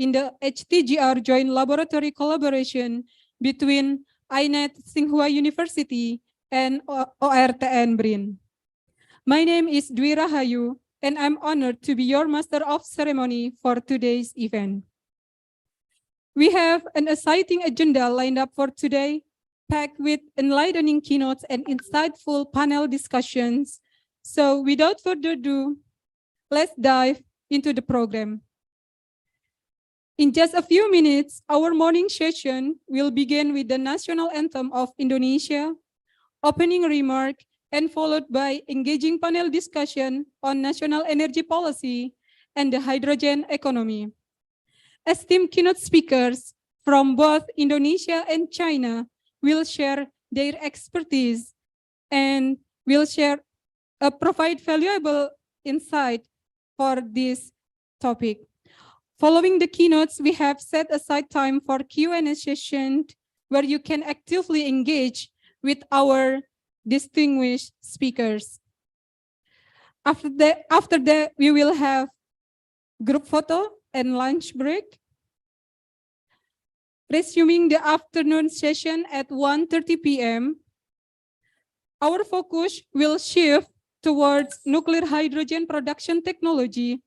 in the HTGR joint laboratory collaboration between INET Tsing Hua University and ORTN-BRIN. My name is Dwi Rahayu, and I'm honored to be your Master of Ceremony for today's event. We have an exciting agenda lined up for today, packed with enlightening keynotes and insightful panel discussions. So without further ado, let's dive into the program. In just a few minutes, our morning session will begin with the national anthem of Indonesia, opening remark, and followed by engaging panel discussion on national energy policy and the hydrogen economy. Esteemed keynote speakers from both Indonesia and China will share their expertise and will provide valuable insight for this topic. Following the keynotes, we have set aside time for Q&A session where you can actively engage with our distinguished speakers. After that, we will have group photo and lunch break. Resuming the afternoon session at 1:30 p.m., our focus will shift towards nuclear hydrogen production technology,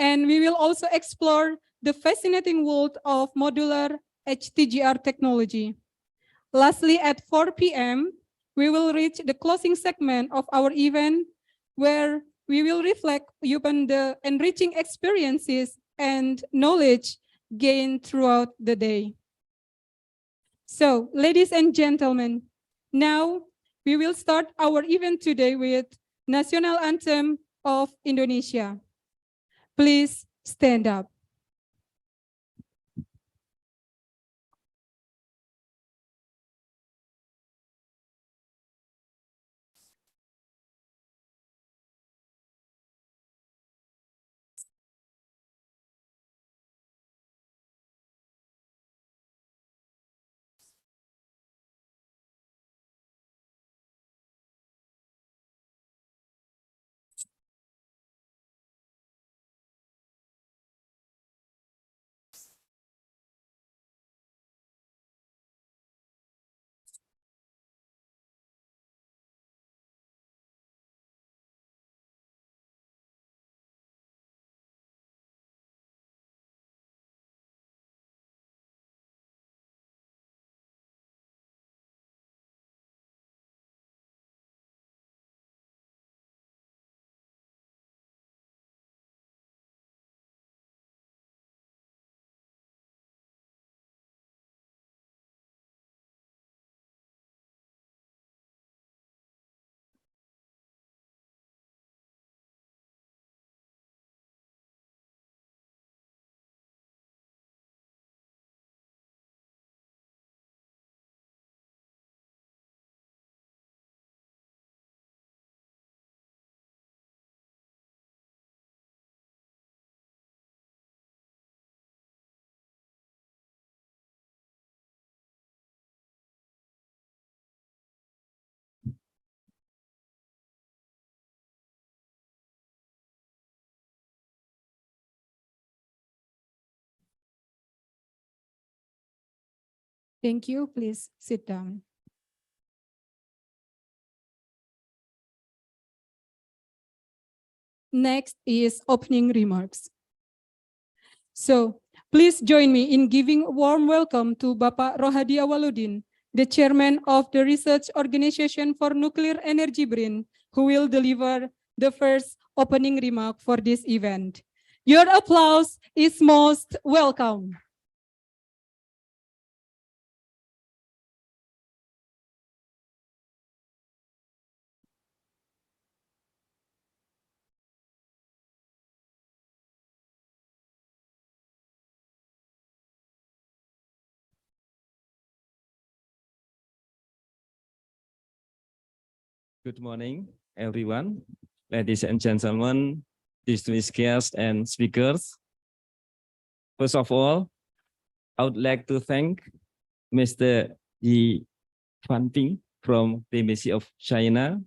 and we will also explore the fascinating world of modular HTGR technology. Lastly, at 4 p.m., we will reach the closing segment of our event, where we will reflect upon the enriching experiences and knowledge gained throughout the day. So, ladies and gentlemen, now we will start our event today with National Anthem of Indonesia. Please stand up. Thank you. Please sit down. Next is opening remarks. So, please join me in giving a warm welcome to Bapak Rohadi Awaludin, the chairman of the Research Organization for Nuclear Energy BRIN, who will deliver the first opening remark for this event. Your applause is most welcome. Good morning, everyone, ladies and gentlemen, distinguished guests and speakers. First of all, I would like to thank Mr. Yi Fanping from the Embassy of China.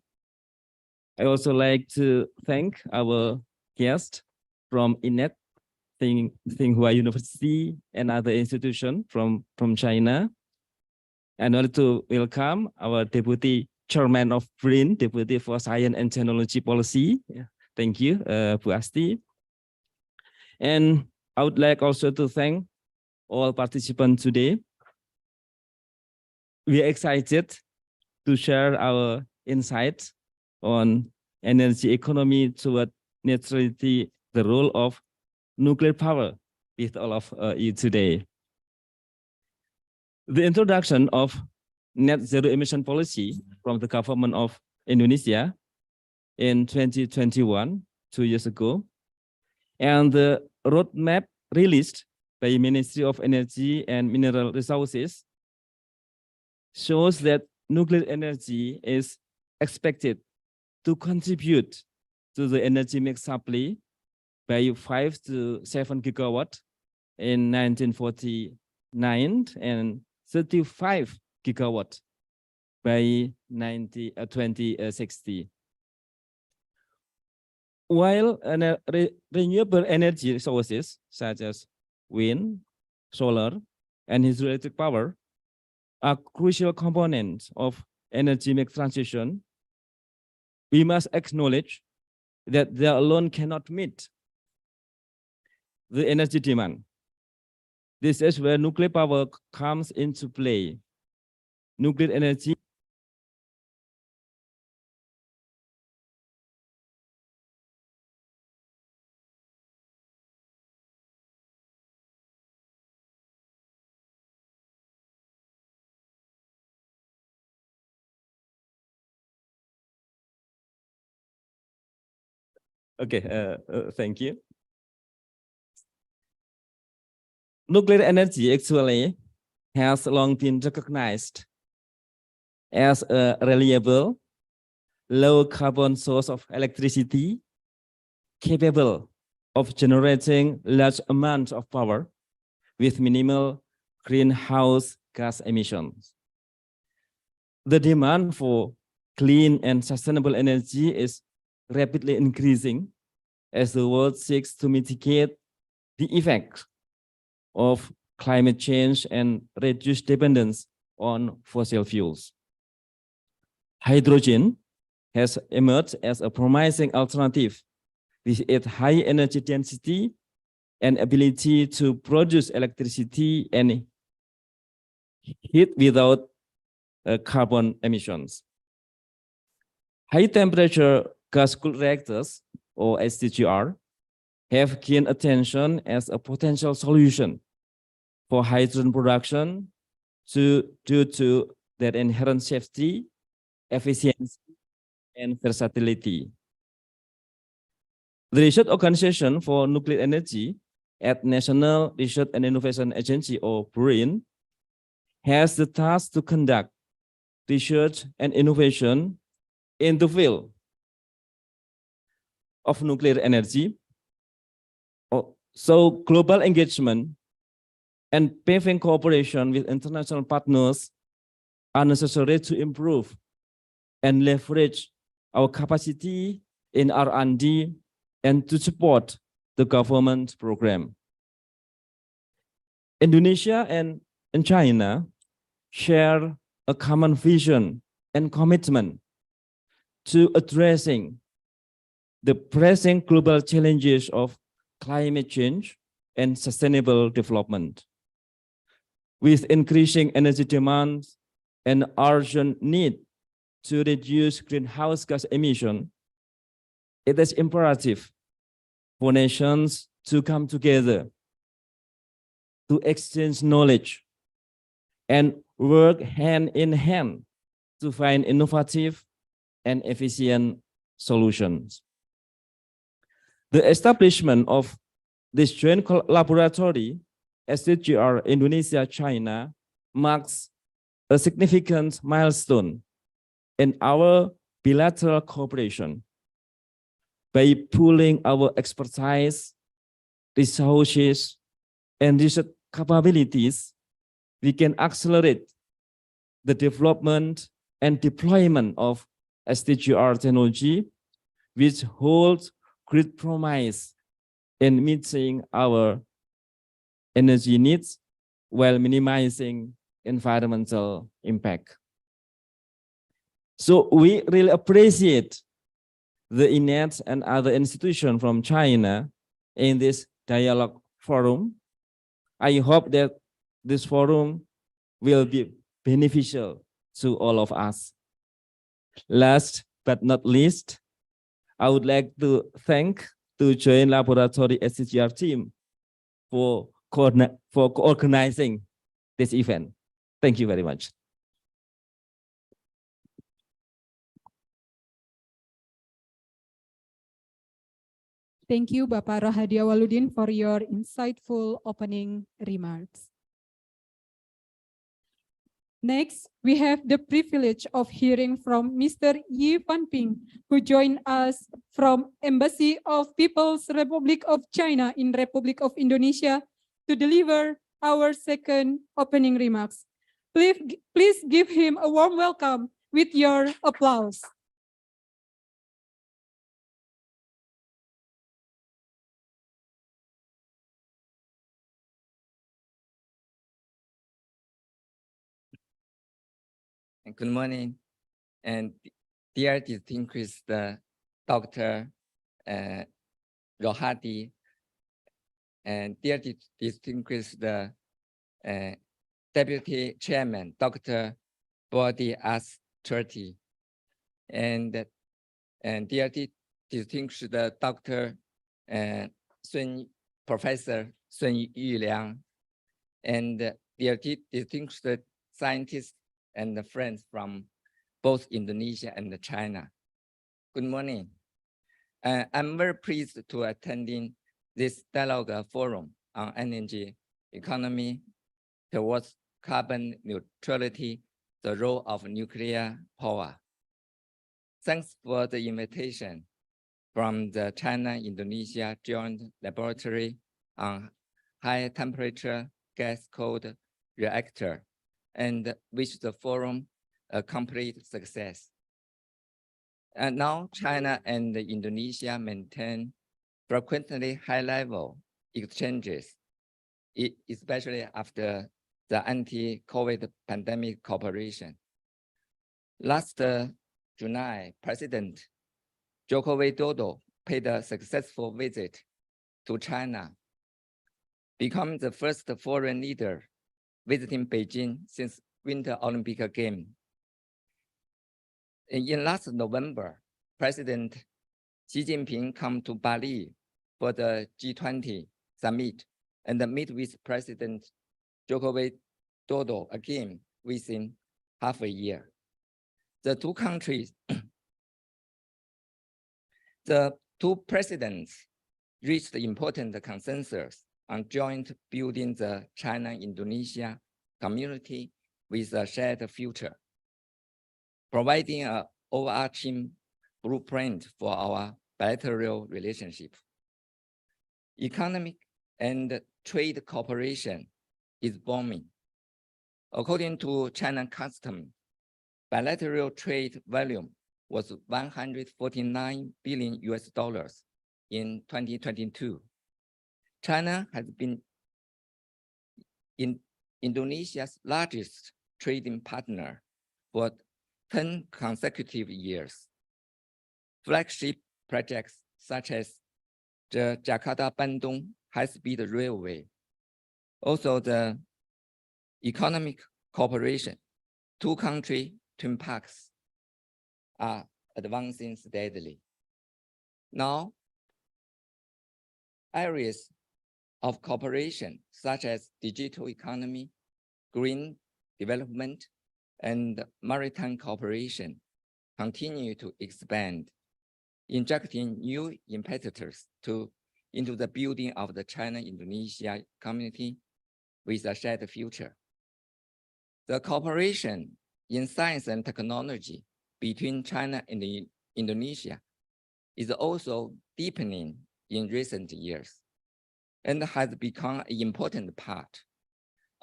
I also like to thank our guest from INET Tsing Hua University and other institutions from China. And I want to welcome our Deputy Chairman of BRIN, Deputy for Science and Technology Policy. Thank you, Bu Asti. And I would like also to thank all participants today. We are excited to share our insights on energy economy toward neutrality, the role of nuclear power with all of you today. The introduction of net zero emission policy from the government of Indonesia in 2021, 2 years ago, and the roadmap released by Ministry of Energy and Mineral Resources shows that nuclear energy is expected to contribute to the energy mix supply by 5 to 7 gigawatts in 1949 and 35 gigawatts by 2060. While renewable energy resources such as wind, solar, and hydroelectric power are crucial components of energy mix transition, we must acknowledge that they alone cannot meet the energy demand. This is where nuclear power comes into play. Nuclear energy thank you. Nuclear energy actually has long been recognized as a reliable, low carbon source of electricity capable of generating large amounts of power with minimal greenhouse gas emissions. The demand for clean and sustainable energy is rapidly increasing as the world seeks to mitigate the effects of climate change and reduce dependence on fossil fuels. Hydrogen has emerged as a promising alternative with its high energy density and ability to produce electricity and heat without carbon emissions. High temperature gas-cooled reactors, or HTGR, have gained attention as a potential solution for hydrogen production due to their inherent safety, efficiency, and versatility. The Research Organization for Nuclear Energy at National Research and Innovation Agency, or BRIN, has the task to conduct research and innovation in the field of nuclear energy. So global engagement and paving cooperation with international partners are necessary to improve and leverage our capacity in R&D and to support the government program. Indonesia and China share a common vision and commitment to addressing the pressing global challenges of climate change and sustainable development. With increasing energy demands and urgent need to reduce greenhouse gas emissions, it is imperative for nations to come together to exchange knowledge and work hand in hand to find innovative and efficient solutions. The establishment of this joint laboratory, STGR Indonesia-China, marks a significant milestone in our bilateral cooperation. By pooling our expertise, resources, and research capabilities, we can accelerate the development and deployment of STGR technology, which holds great promise in meeting our energy needs while minimizing environmental impact. So we really appreciate the INET and other institutions from China in this dialogue forum. I hope that this forum will be beneficial to all of us. Last but not least, I would like to thank the Joint Laboratory SCGR team for organizing this event. Thank you very much. Thank you, Bapak Rohadi Awaludin, for your insightful opening remarks. Next, we have the privilege of hearing from Mr. Yi Fanping, who joined us from Embassy of People's Republic of China in Republic of Indonesia to deliver our second opening remarks. Please give him a warm welcome with your applause. Good morning, and dear distinguished Dr. Rohadi, and dear distinguished Deputy Chairman, Dr. Bodi As-Turti, and dear distinguished Dr. Professor Sun Yuliang, and dear distinguished scientists and friends from both Indonesia and China. Good morning. I'm very pleased to attending this dialogue forum on energy economy towards carbon neutrality, the role of nuclear power. Thanks for the invitation from the China-Indonesia Joint Laboratory on High Temperature Gas Cold Reactor, and wish the forum a complete success. And now China and Indonesia maintain frequently high-level exchanges, especially after the anti-COVID pandemic cooperation. Last July, President Joko Widodo paid a successful visit to China, becoming the first foreign leader visiting Beijing since Winter Olympic Games. In last November, President Xi Jinping came to Bali for the G20 summit and meet with President Joko Widodo again within half a year. The two countries, the two presidents reached important consensus on joint building the China-Indonesia community with a shared future, providing an overarching blueprint for our bilateral relationship. Economic and trade cooperation is booming. According to China Customs, bilateral trade volume was $149 billion in 2022. China has been Indonesia's largest trading partner for 10 consecutive years. Flagship projects such as the Jakarta-Bandung high-speed railway, also the economic cooperation, two-country twin parks are advancing steadily. Now, areas of cooperation such as digital economy, green development, and maritime cooperation continue to expand, injecting new impetus into the building of the China-Indonesia community with a shared future. The cooperation in science and technology between China and Indonesia is also deepening in recent years and has become an important part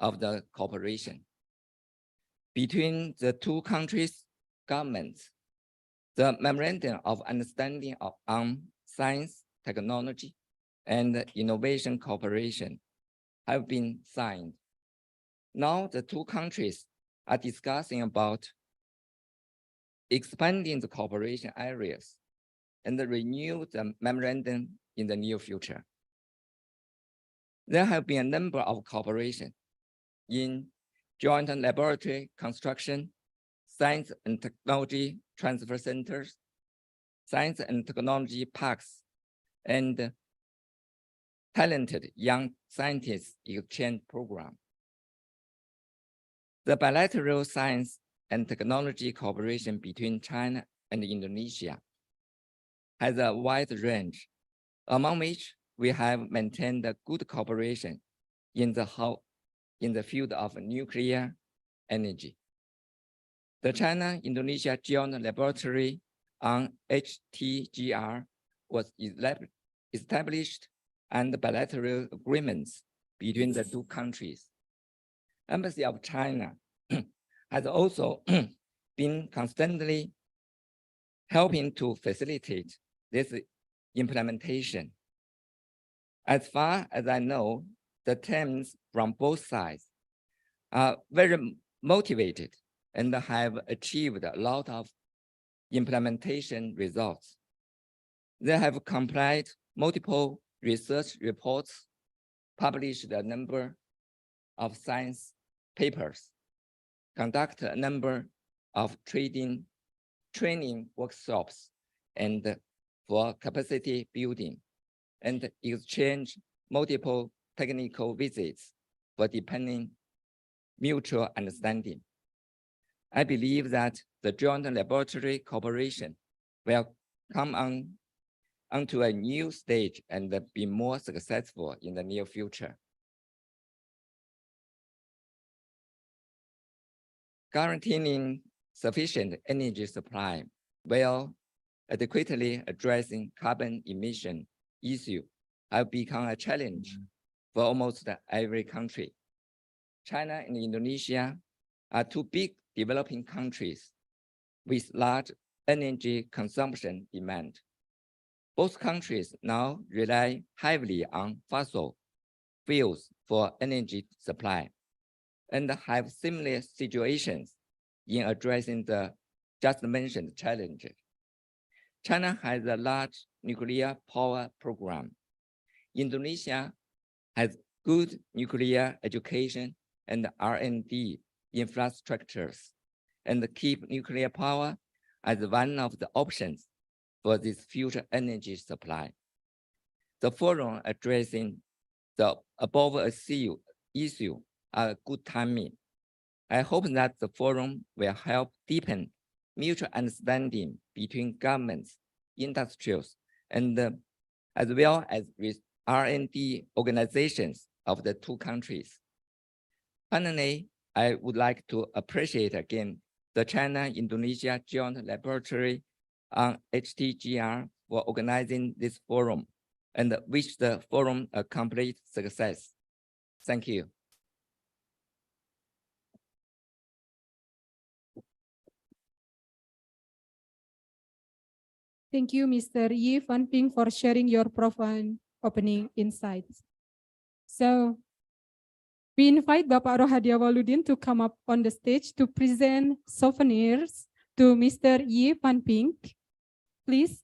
of the cooperation. Between the two countries' governments, the Memorandum of Understanding on Science, Technology, and innovation cooperation have been signed. Now the two countries are discussing about expanding the cooperation areas and renew the memorandum in the near future. There have been a number of cooperation in joint laboratory construction, science and technology transfer centers, science and technology parks, and talented young scientists exchange program. The bilateral science and technology cooperation between China and Indonesia has a wide range, among which we have maintained a good cooperation in the field of nuclear energy. The China-Indonesia Joint Laboratory on HTGR was established, and bilateral agreements between the two countries. Embassy of China has also been constantly helping to facilitate this implementation. As far as I know, the teams from both sides are very motivated and have achieved a lot of implementation results. They have complied multiple research reports, published a number of science papers, conduct a number of training workshops and for capacity building, and exchange multiple technical visits for deepening mutual understanding. I believe that the joint laboratory cooperation will come onto a new stage and be more successful in the near future. Guaranteeing sufficient energy supply while adequately addressing carbon emission issue have become a challenge for almost every country. China and Indonesia are two big developing countries with large energy consumption demand. Both countries now rely heavily on fossil fuels for energy supply and have similar situations in addressing the just mentioned challenges. China has a large nuclear power program. Indonesia has good nuclear education and R&D infrastructures, and keep nuclear power as one of the options for this future energy supply. The forum addressing the above issue are good timing. I hope that the forum will help deepen mutual understanding between governments, industries, and as well as with R&D organizations of the two countries. Finally, I would like to appreciate again the China-Indonesia Joint Laboratory on HTGR for organizing this forum and wish the forum a complete success. Thank you. Thank you, Mr. Yi Van Ping, for sharing your profound opening insights. So, we invite Bapak Rohadi Awaludin to come up on the stage to present souvenirs to Mr. Yi Van Ping. Please.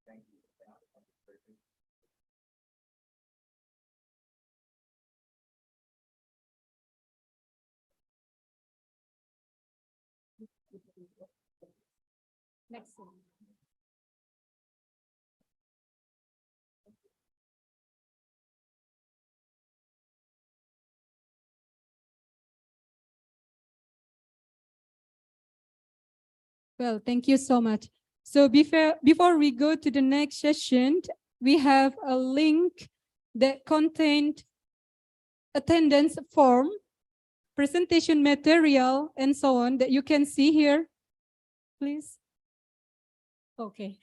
Thank you. Next one. Well, thank you so much. So before we go to the next session, we have a link that contained attendance form, presentation material, and so on that you can see here. Please. Okay.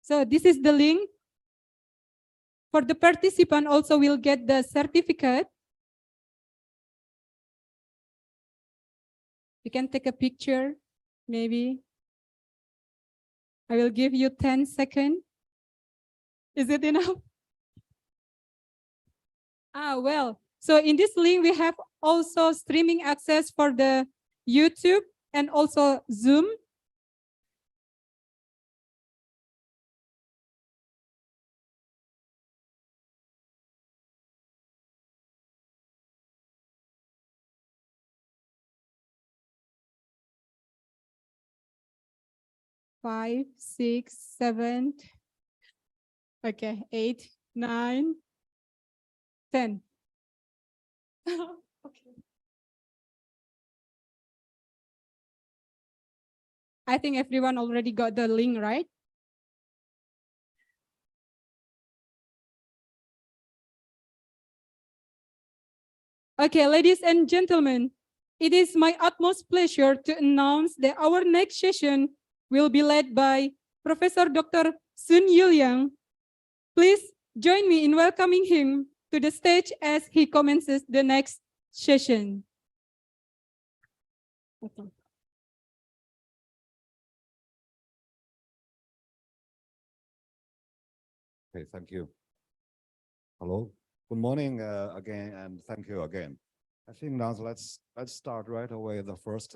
So this is the link. For the participant also will get the certificate. You can take a picture, maybe. I will give you 10 seconds. Is it enough? Well, so in this link, we have also streaming access for the YouTube and also Zoom. Five, six, seven, okay, 8, 9, 10. Okay. I think everyone already got the link, right? Okay, ladies and gentlemen, it is my utmost pleasure to announce that our next session will be led by Professor Dr. Sun Yuliang. Please join me in welcoming him to the stage as he commences the next session. Okay. Okay, thank you. Hello, good morning again, and thank you again. I think now let's start right away the first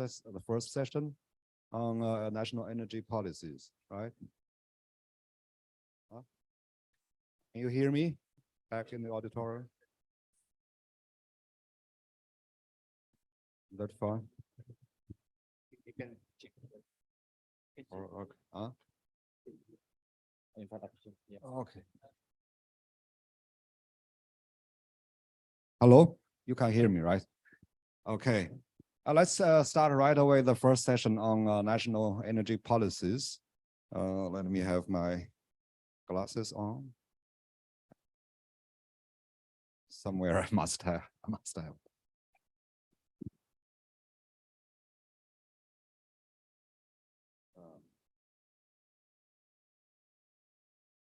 session on national energy policies, right? Can you hear me back in the auditorium? That's fine. You can check. Or, huh? Yeah. Okay. Hello, you can hear me, right? Okay. Let's start right away the first session on national energy policies. Let me have my glasses on. Somewhere I must have.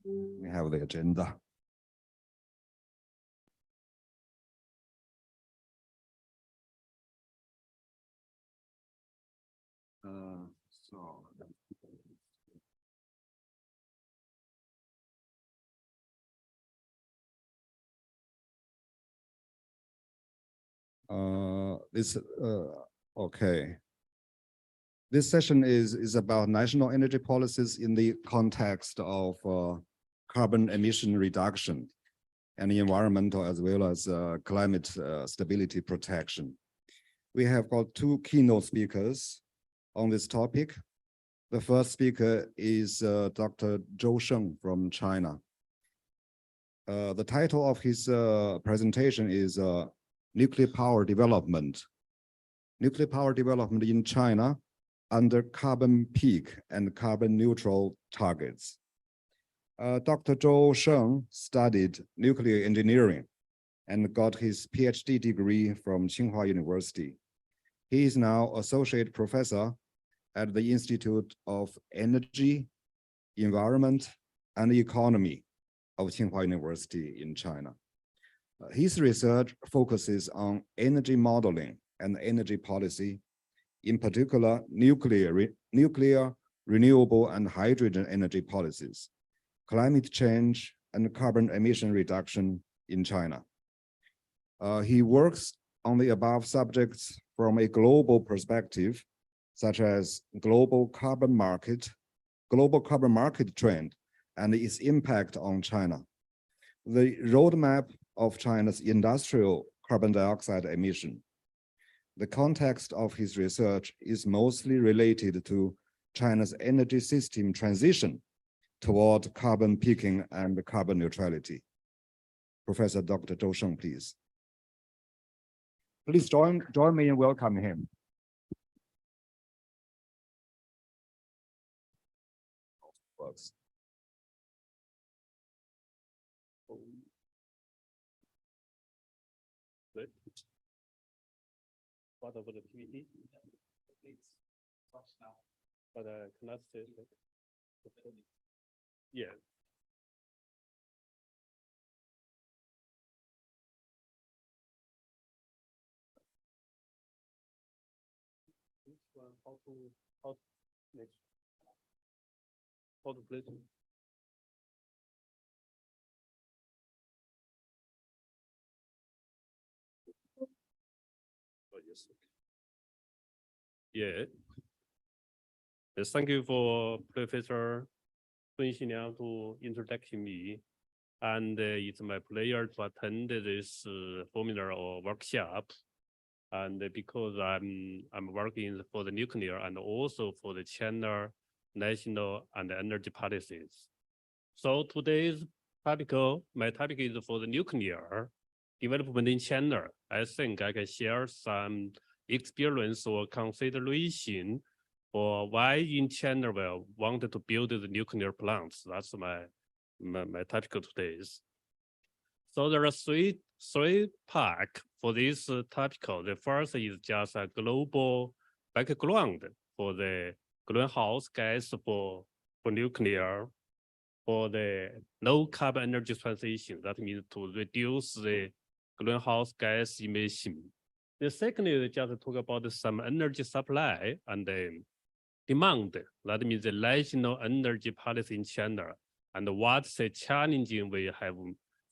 We have the agenda. Okay. This session is about national energy policies in the context of carbon emission reduction and environmental as well as climate stability protection. We have got two keynote speakers on this topic. The first speaker is Dr. Zhou Sheng from China. The title of his presentation is Nuclear Power Development. Nuclear power development in China under carbon peak and carbon neutral targets. Dr. Zhou Sheng studied nuclear engineering and got his PhD degree from Tsing Hua University. He is now associate professor at the Institute of Energy, Environment, and Economy of Tsing Hua University in China. His research focuses on energy modeling and energy policy, in particular nuclear, renewable, and hydrogen energy policies, climate change, and carbon emission reduction in China. He works on the above subjects from a global perspective, such as global carbon market trend, and its impact on China, the roadmap of China's industrial carbon dioxide emission. The context of his research is mostly related to China's energy system transition toward carbon peaking and carbon neutrality. Professor Dr. Zhou Sheng, please. Please join me in welcoming him. Works. What about the PPT? But cannot say that. Yeah. How next? How to place it? Oh, yes. Yeah. Yes, thank you for Professor Sun Xinliang to introducing me. And it's my pleasure to attend this seminar or workshop. And because I'm working for the nuclear and also for the China national and energy policies. So today's topic, my topic is for the nuclear development in China. I think I can share some experience or consideration for why in China we wanted to build the nuclear plants. That's my topic today. So there are three parts for this topic. The first is just a global background for the greenhouse gas for nuclear, for the low carbon energy transition. That means to reduce the greenhouse gas emission. The second is just talk about some energy supply and the demand. That means the national energy policy in China and what's the challenging we have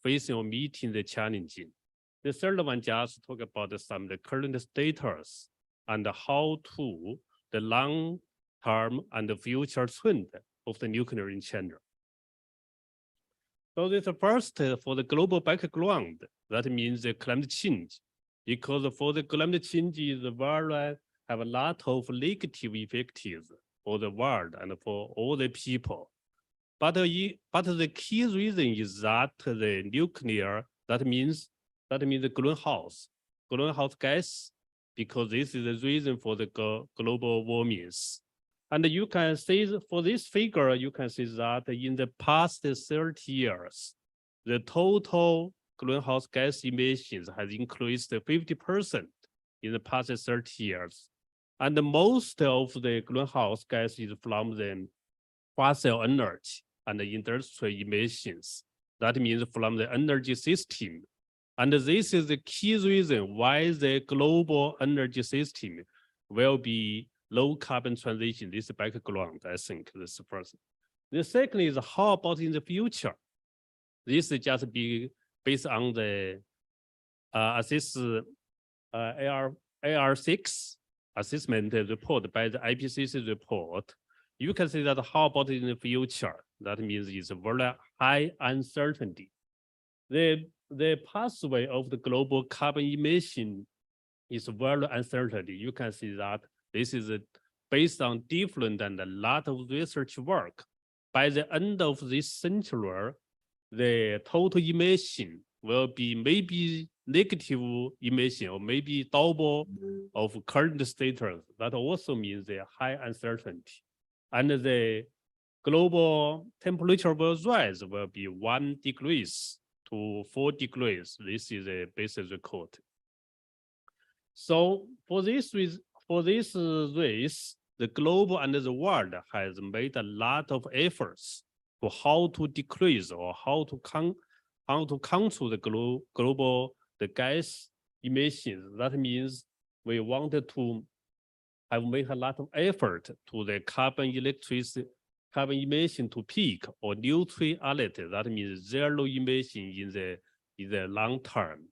facing or meeting the challenging. The third one just talk about some of the current status and how to the long-term and the future trend of the nuclear in China. So this first for the global background, that means the climate change. Because for the climate change, the world have a lot of negative effects for the world and for all the people. But the key reason is that the nuclear, that means the greenhouse gas, because this is the reason for the global warming. And you can see for this figure, you can see that in the past 30 years, the total greenhouse gas emissions has increased 50% in the past 30 years. And most of the greenhouse gas is from the fossil energy and the industrial emissions. That means from the energy system. And this is the key reason why the global energy system will be low carbon transition. This background, I think, this is the first. The second is how about in the future? This is just be based on the AR6 assessment report by the IPCC report. You can see that how about in the future? That means it's a very high uncertainty. The pathway of the global carbon emission is very uncertain. You can see that this is based on different and a lot of research work. By the end of this century, the total emission will be maybe negative emission or maybe double of current status. That also means a high uncertainty. And the global temperature will rise will be 1 degrees to 4 degrees. This is a basic record. So for this race, the global and the world has made a lot of efforts to how to decrease or how to control the global gas emissions. That means we wanted to have made a lot of effort to the carbon emission to peak or neutrality. That means zero emission in the long term.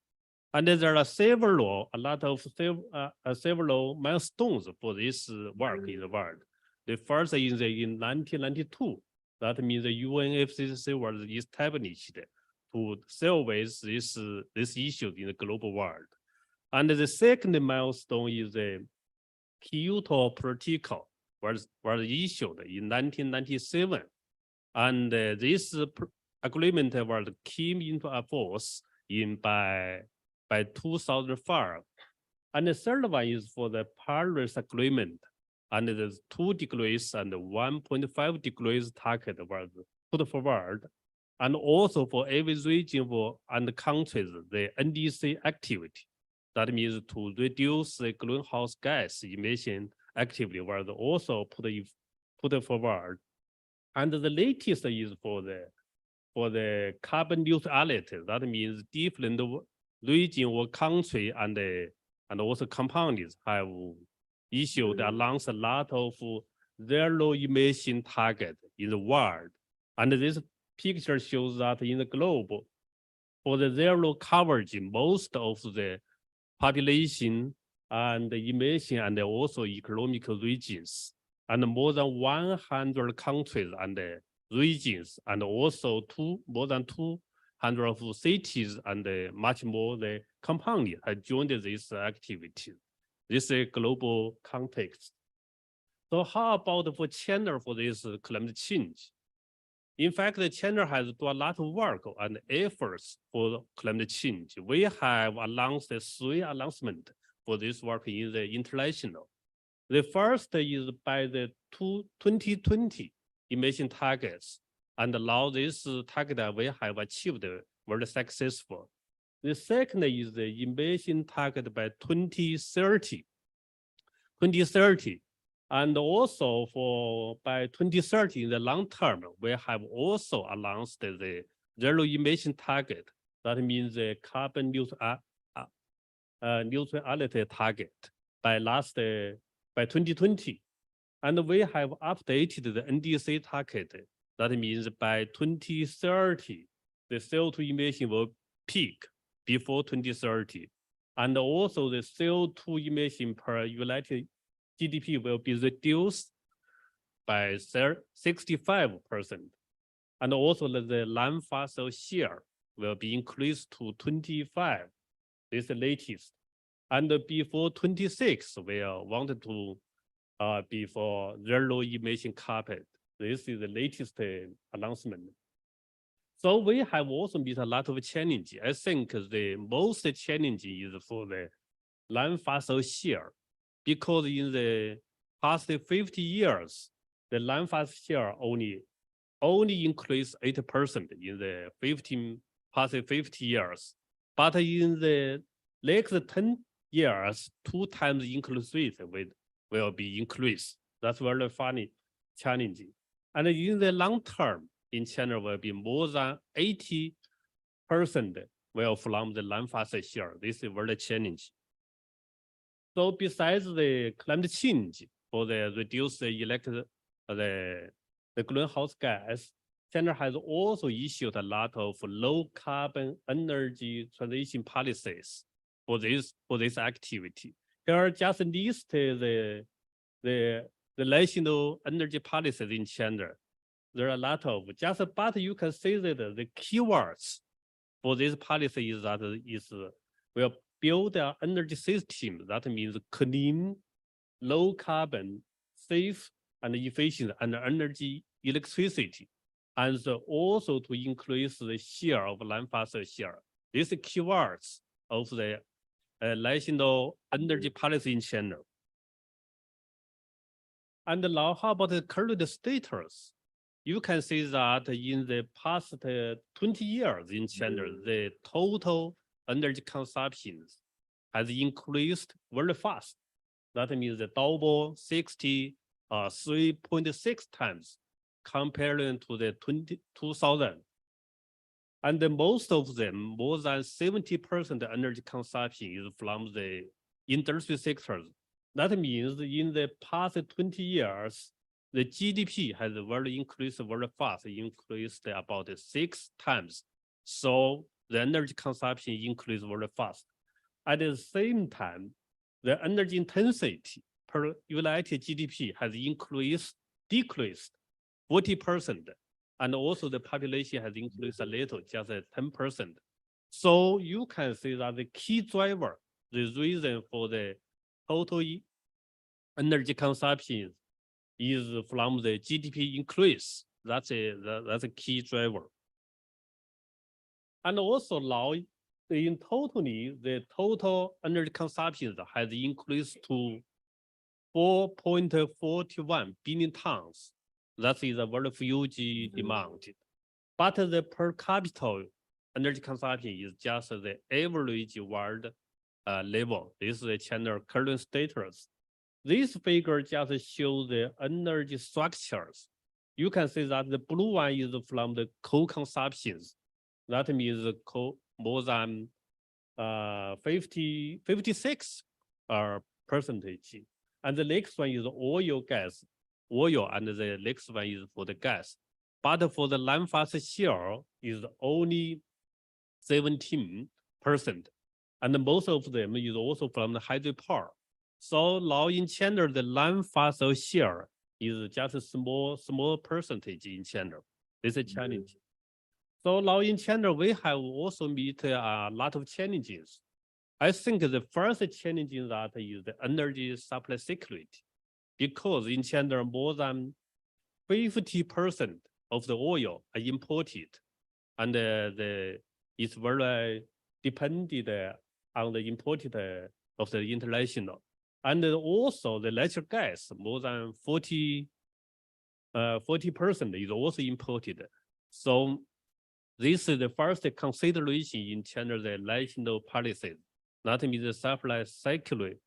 And there are several milestones for this work in the world. The first is in 1992. That means the UNFCCC was established to deal with this issue in the global world. And the second milestone is the Kyoto Protocol was issued in 1997. And this agreement was came into force by 2005. And the third one is for the Paris Agreement, and the 2 degrees and 1.5 degrees target was put forward. And also for every region and countries, the NDC activity. That means to reduce the greenhouse gas emission activity was also put forward. And the latest is for the carbon neutrality. That means different region or country and also compounds have issued announced a lot of zero emission target in the world. And this picture shows that in the globe, for the zero coverage, most of the population and the emission and also economic regions, and more than 100 countries and regions, and also more than 200 of cities and much more the compound have joined this activity. This is a global context. So how about for China for this climate change? In fact, China has done a lot of work and efforts for climate change. We have announced 3 announcements for this work in the international. The first is by the 2020 emission targets, and now this target we have achieved very successful. The second is the emission target by 2030. And also by 2030 in the long term, we have also announced the zero emission target. That means the carbon neutrality target by 2020. And we have updated the NDC target. That means by 2030, the CO2 emission will peak before 2030. And also the CO2 emission per United GDP will be reduced by 65%. And also the non-fossil share will be increased to 25%. This is the latest. And before 26, we wanted to be for zero emission carpet. This is the latest announcement. So we have also met a lot of challenges. I think the most challenging is for the non-fossil share, because in the past 50 years, the non-fossil share only increased 8% in the past 50 years. But in the next 10 years, 2 times increase rate will be increased. That's very funny, challenging. And in the long term, in China will be more than 80% will from the non-fossil share. This is very challenging. So besides the climate change, for the reduce the greenhouse gas, China has also issued a lot of low carbon energy transition policies for this activity. Here just list the national energy policies in China. There are a lot of but you can see that the keywords for this policy is that will build an energy system that means clean, low carbon, safe and efficient and energy electricity, and also to increase the share of non-fossil share. These are keywords of the national energy policy in China. And now how about the current status? You can see that in the past 20 years in China, the total energy consumption has increased very fast. That means the double 3.6 times compared to the 2000. And most of them, more than 70% energy consumption is from the industry sectors. That means in the past 20 years, the GDP has increased very fast, increased about 6 times. So the energy consumption increased very fast. At the same time, the energy intensity per United GDP has decreased 40%. And also the population has increased a little, just 10%. So you can see that the key driver, the reason for the total energy consumption is from the GDP increase. That's a key driver. And also now in totally, the total energy consumption has increased to 4.41 billion tons. That is a very huge demand. But the per capita energy consumption is just the average world level. This is China's current status. This figure just shows the energy structures. You can see that the blue one is from the coal consumptions. That means coal more than 56 percentage. And the next one is oil, gas, oil, and the next one is for the gas. But for the land fossil share is only 17%. And most of them is also from the hydropower. So now in China, the land fossil share is just a small percentage in China. This is a challenge. So now in China, we have also meet a lot of challenges. I think the first challenge in that is the energy supply security, because in China, more than 50% of the oil are imported, and it's very dependent on the imported of the international. And also the natural gas, more than 40% is also imported. So this is the first consideration in China, the national policies. That means the supply security.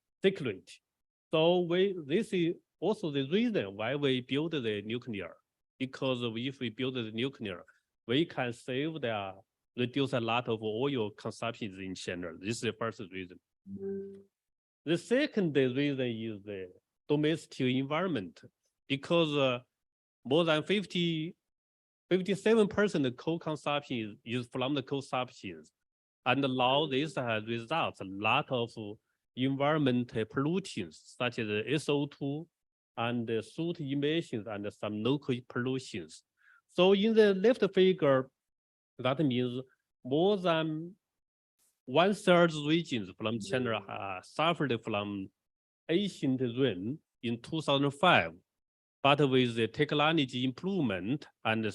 So this is also the reason why we build the nuclear, because if we build the nuclear, we can reduce a lot of oil consumption in China. This is the first reason. The second reason is the domestic environment, because more than 57% of coal consumption is from the coal subsidies. And now this has resulted a lot of environmental pollutants, such as SO2 and soot emissions and some local pollutions. So in the left figure, that means more than 1/3 regions from China suffered from ancient rain in 2005. But with the technology improvement and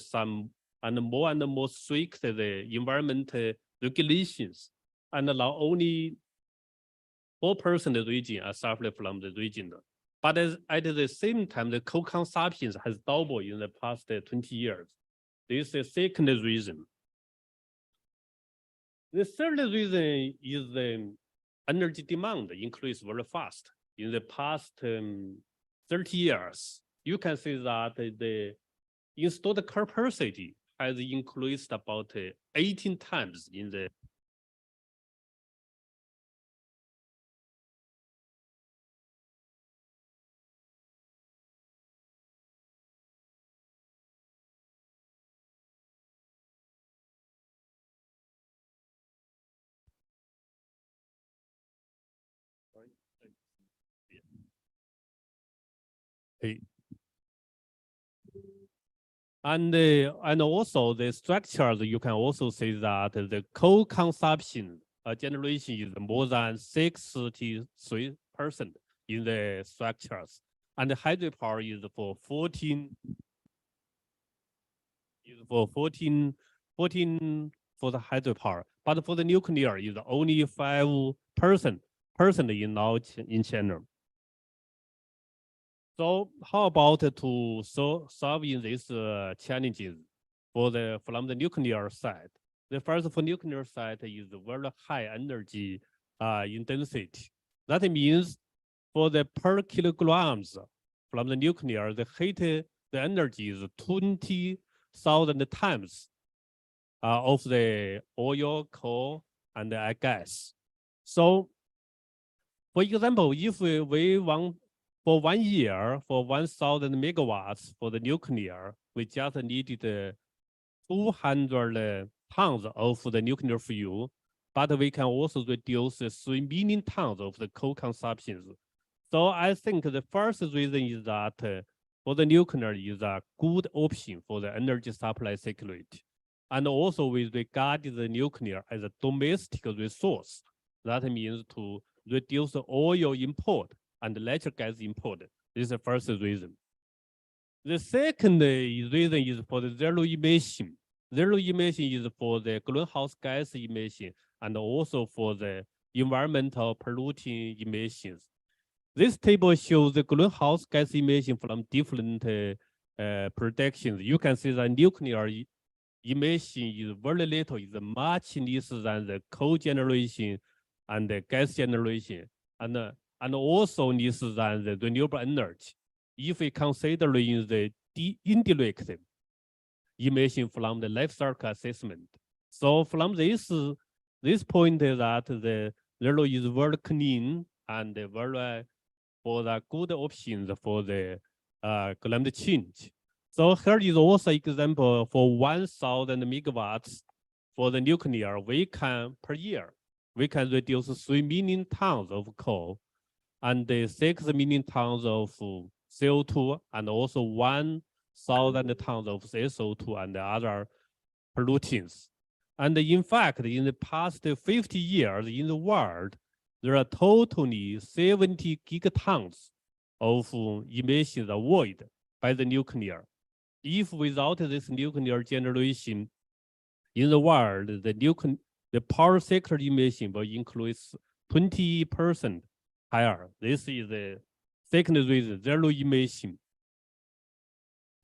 more strict the environmental regulations, and now only 4% of the region are suffering from the region. But at the same time, the coal consumption has doubled in the past 20 years. This is the second reason. The third reason is the energy demand increased very fast. In the past 30 years, you can see that the installed capacity has increased about 18 times in the and also the structures, you can also see that the coal consumption generation is more than 63% in the structures, and the hydropower is for 14 for the hydropower, but for the nuclear is only 5% now in China. So how about to solving these challenges from the nuclear side? The first for nuclear side is very high energy intensity. That means for the per kilograms from the nuclear, the energy is 20,000 times of the oil, coal, and gas. So, for example, if we want for 1 year, for 1,000 megawatts for the nuclear, we just needed 200 tons of the nuclear fuel, but we can also reduce 3 million tons of the coal consumption. So I think the first reason is that for the nuclear is a good option for the energy supply security. And also with regard to the nuclear as a domestic resource, that means to reduce the oil import and natural gas import. This is the first reason. The second reason is for the zero emission. Zero emission is for the greenhouse gas emission. and also for the environmental polluting emissions. This table shows the greenhouse gas emission from different predictions. You can see that nuclear emission is very little, is much less than the coal generation and the gas generation, and also less than the renewable energy. If we consider the indirect emission from the life cycle assessment. So from this point that the zero is very clean and very for the good options for the climate change. So here is also example for 1,000 megawatts for the nuclear, per year, we can reduce 3 million tons of coal and 6 million tons of CO2 and also 1,000 tons of SO2 and other pollutants. And in fact, in the past 50 years in the world, there are totally 70 gigatons of emissions avoided by the nuclear. If without this nuclear generation in the world, the power sector emission will increase 20% higher. This is the second reason, zero emission.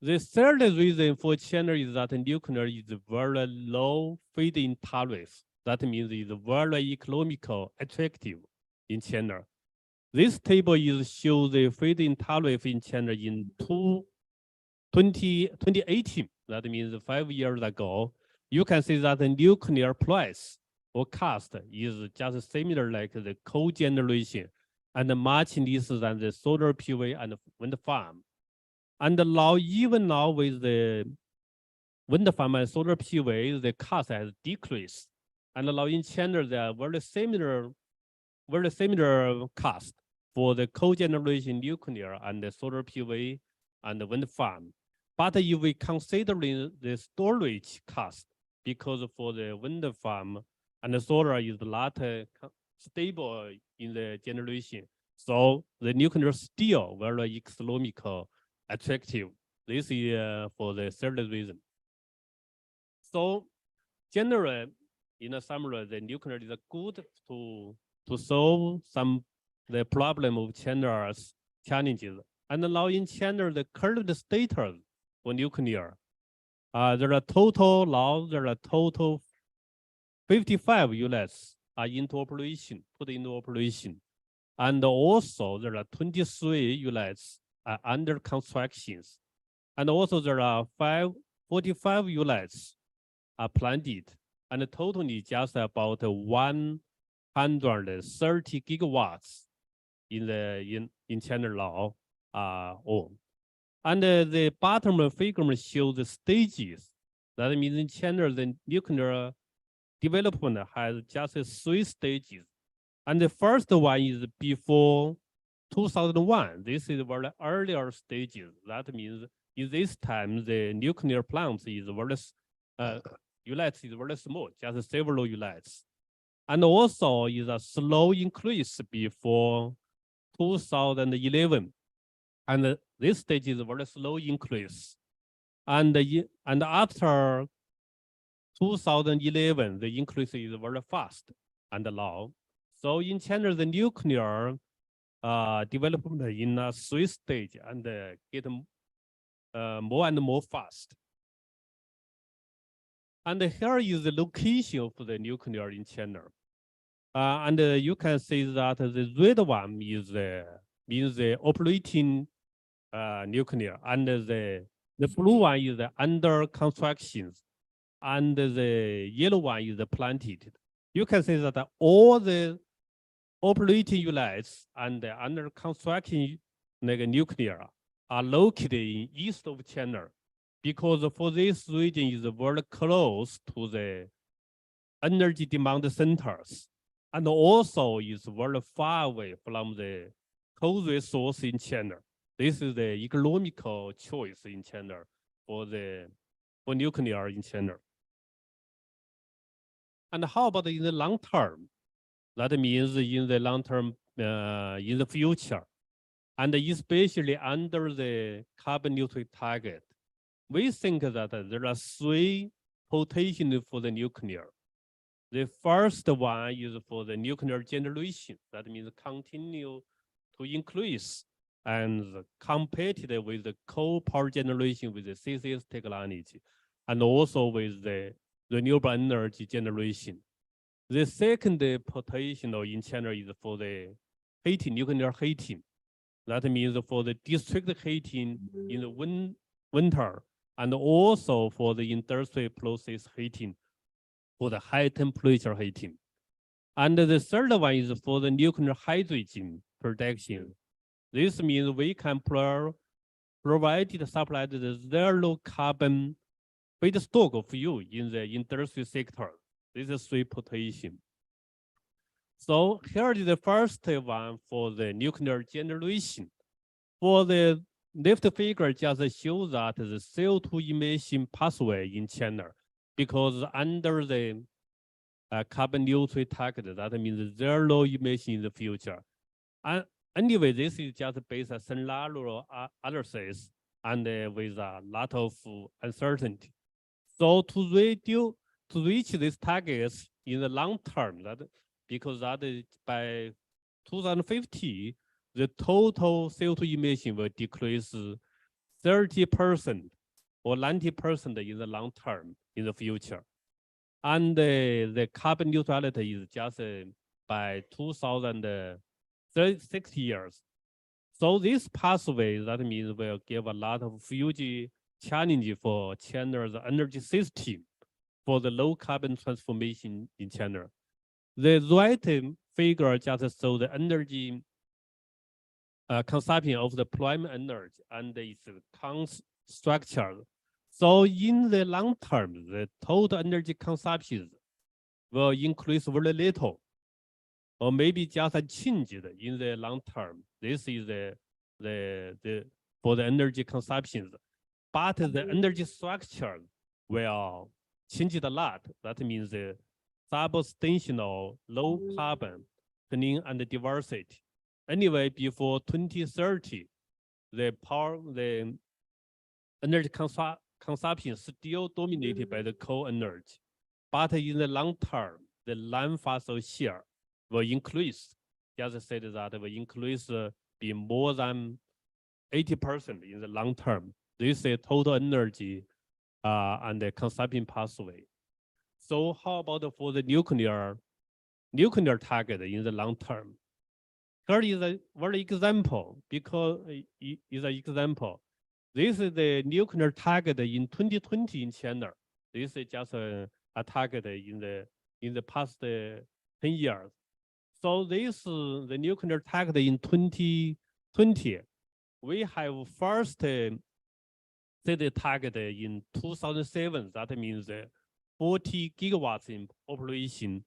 The third reason for China is that nuclear is very low feed-in tariff. That means it's very economical, attractive in China. This table shows the feed-in tariff in China in 2018. That means 5 years ago. You can see that the nuclear price or cost is just similar like the coal generation and much less than the solar PV and wind farm. And now, even now with the wind farm and solar PV, the cost has decreased. And now in China, there are very similar cost for the cogeneration nuclear and the solar PV and the wind farm. But if we consider the storage cost, because for the wind farm and the solar is not stable in the generation, so the nuclear is still very economical, attractive. This is for the third reason. So generally, in a summary, the nuclear is good to solve the problem of China's challenges. And now in China, the current status for nuclear, there are total 55 units are into operation, put into operation. And also there are 23 units are under constructions. And also there are 45 units are planned, and totally just about 130 gigawatts in China now own. And the bottom figure shows the stages. That means in China, the nuclear development has just 3 stages. And the first one is before 2001. This is very earlier stages. That means in this time, the nuclear plant is very, units is very small, just several units. And also is a slow increase before 2011. And this stage is a very slow increase. And after 2011, the increase is very fast and low. So in China, the nuclear development in a 3 stage and get more and more fast. And here is the location of the nuclear in China. And you can see that the red one is means the operating nuclear, and the blue one is the under construction, and the yellow one is the planted. You can see that all the operating units and the under construction nuclear are located in east of China, because for this region is very close to the energy demand centers, and also is very far away from the coal resource in China. This is the economical choice in China for nuclear in China. And how about in the long term? That means in the long term, in the future, and especially under the carbon neutral target, we think that there are 3 potentials for the nuclear. The first one is for the nuclear generation. That means continue to increase and competitive with the coal power generation with the CCS technology, and also with the renewable energy generation. The second potential in China is for the heating, nuclear heating. That means for the district heating in the winter, and also for the industrial process heating, for the high temperature heating. And the third one is for the nuclear hydrogen production. This means we can provide supply the zero carbon feedstock fuel in the industrial sector. This is three potential. So here is the first one for the nuclear generation. For the left figure just shows that the CO2 emission pathway in China, because under the carbon neutral target, that means zero emission in the future. And anyway, this is just based on scenario analysis and with a lot of uncertainty. So to reach these targets in the long term, because that is by 2050, the total CO2 emission will decrease 30% or 90% in the long term in the future. And the carbon neutrality is just by 2060 years. So this pathway, that means will give a lot of huge challenge for China's energy system for the low carbon transformation in China. The right figure just shows the energy consumption of the primary energy and its structure. So in the long term, the total energy consumption will increase very little, or maybe just changed in the long term. This is for the energy consumption, but the energy structure will change a lot. That means the substantial low carbon, clean and diversity. Anyway, before 2030, the energy consumption still dominated by the coal energy. But in the long term, the non-fossil share will increase. Just said that will increase be more than 80% in the long term. This is total energy and the consumption pathway. So how about for the nuclear target in the long term? Here is a very example, because it is an example. This is the nuclear target in 2020 in China. This is just a target in the past 10 years. So this is the nuclear target in 2020. We have first set the target in 2007. That means 40 gigawatts in operation,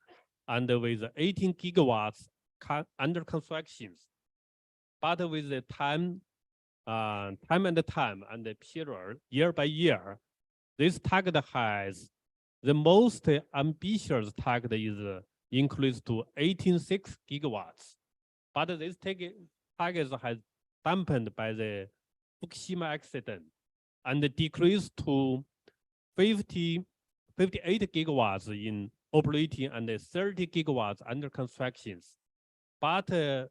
and with 18 gigawatts under construction. But with the time and the period, year by year, this target has the most ambitious target is increased to 18.6 gigawatts. But this target has dampened by the Fukushima accident and decreased to 58 gigawatts in operating and 30 gigawatts under construction. But the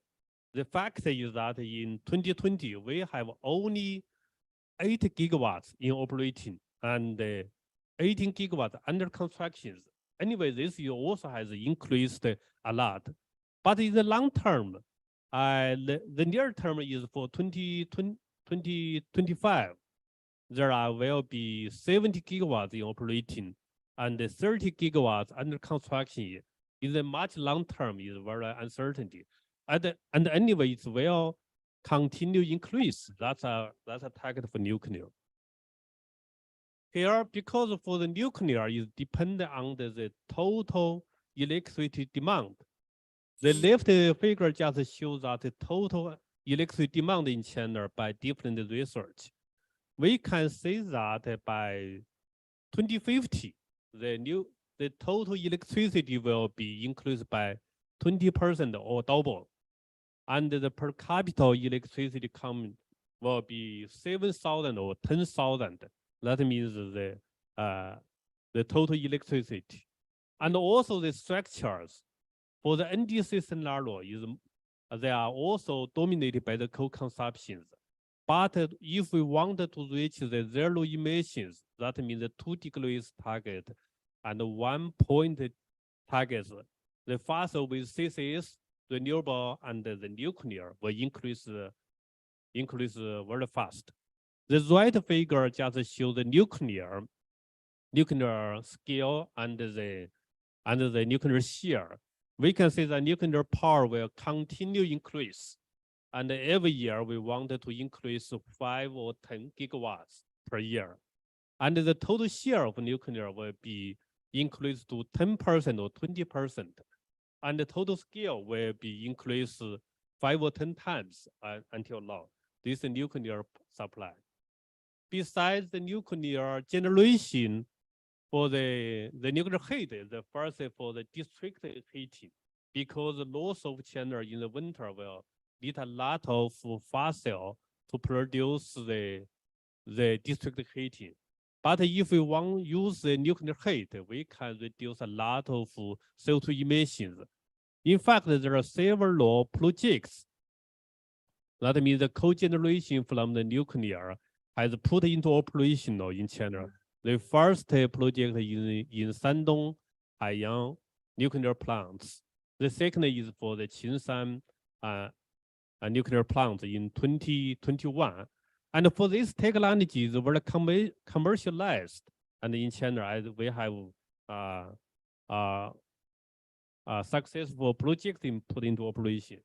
fact is that in 2020, we have only 8 gigawatts in operating and 18 gigawatts under construction. Anyway, this also has increased a lot. But in the long term, the near term is for 2025. There will be 70 gigawatts in operating and 30 gigawatts under construction. In the much long term is very uncertainty. And anyway, it will continue increase. That's a target for nuclear. Here, because for the nuclear is dependent on the total electricity demand. The left figure just shows that the total electricity demand in China by different research. We can see that by 2050, the total electricity will be increased by 20% or double. And the per capita electricity come will be 7,000 or 10,000. That means the total electricity. And also the structures for the NDC scenario they are also dominated by the coal consumptions. But if we want to reach the zero emissions, that means the 2 degrees target and 1 point targets, the fossil with CCS, renewable, and the nuclear will increase very fast. The right figure just shows the nuclear scale and the nuclear share. We can see the nuclear power will continue increase. And every year we wanted to increase 5 or 10 gigawatts per year. And the total share of nuclear will be increased to 10% or 20%. And the total scale will be increased 5 or 10 times until now. This is nuclear supply. Besides the nuclear generation, for the nuclear heat, the first for the district heating, because the north of China in the winter will need a lot of fossil to produce the district heating. But if we want to use the nuclear heat, we can reduce a lot of CO2 emissions. In fact, there are several projects. That means the cogeneration from the nuclear has put into operation in China. The first project is in Shandong, Haiyang nuclear plants. The second is for the Qinshan nuclear plant in 2021. And for these technologies, they were commercialized. And in China, we have successful projects put into operation.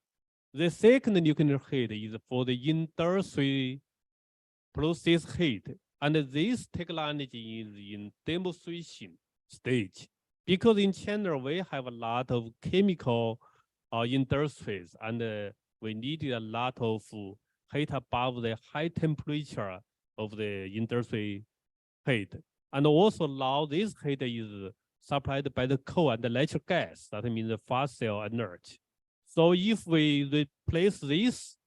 The second nuclear heat is for the industry process heat. And this technology is in demonstration stage. Because in China, we have a lot of chemical industries, and we needed a lot of heat above the high temperature of the industry heat. And also now this heat is supplied by the coal and the natural gas, that means the fossil energy. So if we replace this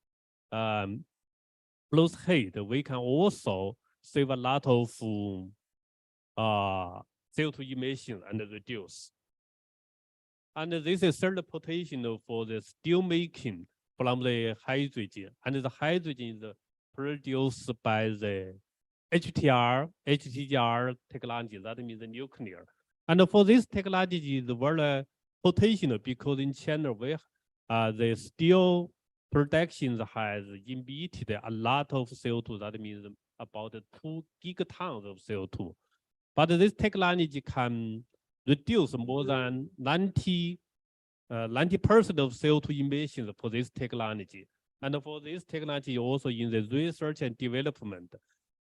close heat, we can also save a lot of CO2 emissions and reduce. And this is third potential for the steel making from the hydrogen. And the hydrogen is produced by the HTR technology, that means the nuclear. And for this technology is very potential because in China, the steel production has emitted a lot of CO2, that means about 2 gigatons of CO2. But this technology can reduce more than 90% of CO2 emissions for this technology. And for this technology also in the research and development.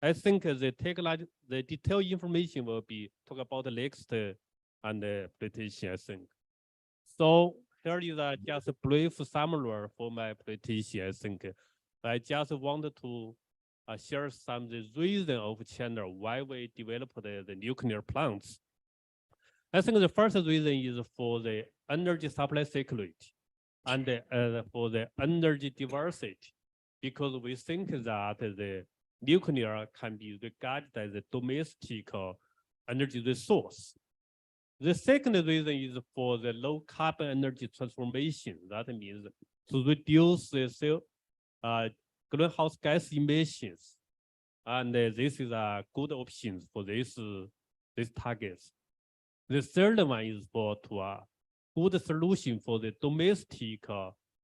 I think the technology, the detailed information will be talked about next and presentation, I think. So here is just a brief summary for my presentation, I think. I just wanted to share some of the reason of China why we developed the nuclear plants. I think the first reason is for the energy supply security and for the energy diversity, because we think that the nuclear can be regarded as a domestic energy resource. The second reason is for the low carbon energy transformation. That means to reduce the greenhouse gas emissions. And this is a good option for these targets. The third one is for a good solution for the domestic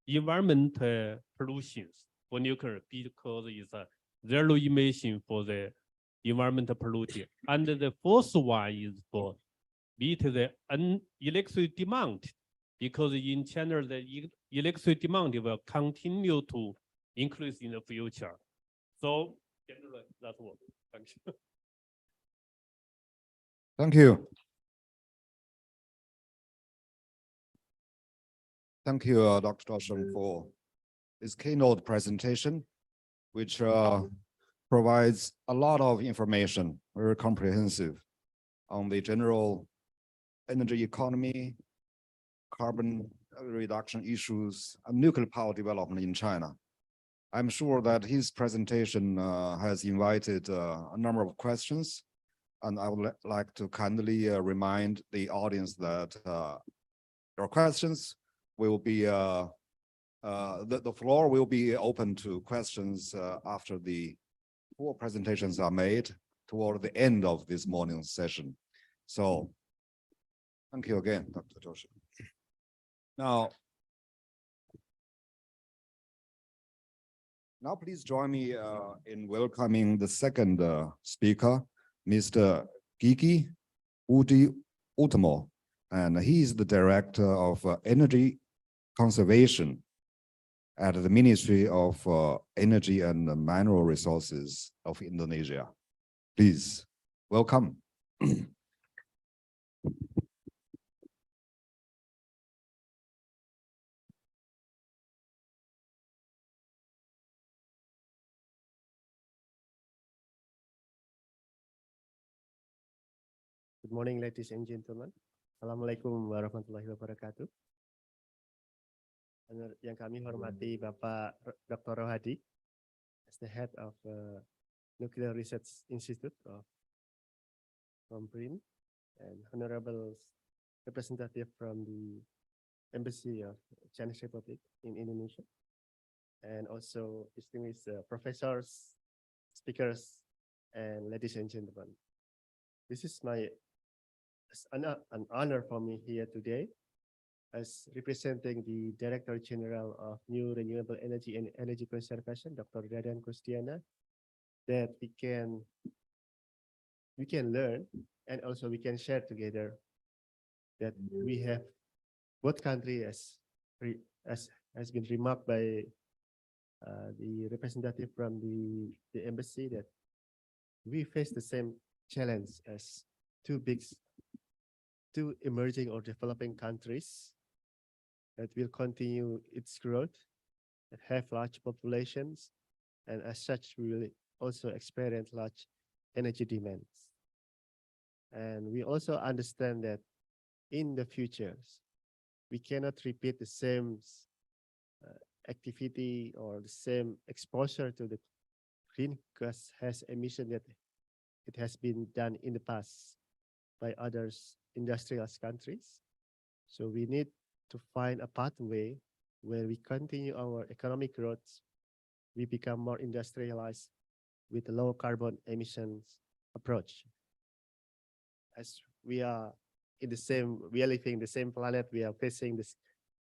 environmental pollutions for nuclear, because it's a zero emission for the environmental pollution. And the fourth one is for meet the electric demand, because in China, the electric demand will continue to increase in the future. So that's all. Thank you. Thank you. Thank you, Dr. Dawson, for this keynote presentation, which provides a lot of information, very comprehensive, on the general energy economy, carbon reduction issues, and nuclear power development in China. I'm sure that his presentation has invited a number of questions, And I would like to kindly remind the audience that your questions will be, the floor will be open to questions after the 4 presentations are made toward the end of this morning's session. So thank you again, Dr. Joshi. Now please join me in welcoming the second speaker, Mr. Gigi Utamo, and he is the Director of Energy Conservation at the Ministry of Energy and Mineral Resources of Indonesia. Please, welcome. Good morning, ladies and gentlemen. Assalamualaikum warahmatullahi wabarakatuh. Yang kami hormati Bapak Dr. Rohadi, as the head of Nuclear Research Institute from BRIN, and honorable representative from the Embassy of Chinese Republic in Indonesia, and also distinguished professors, speakers, and ladies and gentlemen. This is an honor for me here today as representing the Director General of New Renewable Energy and Energy Conservation, Dr. Dadan Kustiana, that we can learn and also we can share together that we have both countries has been remarked by the representative from the embassy that we face the same challenge as two emerging or developing countries that will continue its growth, that have large populations, and as such, we will also experience large energy demands. And we also understand that in the future, we cannot repeat the same activity or the same exposure to the greenhouse gas emission that it has been done in the past by others industrialized countries. So we need to find a pathway where we continue our economic growth, we become more industrialized with a low carbon emissions approach. As we are living in the same planet, we are facing this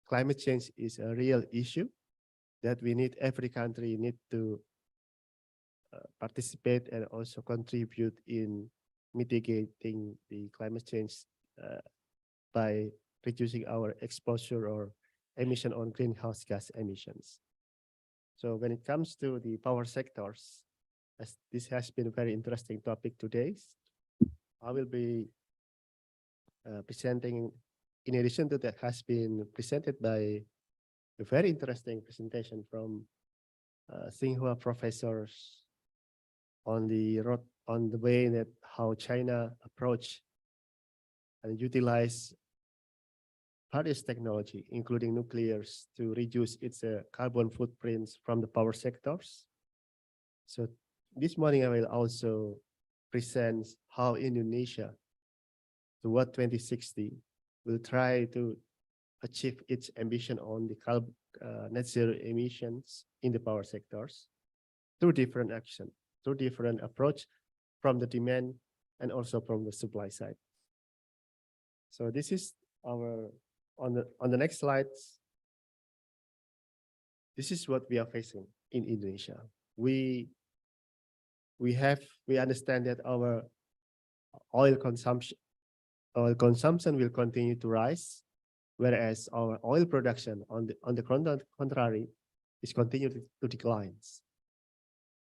climate change is a real issue that we need, every country need to participate and also contribute in mitigating the climate change by reducing our exposure or emission on greenhouse gas emissions. So when it comes to the power sectors, as this has been a very interesting topic today, I will be presenting, in addition to that has been presented by a very interesting presentation from Tsing Hua professors on the way that how China approach and utilize various technology, including nuclears, to reduce its carbon footprints from the power sectors. So this morning I will also present how Indonesia, toward 2060, will try to achieve its ambition on the net zero emissions in the power sectors through different action, through different approach from the demand and also from the supply side. So this is our, on the next slides, this is what we are facing in Indonesia. We understand that our oil consumption will continue to rise, whereas our oil production on the contrary is continuing to decline.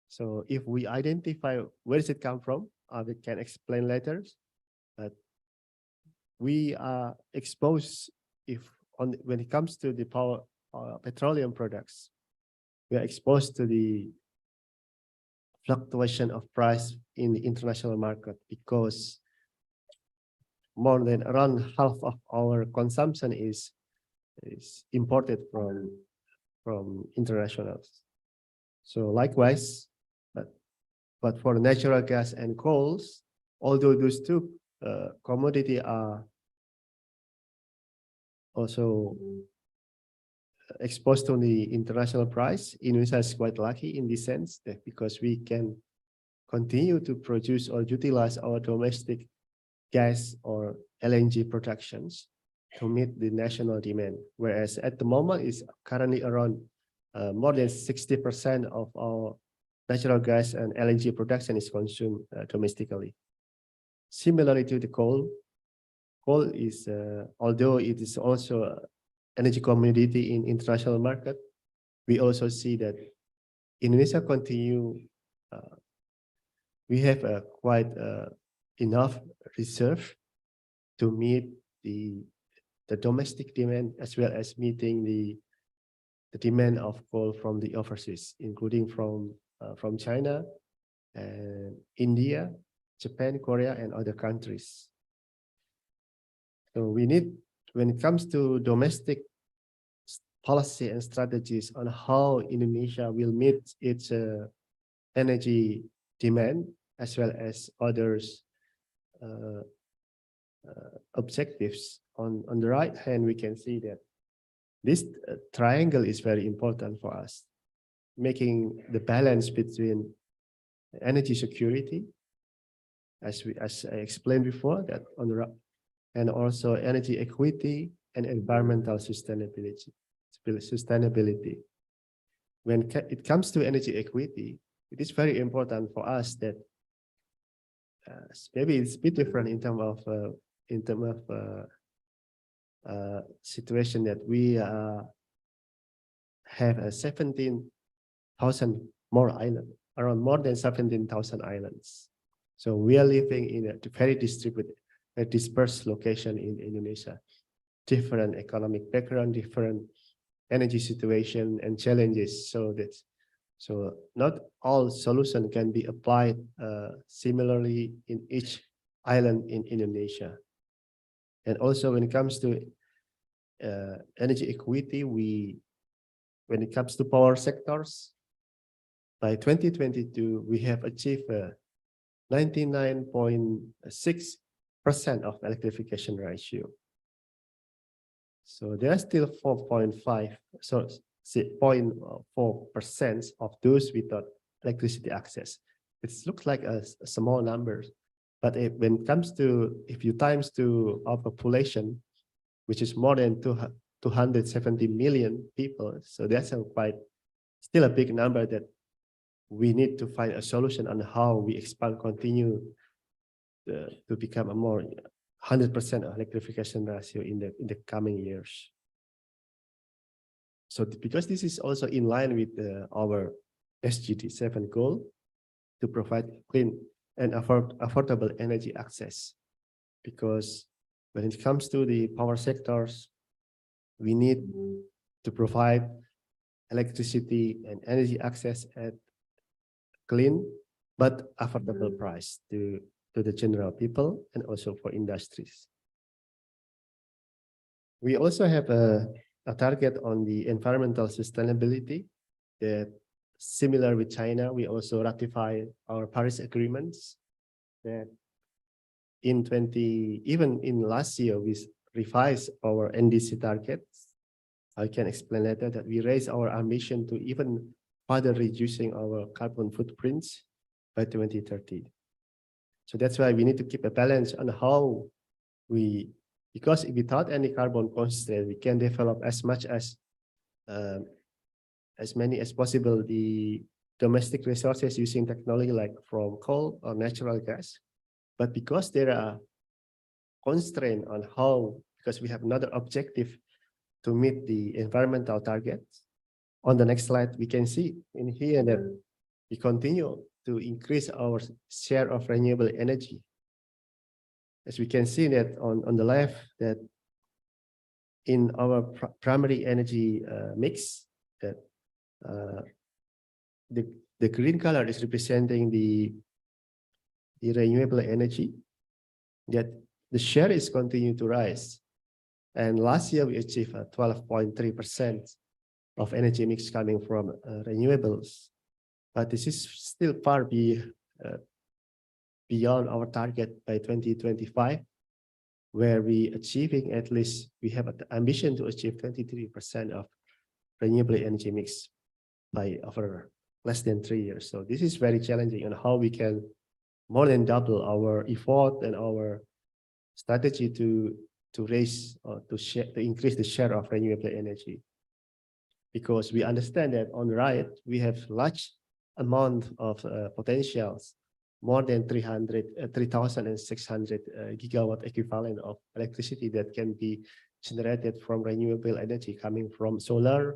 So if we identify where does it come from, we can explain later. But we are exposed when it comes to the power petroleum products, we are exposed to the fluctuation of price in the international market because more than around half of our consumption is imported from internationals. So likewise, but for natural gas and coals, although those two commodity are also exposed to the international price, Indonesia is quite lucky in this sense that because we can continue to produce or utilize our domestic gas or LNG productions to meet the national demand. Whereas at the moment is currently around more than 60% of our natural gas and LNG production is consumed domestically. Similarly to the coal is, although it is also energy commodity in international market, we also see that Indonesia continue, we have quite enough reserve to meet the domestic demand as well as meeting the demand of coal from the overseas, including from China and India, Japan, Korea, and other countries. So we need, when it comes to domestic policy and strategies on how Indonesia will meet its energy demand as well as others objectives. On the right hand, we can see that this triangle is very important for us, making the balance between energy security, as I explained before, that on the right, and also energy equity and environmental sustainability. When it comes to energy equity, it is very important for us that maybe it's a bit different in terms of situation that we have 17,000 more islands, around more than 17,000 islands. So we are living in a very distributed, a dispersed location in Indonesia, different economic background, different energy situation and challenges. So not all solution can be applied similarly in each island in Indonesia. And also when it comes to energy equity, when it comes to power sectors, by 2022, we have achieved 99.6% of electrification ratio. So there are still 4.5, so 0.4% of those without electricity access. It looks like a small number, but when it comes to, if you times to our population, which is more than 270 million people, so that's still a big number that we need to find a solution on how we continue to become a more 100% electrification ratio in the coming years. So because this is also in line with our SDG 7 goal to provide clean and affordable energy access, because when it comes to the power sectors, we need to provide electricity and energy access at clean but affordable price to the general people and also for industries. We also have a target on the environmental sustainability that, similar with China, we also ratify our Paris agreements that even in last year, we revised our NDC targets. I can explain later that we raised our ambition to even further reducing our carbon footprints by 2030. So that's why we need to keep a balance on how because without any carbon constraint, we can develop as many as possible the domestic resources using technology like from coal or natural gas. But because there are constraints on how, because we have another objective to meet the environmental targets. On the next slide, we can see in here that we continue to increase our share of renewable energy. As we can see that on the left, that in our primary energy mix, that the green color is representing the renewable energy, that the share is continuing to rise. And last year we achieved 12.3% of energy mix coming from renewables. But this is still far beyond our target by 2025, where we achieving at least, we have an ambition to achieve 23% of renewable energy mix by over less than 3 years. So this is very challenging on how we can more than double our effort and our strategy to raise or to increase the share of renewable energy. Because we understand that on the right, we have large amount of potentials, more than 3,600 gigawatt equivalent of electricity that can be generated from renewable energy coming from solar,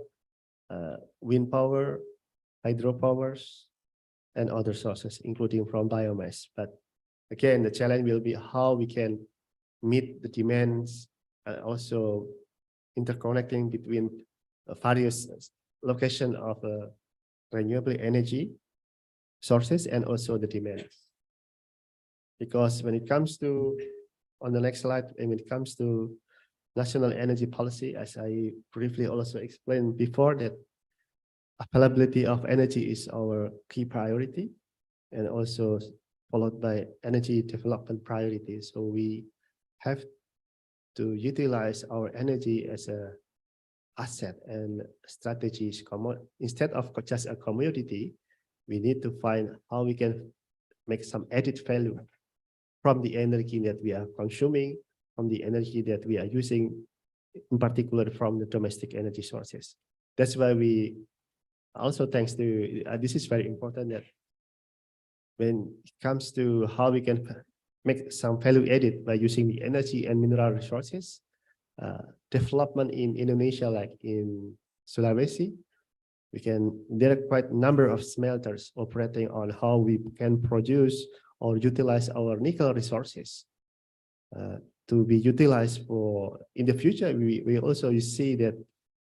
wind power, hydropowers, and other sources, including from biomass. But again, the challenge will be how we can meet the demands and also interconnecting between various location of renewable energy sources and also the demands. Because when it comes to, on the next slide, when it comes to national energy policy, as I briefly also explained before, that availability of energy is our key priority, and also followed by energy development priorities. So we have to utilize our energy as a asset and strategies. Instead of just a commodity, we need to find how we can make some added value from the energy that we are consuming, from the energy that we are using, in particular from the domestic energy sources. That's why we also, thanks to, this is very important, that when it comes to how we can make some value added by using the energy and mineral resources, development in Indonesia, like in Sulawesi, there are quite a number of smelters operating on how we can produce or utilize our nickel resources to be utilized for, in the future, we also see that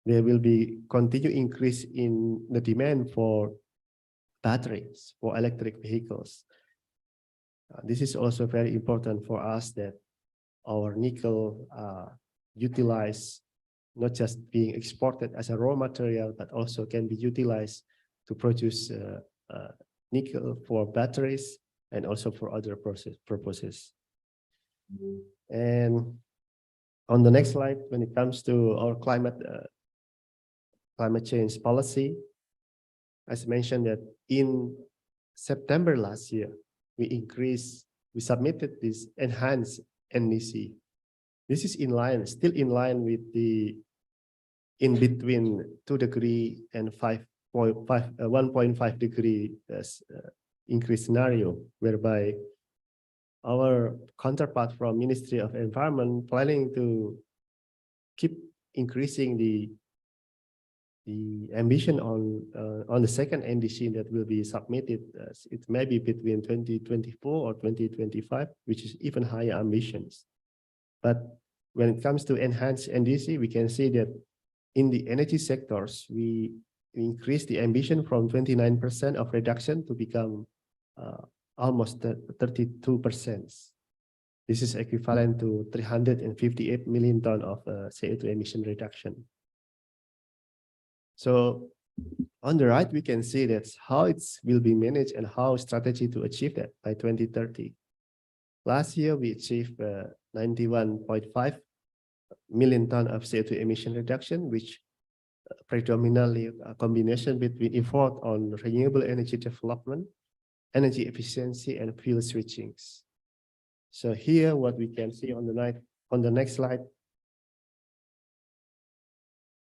there will be continued increase in the demand for batteries, for electric vehicles. This is also very important for us, that our nickel utilized, not just being exported as a raw material, but also can be utilized to produce nickel for batteries and also for other purposes. And on the next slide, when it comes to our climate change policy, as mentioned, that in September last year, we submitted this enhanced NDC. This is in line, still in line with the in between 2 degree and 1.5 degree increase scenario, whereby our counterpart from Ministry of Environment planning to keep increasing the ambition on the second NDC that will be submitted. It may be between 2024 or 2025, which is even higher ambitions. But when it comes to enhanced NDC, we can see that in the energy sectors, we increase the ambition from 29% of reduction to become almost 32%. This is equivalent to 358 million tons of CO2 emission reduction. So on the right, we can see that's how it will be managed and how strategy to achieve that by 2030. Last year, we achieved 91.5 million tons of CO2 emission reduction, which predominantly a combination between effort on renewable energy development, energy efficiency, and fuel switchings. So here, what we can see on the next slide,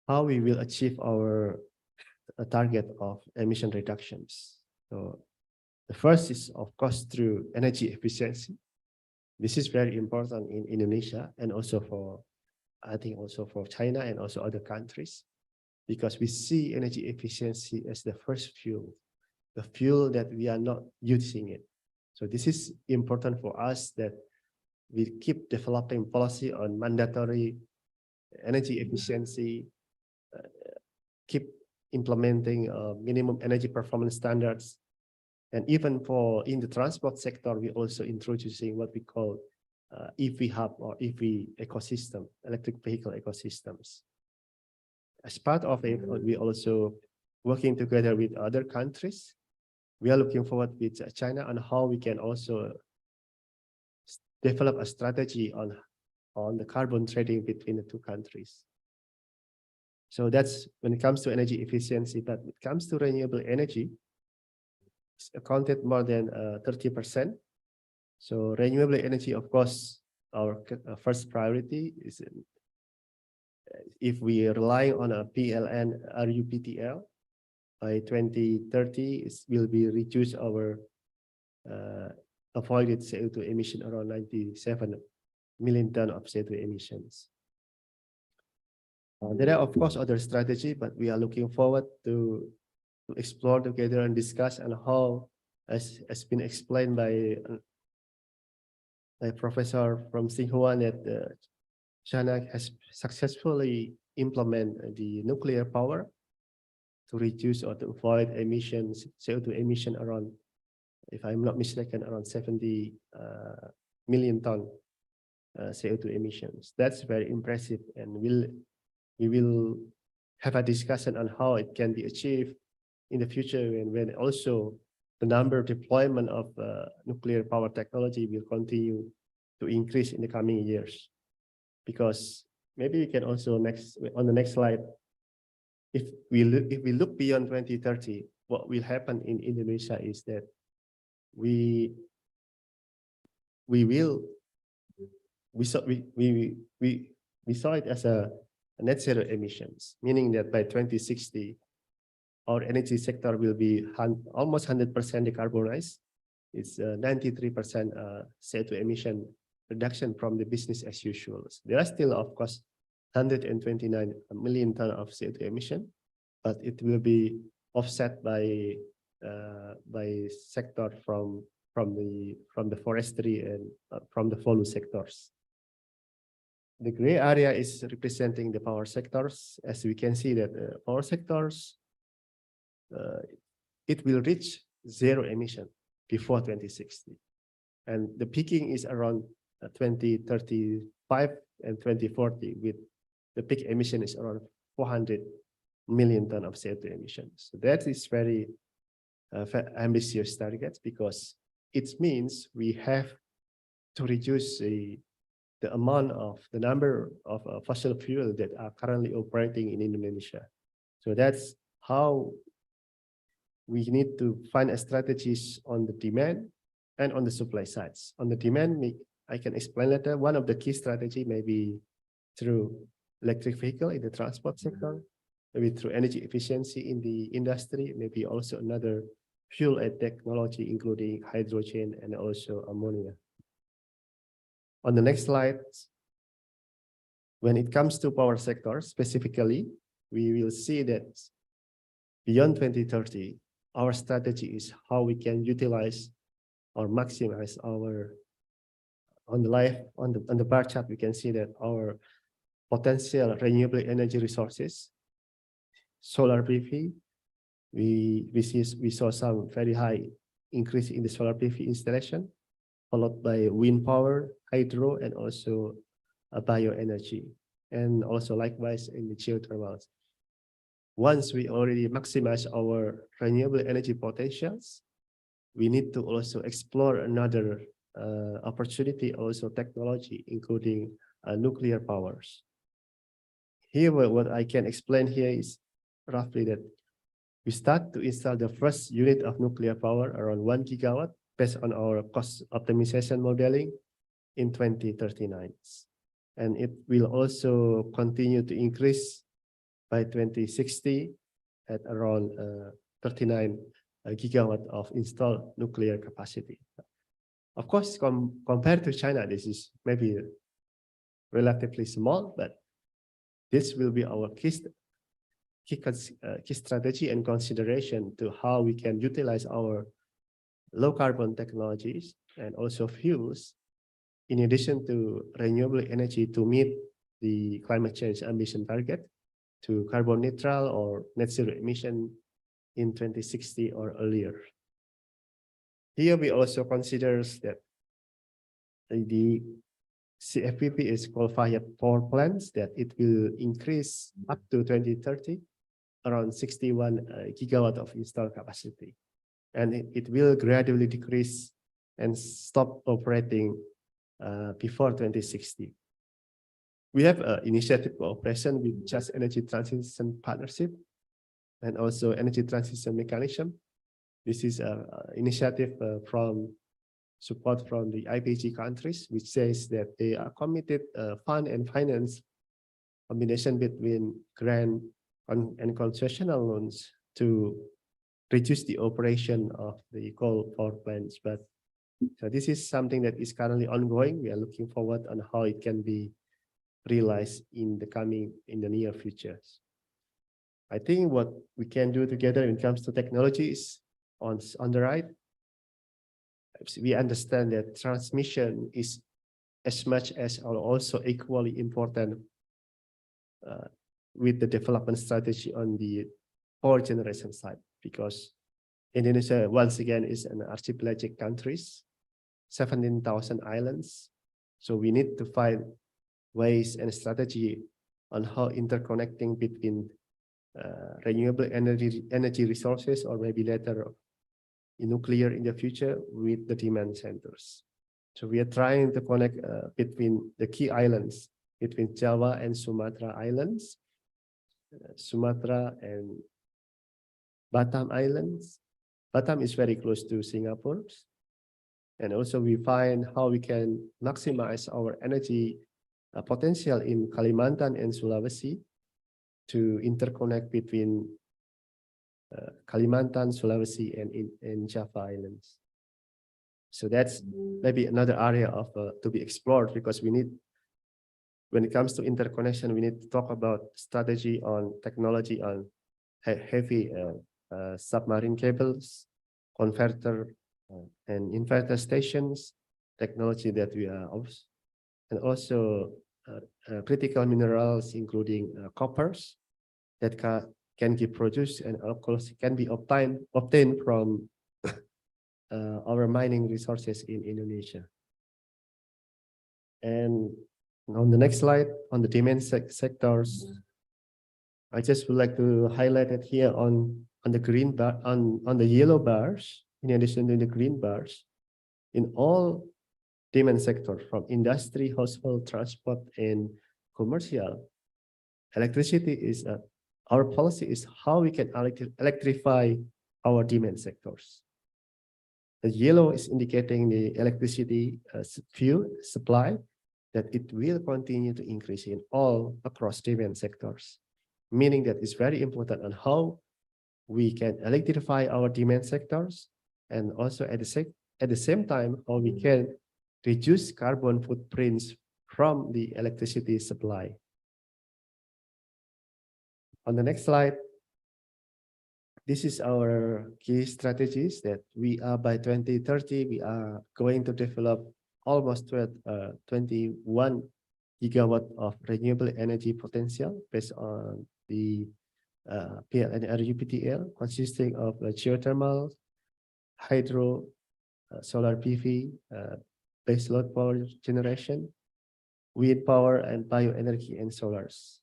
how we will achieve our target of emission reductions. So the first is, of course, through energy efficiency. This is very important in Indonesia, and also for, I think also for China and also other countries, because we see energy efficiency as the first fuel, the fuel that we are not using it. So this is important for us, that we keep developing policy on mandatory energy efficiency, keep implementing minimum energy performance standards. And even for in the transport sector, we also introducing what we call EV hub or EV ecosystem, electric vehicle ecosystems. As part of it, we also working together with other countries. We are looking forward with China on how we can also develop a strategy on the carbon trading between the two countries. So that's when it comes to energy efficiency. But when it comes to renewable energy, it's accounted more than 30%. So renewable energy, of course, our first priority is if we rely on a PLN RUPTL, by 2030, it will be reduce our avoided CO2 emission around 97 million tons of CO2 emissions. There are, of course, other strategies, but we are looking forward to explore together and discuss on how, as has been explained by a professor from Tsing Hua, that China has successfully implemented the nuclear power to reduce or to avoid emissions, CO2 emission around, if I'm not mistaken, around 70 million ton CO2 emissions. That's very impressive, and we will have a discussion on how it can be achieved in the future, and when also the number of deployment of nuclear power technology will continue to increase in the coming years. Because maybe we can also on the next slide, if we look beyond 2030, what will happen in Indonesia is that we saw it as a net zero emissions, meaning that by 2060, our energy sector will be almost 100% decarbonized. It's 93% CO2 emission reduction from the business as usual. There are still, of course, 129 million tons of CO2 emission, but it will be offset by sector from the forestry and from the follow sectors. The gray area is representing the power sectors. As we can see that power sectors, it will reach zero emission before 2060. And the peaking is around 2035 and 2040, with the peak emission is around 400 million tons of CO2 emissions. So that is very ambitious targets, because it means we have to reduce the amount of the number of fossil fuel that are currently operating in Indonesia. So that's how we need to find a strategies on the demand and on the supply sides. On the demand, I can explain later. One of the key strategy may be through electric vehicle in the transport sector, maybe through energy efficiency in the industry, maybe also another fuel and technology, including hydrogen and also ammonia. On the next slide, when it comes to power sector specifically, we will see that beyond 2030, our strategy is how we can utilize or maximize our, on the bar chart, we can see that our potential renewable energy resources, solar PV, we saw some very high increase in the solar PV installation, followed by wind power, hydro, and also bioenergy, and also likewise in the geothermals. Once we already maximize our renewable energy potentials, we need to also explore another opportunity, also technology, including nuclear powers. Here, what I can explain here is roughly that we start to install the first unit of nuclear power around 1 gigawatt based on our cost optimization modeling in 2039. And it will also continue to increase by 2060 at around 39 gigawatt of installed nuclear capacity. Of course, compared to China, this is maybe relatively small, but this will be our key strategy and consideration to how we can utilize our low carbon technologies and also fuels, in addition to renewable energy, to meet the climate change ambition target to carbon neutral or net zero emission in 2060 or earlier. Here we also consider that the CFPP is coal-fired power plants, that it will increase up to 2030 around 61 gigawatt of installed capacity. And it will gradually decrease and stop operating before 2060. We have an initiative cooperation with Just Energy Transition Partnership and also Energy Transition Mechanism. This is an initiative from support from the IPG countries, which says that they are committed fund and finance combination between grant and concessional loans to reduce the operation of the coal power plants. But so this is something that is currently ongoing. We are looking forward on how it can be realized in the near future. I think what we can do together when it comes to technology is on the right. We understand that transmission is as much as or also equally important with the development strategy on the power generation side, because Indonesia once again is an archipelagic country, 17,000 islands. So we need to find ways and strategy on how interconnecting between renewable energy resources, or maybe later nuclear in the future, with the demand centers. So we are trying to connect between the key islands, between Java and Sumatra Islands, Sumatra and Batam Islands. Batam is very close to Singapore. And also we find how we can maximize our energy potential in Kalimantan and Sulawesi to interconnect between Kalimantan, Sulawesi, and Java Islands. So that's maybe another area of to be explored, because we need, when it comes to interconnection, we need to talk about strategy on technology on heavy submarine cables, converter and inverter stations, technology that we are also, and also critical minerals, including coppers that can be produced and of course can be obtained from our mining resources in Indonesia. And on the next slide, on the demand sectors, I just would like to highlight it here on the green bar, on the yellow bars, in addition to the green bars, in all demand sectors from industry, household, transport, and commercial. Electricity is our policy is how we can electrify our demand sectors. The yellow is indicating the electricity fuel supply, that it will continue to increase in all across demand sectors, meaning that it's very important on how we can electrify our demand sectors, and also at the same time how we can reduce carbon footprints from the electricity supply. On the next slide, this is our key strategies that we are by 2030, we are going to develop almost 21 gigawatt of renewable energy potential based on the PLN RUPTL, consisting of geothermal, hydro, solar PV, baseload power generation, wind power, and bioenergy and solars.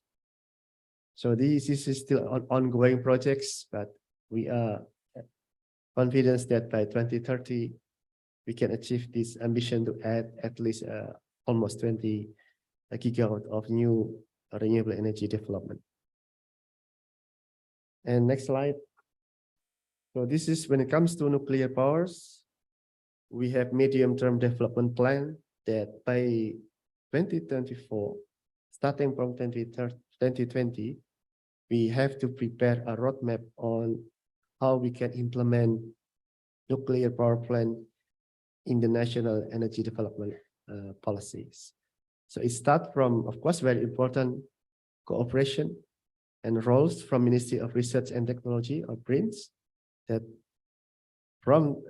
So this is still ongoing projects, but we are confident that by 2030, we can achieve this ambition to add at least almost 20 gigawatt of new renewable energy development. And next slide. So this is when it comes to nuclear powers, we have medium-term development plan that by 2024, starting from 2020, we have to prepare a roadmap on how we can implement nuclear power plant in the national energy development policies. So it starts from, of course, very important cooperation and roles from Ministry of Research and Technology, or BRINs, that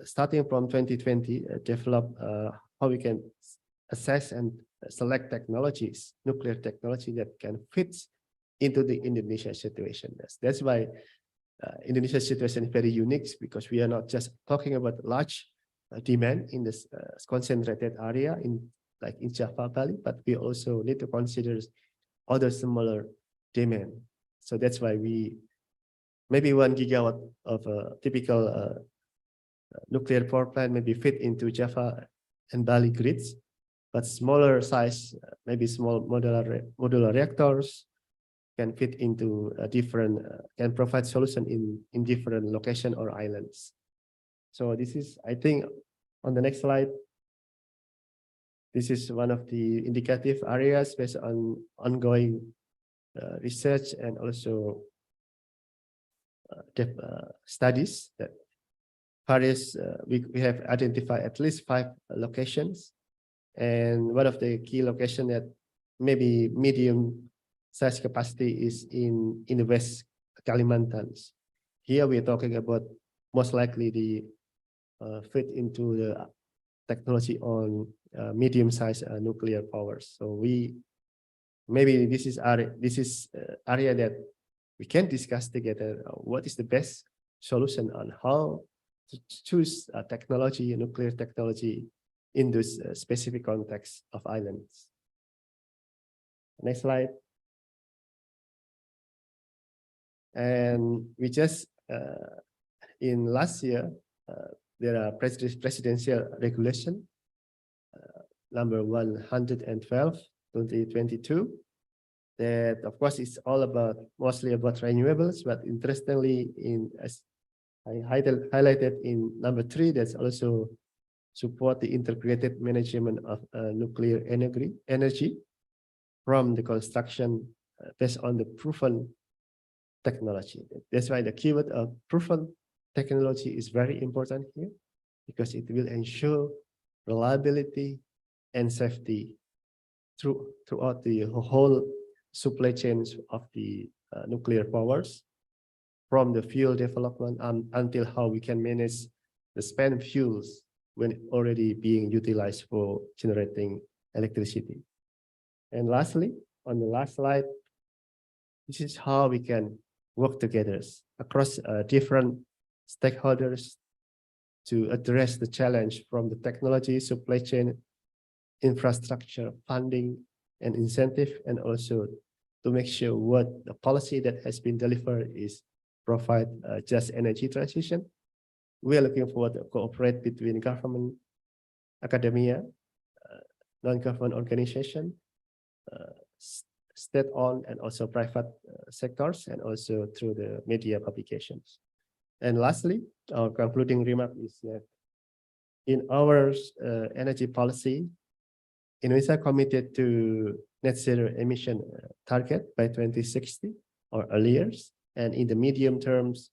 starting from 2020, develop how we can assess and select technologies, nuclear technology that can fit into the Indonesia situation. That's why Indonesia's situation is very unique, because we are not just talking about large demand in this concentrated area like in Java Valley, but we also need to consider other similar demand. So that's why maybe 1 gigawatt of a typical nuclear power plant maybe fit into Java and Bali grids, but smaller size, maybe small modular reactors can fit into a different, can provide solution in different location or islands. So this is, I think, on the next slide, this is one of the indicative areas based on ongoing research and also studies that various, we have identified at least 5 locations. And one of the key locations that maybe medium size capacity is in the West Kalimantan. Here we're talking about most likely the fit into the technology on medium size nuclear powers. So maybe this is area that we can discuss together. What is the best solution on how to choose technology, nuclear technology, in this specific context of islands. Next slide. And we just, in last year, there are presidential regulation, number 112, 2022, that of course is all about, mostly about renewables, but interestingly, as I highlighted in number 3, that's also support the integrated management of nuclear energy from the construction based on the proven technology. That's why the keyword of proven technology is very important here, because it will ensure reliability and safety throughout the whole supply chains of the nuclear powers, from the fuel development until how we can manage the spent fuels when already being utilized for generating electricity. And lastly, on the last slide, this is how we can work together across different stakeholders to address the challenge from the technology, supply chain, infrastructure, funding, and incentive, and also to make sure what the policy that has been delivered is provide just energy transition. We are looking forward to cooperate between government, academia, non-government organization, state-owned and also private sectors, and also through the media publications. And lastly, our concluding remark is that in our energy policy, Indonesia committed to net zero emission target by 2060 or earlier. And in the medium terms,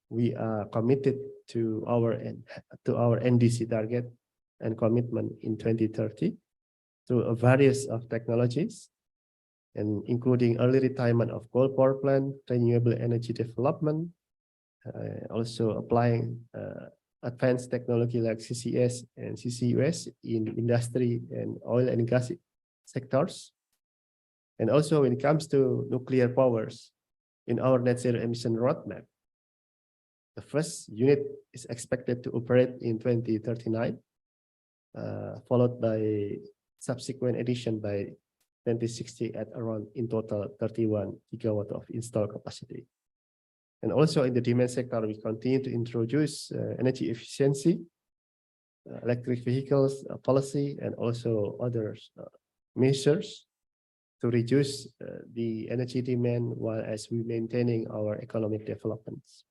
we are committed to our NDC target and commitment in 2030 through a various of technologies, and including early retirement of coal power plant, renewable energy development, also applying advanced technology like CCS and CCUS in industry and oil and gas sectors. And also when it comes to nuclear powers, in our net zero emission roadmap, the first unit is expected to operate in 2039, followed by subsequent addition by 2060 at around in total 31 gigawatt of installed capacity. And also in the demand sector, we continue to introduce energy efficiency, electric vehicles policy, and also other measures to reduce the energy demand while as we maintaining our economic developments.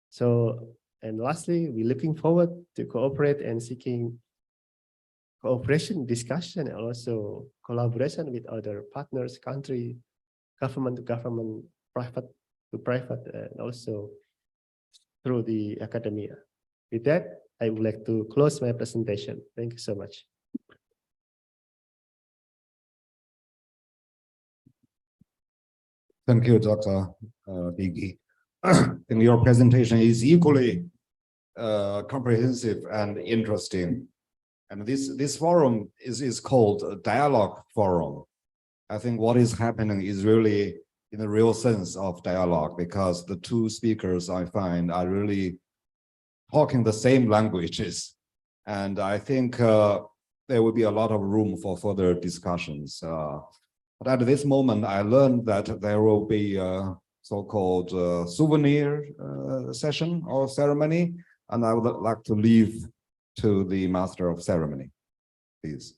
So, and lastly, we're looking forward to cooperate and seeking cooperation, discussion, and also collaboration with other partners, country, government to government, private to private, and also through the academia. With that, I would like to close my presentation. Thank you so much. Thank you, Dr. Bigi. And your presentation is equally comprehensive and interesting. And this forum is called a dialogue forum. I think what is happening is really in the real sense of dialogue, because the two speakers I find are really talking the same languages. And I think there will be a lot of room for further discussions. But at this moment, I learned that there will be a so-called souvenir session or ceremony, and I would like to leave to the master of ceremony, please.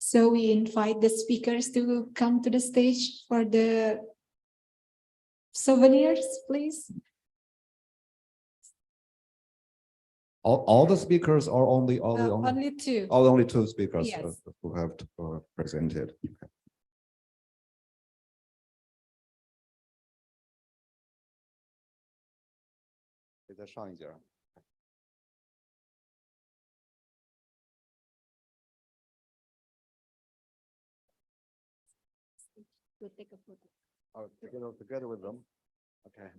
So we invite the speakers to come to the stage for the souvenirs, please. All the speakers are only Only two. only two speakers Yes. who have to present it. Okay. 可以再上一节。 We'll take a photo. Oh, together with them. Okay.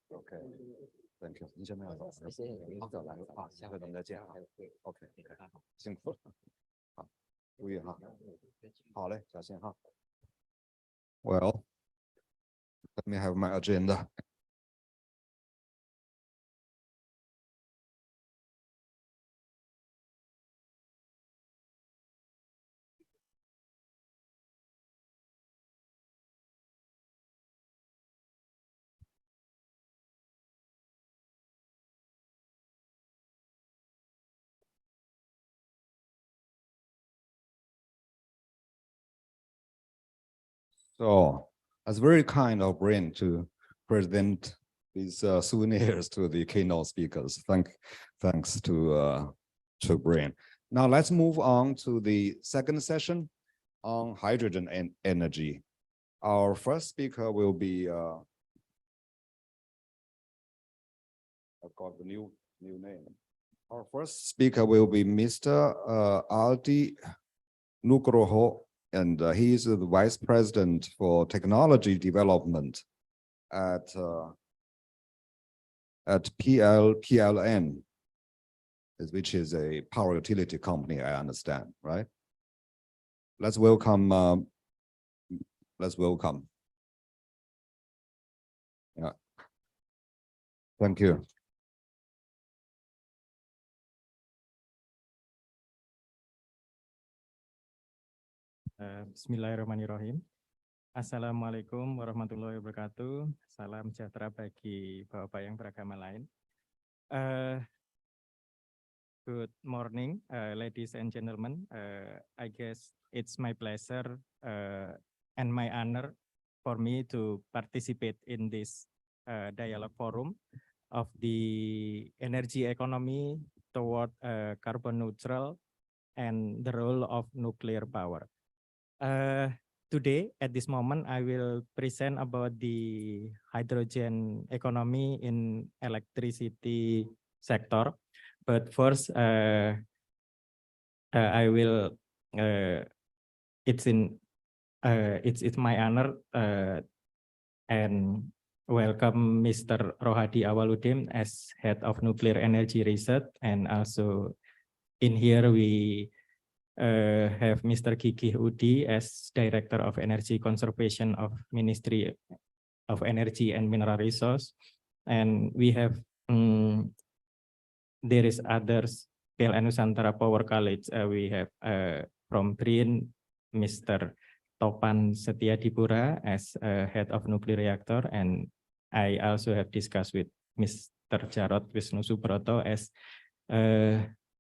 OK, thank you。你先不要走，谢谢您走了啊，下回咱们再见啊。OK， 辛苦了，好，注意哈。好嘞，小心哈。Well, let me have my agenda. So it's very kind of BRIN to present these souvenirs to the keynote speakers. Thanks to BRIN. Now let's move on to the second session on hydrogen and energy. Our first speaker will be I've got the new name. Our first speaker will be Mr. Aldi Nugroho. And he is the Vice President for Technology Development at PLN, which is a power utility company, I understand, right? Let's welcome. Yeah. Thank you. Bismillahirrahmanirrahim. Assalamualaikum warahmatullahi wabarakatuh. Salam sejahtera bagi Bapak yang beragama lain. Good morning, ladies and gentlemen. I guess it's my pleasure and my honor for me to participate in this dialogue forum of the energy economy toward carbon neutral and the role of nuclear power. Today, at this moment, I will present about the hydrogen economy in electricity sector. But first, I will. It's my honor and welcome Mr. Rohadi Awaludin as head of nuclear energy research, and also in here we have Mr. Kiki Udi as Director of Energy Conservation of Ministry of Energy and Mineral Resource. And we have, there is others, PLN Nusantara Power College. We have from BRIN, Mr. Topan Setiadipura as Head of Nuclear Reactor. And I also have discussed with Mr. Jarod Wisnu Subroto as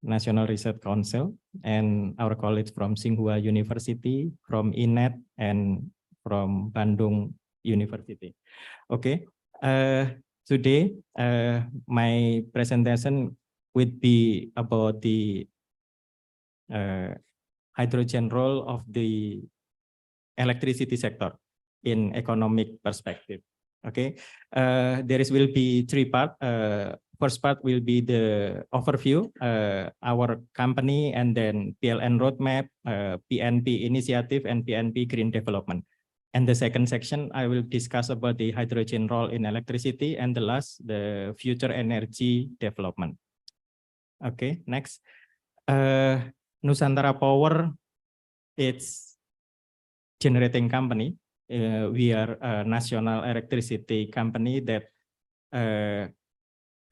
National Research Council, and our colleagues from Tsing Hua University, from INET, and from Bandung University. Okay, today my presentation would be about the hydrogen role of the electricity sector in economic perspective. Okay, will be three parts. First part will be the overview, our company, and then PLN roadmap, PNP initiative, and PNP green development. And the second section, I will discuss about the hydrogen role in electricity, and the last, the future energy development. Okay, next. Nusantara Power, it's generating company. We are a national electricity company that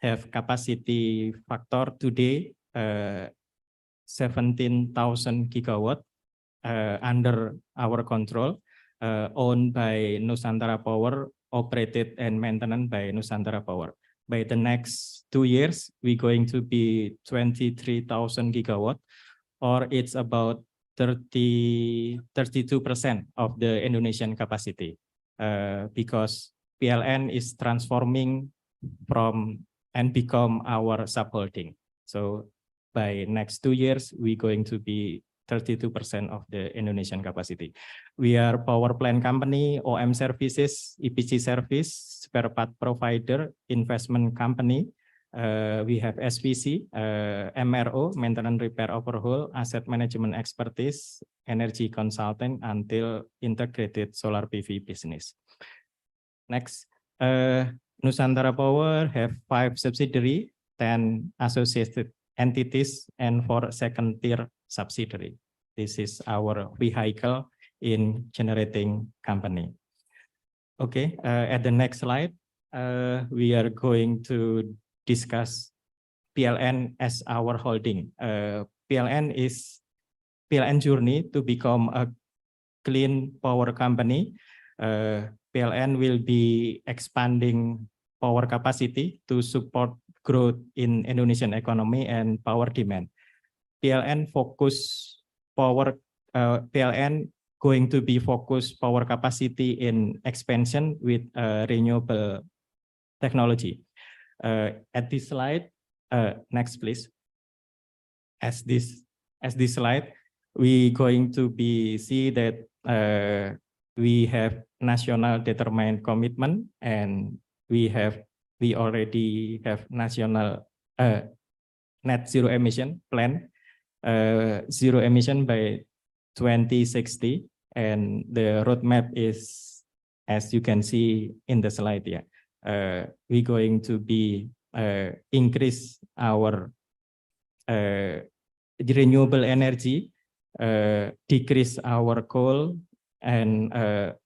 have capacity factor today 17,000 gigawatt under our control, owned by Nusantara Power, operated and maintained by Nusantara Power. By the next 2 years, we're going to be 23,000 gigawatt, or it's about 32% of the Indonesian capacity, because PLN is transforming from and become our subholding. So by next 2 years, we're going to be 32% of the Indonesian capacity. We are power plant company, OM services, EPC service, spare part provider, investment company. We have SPC, MRO, maintenance repair overhaul, asset management expertise, energy consulting, until integrated solar PV business. Next. Nusantara Power have 5 subsidiaries, 10 associated entities, and 4 second-tier subsidiaries. This is our vehicle in generating company. Okay, at the next slide, we are going to discuss PLN as our holding. PLN journey to become a clean power company. PLN will be expanding power capacity to support growth in Indonesian economy and power demand. PLN going to be focused power capacity in expansion with renewable technology. At this slide, next please. As this slide, we going to be see that we have national determined commitment, and we already have national net zero emission plan, zero emission by 2060, and the roadmap is, as you can see in the slide here. We're going to be increase our renewable energy, decrease our coal, and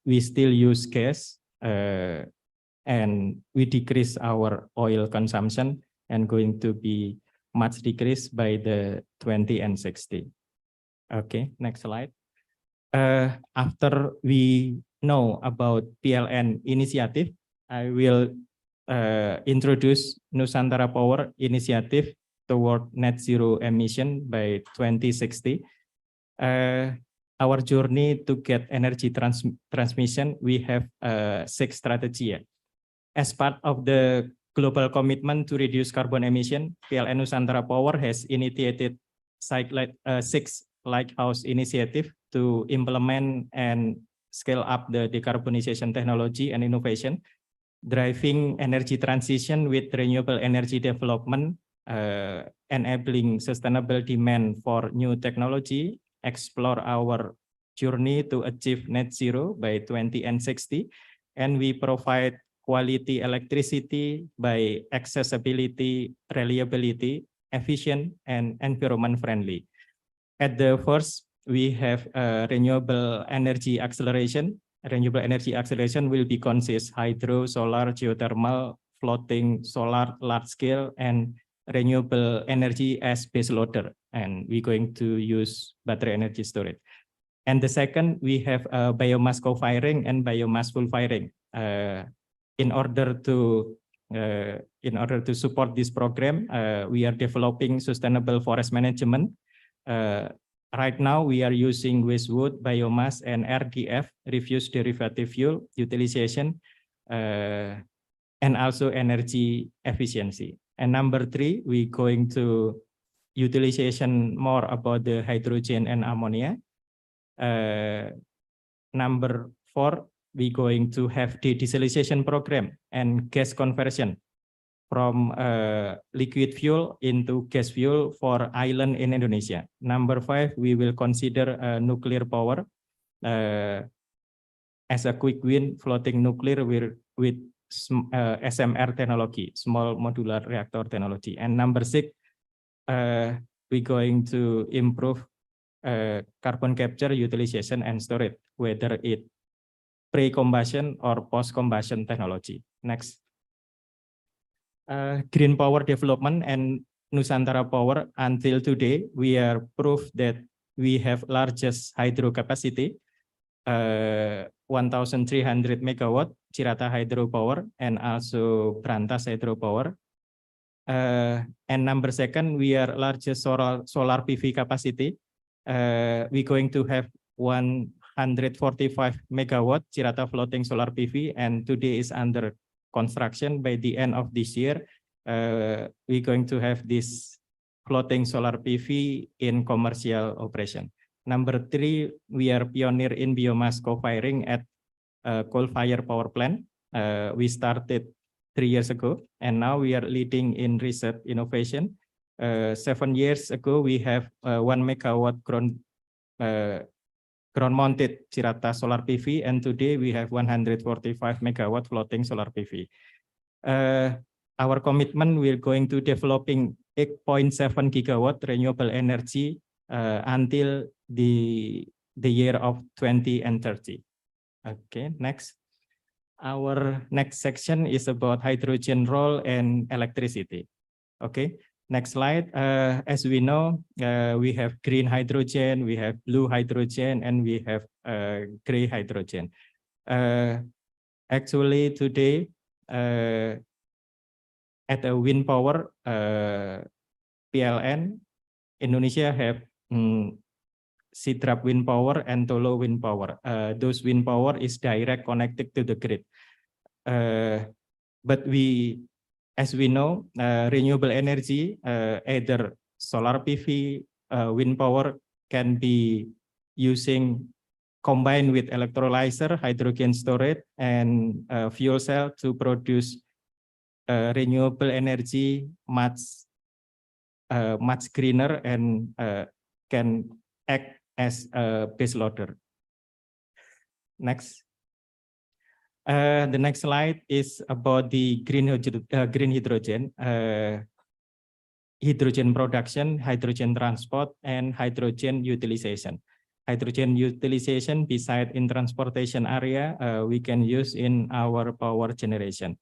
we still use gas, and we decrease our oil consumption, and going to be much decreased by the 2060. Okay, next slide. After we know about PLN initiative, I will introduce Nusantara Power initiative toward net zero emission by 2060. Our journey to get energy transmission, we have 6 strategies. As part of the global commitment to reduce carbon emission, PLN Nusantara Power has initiated 6 lighthouse initiatives to implement and scale up the decarbonization technology and innovation, driving energy transition with renewable energy development, enabling sustainable demand for new technology, explore our journey to achieve net zero by 2060, and we provide quality electricity by accessibility, reliability, efficient, and environment friendly. At the first, we have renewable energy acceleration. Renewable energy acceleration will be consist hydro, solar, geothermal, floating solar, large scale, and renewable energy as base loader. And we're going to use battery energy storage. And the second, we have biomass co-firing and biomass full firing. In order to support this program, we are developing sustainable forest management. Right now, we are using waste wood, biomass, and RDF, refuse derivative fuel utilization, and also energy efficiency. And number three, we're going to utilization more about the hydrogen and ammonia. Number four, we're going to have the desalination program and gas conversion from liquid fuel into gas fuel for island in Indonesia. Number five, we will consider nuclear power as a quick win floating nuclear with SMR technology, small modular reactor technology. And number six, we're going to improve carbon capture, utilization, and storage, whether it pre-combustion or post-combustion technology. Next. Green power development and Nusantara power. Until today, we are proof that we have largest hydro capacity, 1,300 megawatt Cirata hydropower and also Brantas hydropower. And number second, we are largest solar PV capacity. We're going to have 145 megawatt Cirata floating solar PV, and today is under construction. By the end of this year, we're going to have this floating solar PV in commercial operation. Number three, we are pioneer in biomass co-firing at coal-fired power plant. We started 3 years ago, and now we are leading in research innovation. 7 years ago, we have 1 megawatt ground-mounted Cirata solar PV, and today we have 145 megawatt floating solar PV. Our commitment, we're going to developing 8.7 gigawatt renewable energy until the year of 2030. Okay, next. Our next section is about hydrogen role and electricity. Okay, next slide. As we know, we have green hydrogen, we have blue hydrogen, and we have gray hydrogen. Actually, today, at a wind power, PLN, Indonesia have Sidrap wind power and Tolo wind power. Those wind power is direct connected to the grid. But as we know, renewable energy, either solar PV, wind power can be using combined with electrolyzer, hydrogen storage, and fuel cell to produce renewable energy much greener and can act as a base loader. Next. The next slide is about the green hydrogen, hydrogen production, hydrogen transport, and hydrogen utilization. Hydrogen utilization, beside in transportation area, we can use in our power generation.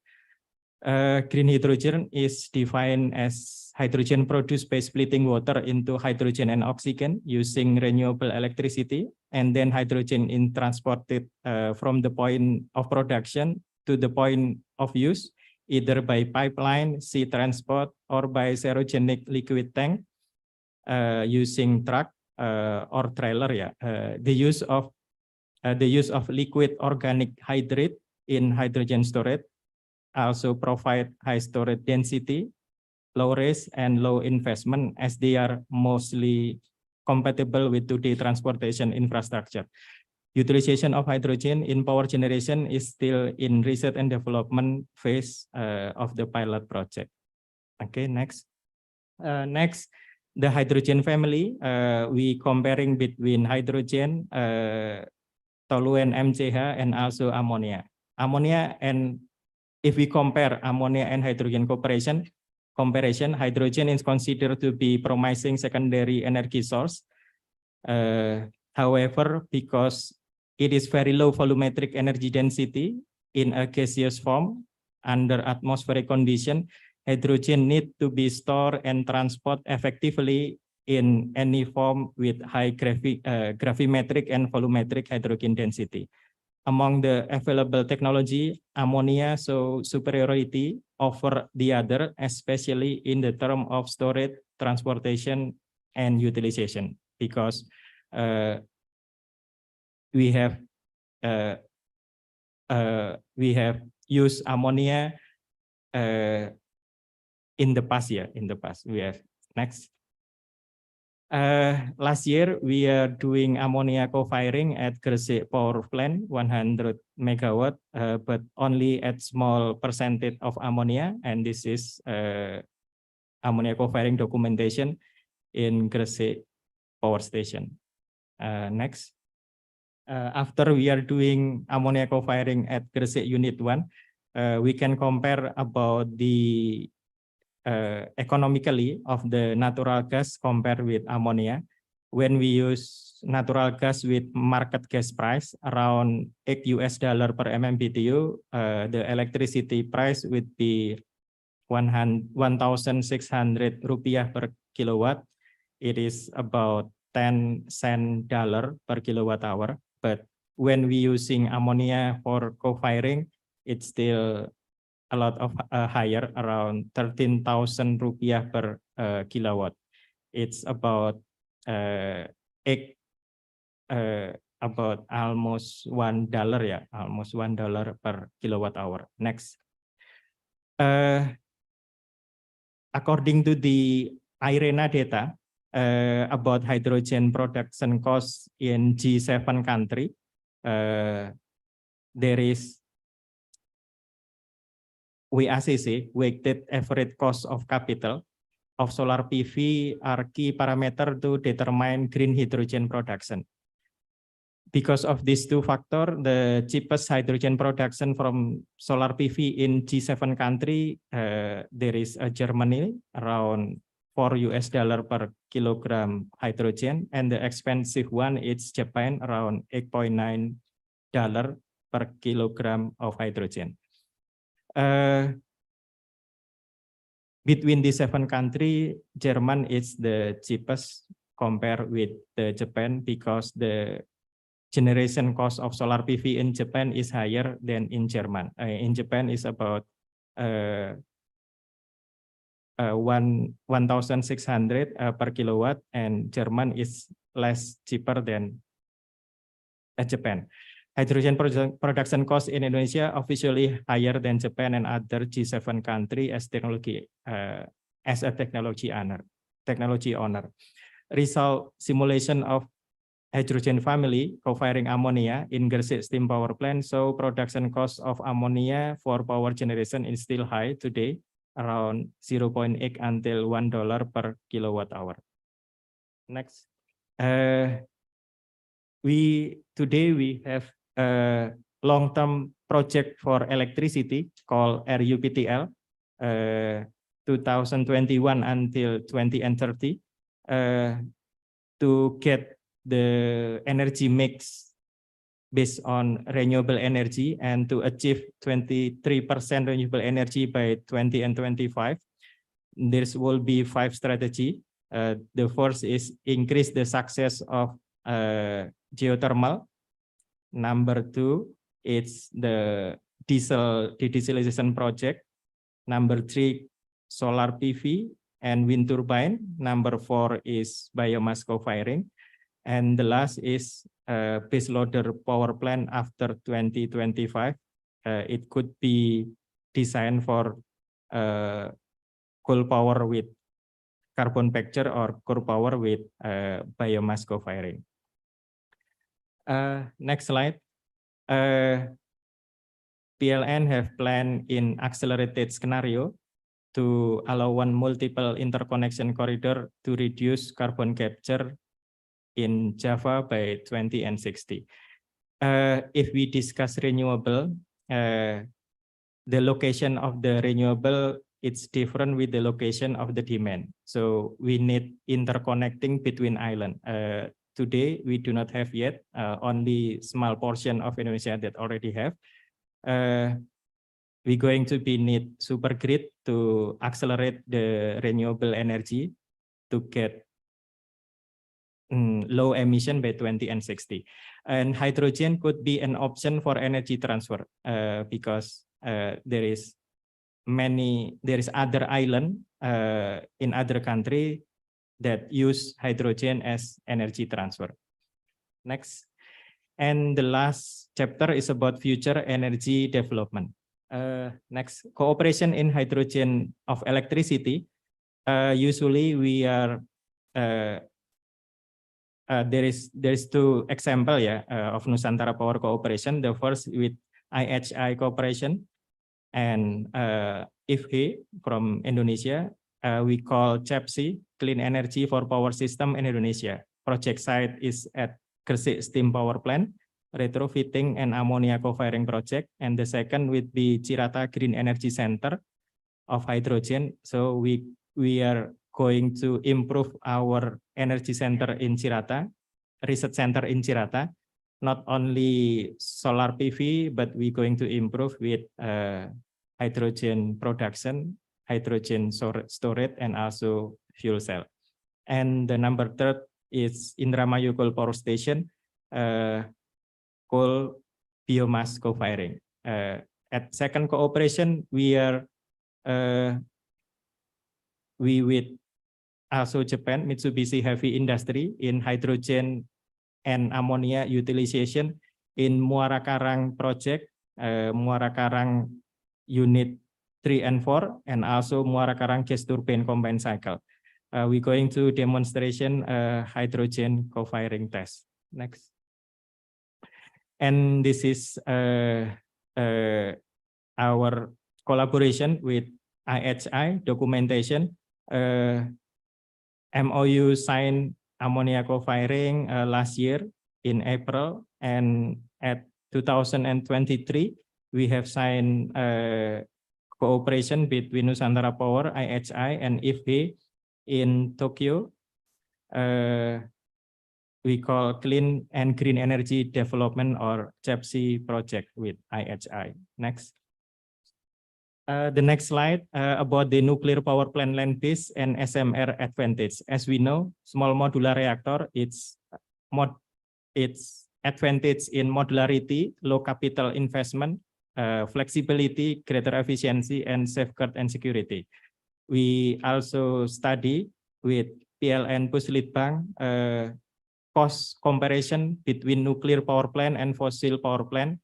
Green hydrogen is defined as hydrogen produced by splitting water into hydrogen and oxygen using renewable electricity, and then hydrogen is transported from the point of production to the point of use, either by pipeline, sea transport, or by serogenic liquid tank using truck or trailer. Yeah, the use of liquid organic hydrate in hydrogen storage also provide high storage density, low risk, and low investment, as they are mostly compatible with today's transportation infrastructure. Utilization of hydrogen in power generation is still in research and development phase of the pilot project. Okay, next. Next, the hydrogen family. We comparing between hydrogen, toluene MCH, and also ammonia. Ammonia, and if we compare ammonia and hydrogen comparison, hydrogen is considered to be promising secondary energy source. However, because it is very low volumetric energy density in a gaseous form under atmospheric condition, hydrogen need to be stored and transported effectively in any form with high gravimetric and volumetric hydrogen density. Among the available technology, ammonia shows superiority over the other, especially in the term of storage, transportation, and utilization, because we have used ammonia in the past year. We have next. Last year, we are doing ammonia co-firing at Gresik Power Plant, 100 megawatt, but only at small percentage of ammonia. And this is ammonia co-firing documentation in Gresik Power Station. Next. After we are doing ammonia co-firing at Gresik Unit 1, we can compare about the economically of the natural gas compared with ammonia. When we use natural gas with market gas price around $8 per MMBTU, the electricity price would be 1,600 rupiah per kilowatt. It is about 10 cent dollar per kilowatt hour. But when we using ammonia for co-firing, it's still a lot of higher, around 13,000 rupiah per kilowatt. It's about about almost $1, yeah, almost $1 per kilowatt hour. Next. According to the IRENA data about hydrogen production costs in G7 country, there is WACC, weighted average cost of capital of solar PV are key parameter to determine green hydrogen production. Because of these two factors, the cheapest hydrogen production from solar PV in G7 country, there is a Germany around $4 per kilogram hydrogen, and the expensive one is Japan around $8.9 per kilogram of hydrogen. Between the 7 countries, German is the cheapest compared with the Japan, because the generation cost of solar PV in Japan is higher than in German. In Japan is about 1,600 per kilowatt, and German is less cheaper than Japan. Hydrogen production cost in Indonesia officially higher than Japan and other G7 country as a technology owner. Result simulation of hydrogen family co-firing ammonia in Gresik steam power plant, so production cost of ammonia for power generation is still high today, around 0.8 until $1 per kilowatt hour. Next. Today we have a long-term project for electricity called RUPTL, 2021 until 2030, to get the energy mix based on renewable energy and to achieve 23% renewable energy by 2025. There will be 5 strategies. The first is increase the success of geothermal. Number 2, it's the dieselization project. Number 3, solar PV and wind turbine. Number 4 is biomass co-firing. And the last is base loader power plant after 2025. It could be designed for coal power with carbon capture or coal power with biomass co-firing. Next slide. PLN have planned in accelerated scenario to allow one multiple interconnection corridor to reduce carbon capture in Java by 2060. If we discuss renewable, the location of the renewable, it's different with the location of the demand. So we need interconnecting between islands. today we do not have yet, only small portion of Indonesia that already have. We're going to be need super grid to accelerate the renewable energy to get low emission by 2060. And hydrogen could be an option for energy transfer because there is other island in other country that use hydrogen as energy transfer. Next. And the last chapter is about future energy development. Next, cooperation in hydrogen of electricity. Usually we are there is two example of Nusantara Power Cooperation. The first with IHI Cooperation and IFHI from Indonesia. We call CEPSI, Clean Energy for Power System in Indonesia. Project site is at Gresik Steam Power Plant, retrofitting and ammonia co-firing project. And the second with the Cirata Green Energy Center of hydrogen. So we are going to improve our energy center in Cirata, research center in Cirata, not only solar PV, but we're going to improve with hydrogen production, hydrogen storage, and also fuel cell. And the number third is Indramayu Coal Power Station, coal biomass co-firing. At second cooperation, we with also Japan, Mitsubishi Heavy Industry in hydrogen and ammonia utilization in Muara Karang project, Muara Karang unit 3 and 4, and also Muara Karang gas turbine combined cycle. We're going to demonstration hydrogen co-firing test. Next. And this is our collaboration with IHI documentation. MOU signed ammonia co-firing last year in April, and at 2023 we have signed cooperation between Nusantara Power, IHI, and IFHI in Tokyo. We call Clean and Green Energy Development, or CEPSI project with IHI. Next. The next slide about the nuclear power plant land base and SMR advantage. As we know, small modular reactor, its advantage in modularity, low capital investment, flexibility, greater efficiency, and safeguard and security. We also study with PLN Puslitbang cost comparison between nuclear power plant and fossil power plant.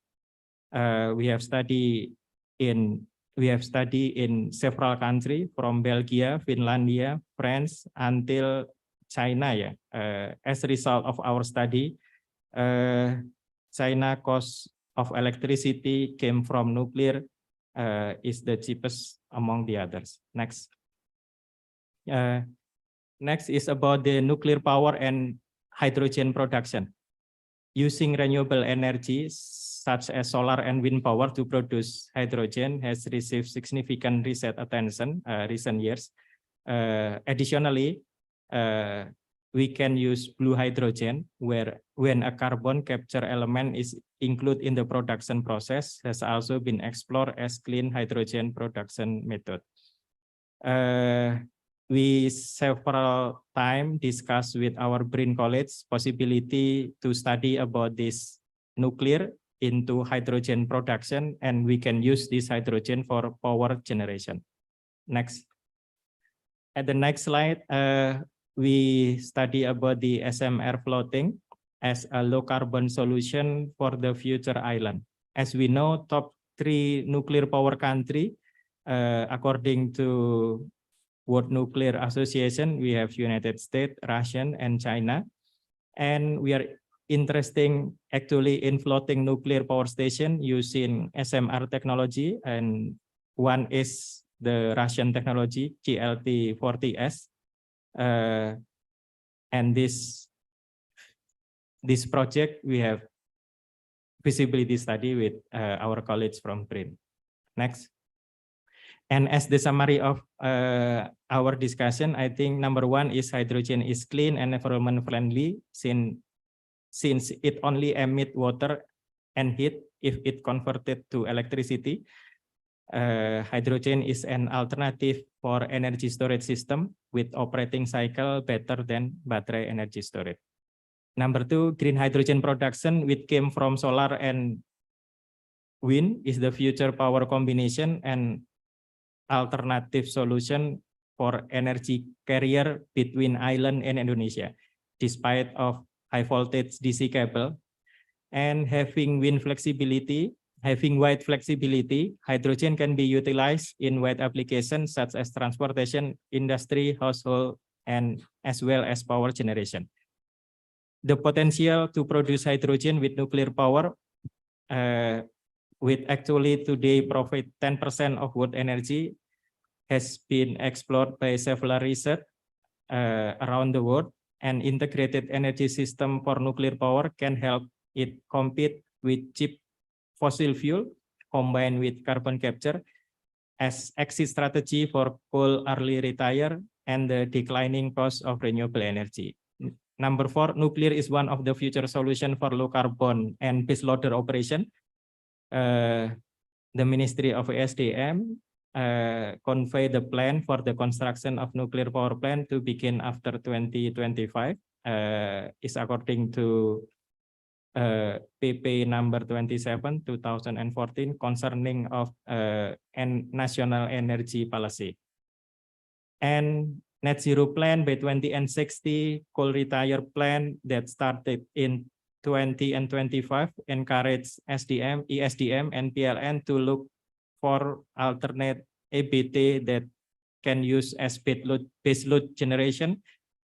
We have studied in several countries from Belgium, Finlandia, France, until China. As a result of our study, China cost of electricity came from nuclear is the cheapest among the others. Next. Next is about the nuclear power and hydrogen production. Using renewable energy such as solar and wind power to produce hydrogen has received significant research attention recent years. Additionally, we can use blue hydrogen when a carbon capture element is included in the production process has also been explored as clean hydrogen production method. We several times discussed with our BRIN college possibility to study about this nuclear into hydrogen production, and we can use this hydrogen for power generation. Next. At the next slide, we study about the SMR floating as a low carbon solution for the future island. As we know, top 3 nuclear power country, according to World Nuclear Association, we have United States, Russia, and China. And we are interested actually in floating nuclear power station using SMR technology, and one is the Russian technology, GLT-40S. And this project, we have feasibility study with our colleagues from BRIN. Next. And as the summary of our discussion, I think number one is hydrogen is clean and environment friendly since it only emit water and heat if it converted to electricity. Hydrogen is an alternative for energy storage system with operating cycle better than battery energy storage. Number two, green hydrogen production, which came from solar and wind, is the future power combination and alternative solution for energy carrier between island and Indonesia, despite of high voltage DC cable. And having wide flexibility, hydrogen can be utilized in wide applications such as transportation, industry, household, and as well as power generation. The potential to produce hydrogen with nuclear power, with actually today provide 10% of world energy, has been explored by several research around the world, and integrated energy system for nuclear power can help it compete with cheap fossil fuel combined with carbon capture as exit strategy for coal early retire and the declining cost of renewable energy. Number four, nuclear is one of the future solution for low carbon and baseloader operation. The Ministry of SDM convey the plan for the construction of nuclear power plant to begin after 2025 is according to PP number 27 2014 concerning of national energy policy. And net zero plan by 2060, coal retire plan that started in 20 and 25 encourage SDM, ESDM, and PLN to look for alternate EBT that can use as baseload generation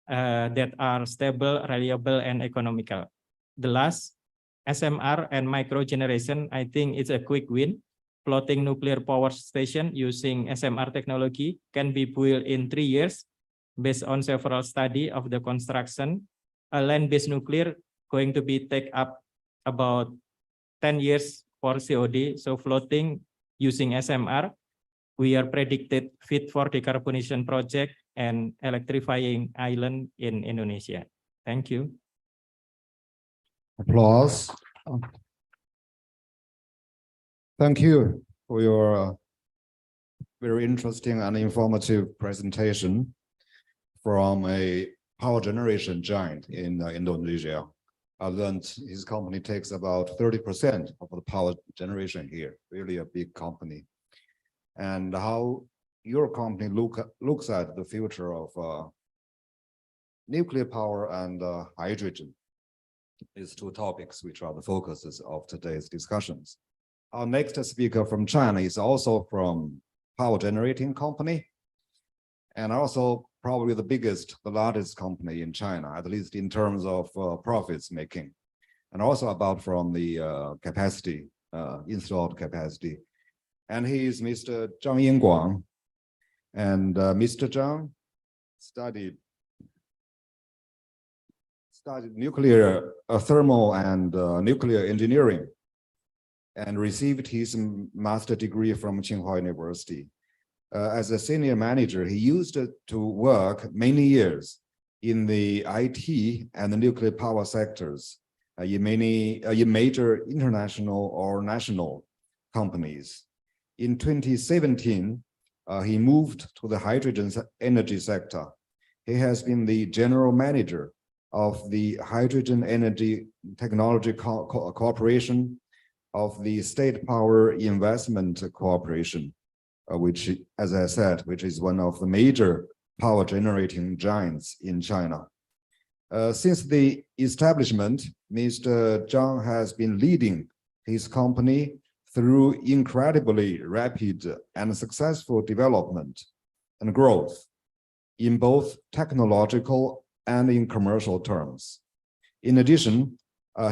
that are stable, reliable, and economical. The last, SMR and micro generation, I think it's a quick win. Floating nuclear power station using SMR technology can be built in 3 years based on several studies of the construction. A land-based nuclear going to be take up about 10 years for COD. So floating using SMR, we are predicted fit for decarbonization project and electrifying island in Indonesia. Thank you. Applause. Thank you for your very interesting and informative presentation from a power generation giant in Indonesia. I learned his company takes about 30% of the power generation here, really a big company. And how your company looks at the future of nuclear power and hydrogen. These two topics, which are the focuses of today's discussions. Our next speaker from China is also from power generating company, and also probably the largest company in China, at least in terms of profits making, and also about from the capacity, installed capacity. And he is Mr. Zhang Yingguang. And Mr. Zhang studied nuclear thermal and nuclear engineering and received his master's degree from Tsing Hua University. As a senior manager, he used to work many years in the IT and the nuclear power sectors in major international or national companies. In 2017, he moved to the hydrogen energy sector. He has been the general manager of the Hydrogen Energy Technology Corporation of the State Power Investment Corporation, which, as I said, which is one of the major power generating giants in China. Since the establishment, Mr. Zhang has been leading his company through incredibly rapid and successful development and growth in both technological and in commercial terms. In addition,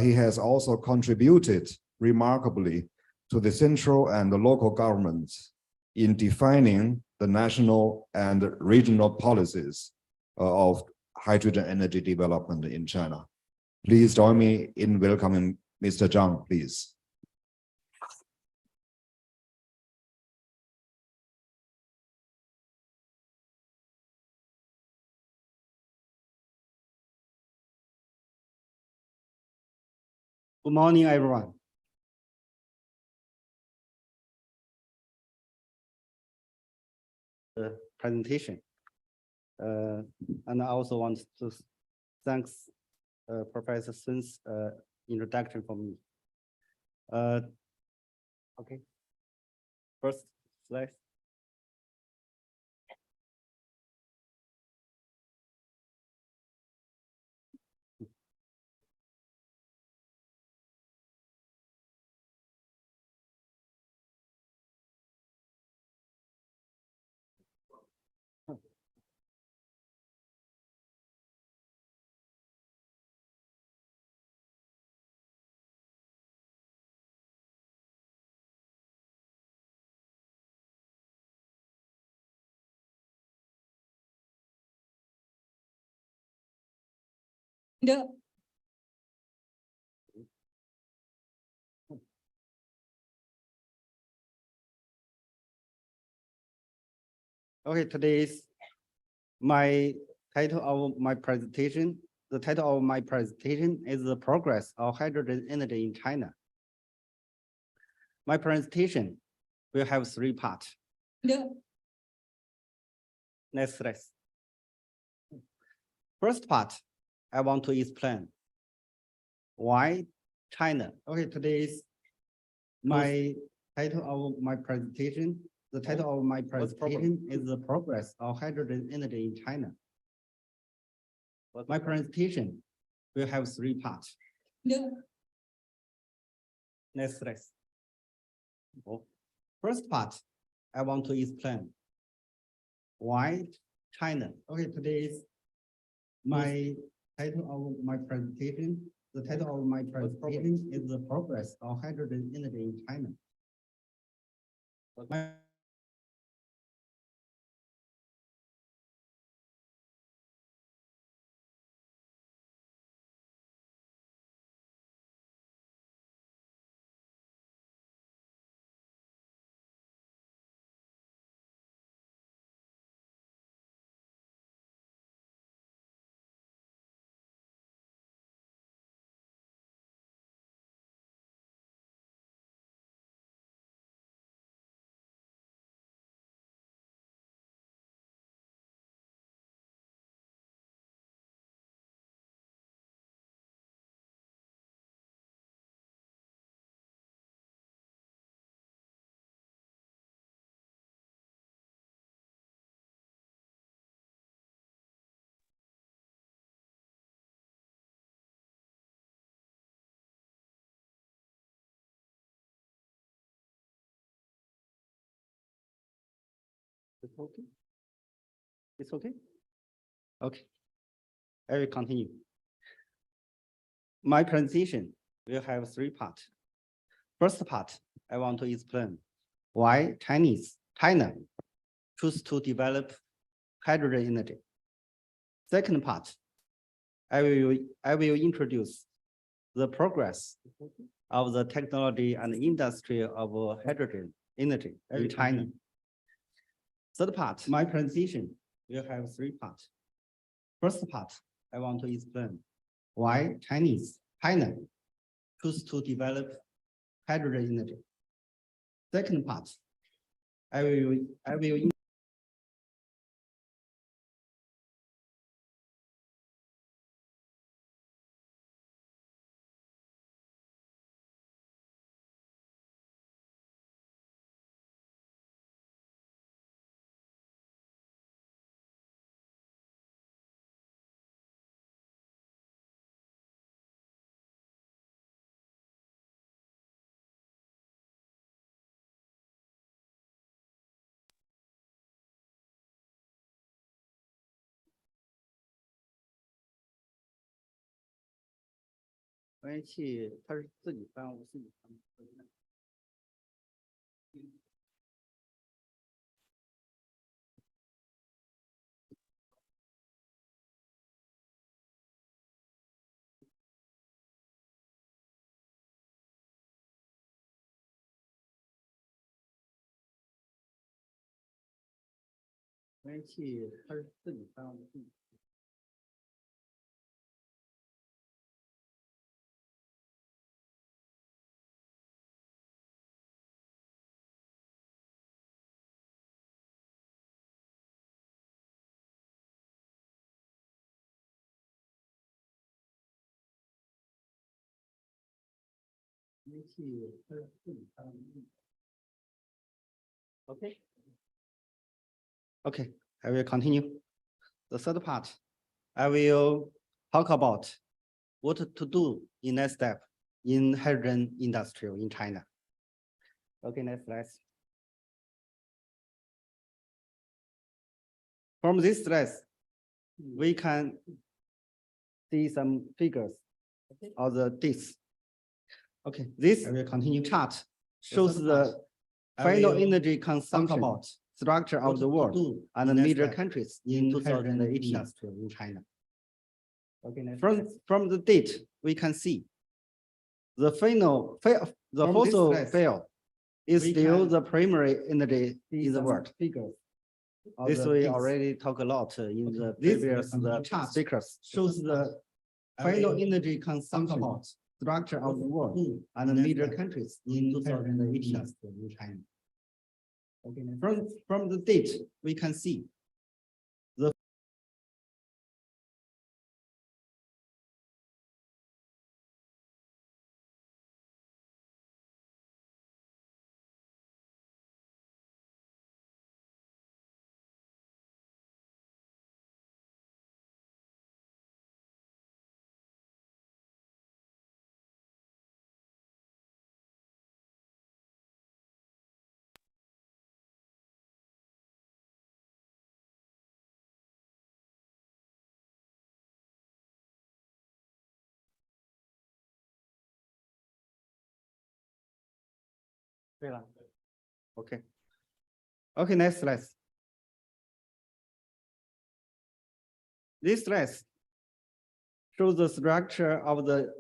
he has also contributed remarkably to the central and the local governments in defining the national and regional policies of hydrogen energy development in China. Please join me in welcoming Mr. Zhang, please. Good morning, everyone. The presentation. And I also want to thank Professor Sun's introduction for me. Okay. First slide. The Okay, today's my title of my presentation. The title of my presentation is the progress of hydrogen energy in China. My presentation will have 3 parts. Next slide. First part, I want to explain why China. Okay, today's my title of my presentation. The title of my presentation is the progress of hydrogen energy in China. My presentation will have 3 parts. Next slide. First part, I want to explain why China. Okay, today's my title of my presentation. The title of my presentation is the progress of hydrogen energy in China. It's okay. It's okay. Okay. I will continue. My presentation will have 3 parts. First part, I want to explain why China choose to develop hydrogen energy. Second part, I will introduce the progress of the technology and industry of hydrogen energy in China. Third part, my presentation will have 3 parts. First part, I want to explain why China choose to develop hydrogen energy. Second part, I will关键器它是自己翻，我自己翻。关键器它是自己翻，我自己。Okay. Okay, I will continue. The third part, I will talk about what to do in next step in hydrogen industry in China. Okay, next slide. From this slide, we can see some figures of the this. Okay, this chart shows the final energy consumption structure of the world and the major countries in 2018 in China. Okay, from the date, we can see the fossil fuel is still the primary energy in the world. This we already talk a lot in the previous speakers. Shows the final energy consumption structure of the world and the major countries in 2018 in China. Okay, from the date, we can see the okay. Okay, next slide. This slide shows the structure of the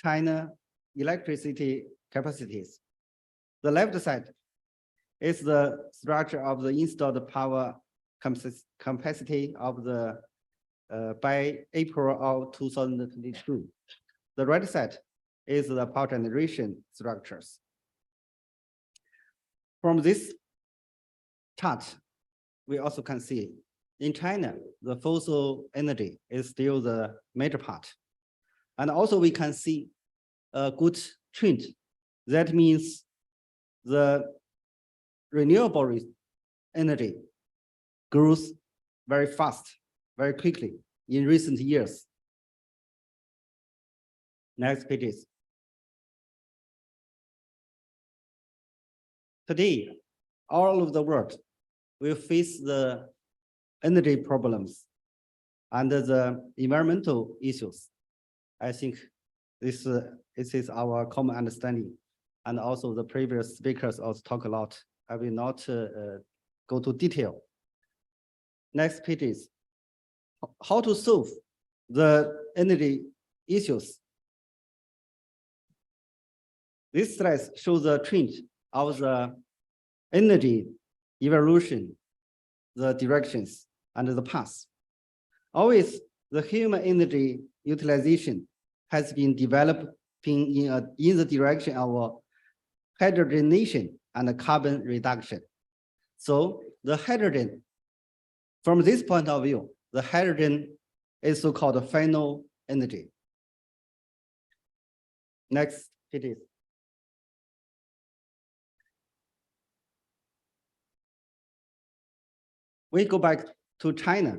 China electricity capacities. The left side is the structure of the installed power capacity of the by April of 2022. The right side is the power generation structures. From this chart, we also can see in China, the fossil energy is still the major part. And also we can see a good trend. That means the renewable energy grows very fast, very quickly in recent years. Next pages. Today, all over the world will face the energy problems and the environmental issues. I think this is our common understanding. And also the previous speakers also talk a lot. I will not go to detail. Next page is how to solve the energy issues. This slide shows the trend of the energy evolution, the directions, and the path. Always, the human energy utilization has been developing in the direction of hydrogenation and carbon reduction. So the hydrogen, from this point of view, the hydrogen is so-called final energy. Next, it is. We go back to China,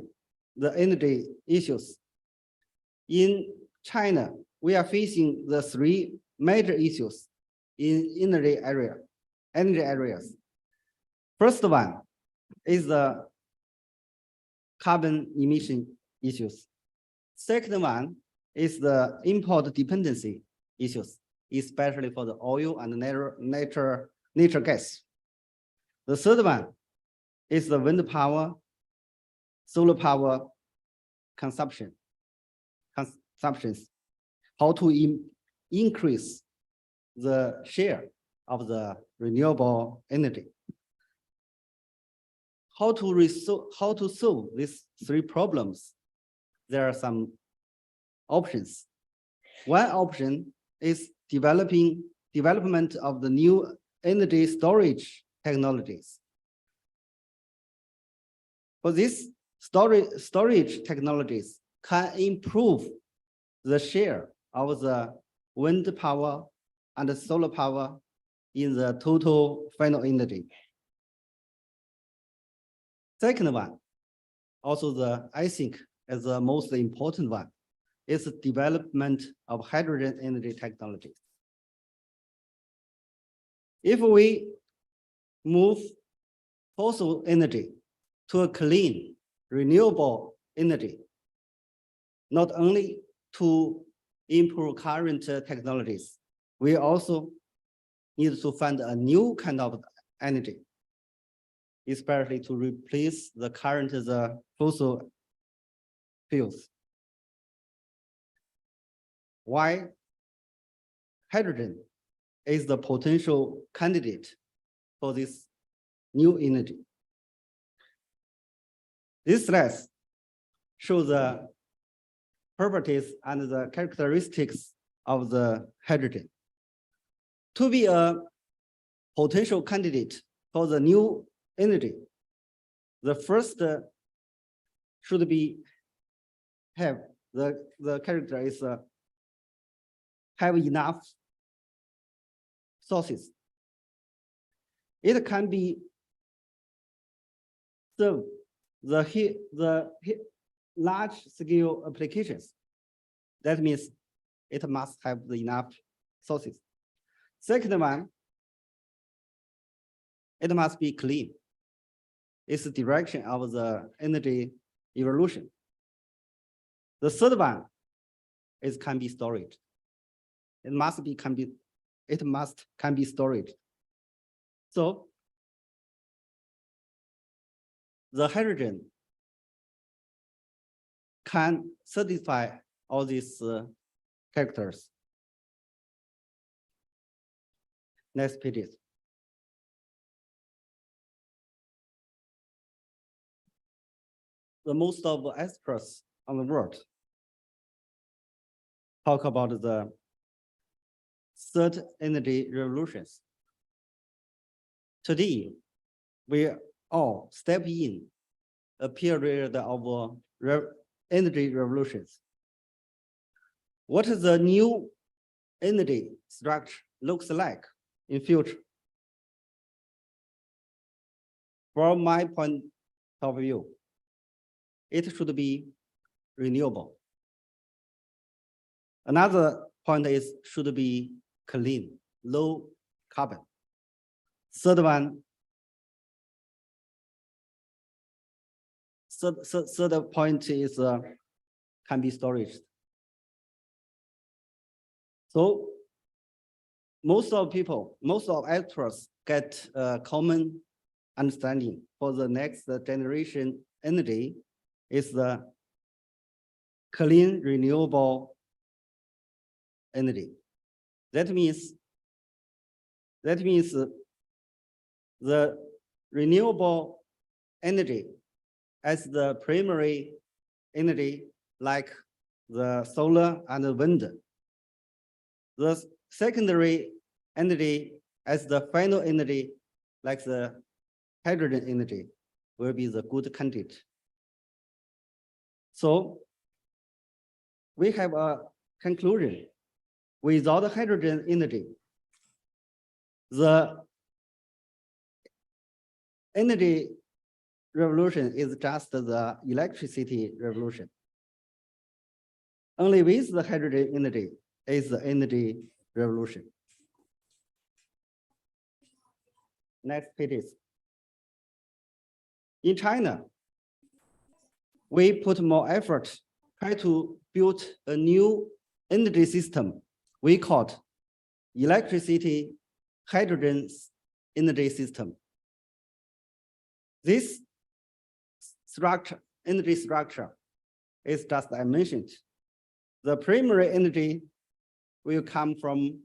the energy issues. In China, we are facing the three major issues in energy areas. First one is the carbon emission issues. Second one is the import dependency issues, especially for the oil and natural gas. The third one is the wind power, solar power consumptions. How to increase the share of the renewable energy. How to solve these three problems? There are some options. One option is development of the new energy storage technologies. For these storage technologies can improve the share of the wind power and the solar power in the total final energy. Second one, also I think is the most important one, is the development of hydrogen energy technologies. If we move fossil energy to a clean, renewable energy, not only to improve current technologies, we also need to find a new kind of energy, especially to replace the current fossil fuels. Why hydrogen is the potential candidate for this new energy? This slide shows the properties and the characteristics of the hydrogen. To be a potential candidate for the new energy, the first should be have the character is have enough sources. It can be serve the large scale applications. That means it must have enough sources. Second one, it must be clean. It's the direction of the energy evolution. The third one is can be storage. It must can be storage. So the hydrogen can satisfy all these characters. Next page. The most of the experts on the world talk about the third energy revolutions. Today, we all step in a period of energy revolutions. What is the new energy structure looks like in future? From my point of view, it should be renewable. Another point is should be clean, low carbon. Third point is can be storage. So most of actors get a common understanding for the next generation energy is the clean renewable energy. That means the renewable energy as the primary energy, like the solar and the wind. The secondary energy as the final energy, like the hydrogen energy, will be the good candidate. So we have a conclusion. Without hydrogen energy, the energy revolution is just the electricity revolution. Only with the hydrogen energy is the energy revolution. Next page. In China, we put more effort, try to build a new energy system we called electricity hydrogen energy system. This structure, energy structure, is just I mentioned. The primary energy will come from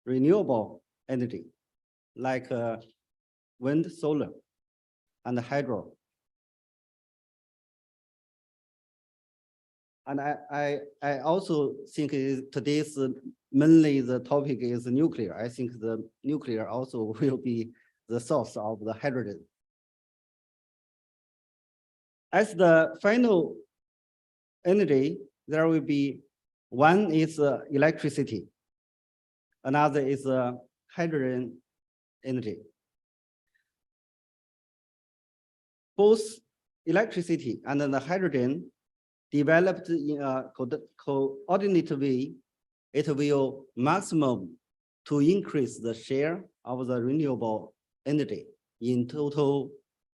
renewable energy, like wind, solar, and hydro. And I also think today's mainly the topic is nuclear. I think the nuclear also will be the source of the hydrogen. As the final energy, there will be one is electricity. Another is hydrogen energy. Both electricity and the hydrogen developed in a coordinated way, it will maximum to increase the share of the renewable energy in total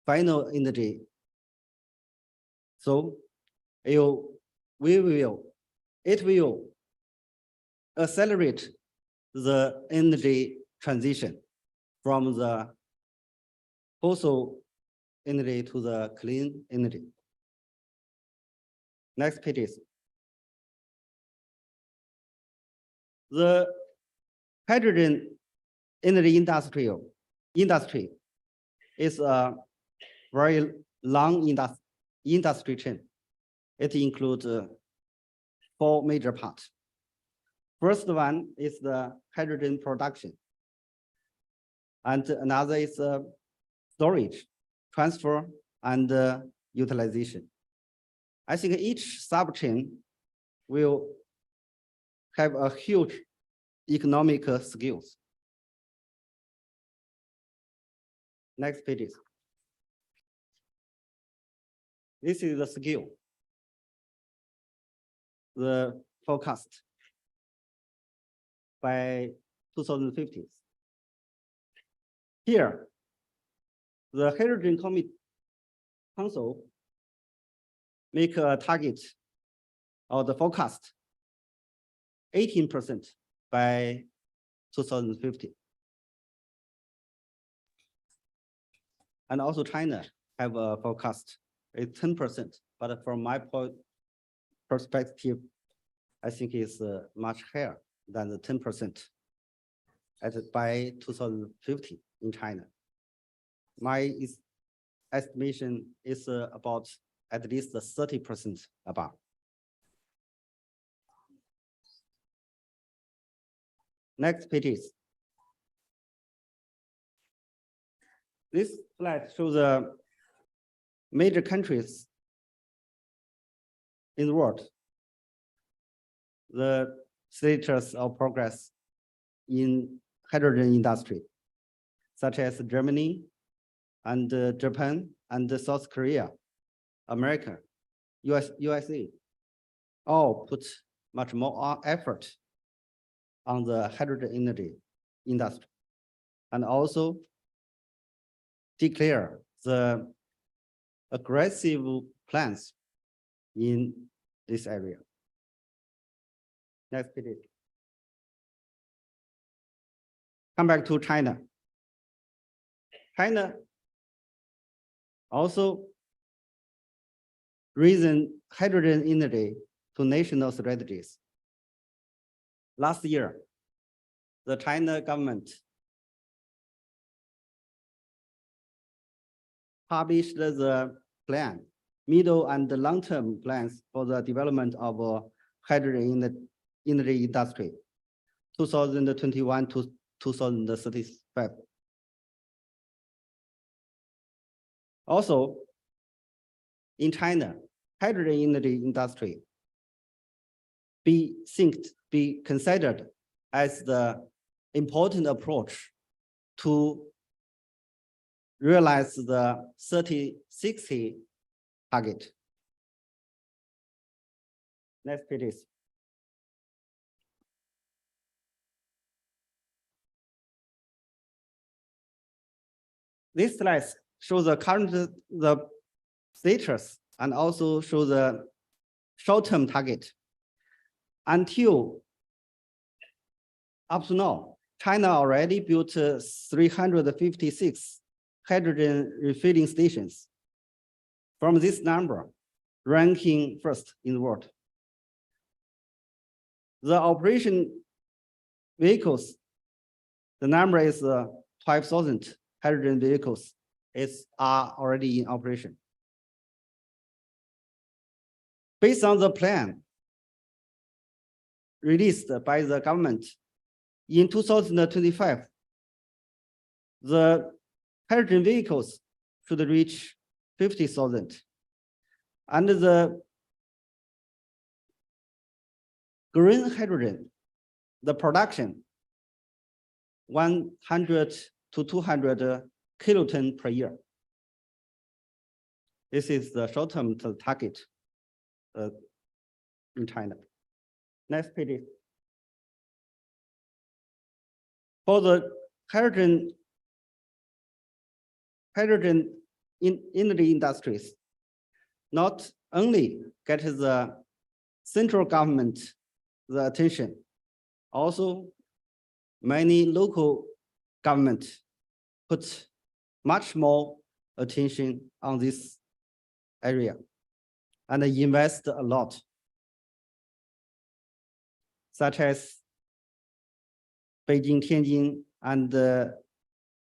final energy. So it will accelerate the energy transition from the fossil energy to the clean energy. Next page is the hydrogen energy industry is a very long industry chain. It includes 4 major parts. First one is the hydrogen production, and another is storage, transfer, and utilization. I think each subchain will have a huge economic skills. Next page. This is the skill, the forecast by 2050. Here, the Hydrogen Council make a target of the forecast 18% by 2050. And also China have a forecast, it's 10%, but from my perspective, I think it's much higher than the 10% by 2050 in China. My estimation is about at least 30% above. Next page is. This slide shows the major countries in the world, the status of progress in hydrogen industry, such as Germany and Japan and South Korea, America, USA, all put much more effort on the hydrogen energy industry, and also declare the aggressive plans in this area. Next page. Come back to China. China also raising hydrogen energy to national strategies. Last year, the China government published the plan, middle and long-term plans for the development of hydrogen energy industry, 2021 to 2035. Also, in China, hydrogen energy industry be considered as the important approach to realize the 30-60 target. Next page is. This slide shows the current status and also show the short-term target. Until up to now, China already built 356 hydrogen refilling stations. From this number, ranking first in the world. The operation vehicles, the number is 5,000 hydrogen vehicles are already in operation. Based on the plan released by the government, in 2025, the hydrogen vehicles should reach 50,000. And the green hydrogen, the production 100 to 200 kiloton per year. This is the short-term target in China. Next page. For the hydrogen energy industries, not only get the central government the attention, also many local government put much more attention on this area and invest a lot, such as Beijing, Tianjin, and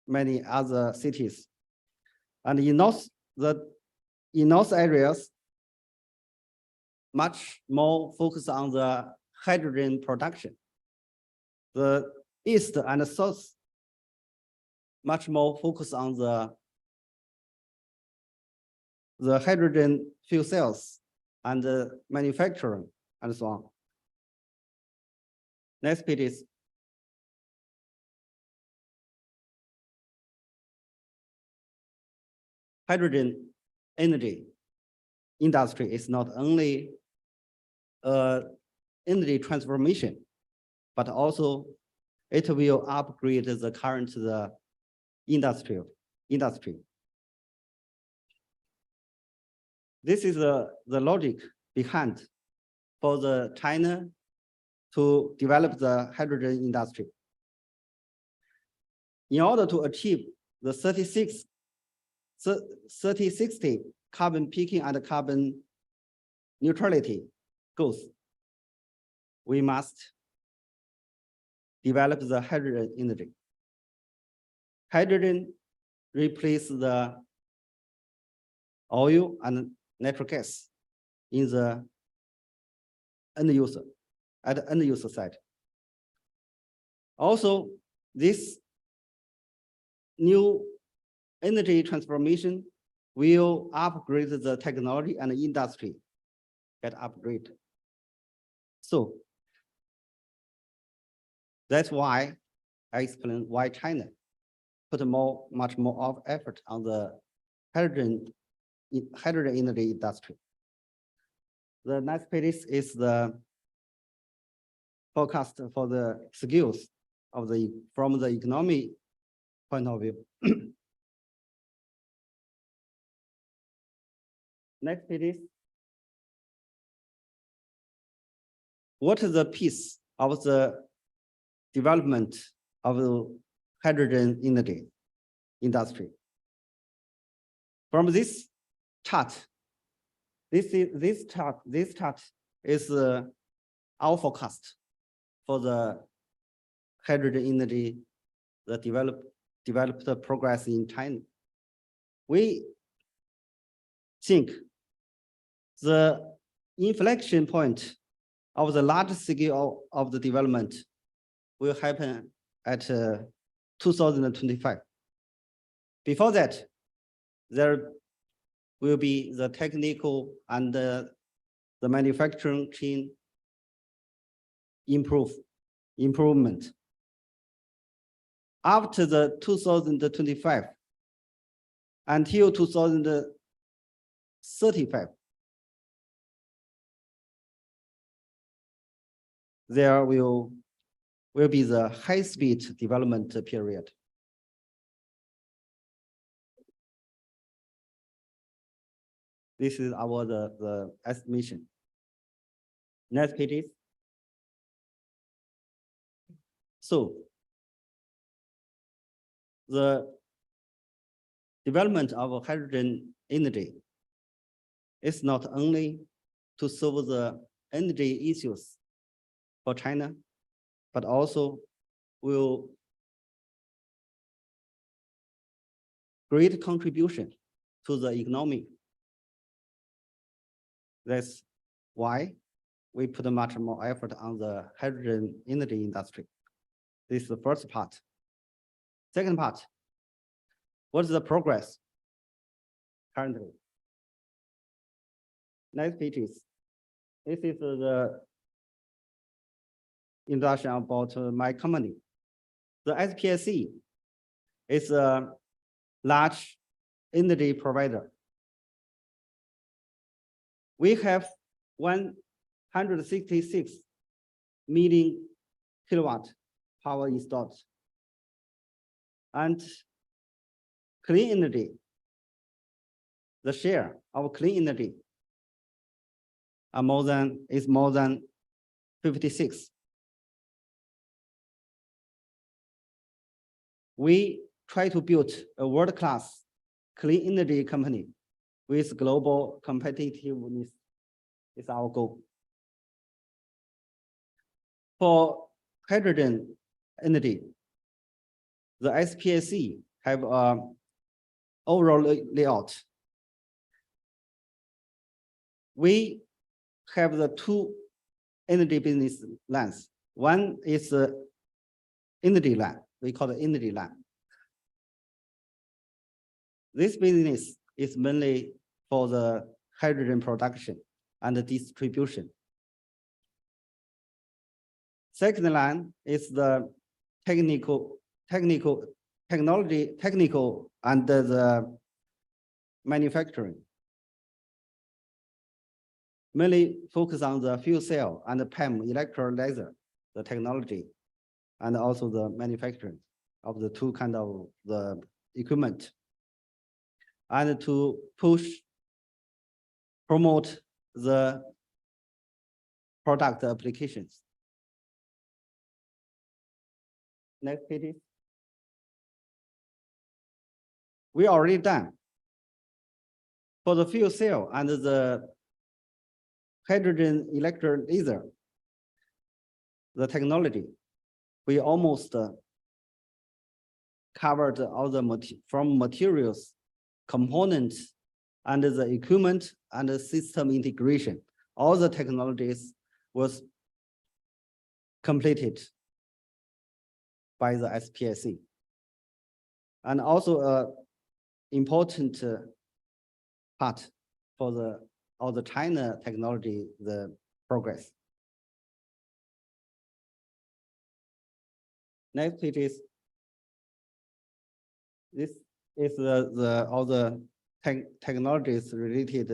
many other cities. And in those areas, much more focus on the hydrogen production. The east and the south, much more focus on the hydrogen fuel cells and the manufacturing and so on. Next page is hydrogen energy industry is not only energy transformation, but also it will upgrade the current industry. This is the logic behind for the China to develop the hydrogen industry. In order to achieve the 30-60 carbon peaking and carbon neutrality goals, we must develop the hydrogen energy. Hydrogen replaces the oil and natural gas in the end user, at the end user side. Also, this new energy transformation will upgrade the technology and the industry get upgrade. So that's why I explain why China put much more of effort on the hydrogen energy industry. The next page is the forecast for the skills of from the economic point of view. Next page is what is the piece of the development of the hydrogen energy industry? From this chart, this chart is our forecast for the hydrogen energy, the developed progress in China. We think the inflection point of the large scale of the development will happen at 2025. Before that, there will be the technical and the manufacturing chain improvement. After the 2025 until 2035, there will be the high-speed development period. This is our the estimation. Next page is. So the development of hydrogen energy is not only to solve the energy issues for China, but also will great contribution to the economy. That's why we put much more effort on the hydrogen energy industry. This is the first part. Second part, what is the progress currently? Next page is, this is the introduction about my company. The SPSC is a large energy provider. We have 166 million kilowatt power installed. And clean energy, the share of clean energy is more than 56. We try to build a world-class clean energy company with global competitiveness is our goal. For hydrogen energy, the SPSC have an overall layout. We have the two energy business lines. One is the energy line. We call it energy line. This business is mainly for the hydrogen production and the distribution. Second line is the technical and the manufacturing. Mainly focus on the fuel cell and the PEM electrolyzer, the technology, and also the manufacturing of the two kind of the equipment. And to promote the product applications. Next page. We already done. For the fuel cell and the hydrogen electrolyzer, the technology, we almost covered all the from materials, components, and the equipment and the system integration. All the technologies was completed by the SPSC. And also important part for all the China technology, the progress. Next page is, this is all the technologies related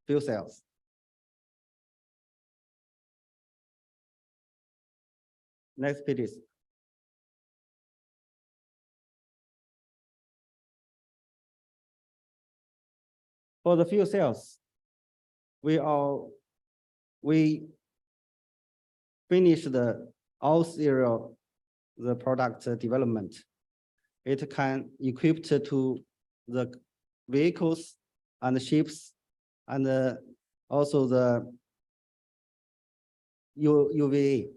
fuel cells. Next page is. For the fuel cells, we finished all serial the product development. It can equip to the vehicles and ships and also the UVA.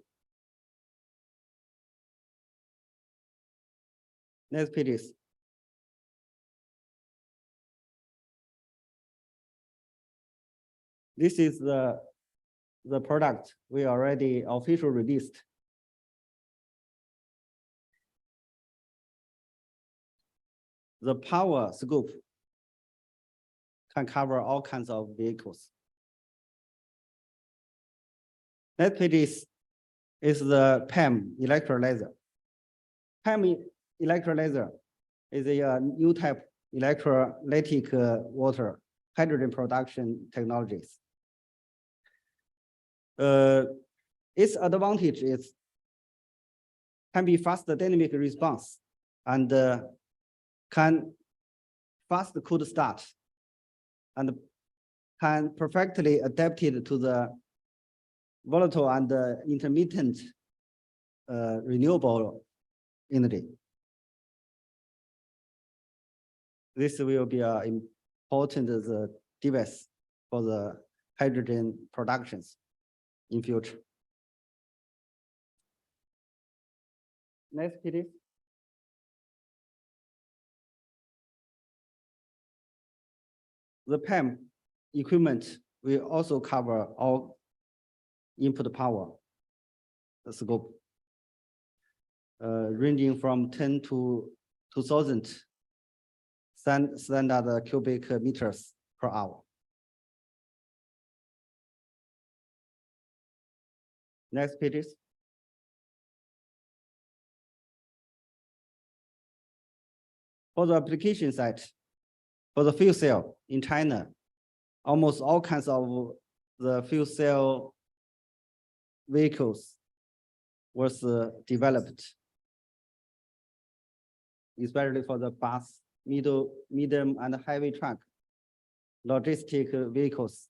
Next page is. This is the product we already officially released. The power scope can cover all kinds of vehicles. Next page is the PEM electrolyzer. PEM electrolyzer is a new type electrolytic water hydrogen production technologies. Its advantage is can be fast dynamic response and can fast cold start and can perfectly adapt it to the volatile and intermittent renewable energy. This will be an important device for the hydrogen productions in future. Next, please. The PEM equipment will also cover all input power scope, ranging from 10 to 2,000 standard cubic meters per hour. Next pages. For the application side, for the fuel cell in China, almost all kinds of the fuel cell vehicles was developed, especially for the bus, medium and heavy truck, logistic vehicles,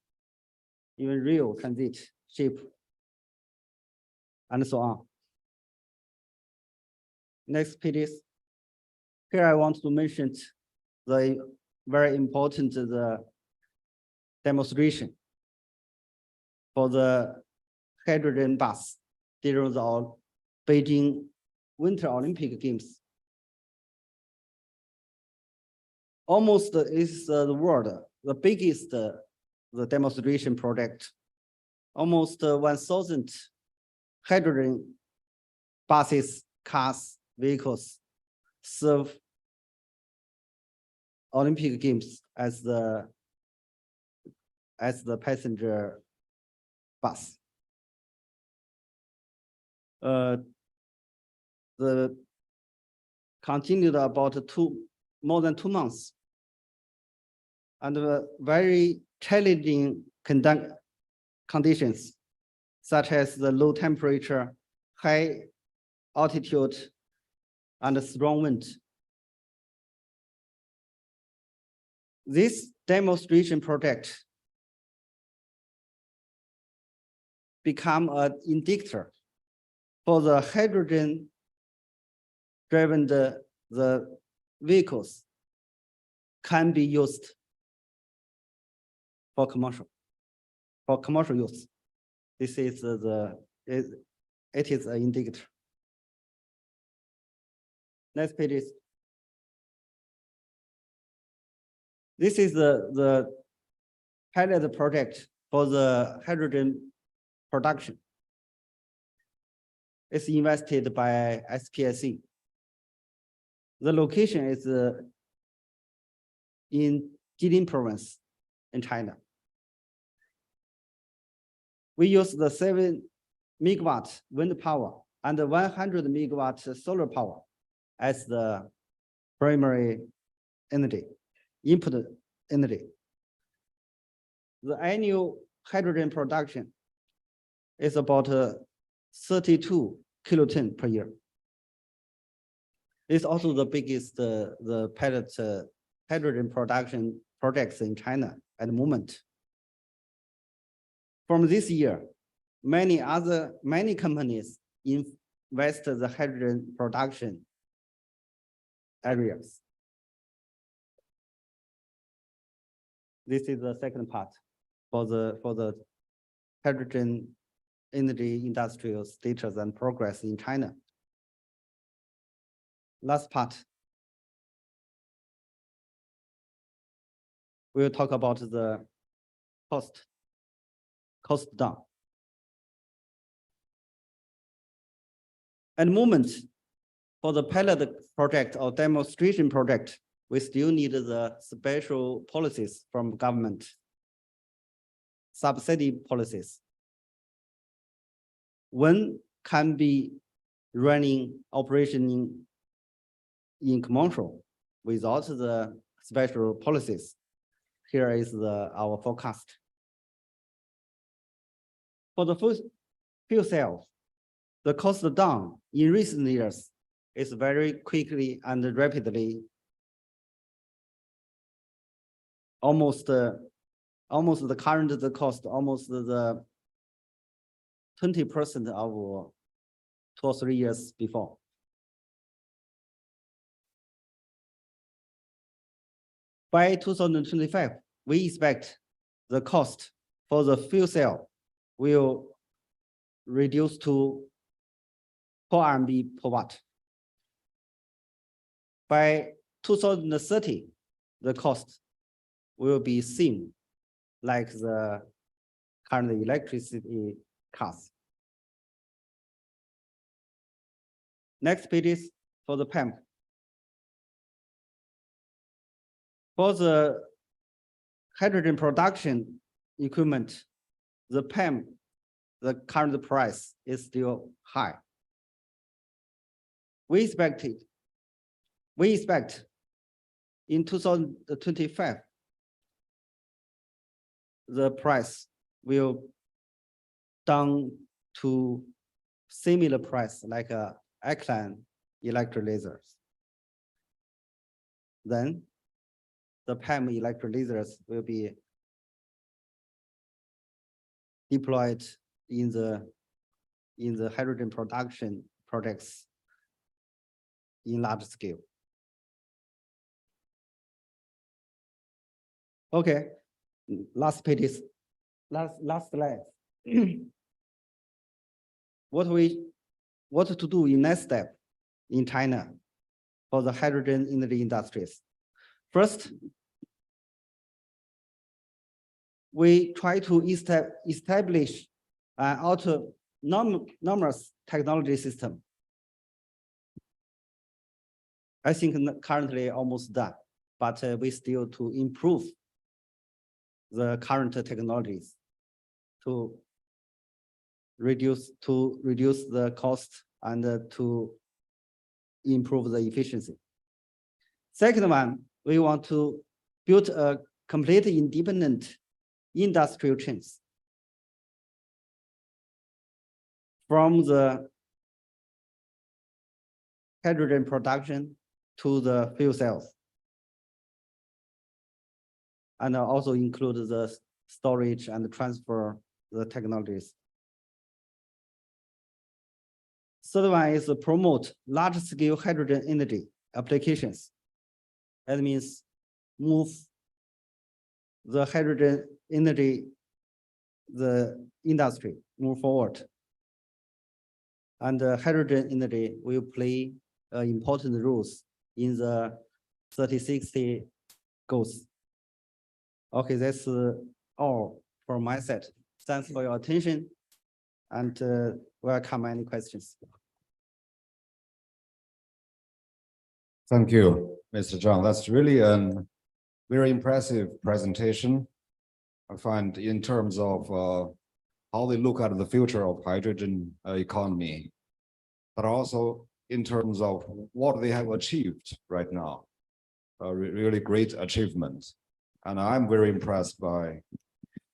even rail transit, ship, and so on. Next, please. Here I want to mention the very important demonstration for the hydrogen bus during the Beijing Winter Olympic Games. Almost is the world the biggest the demonstration project. Almost 1,000 hydrogen buses, cars, vehicles serve Olympic Games as the passenger bus. The continued about more than 2 months, and very challenging conditions, such as the low temperature, high altitude, and strong wind. This demonstration project become an indicator for the hydrogen driven the vehicles can be used for commercial use. This is it is an indicator. Next page is. This is the pilot project for the hydrogen production. It's invested by SPIC. The location is in Jilin province in China. We use the 7 megawatt wind power and 100 megawatt solar power as the primary energy, input energy. The annual hydrogen production is about 32 kiloton per year. It's also the biggest the pilot hydrogen production projects in China at the moment. From this year, many companies invest the hydrogen production areas. This is the second part for the hydrogen energy industrial status and progress in China. Last part. We'll talk about the cost down. At the moment, for the pilot project or demonstration project, we still need the special policies from government, subsidy policies. When can be running operation in commercial without the special policies? Here is our forecast. For the first fuel cell, the cost down in recent years is very quickly and rapidly, almost the current the cost almost the 20% of 2 or 3 years before. By 2025, we expect the cost for the fuel cell will reduce to 4 RMB per watt. By 2030, the cost will be same like the current electricity cars. Next page is for the PEM. For the hydrogen production equipment, the PEM, the current price is still high. We expect in 2025, the price will down to similar price like a alkaline electrolyzers. Then the PEM electrolyzers will be deployed in the hydrogen production projects in large scale. Okay, last page is last slide. What to do in next step in China for the hydrogen energy industries? First, we try to establish an autonomous technology system. I think currently almost done, but we still to improve the current technologies to reduce the cost and to improve the efficiency. Second one, we want to build a complete independent industrial chains from the hydrogen production to the fuel cells, and also include the storage and transfer the technologies. Third one is to promote large-scale hydrogen energy applications. That means move the hydrogen energy, the industry move forward. And hydrogen energy will play important roles in the 3060 goals. Okay, that's all from my side. Thanks for your attention, and welcome any questions. Thank you, Mr. Zhang. That's really a very impressive presentation. I find in terms of how they look at the future of hydrogen economy, but also in terms of what they have achieved right now. Really great achievement. And I'm very impressed by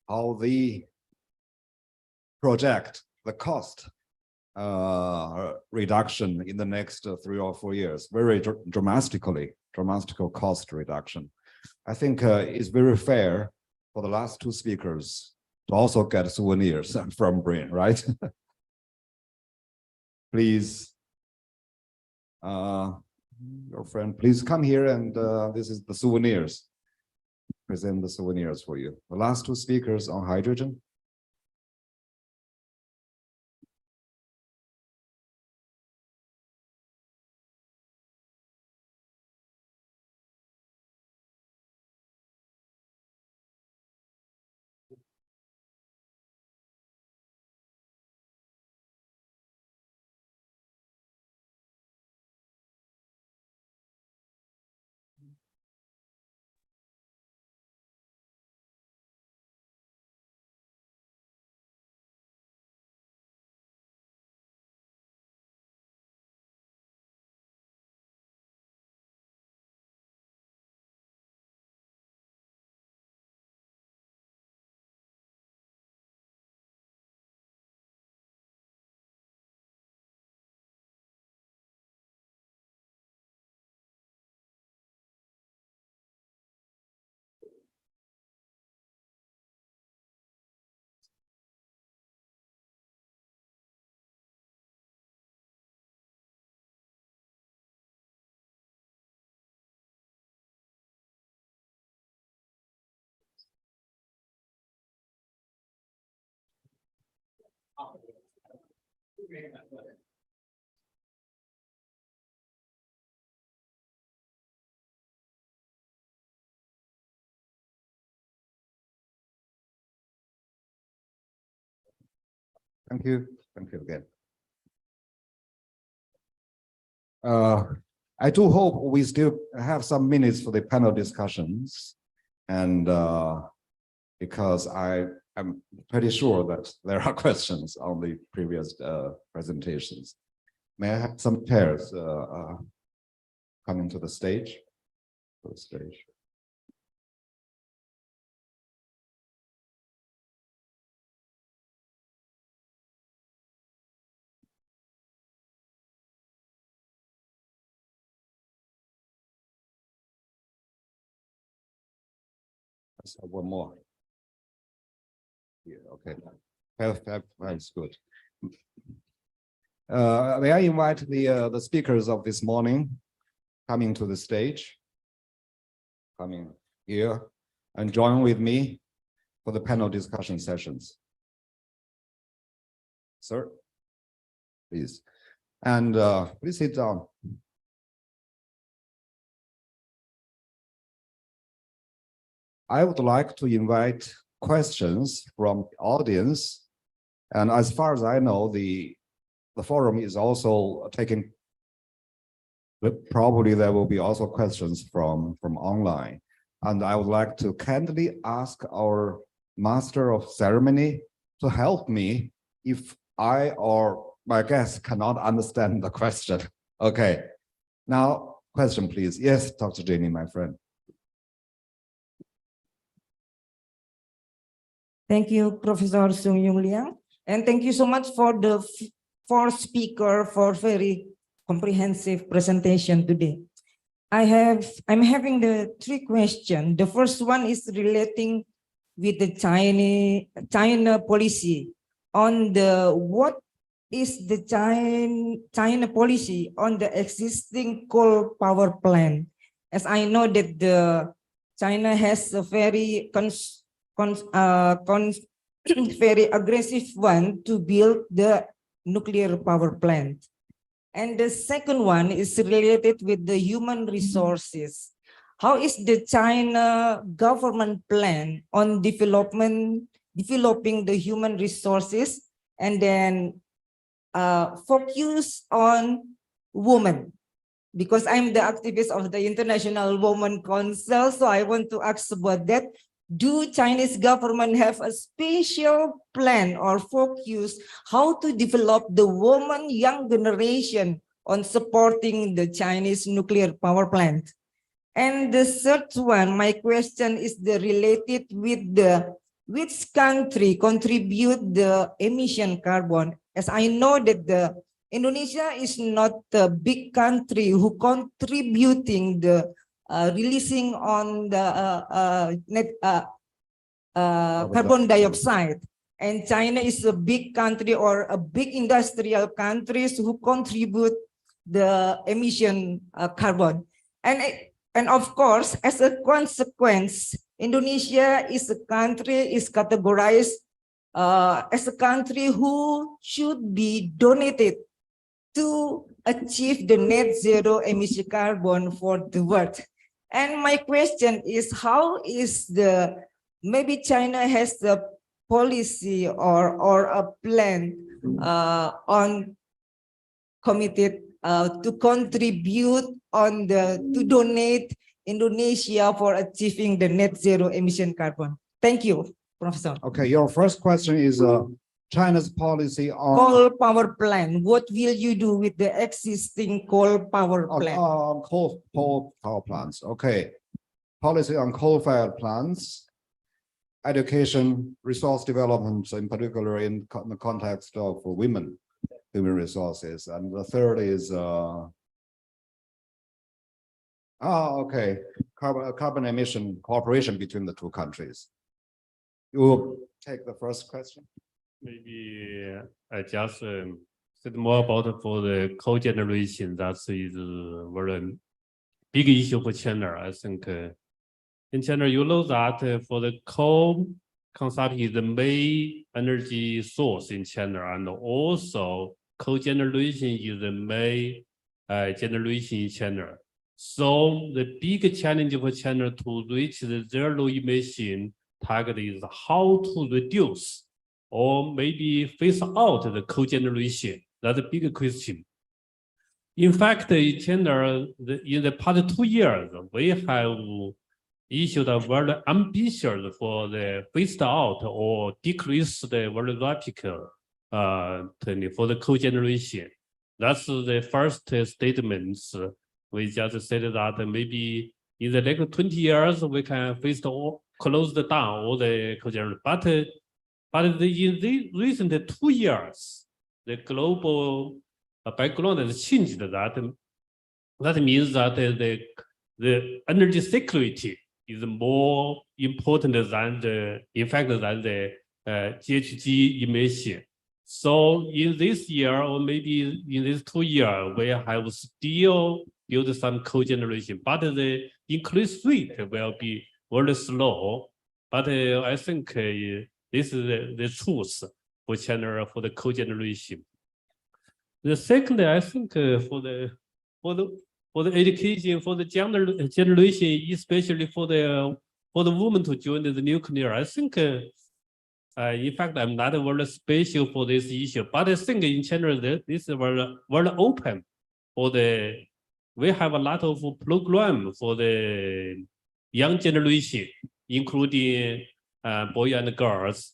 how they project the cost reduction in the next 3 or 4 years, very dramatical cost reduction. I think it's very fair for the last two speakers to also get souvenirs from BRIN, right? Please, your friend, please come here, and this is the souvenirs. Present the souvenirs for you. The last two speakers on hydrogen. Thank you. Thank you again. I do hope we still have some minutes for the panel discussions, and because I am pretty sure that there are questions on the previous presentations. May I have some chairs coming to the stage? to the stage. Let's have one more. Yeah, okay. That's good. May I invite the speakers of this morning coming to the stage, coming here and join with me for the panel discussion sessions. Sir, please. And please sit down. I would like to invite questions from the audience. And as far as I know, the forum is also taking, probably there will be also questions from online. And I would like to kindly ask our master of ceremony to help me if I or my guest cannot understand the question. Okay, now question please. Yes, Dr. Jenny, my friend. Thank you, Professor Sung Yung Liang. And thank you so much for the four speakers for very comprehensive presentation today. I'm having the three questions. The first one is relating with the China policy on the what is the China policy on the existing coal power plant. As I know that the China has a very very aggressive one to build the nuclear power plant. And the second one is related with the human resources. How is the China government plan on developing the human resources and then focus on women? Because I'm the activist of the International Women Council, so I want to ask about that. Do Chinese government have a special plan or focus how to develop the woman young generation on supporting the Chinese nuclear power plant? And the third one, my question is related with which country contribute the emission carbon? As I know that the Indonesia is not a big country who contributing the releasing on the carbon dioxide, and China is a big country or a big industrial countries who contribute the emission carbon, and of course as a consequence, Indonesia is categorized as a country who should be donated to achieve the net zero emission carbon for the world. And my question is, how is maybe China has the policy or a plan on committed to contribute to donate Indonesia for achieving the net zero emission carbon? Thank you, Professor. Okay, your first question is China's policy on coal power plant. What will you do with the existing coal power plant? Coal power plants. Okay, policy on coal-fired plants, education, resource development, in particular in the context of human resources, and the third is carbon emission cooperation between the two countries. You will take the first question. Maybe I just said more about for the cogeneration. That is a very big issue for China. I think in China, you know that for the coal consumption is the main energy source in China, and also cogeneration is the main generation in China. So the big challenge for China to reach the zero emission target is how to reduce or maybe phase out the cogeneration. That's a big question. In fact, in China, in the past 2 years, we have issued a very ambitious for the phased out or decrease the very rapid for the cogeneration. That's the first statements. We just said that maybe in the next 20 years, we can face close down all the cogeneration. But in the recent 2 years, the global background has changed. That means that the energy security is more important than the GHG emission. So in this year, or maybe in this 2 years, we have still built some cogeneration, but the increase rate will be very slow. But I think this is the truth for China for the cogeneration. The second, I think for the education, for the generation, especially for the women to join the nuclear, I think. In fact, I'm not very special for this issue, but I think in general, this is very open for the. We have a lot of program for the young generation, including boys and girls.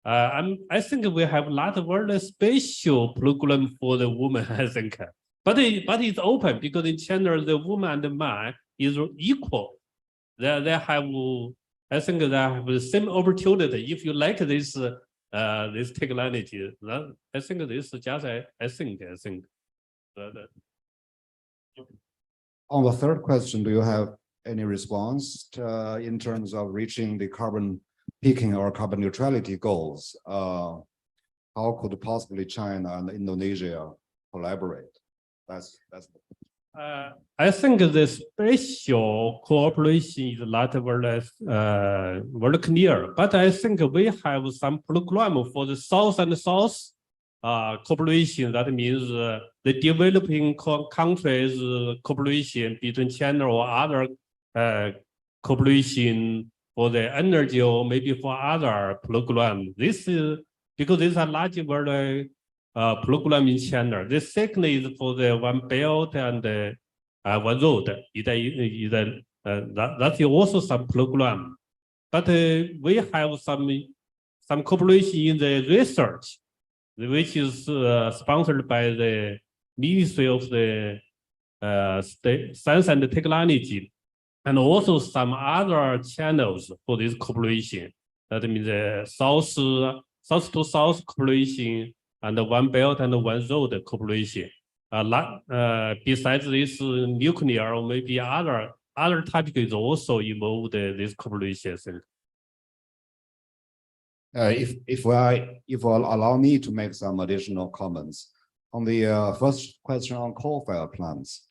I think we have a lot of very special program for the women. I think, but it's open because in China, the woman and the man is equal. They have. I think they have the same opportunity. If you like this this technology, I think this is just I think. On the third question, do you have any response in terms of reaching the carbon peaking or carbon neutrality goals? How could possibly China and Indonesia collaborate? That's. I think the special cooperation is not very clear, but I think we have some program for the South and South cooperation. That means the developing countries cooperation between China or other cooperation for the energy or maybe for other program. This is because these are large program in China. The second is for the One Belt and One Road. That's also some program. But we have some cooperation in the research, which is sponsored by the Ministry of the Science and Technology, and also some other channels for this cooperation. That means the South to South cooperation, and the One Belt and One Road cooperation. Besides this nuclear or maybe other topics is also involved this cooperation. If you allow me to make some additional comments on the first question on coal-fired plants,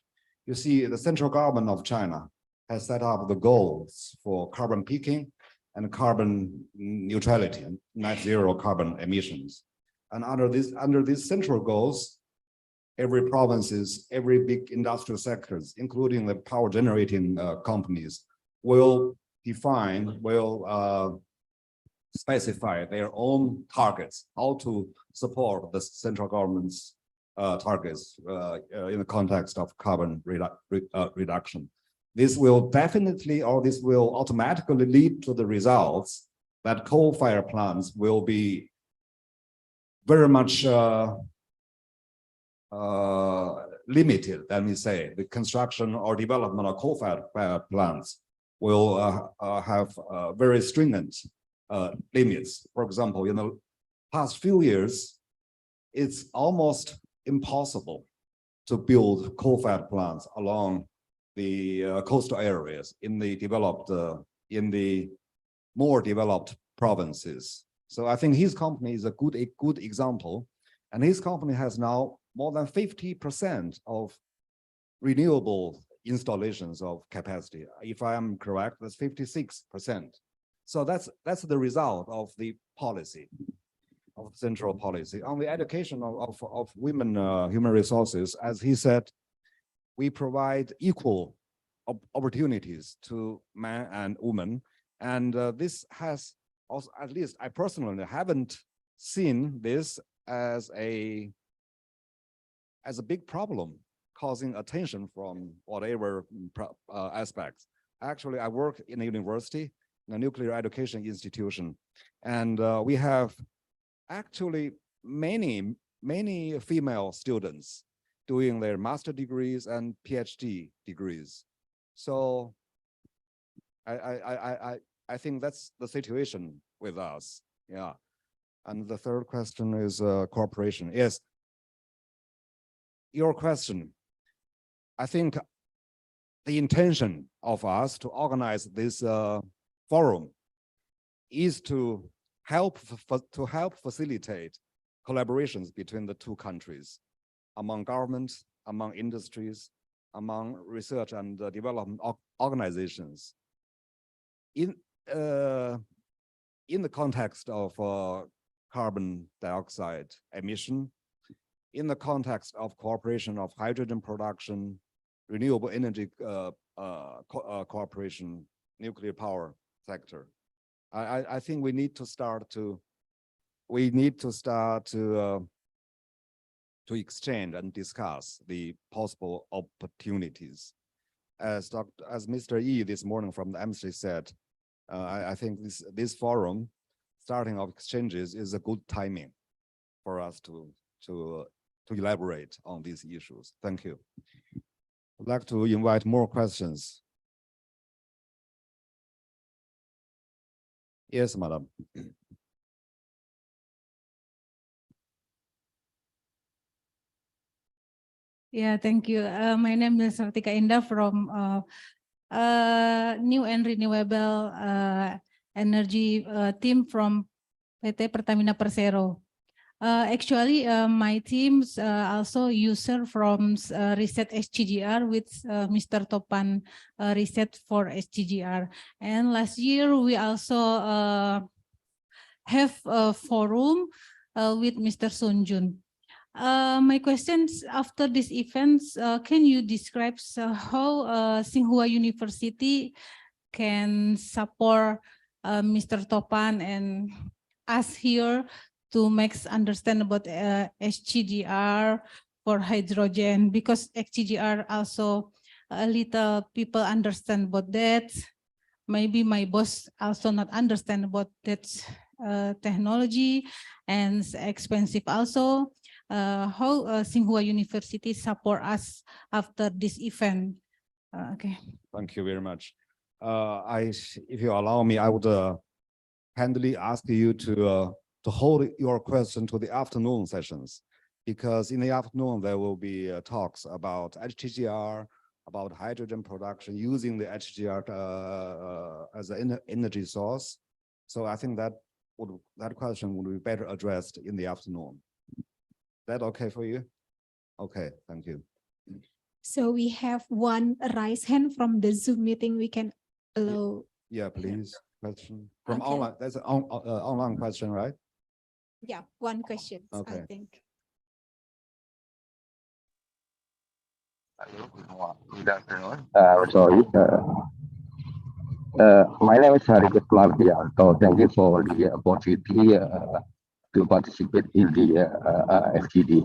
you see the central government of China has set up the goals for carbon peaking and carbon neutrality, net zero carbon emissions. And under these central goals, every provinces, every big industrial sectors, including the power generating companies, will specify their own targets, how to support the central government's targets in the context of carbon reduction. This will definitely, or this will automatically lead to the results that coal-fired plants will be very much limited, let me say. The construction or development of coal-fired plants will have very stringent limits. For example, in the past few years, it's almost impossible to build coal-fired plants along the coastal areas in the more developed provinces. So I think his company is a good example, and his company has now more than 50% of renewable installations of capacity. If I am correct, that's 56%. So that's the result of the policy, of central policy. On the education of women human resources, as he said, we provide equal opportunities to men and women, and this has also, at least I personally haven't seen this as a big problem causing attention from whatever aspects. Actually, I work in a university, in a nuclear education institution, and we have actually many female students doing their master degrees and PhD degrees. So I think that's the situation with us. Yeah. And the third question is cooperation. Yes. Your question. I think the intention of us to organize this forum is to help facilitate collaborations between the two countries, among governments, among industries, among research and development organizations. In the context of carbon dioxide emission, in the context of cooperation of hydrogen production, renewable energy cooperation, nuclear power sector, I think we need to start to exchange and discuss the possible opportunities. As Mr. Yi this morning from the embassy said, I think this forum, starting of exchanges, is a good timing for us to elaborate on these issues. Thank you. I'd like to invite more questions. Yes, madam. Yeah, thank you. My name is Sartika Indah from New and Renewable Energy team from PT Pertamina Persero. Actually, my team's also user from Reset SGGR with Mr. Topan Reset for SGGR. And last year, we also have a forum with Mr. Sunjun. My questions after this event, can you describe how Tsing Hua University can support Mr. Topan and us here to make understand about SGGR for hydrogen, because SGGR also a little people understand about that. Maybe my boss also not understand about that technology and expensive also. How Tsing Hua University support us after this event? Okay. Thank you very much. If you allow me, I would kindly ask you to hold your question to the afternoon sessions, because in the afternoon there will be talks about HGGR, about hydrogen production using the HGGR as an energy source. So I think that question would be better addressed in the afternoon. That okay for you? Okay, thank you. So we have one raised hand from the Zoom meeting. We can allow. Yeah, please. Question from Okay. online. That's an online question, right? Yeah, one question, Okay. I think. Hello, good afternoon. Sorry. My name is Harikut Mardianto. Thank you for the opportunity to participate in the FGD.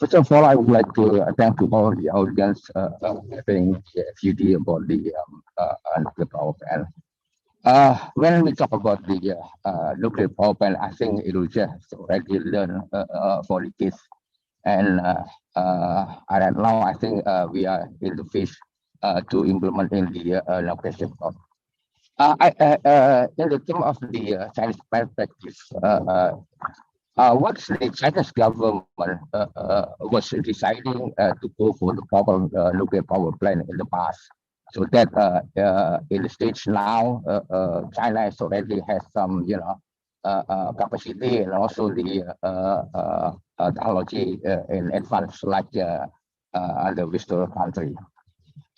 First of all, I would like to thank to all the audience having the FGD about the nuclear power plant. When we talk about the nuclear power plant, I think Indonesia has already learned for the case. And right now, I think we are in the phase to implement in the nuclear sector. In the term of the Chinese perspective, what's the Chinese government was deciding to go for the proper nuclear power plant in the past? So that in the stage now, China has already has some, capacity and also the technology in advance, like other Western country.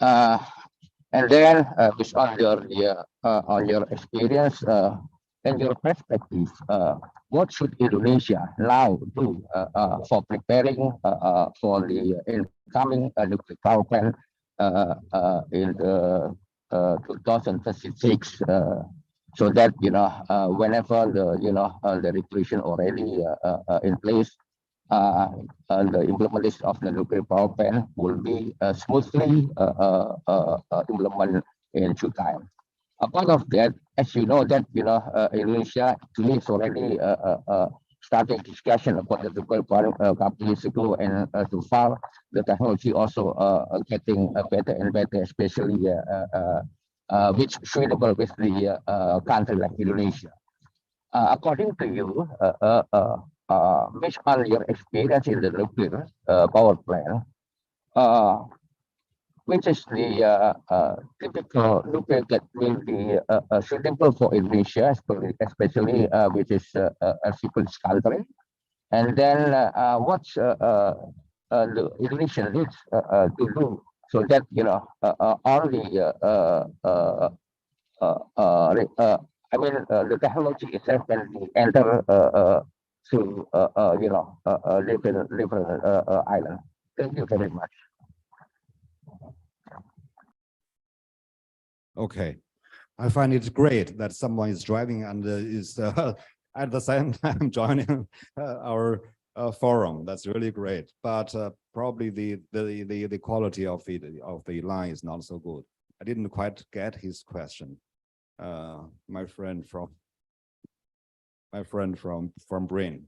And then, based on your experience and your perspective, what should Indonesia now do for preparing for the incoming nuclear power plant in the 2036, so that whenever the regulation already in place, the implementation of the nuclear power plant will be smoothly implemented in due time. Apart of that, as you know that Indonesia actually is already starting discussion about the nuclear power a couple years ago, and so far the technology also getting better and better, especially which suitable with the country like Indonesia. According to you, based on your experience in the nuclear power plant, which is the typical nuclear that will be suitable for Indonesia, especially which is a sequence country, and then what's the Indonesia needs to do so that all the I mean the technology itself can be enter to different island. Thank you very much. Okay, I find it great that someone is driving and is at the same time joining our forum. That's really great. But probably the quality of the line is not so good. I didn't quite get his question. My friend from BRIN.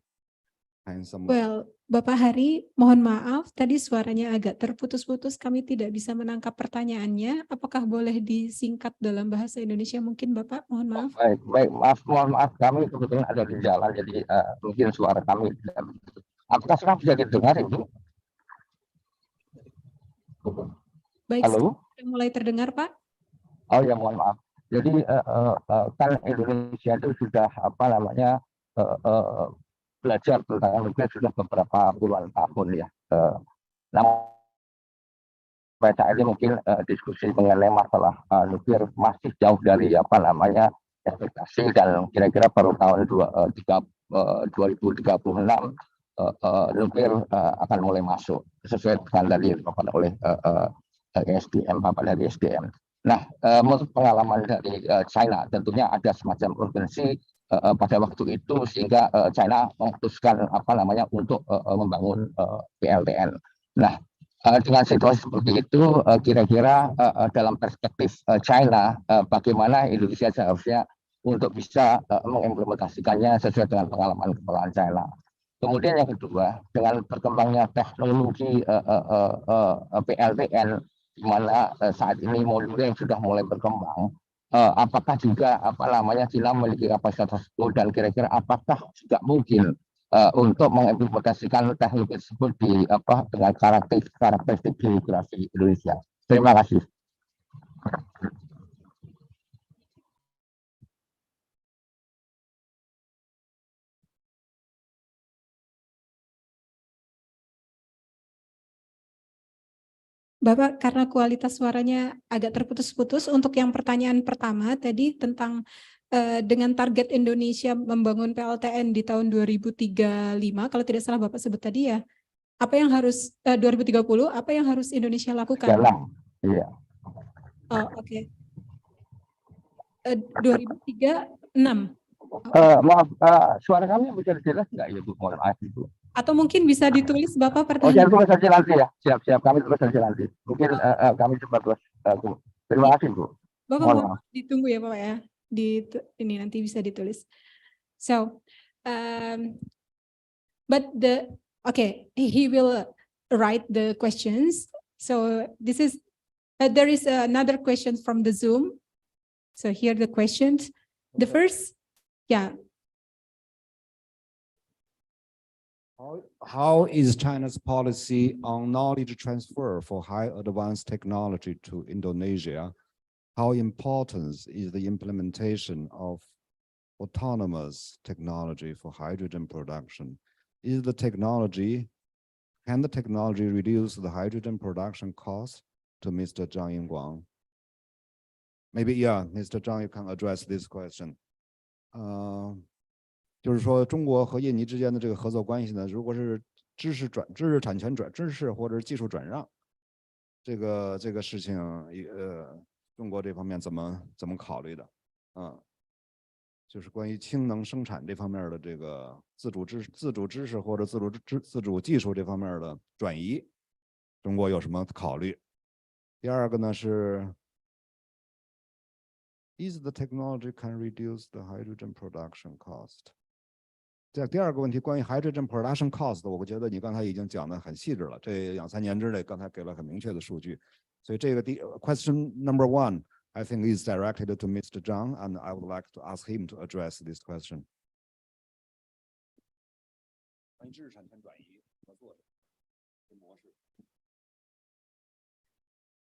Well, Bapak Hari, mohon maaf, tadi suaranya agak terputus-putus, kami tidak bisa menangkap pertanyaannya. Apakah boleh disingkat dalam bahasa Indonesia mungkin, Bapak? Mohon maaf. Baik, mohon maaf, kami kebetulan ada di jalan, jadi mungkin suara kami. Apakah sekarang bisa didengar, Ibu? Baik, halo? Mulai terdengar, Pak? Oh ya, mohon maaf. Jadi kan Indonesia itu sudah belajar tentang nuklir sudah beberapa puluhan tahun ya. Namun pada ini mungkin diskusi mengenai masalah nuklir masih jauh dari ekspektasi, dan kira-kira baru tahun 2036 nuklir akan mulai masuk sesuai dengan tadi dipaparkan oleh Bapak dari SDM. Nah, menurut pengalaman dari China, tentunya ada semacam urgensi pada waktu itu sehingga China memutuskan untuk membangun PLTN. Nah, dengan situasi seperti itu, kira-kira dalam perspektif China, bagaimana Indonesia seharusnya untuk bisa mengimplementasikannya sesuai dengan pengalaman China. Kemudian yang kedua, dengan berkembangnya teknologi PLTN, di mana saat ini modulnya yang sudah mulai berkembang, apakah juga China memiliki kapasitas tersebut, dan kira-kira apakah juga mungkin untuk mengimplementasikan teknologi tersebut dengan karakteristik geografi Indonesia. Terima kasih. Bapak, karena kualitas suaranya agak terputus-putus, untuk yang pertanyaan pertama tadi tentang dengan target Indonesia membangun PLTN di tahun 2035, kalau tidak salah Bapak sebut tadi ya, apa yang harus 2030, apa yang harus Indonesia lakukan? Iya. Oh, oke. 2036. Maaf, suara kami bisa jelas nggak ya, Bu? Mohon maaf, Ibu. Atau mungkin bisa ditulis Bapak Oh, jangan pertanyaan. tulis saja nanti ya. Siap, kami tulis saja nanti. Mungkin kami coba tulis. Terima kasih, Bu. Bapak mau ditunggu ya, Bapak ya. Ini nanti bisa ditulis. So, he will write the questions. So this is there is another question from the Zoom. So here the questions. The first, yeah. How is China's policy on knowledge transfer for high advanced technology to Indonesia? How important is the implementation of autonomous technology for hydrogen production? Can the technology reduce the hydrogen production cost? To Mr. Zhang Yingguang. Maybe, yeah, Mr. Zhang, you can address this question. 就是说，中国和印尼之间的这个合作关系呢，如果是知识产权知识或者是技术转让，这个事情，中国这方面怎么考虑的？就是关于氢能生产这方面的这个自主知识或者自主技术这方面的转移，中国有什么考虑？第二个呢是 ，Is the technology can reduce the hydrogen production cost？ 第二个问题，关于 hydrogen production cost， 我觉得你刚才已经讲得很细致了，这2-3年之内，刚才给了很明确的数据，所以这个question number 1 I think is directed to Mr. Zhang, and I would like to ask him to address this question.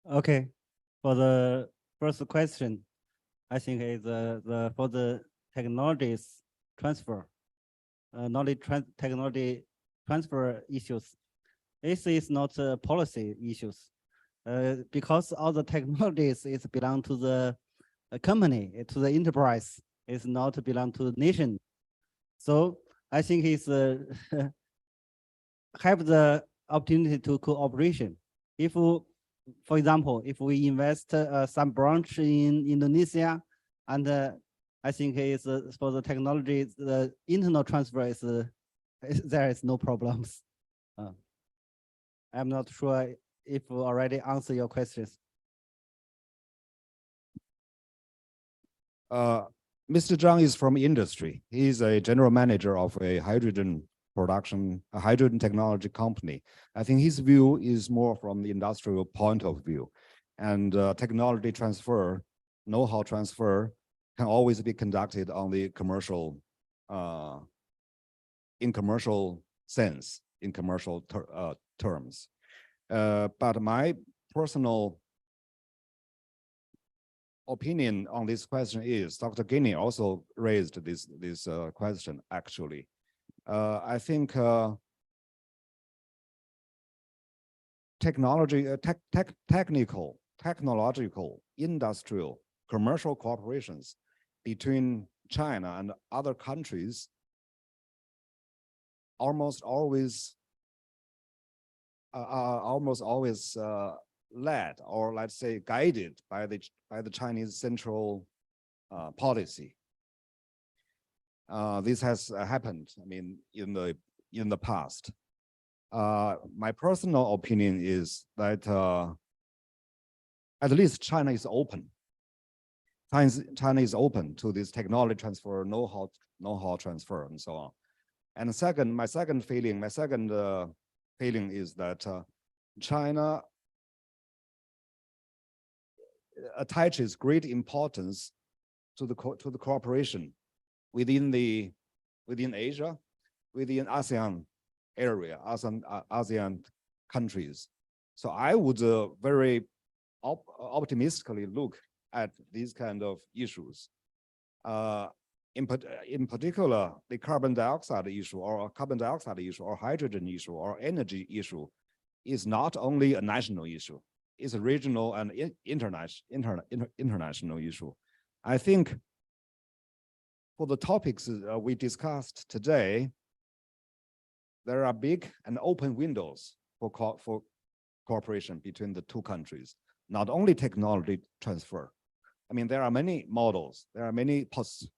Okay, for the first question, I think is for the technologies transfer, technology transfer issues. This is not policy issues, because all the technologies is belong to the company, to the enterprise. It's not belong to the nation. So I think it's have the opportunity to cooperation. If, for example, if we invest some branch in Indonesia, and I think it's for the technology, the internal transfer is there is no problems. I'm not sure if we already answer your questions. Mr. Zhang is from industry. He's a general manager of a hydrogen production, a hydrogen technology company. I think his view is more from the industrial point of view, and technology transfer, know-how transfer can always be conducted on the commercial, in commercial sense, in commercial terms. But my personal opinion on this question is, Dr. Guinea also raised this question actually. I think technological, industrial, commercial cooperations between China and other countries almost always led, or let's say guided by the Chinese central policy. This has happened, I mean, in the past. My personal opinion is that at least China is open. China is open to this technology transfer, know-how transfer, and so on. And second, my second feeling is that China attaches great importance to the cooperation within Asia, within ASEAN area, ASEAN countries. So I would very optimistically look at these kind of issues. In particular, the carbon dioxide issue or hydrogen issue or energy issue is not only a national issue, it's a regional and international issue. I think for the topics we discussed today, there are big and open windows for cooperation between the two countries, not only technology transfer. I mean, there are many models, there are many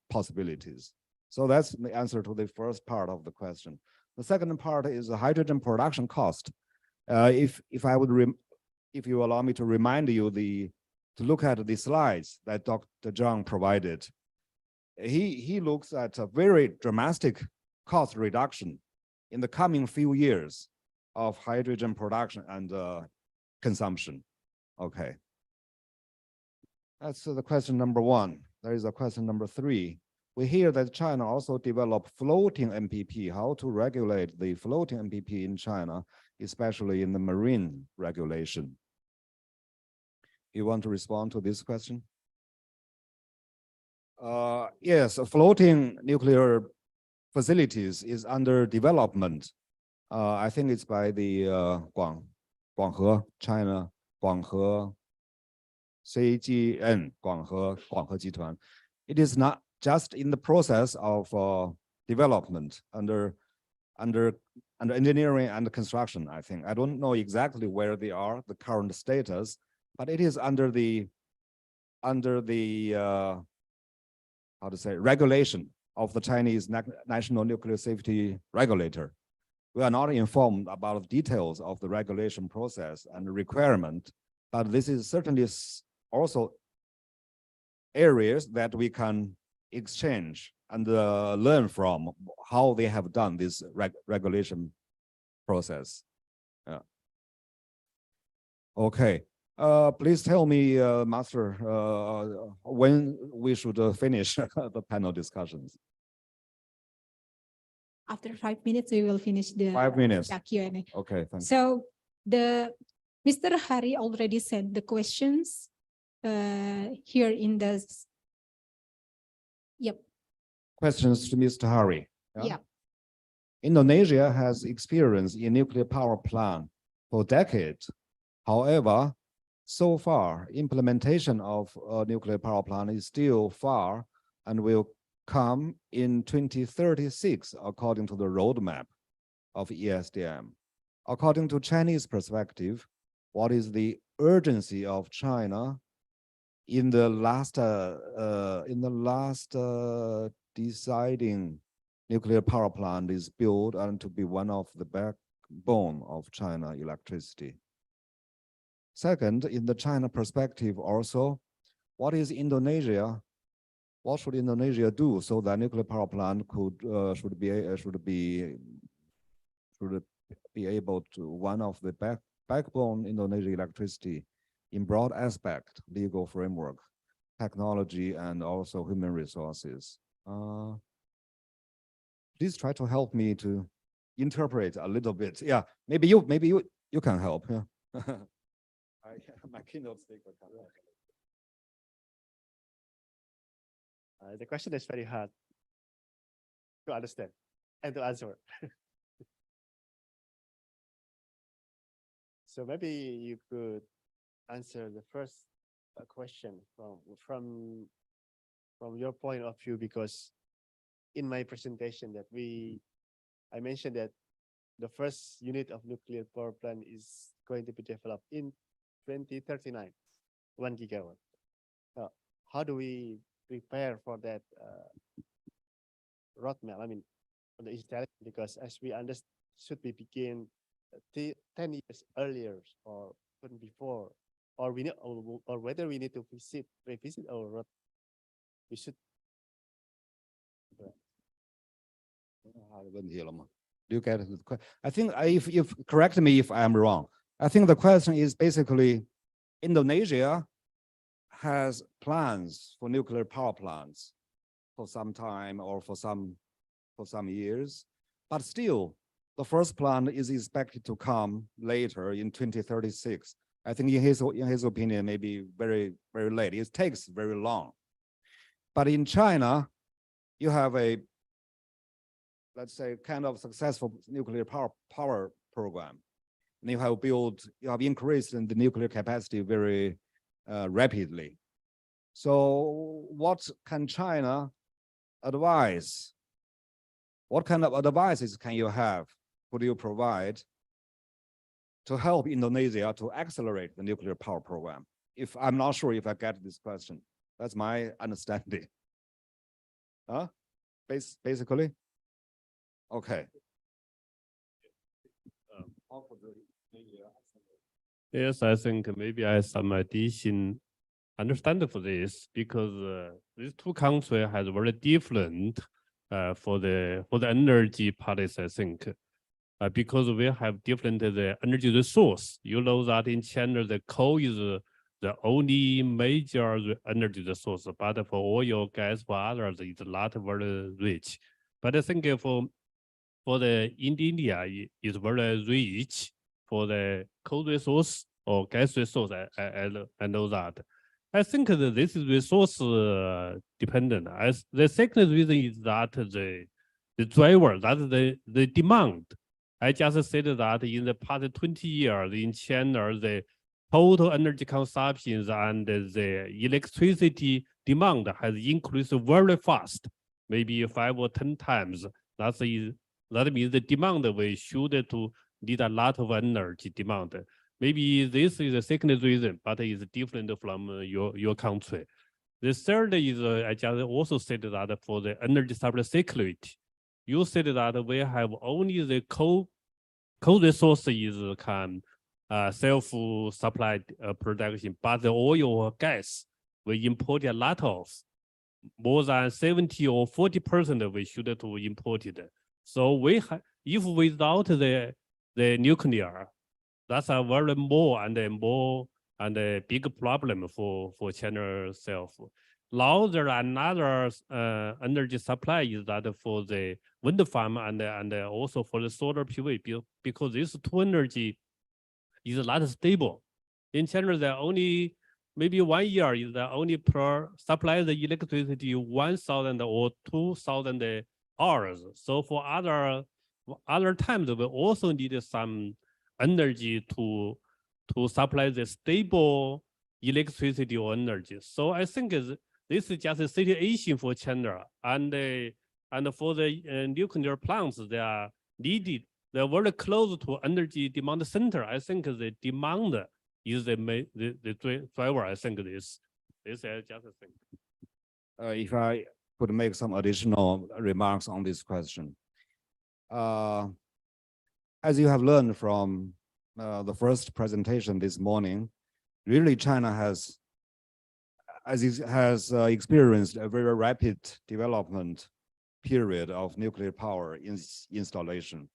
possibilities. So that's the answer to the first part of the question. The second part is the hydrogen production cost. If you allow me to remind you to look at the slides that Dr. Zhang provided, he looks at a very dramatic cost reduction in the coming few years of hydrogen production and consumption. Okay. That's the question number one. There is a question number three. We hear that China also developed floating MPP, how to regulate the floating MPP in China, especially in the marine regulation. You want to respond to this question? Yes, floating nuclear facilities is under development. I think it's by the Guanghe, China, Guanghe CGN, Guanghe集团. It is not just in the process of development under engineering and construction, I think. I don't know exactly where they are, the current status, but it is under the how to say, regulation of the Chinese National Nuclear Safety Regulator. We are not informed about the details of the regulation process and the requirement, but this is certainly also areas that we can exchange and learn from how they have done this regulation process. Yeah. Okay. Please tell me, Master, when we should finish the panel discussions. After 5 minutes, we will finish the 5 minutes. Q&A. Okay, thanks. So Mr. Hari already said the questions here in the. Yep. Questions to Mr. Hari. Yeah. Indonesia has experience in nuclear power plant for decades. However, so far, implementation of a nuclear power plant is still far and will come in 2036, according to the roadmap of ESDM. According to Chinese perspective, what is the urgency of China in the last deciding nuclear power plant is built and to be one of the backbone of China electricity? Second, in the China perspective also, what should Indonesia do so that nuclear power plant should be able to one of the backbone Indonesia electricity in broad aspect, legal framework, technology, and also human resources. Please try to help me to interpret a little bit. Yeah, maybe you can help. Yeah. My keynote speaker. The question is very hard to understand and to answer. So maybe you could answer the first question from your point of view, because in my presentation that I mentioned that the first unit of nuclear power plant is going to be developed in 2039, 1 gigawatt. How do we prepare for that roadmap? I mean, for the installation, because as we understand, should we begin 10 years earlier or even before, or whether we need to revisit our road? We should. Do you get it? I think if correct me if I'm wrong. I think the question is basically Indonesia has plans for nuclear power plants for some time or for some years, but still the first plant is expected to come later in 2036. I think in his opinion, maybe very, very late. It takes very long. But in China, you have a, let's say, kind of successful nuclear power program. And you have increased in the nuclear capacity very rapidly. So what can China advise? What kind of advices can you have? Could you provide to help Indonesia to accelerate the nuclear power program? If I'm not sure if I get this question, that's my understanding. Basically, okay. Yes, I think maybe I have some addition understanding for this, because these two countries have very different for the energy policy, I think. Because we have different energy resource. You know that in China, the coal is the only major energy resource, but for oil, gas, for others, it's not very rich. But I think for the India, it's very rich for the coal resource or gas resource. I know that. I think that this is resource dependent. As the second reason is that the driver, that's the demand. I just said that in the past 20 years in China, the total energy consumption and the electricity demand has increased very fast, maybe 5 or 10 times. That means the demand we should to need a lot of energy demand. Maybe this is the second reason, but it's different from your country. The third is, I just also said that for the energy supply security, you said that we have only the coal resources can self-supply production, but the oil or gas, we import a lot of, more than 70 or 40% we should to import it. So if without the nuclear, that's a very more and more and a big problem for China itself. Now there are another energy supply is that for the wind farm and also for the solar PV, because this two energy is not stable. In China, there other maybe 1 year is the only supply the electricity 1,000 or 2,000 hours. So for other times, we also need some energy to supply the stable electricity or energy. So I think this is just a situation for China, and for the nuclear plants, they are needed. They're very close to energy demand center. I think the demand is the driver. I think this is just a thing. If I could make some additional remarks on this question. As you have learned from the first presentation this morning, really China has experienced a very rapid development period of nuclear power installation.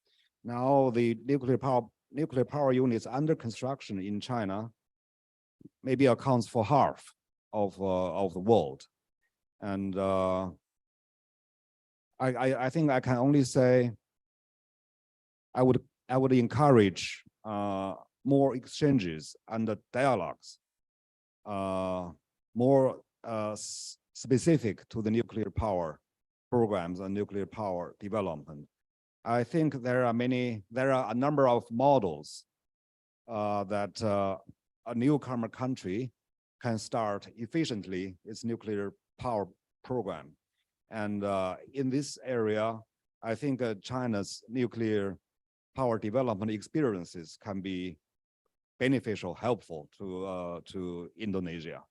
Now the nuclear power units under construction in China maybe accounts for half of the world. And I think I can only say I would encourage more exchanges and dialogues, more specific to the nuclear power programs and nuclear power development. I think there are a number of models that a newcomer country can start efficiently its nuclear power program. And in this area, I think China's nuclear power development experiences can be beneficial, helpful to Indonesia.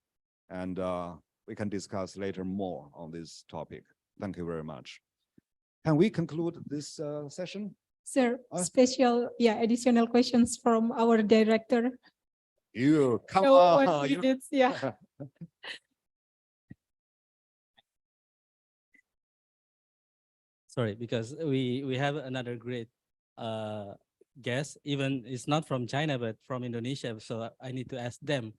And we can discuss later more on this topic. Thank you very much. Can we conclude this session? Sir, additional questions from our director. You come So on. what minutes, yeah. Sorry, because we have another great guest, even it's not from China, but from Indonesia. So I need to ask them.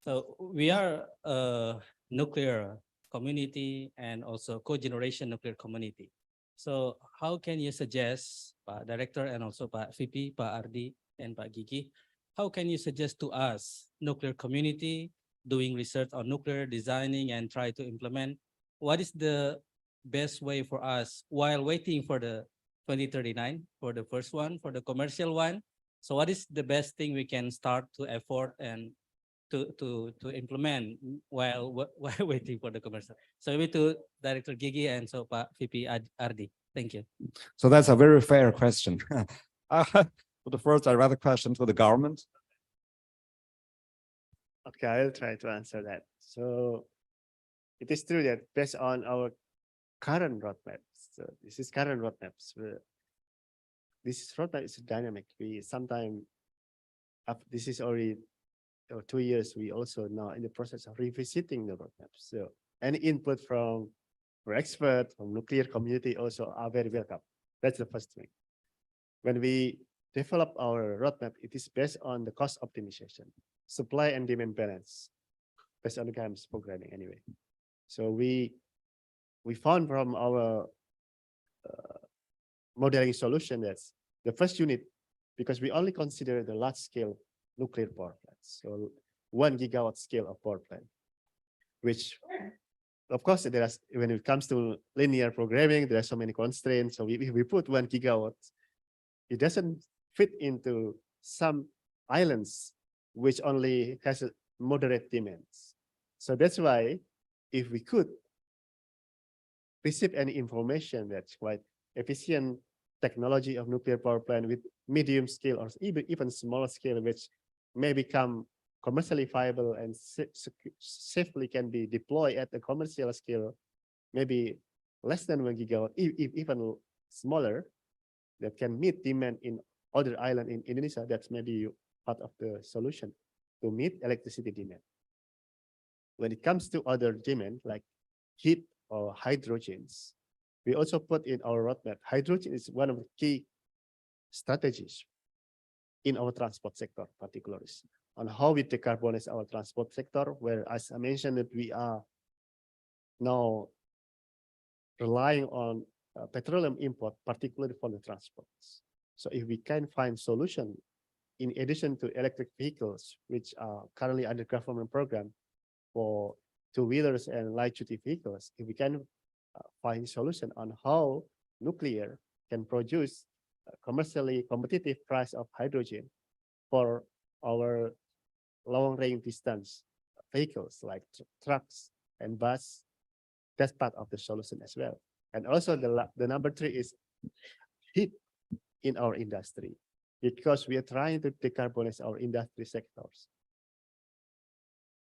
So we are a nuclear community and also co-generation nuclear community. So how can you suggest, Pak Director and also Pak VP, Pak Ardi and Pak Gigi, how can you suggest to us, nuclear community, doing research on nuclear, designing and try to implement, what is the best way for us while waiting for the 2039, for the first one, for the commercial one? So what is the best thing we can start to effort and to implement while waiting for the commercial? So maybe to Director Gigi and so Pak VP Ardi. Thank you. So that's a very fair question. For the first, I rather question to the government. Okay, I'll try to answer that. So it is true that based on our current roadmaps, so this is current roadmaps. This roadmap is dynamic. We sometimes, this is already 2 years, we also now in the process of revisiting the roadmaps. So any input from experts, from nuclear community also are very welcome. That's the first thing. When we develop our roadmap, it is based on the cost optimization, supply and demand balance, based on the GAMS programming anyway. So we found from our modeling solution that the first unit, because we only consider the large scale nuclear power plants, so 1 gigawatt scale of power plant, which of course there are, when it comes to linear programming, there are so many constraints. So if we put 1 gigawatt, it doesn't fit into some islands which only has a moderate demands. So that's why if we could receive any information that's quite efficient technology of nuclear power plant with medium scale or even smaller scale, which may become commercially viable and safely can be deployed at the commercial scale, maybe less than 1 gigawatt, even smaller, that can meet demand in other islands in Indonesia. That's maybe part of the solution to meet electricity demand. When it comes to other demand like heat or hydrogens, we also put in our roadmap. Hydrogen is one of the key strategies in our transport sector, particularly. on how we decarbonize our transport sector, where, as I mentioned, that we are now relying on petroleum import, particularly for the transports. So if we can find solution in addition to electric vehicles, which are currently under government program for two-wheelers and light-duty vehicles, if we can find solution on how nuclear can produce a commercially competitive price of hydrogen for our long-range distance vehicles like trucks and bus, that's part of the solution as well. And also the number 3 is heat in our industry, because we are trying to decarbonize our industry sectors.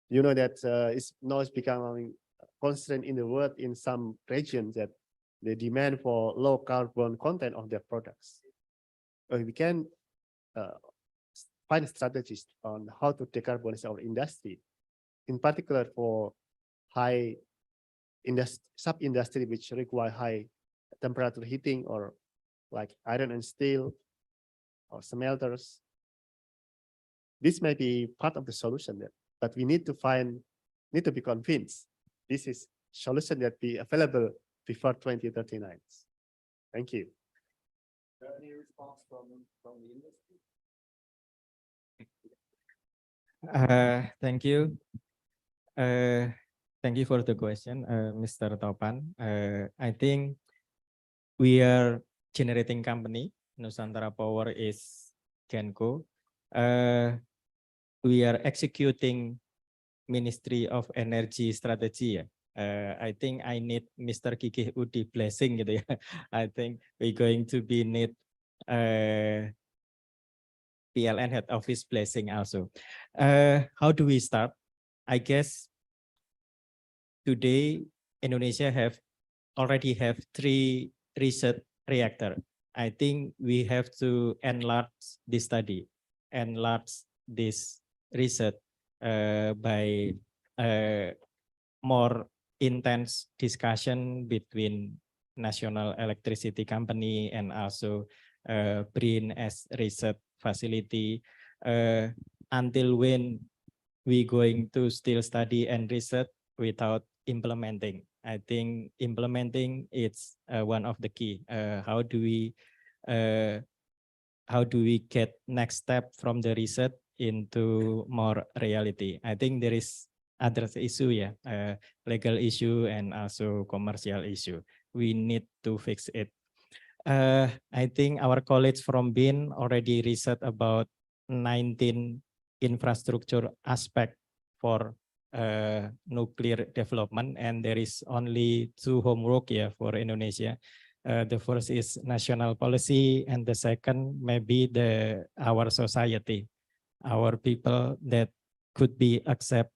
You know that it's now becoming constraint in the world in some regions, that the demand for low carbon content of their products. We can find strategies on how to decarbonize our industry, in particular for high sub-industry which require high temperature heating, or like iron and steel or smelters. This may be part of the solution, but we need to be convinced this is solution that be available before 2039. Thank you. Any response from the industry? Thank you. Thank you for the question, Mr. Topan. I think we are generating company. Nusantara Power is Genco. We are executing Ministry of Energy strategy. I think I need Mr. Kiki Udi blessing gitu ya. I think we're going to be need PLN head office blessing also. How do we start? I guess today Indonesia already have 3 research reactor. I think we have to enlarge this study, enlarge this research by more intense discussion between National Electricity Company and also BRIN as research facility. Until when we going to still study and research without implementing? I think implementing is one of the key. How do we get next step from the research into more reality? I think there is other issue, legal issue and also commercial issue. We need to fix it. I think our colleagues from BRIN already research about 19 infrastructure aspect for nuclear development, and there is only 2 homework for Indonesia. The first is national policy, and the second maybe our society, our people that could be accept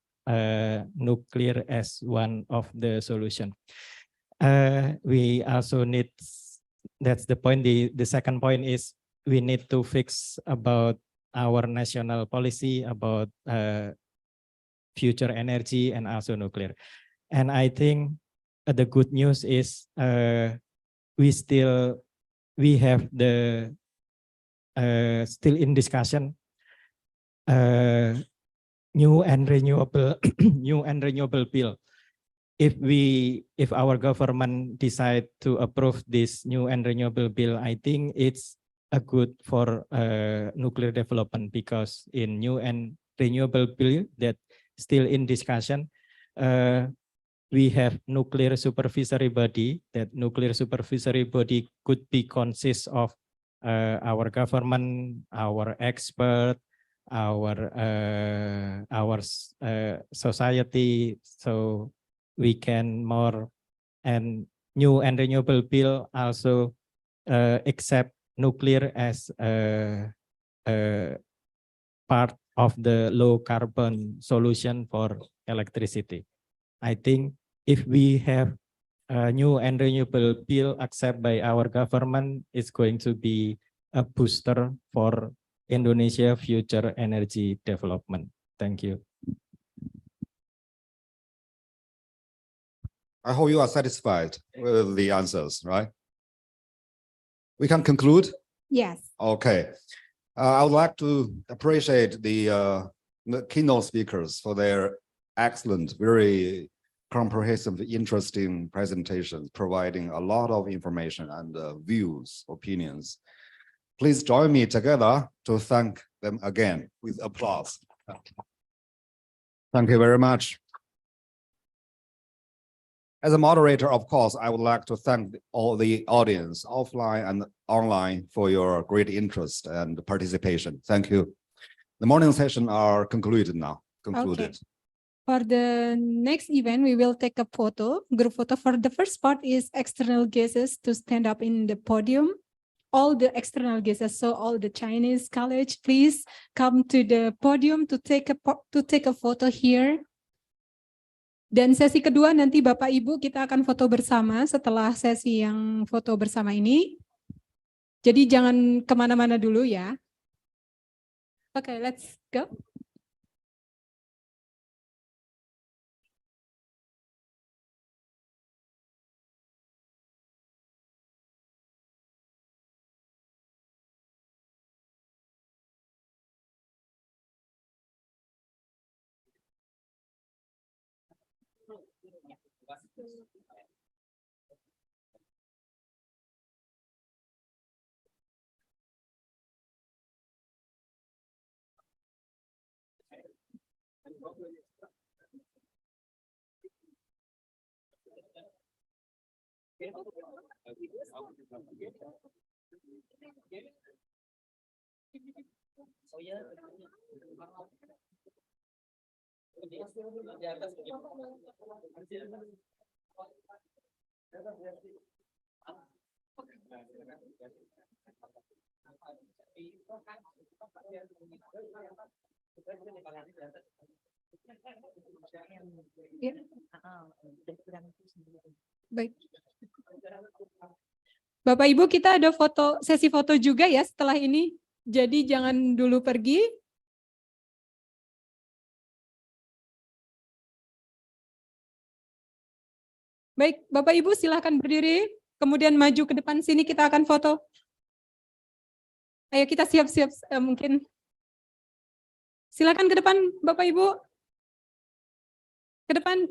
nuclear as one of the solution. We also need, that's the point. The second point is we need to fix about our national policy about future energy and also nuclear. And I think the good news is we have the still in discussion new and renewable bill. If our government decide to approve this new and renewable bill, I think it's a good for nuclear development, because in new and renewable bill that still in discussion, we have nuclear supervisory body. That nuclear supervisory body could be consist of our government, our expert, our society, so we can more, and new and renewable bill also accept nuclear as a part of the low carbon solution for electricity. I think if we have a new and renewable bill accepted by our government, it's going to be a booster for Indonesia future energy development. Thank you. I hope you are satisfied with the answers, right? We can conclude? Yes. Okay. I would like to appreciate the the keynote speakers for their excellent, very comprehensive, interesting presentations, providing a lot of information and views, opinions. Please join me together to thank them again with applause. Thank you very much. As a moderator, of course, I would like to thank all the audience, offline and online, for your great interest and participation. Thank you. The morning session are concluded now. Concluded. Okay. For the next event, we will take a photo, group photo. For the first part is external guests to stand up in the podium. All the external guests, so all the Chinese college, please come to the podium to take a photo here. Dan sesi kedua nanti Bapak Ibu kita akan foto bersama setelah sesi yang foto bersama ini. Jadi jangan kemana-mana dulu ya. Okay, let's go. Baik. Bapak Ibu, kita ada sesi foto juga ya setelah ini. Jadi jangan dulu pergi. Baik, Bapak Ibu silahkan berdiri, kemudian maju ke depan sini, kita akan foto. Ayo kita siap-siap mungkin. Silakan ke depan Bapak Ibu. Ke depan.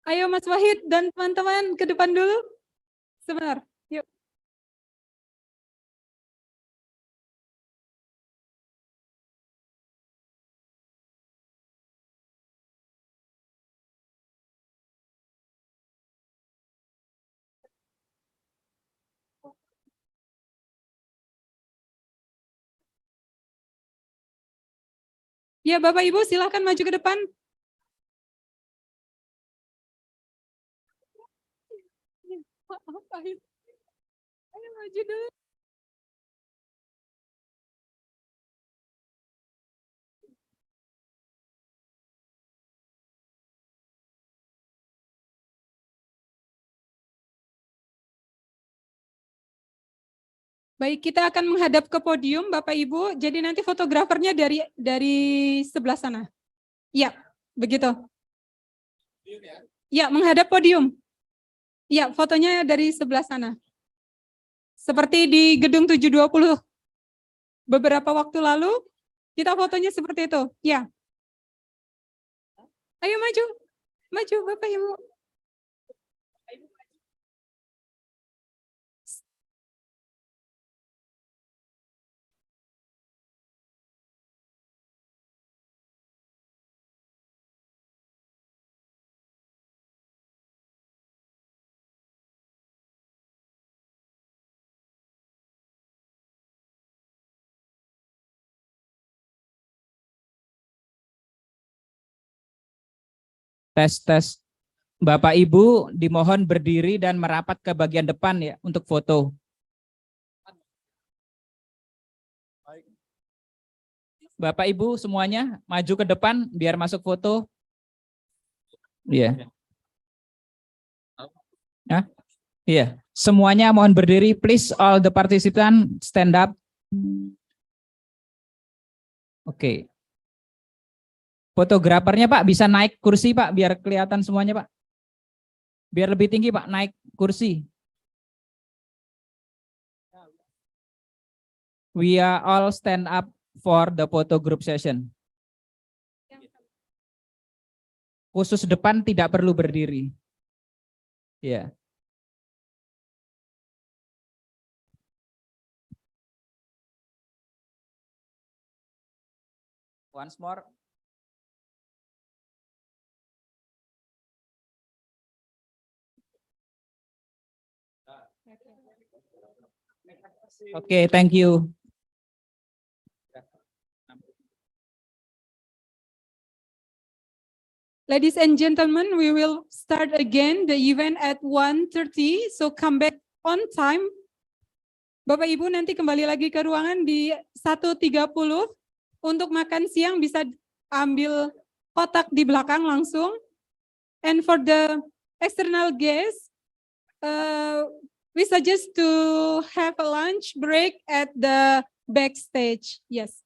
Ayo Mas Wahid dan teman-teman ke depan dulu. Sebentar, yuk. Ya, Bapak Ibu silakan maju ke depan. Ayo maju dulu. Baik, kita akan menghadap ke podium, Bapak Ibu. Jadi nanti fotografernya dari sebelah sana. Ya, begitu. Ya, menghadap podium. Ya, fotonya dari sebelah sana. Seperti di gedung 720. Beberapa waktu lalu, kita fotonya seperti itu. Ya. Ayo maju. Maju, Bapak Ibu. Tes. Bapak Ibu dimohon berdiri dan merapat ke bagian depan ya untuk foto. Bapak Ibu semuanya maju ke depan biar masuk foto. Iya. Ya. Iya, semuanya mohon berdiri. Please all the participants stand up. Oke. Fotografernya Pak bisa naik kursi Pak biar kelihatan semuanya Pak. Biar lebih tinggi Pak, naik kursi. We are all stand up for the photo group session. khusus depan tidak perlu berdiri. Ya. Once more. Okay, thank you. Ladies and gentlemen, we will start again the event at 1:30, so come back on time. Bapak Ibu nanti kembali lagi ke ruangan di 1:30 untuk makan siang, bisa ambil kotak di belakang langsung. And for the external guests, we suggest to have a lunch break at the backstage. Yes.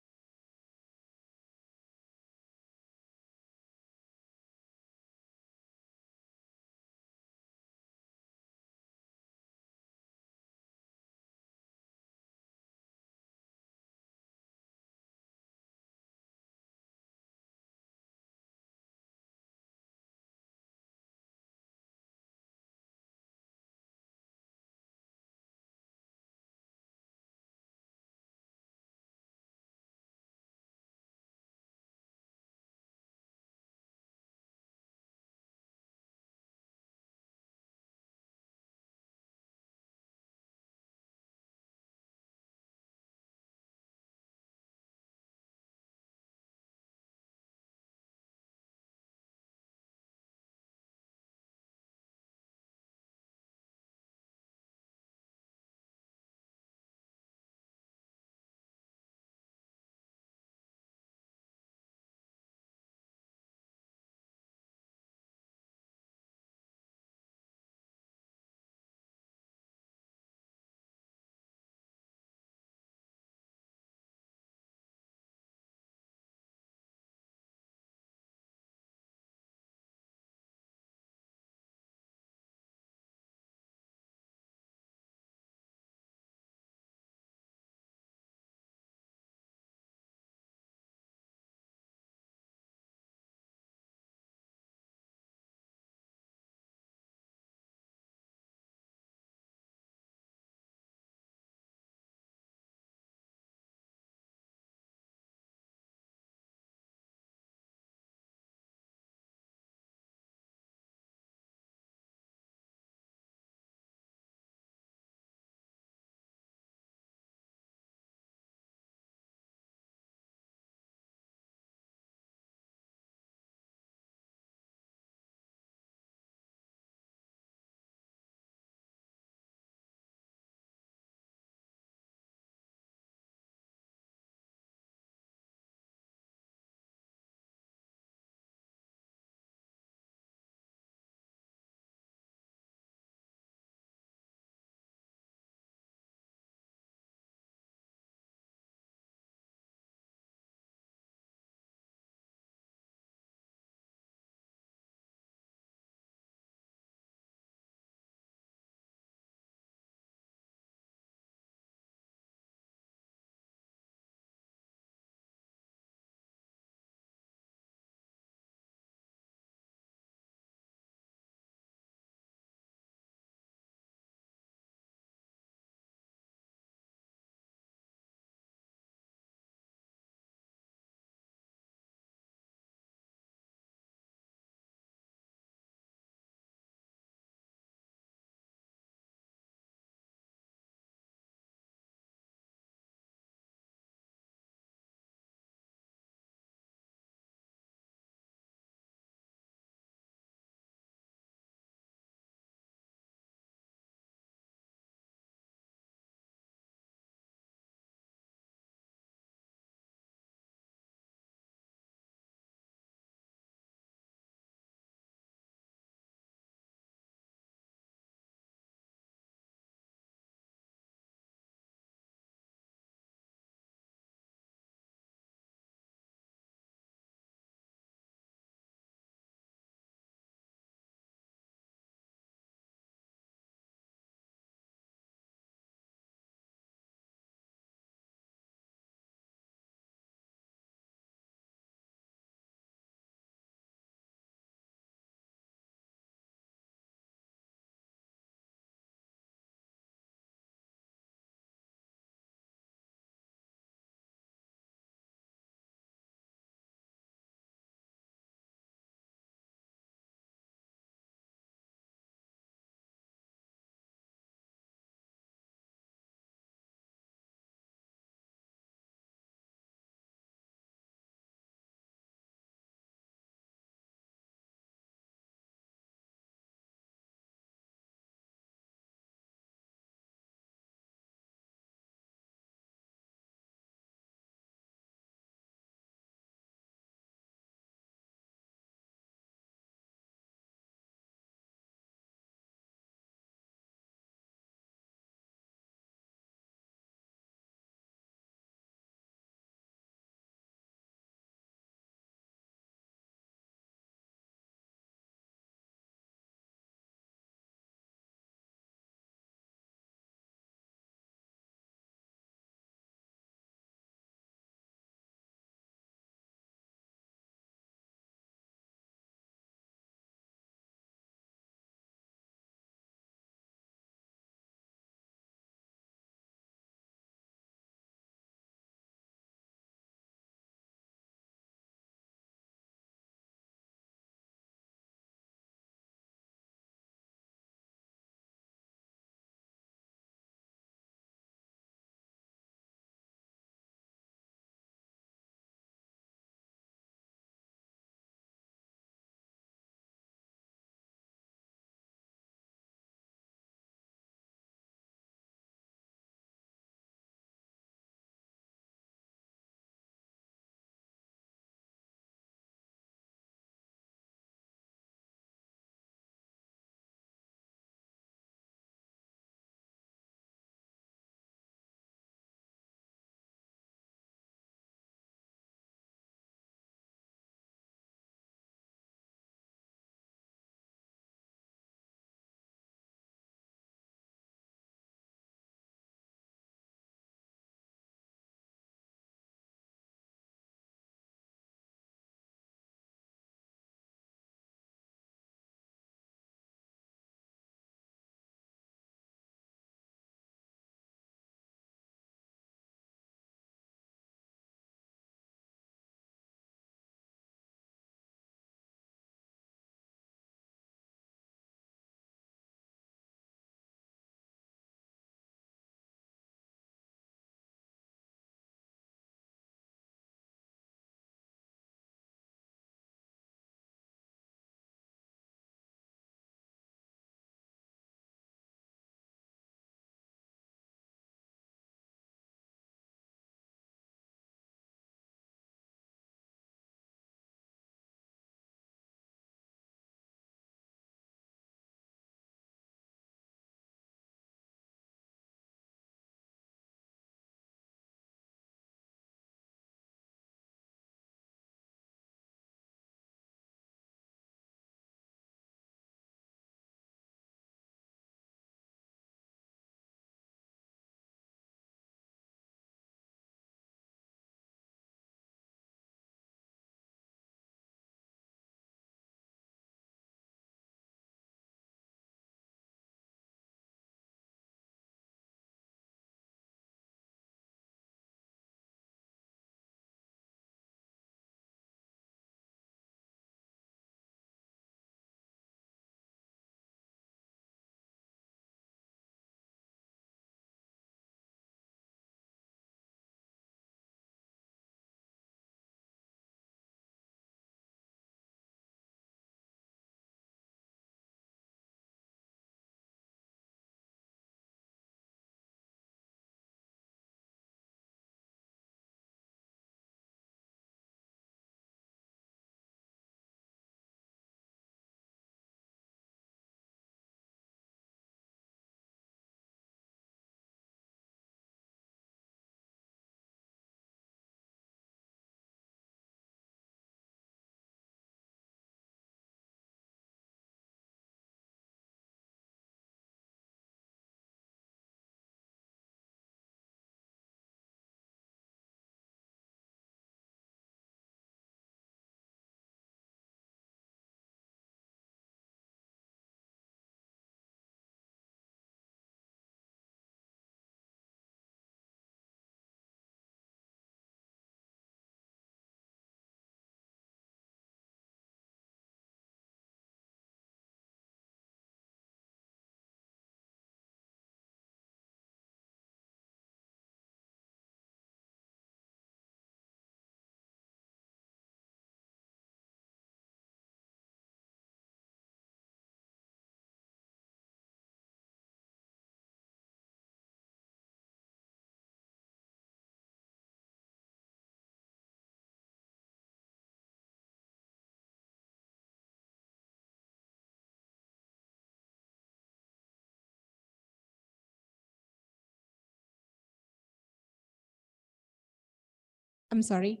I'm sorry.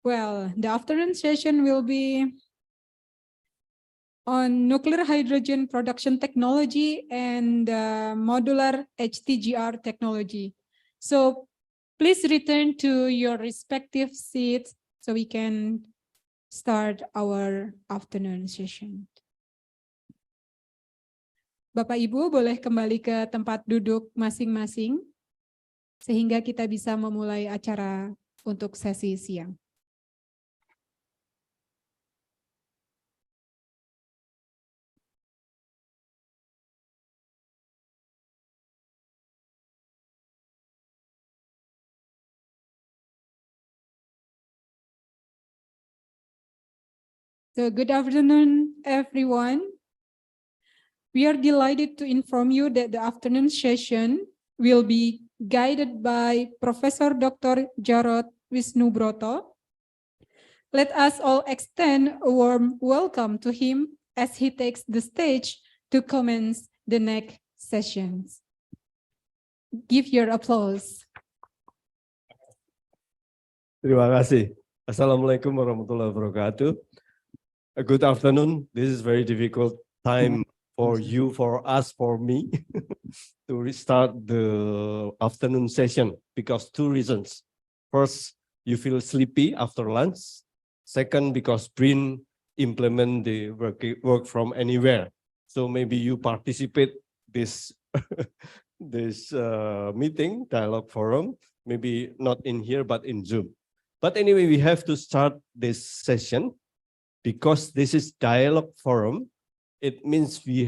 Well, the afternoon session will be on nuclear hydrogen production technology and modular HTGR technology. So please return to your respective seats so we can start our afternoon session. Bapak Ibu boleh kembali ke tempat duduk masing-masing sehingga kita bisa memulai acara untuk sesi siang. So good afternoon, everyone. We are delighted to inform you that the afternoon session will be guided by Professor Dr. Jarod Wisnubroto. Let us all extend a warm welcome to him as he takes the stage to commence the next sessions. Give your applause. Terima kasih. Assalamualaikum warahmatullahi wabarakatuh. Good afternoon. This is very difficult time for you, for us, for me to restart the afternoon session because two reasons. First, you feel sleepy after lunch. Second, because BRIN implement the work from anywhere. So maybe you participate this this meeting, dialogue forum, maybe not in here, but in Zoom. But anyway, we have to start this session because this is dialogue forum. It means we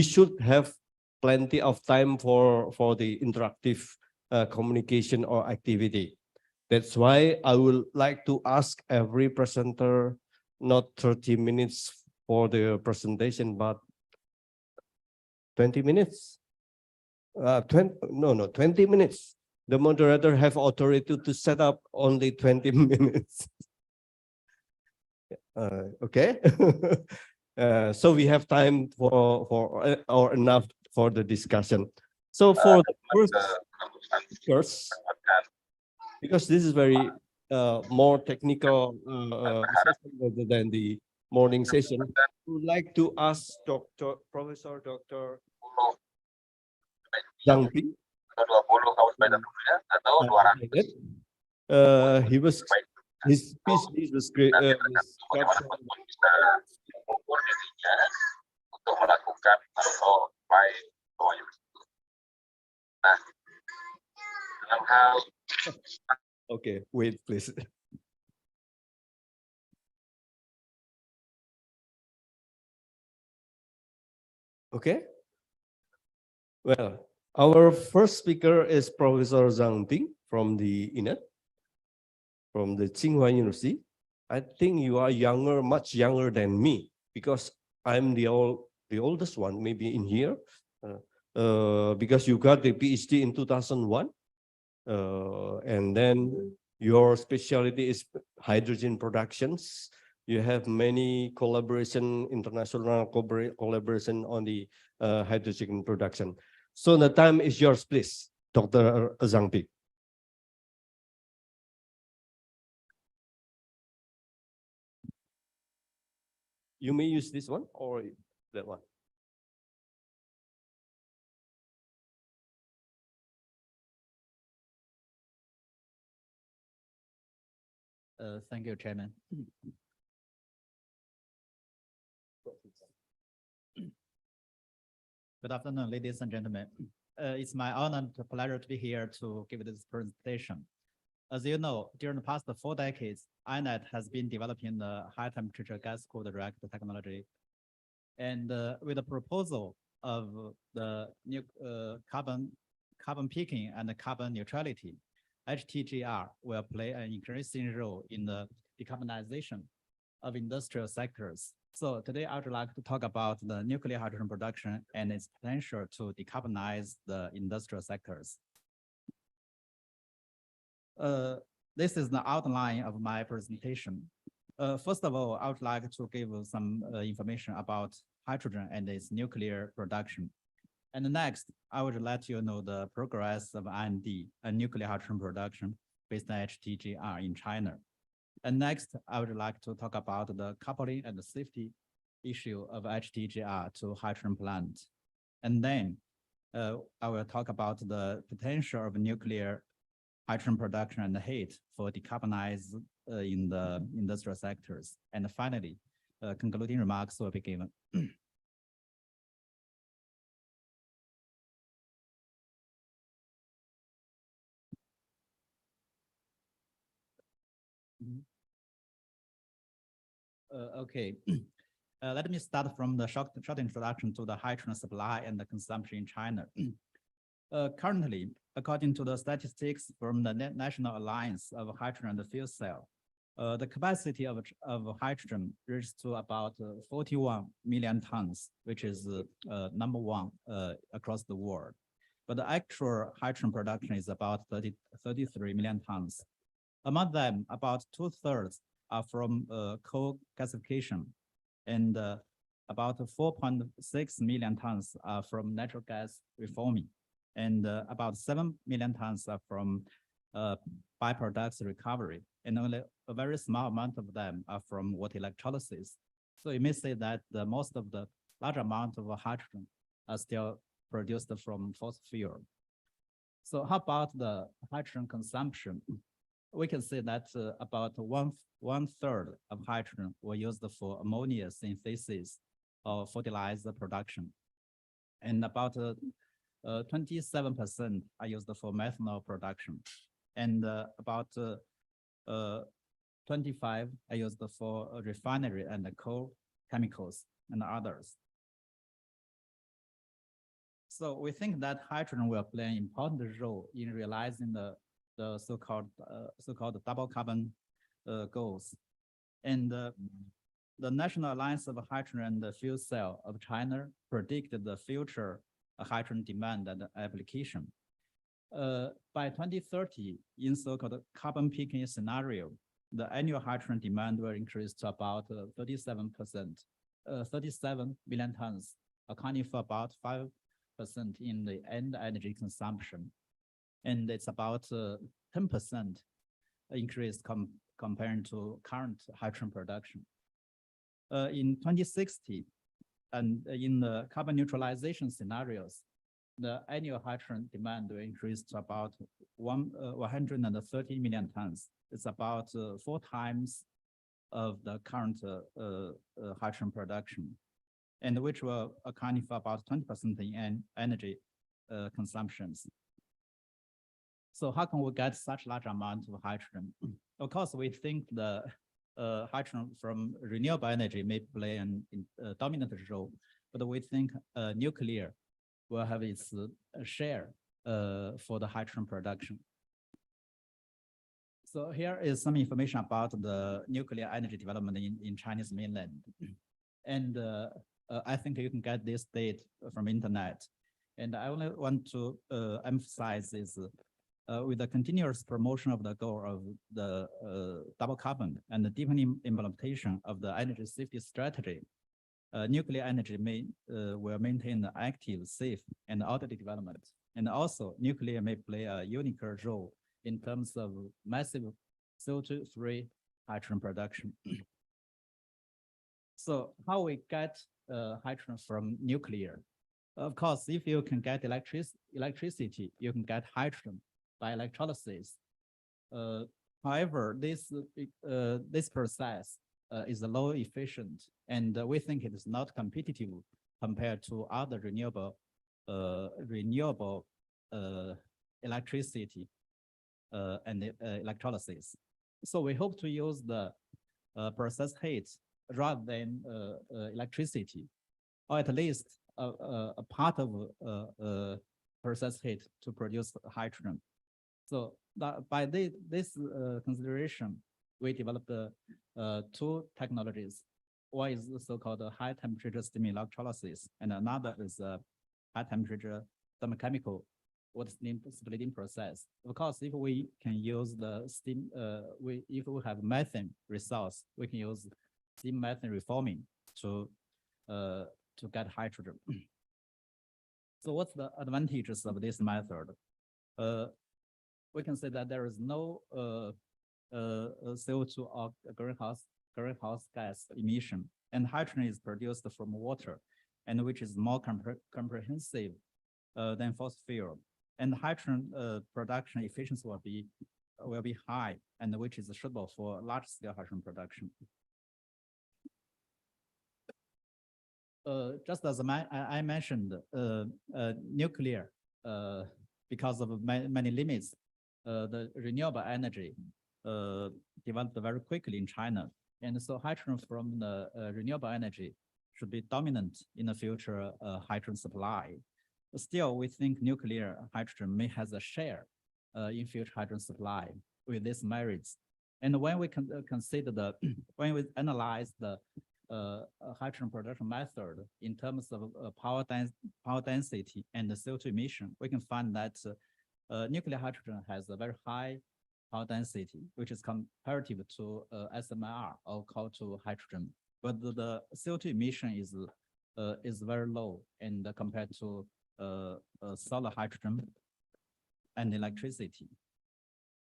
should have plenty of time for the interactive communication or activity. That's why I would like to ask every presenter, not 30 minutes for the presentation, but 20 minutes. 20 minutes. The moderator have authority to set up only 20 minutes. Okay. So we have time or enough for the discussion. So for the first, because this is very more technical session rather than the morning session, I would like to ask Professor Dr. Zhang BRIN. His speech was great. Okay, wait, please. Okay. Well, our first speaker is Professor Zhang BRIN from the INET, from the Tsing Hua University. I think you are younger, much younger than me, because I'm the oldest one, maybe in here, because you got the PhD in 2001, and then your specialty is hydrogen productions. You have many international collaboration on the hydrogen production. So the time is yours, please, Dr. Zhang BRIN. You may use this one or that one. Thank you, Chairman. Good afternoon, ladies and gentlemen. It's my honor and pleasure to be here to give this presentation. As you know, during the past 4 decades, INET has been developing the high-temperature gas-cooled reactor technology. And with the proposal of the new carbon peaking and carbon neutrality, HTGR will play an increasing role in the decarbonization of industrial sectors. So today I would like to talk about the nuclear hydrogen production and its potential to decarbonize the industrial sectors. This is the outline of my presentation. First of all, I would like to give some information about hydrogen and its nuclear production. And next, I would let you know the progress of R&D and nuclear hydrogen production based on HTGR in China. And next, I would like to talk about the coupling and the safety issue of HTGR to hydrogen plant. And then I will talk about the potential of nuclear hydrogen production and heat for decarbonize in the industrial sectors. And finally, concluding remarks will be given. Okay, let me start from the short introduction to the hydrogen supply and the consumption in China. Currently, according to the statistics from the National Alliance of Hydrogen and Fuel Cell, the capacity of hydrogen reaches to about 41 million tons, which is #1 across the world. But the actual hydrogen production is about 33 million tons. Among them, about 2/3 are from coal gasification, and about 4.6 million tons are from natural gas reforming, and about 7 million tons are from byproducts recovery, and only a very small amount of them are from water electrolysis. So you may say that most of the large amount of hydrogen are still produced from fossil fuel. So how about the hydrogen consumption? We can say that about one third of hydrogen were used for ammonia synthesis or fertilizer production, and about 27% are used for methanol production, and about 25 are used for refinery and coal chemicals and others. So we think that hydrogen will play an important role in realizing the so-called double carbon goals. And the National Alliance of Hydrogen and the Fuel Cell of China predicted the future hydrogen demand and application. By 2030, in so-called carbon peaking scenario, the annual hydrogen demand will increase to about 37%, 37 million tons, accounting for about 5% in the end energy consumption. And it's about 10% increase compared to current hydrogen production. In 2060, and in the carbon neutralization scenarios, the annual hydrogen demand will increase to about 130 million tons. It's about 4 times of the current hydrogen production, and which will account for about 20% in energy consumptions. So how can we get such large amount of hydrogen? Of course, we think the hydrogen from renewable energy may play a dominant role, but we think nuclear will have its share for the hydrogen production. So here is some information about the nuclear energy development in Chinese mainland. And I think you can get this data from internet. And I only want to emphasize is with the continuous promotion of the goal of the double carbon and the deepening implementation of the energy safety strategy, nuclear energy will maintain the active, safe, and orderly development. And also, nuclear may play a unique role in terms of massive CO2-free hydrogen production. So how we get hydrogen from nuclear? Of course, if you can get electricity, you can get hydrogen by electrolysis. However, this process is low efficient, and we think it is not competitive compared to other renewable electricity and electrolysis. So we hope to use the process heat rather than electricity, or at least a part of process heat to produce hydrogen. So by this consideration, we developed 2 technologies. One is the so-called high temperature steam electrolysis, and another is high temperature thermochemical water steam splitting process. Of course, if we can use the steam, if we have methane resource, we can use steam methane reforming to get hydrogen. So what's the advantages of this method? We can say that there is no CO2 or greenhouse gas emission, and hydrogen is produced from water, and which is more comprehensive than fossil fuel. And hydrogen production efficiency will be high, and which is suitable for large-scale hydrogen production. Just as I mentioned, nuclear, because of many limits, the renewable energy developed very quickly in China. And so hydrogen from the renewable energy should be dominant in the future hydrogen supply. Still, we think nuclear hydrogen may have a share in future hydrogen supply with these merits. And when we consider when we analyze the hydrogen production method in terms of power density and the CO2 emission, we can find that nuclear hydrogen has a very high power density, which is comparative to SMR or coal to hydrogen. But the CO2 emission is very low and compared to solar hydrogen and electricity.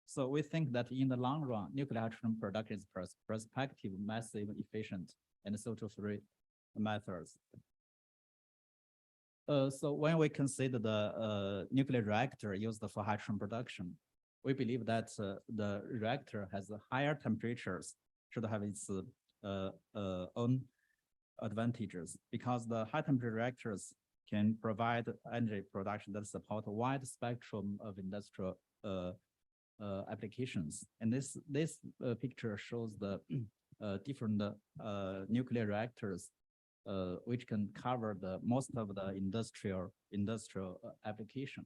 So we think that in the long run, nuclear hydrogen production is prospective, massive, efficient, and CO2-free methods. So when we consider the nuclear reactor used for hydrogen production, we believe that the reactor has higher temperatures, should have its own advantages, because the high temperature reactors can provide energy production that support a wide spectrum of industrial applications. And this picture shows the different nuclear reactors which can cover the most of the industrial application.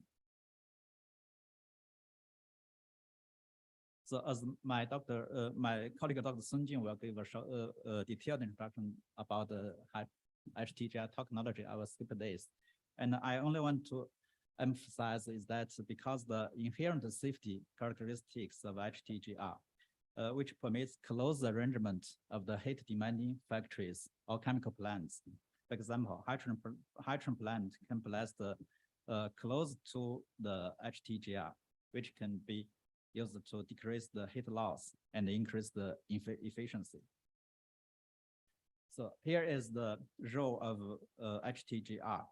So as my colleague, Dr. Sun Jing, will give a detailed introduction about the HTGI technology, I will skip this. And I only want to emphasize is that because the inherent safety characteristics of HTGR, which permits close arrangement of the heat demanding factories or chemical plants. For example, hydrogen plant can blast close to the HTGR, which can be used to decrease the heat loss and increase the efficiency. So here is the role of HTGR.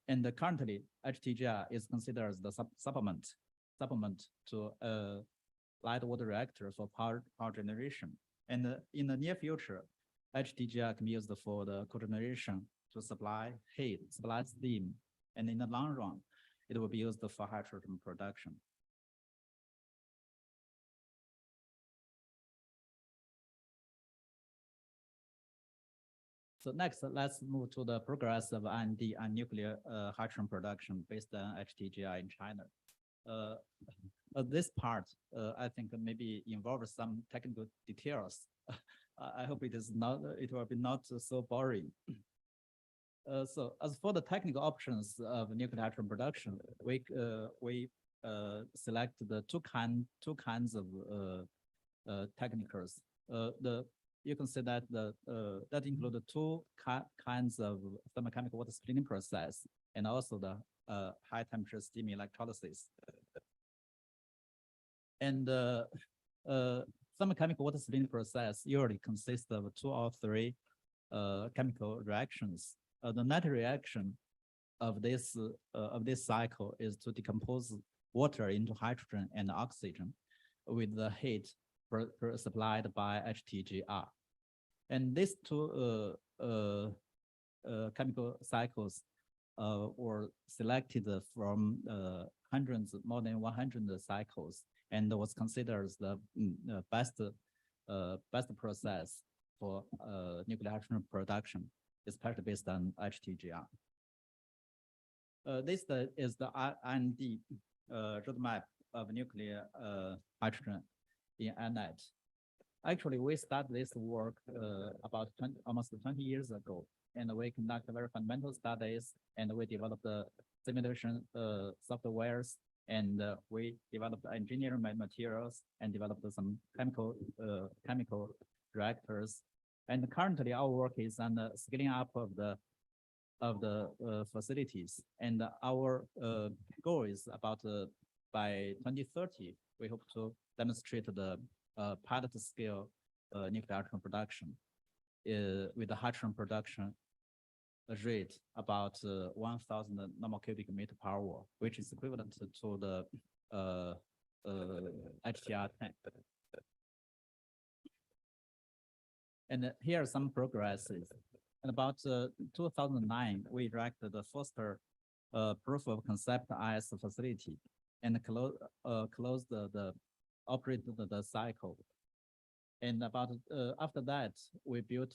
And currently, HTGR is considered as the supplement to light water reactor for power generation. And in the near future, HTGR can be used for the cogeneration to supply heat, supply steam. And in the long run, it will be used for hydrogen production. So next, let's move to the progress of R&D and nuclear hydrogen production based on HTGI in China. This part, I think maybe involves some technical details. I hope it will be not so boring. So as for the technical options of nuclear hydrogen production, we select the two kinds of technicals. You can say that that include the two kinds of thermochemical water splitting process and also the high temperature steam electrolysis. And thermochemical water splitting process usually consists of 2 or 3 chemical reactions. The net reaction of this cycle is to decompose water into hydrogen and oxygen with the heat supplied by HTGR. And these two chemical cycles were selected from more than 100 cycles, and was considered the best process for nuclear hydrogen production, especially based on HTGR. This is the R&D roadmap of nuclear hydrogen in ANET. Actually, we started this work about almost 20 years ago, and we conducted very fundamental studies, and we developed the simulation softwares, and we developed engineering materials and developed some chemical reactors. And currently, our work is on the scaling up of the of the facilities. And our goal is about by 2030, we hope to demonstrate the pilot scale nuclear hydrogen production with the hydrogen production rate about 1,000 normal cubic meter per hour, which is equivalent to the HTR tank. And here are some progresses. In about 2009, we erected the first proof of concept IS facility and closed operated the cycle. And about after that, we built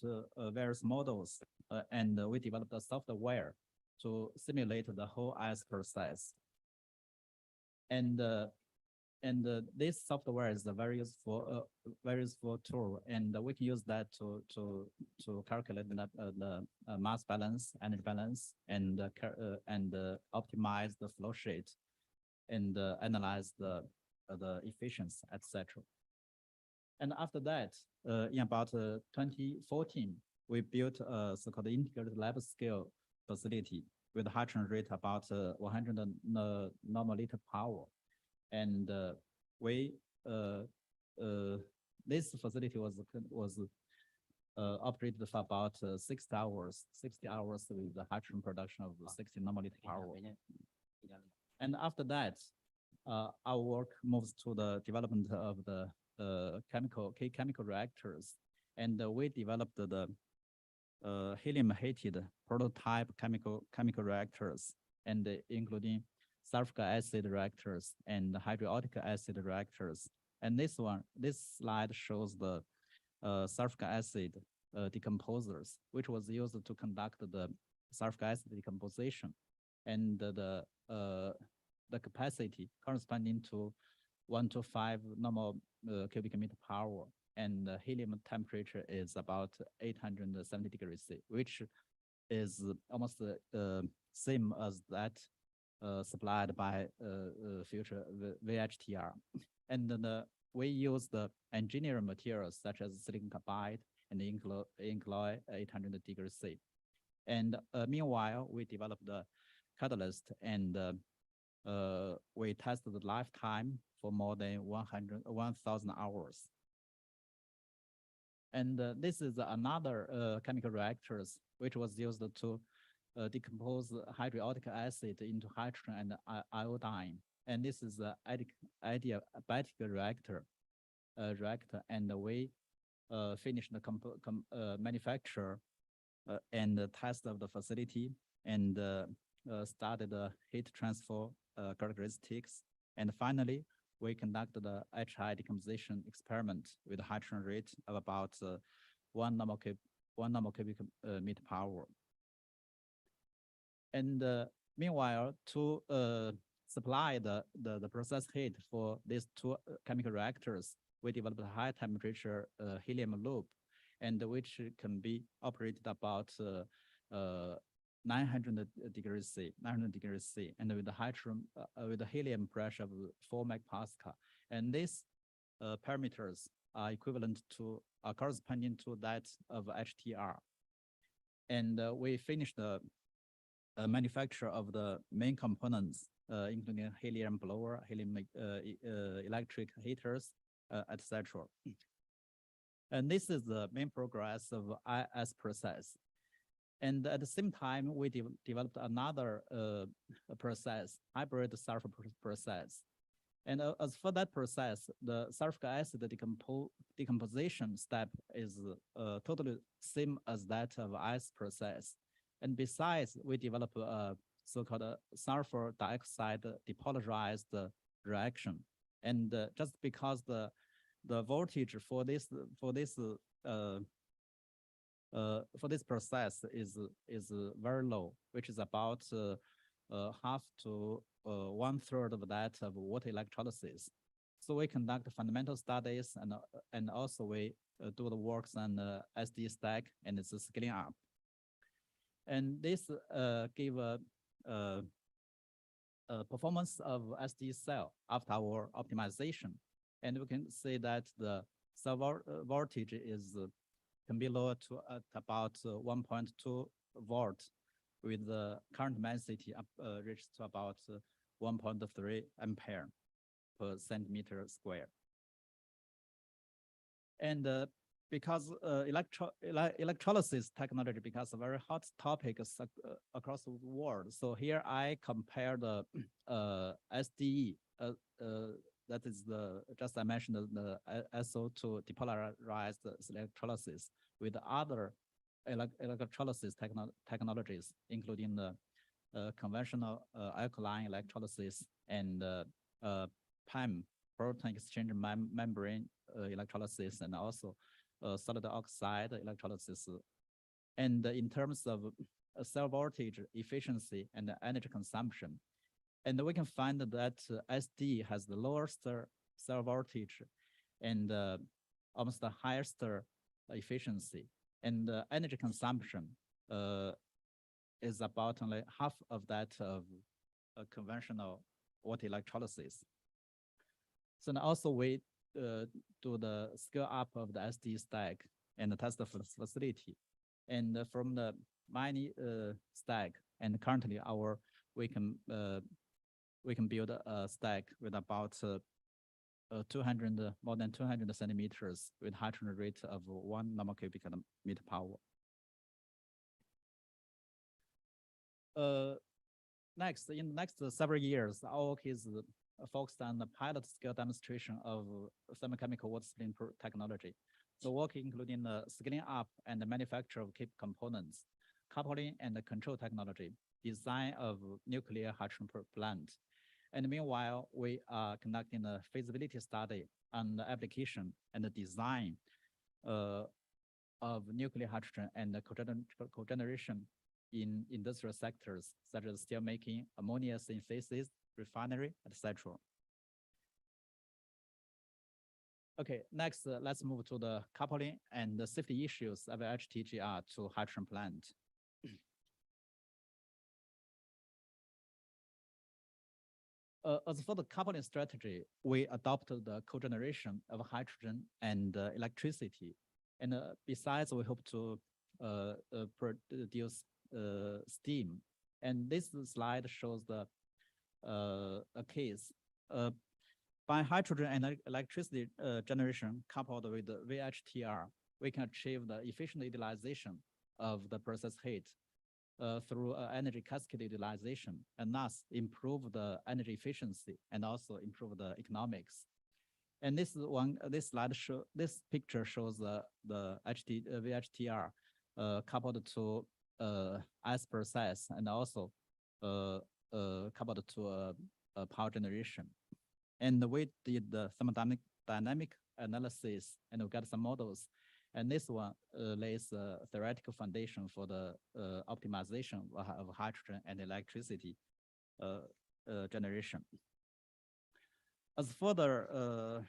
various models and we developed a software to simulate the whole IS process. And this software is a very useful tool, and we can use that to calculate the mass balance, energy balance, and optimize the flow sheet, and analyze the efficiency, etc. And after that, in about 2014, we built a so-called integrated lab scale facility with a hydrogen rate about 100 normal liter per hour. And this facility was operated for about 60 hours with the hydrogen production of 60 normal liter per hour. And after that, our work moves to the development of the chemical reactors, and we developed the helium-heated prototype chemical reactors, and including sulfuric acid reactors and hydroxylic acid reactors. And this slide shows the sulfuric acid decomposers, which was used to conduct the sulfuric acid decomposition, and the capacity corresponding to 1 to 5 normal cubic meter per hour, and the helium temperature is about 870 degrees C, which is almost the same as that supplied by future VHTR. And we use the engineering materials such as silicon carbide and alloy 800 degrees C. And meanwhile, we developed the catalyst, and we tested the lifetime for more than 1,000 hours. And this is another chemical reactors which was used to decompose hydroxylic acid into hydrogen and iodine. And this is the adiabatic reactor, and we finished the manufacture and the test of the facility, and started the heat transfer characteristics. And finally, we conducted the HI decomposition experiment with a hydrogen rate of about 1 normal cubic meter per hour. And meanwhile, to supply the process heat for these two chemical reactors, we developed a high temperature helium loop, and which can be operated about 900 degrees C, and with the hydrogen, with the helium pressure of 4 megapascal. And these parameters are equivalent to, corresponding to that of HTR. And we finished the manufacture of the main components, including helium blower, helium electric heaters, etc. And this is the main progress of IS process. And at the same time, we developed another process, hybrid sulfur process. And as for that process, the sulfuric acid decomposition step is totally same as that of IS process. And besides, we develop a so-called sulfur dioxide depolarized reaction. And just because the voltage for this process is very low, which is about half to 1/3 of that of water electrolysis. So we conduct fundamental studies, and also we do the works on SD stack and its scaling up. And this give a performance of SD cell after our optimization. And we can say that the cell voltage can be lowered to at about 1.2 volt with the current density reached to about 1.3 ampere per centimeter square. And because electrolysis technology becomes a very hot topic across the world. So here I compare the SDE, that is just I mentioned the SO2 depolarized electrolysis with other electrolysis technologies, including the conventional alkaline electrolysis and PEM, proton exchange membrane electrolysis, and also solid oxide electrolysis. And in terms of cell voltage efficiency and energy consumption, and we can find that SD has the lowest cell voltage and almost the highest efficiency, and energy consumption is about only half of that of a conventional water electrolysis. So also we do the scale up of the SD stack and the test facility, and from the mini stack, and currently we can build a stack with about more than 200 centimeters with hydrogen rate of 1 nanocubic meter per hour. Next, in the next several years, our work is focused on the pilot scale demonstration of thermochemical water splitting technology. So work including the scaling up and the manufacture of key components, coupling and the control technology, design of nuclear hydrogen plant. And meanwhile, we are conducting a feasibility study on the application and the design of nuclear hydrogen and the cogeneration in industrial sectors such as steelmaking, ammonia synthesis, refinery, etc. Okay, next, let's move to the coupling and the safety issues of HTGR to hydrogen plant. As for the coupling strategy, we adopted the cogeneration of hydrogen and electricity. And besides, we hope to produce steam. And this slide shows the a case. By hydrogen and electricity generation coupled with the VHTR, we can achieve the efficient utilization of the process heat through energy cascade utilization, and thus improve the energy efficiency and also improve the economics. And this picture shows the VHTR coupled to ice process and also coupled to power generation. And we did the thermodynamic analysis and we got some models. And this one lays a theoretical foundation for the optimization of hydrogen and electricity generation. As for the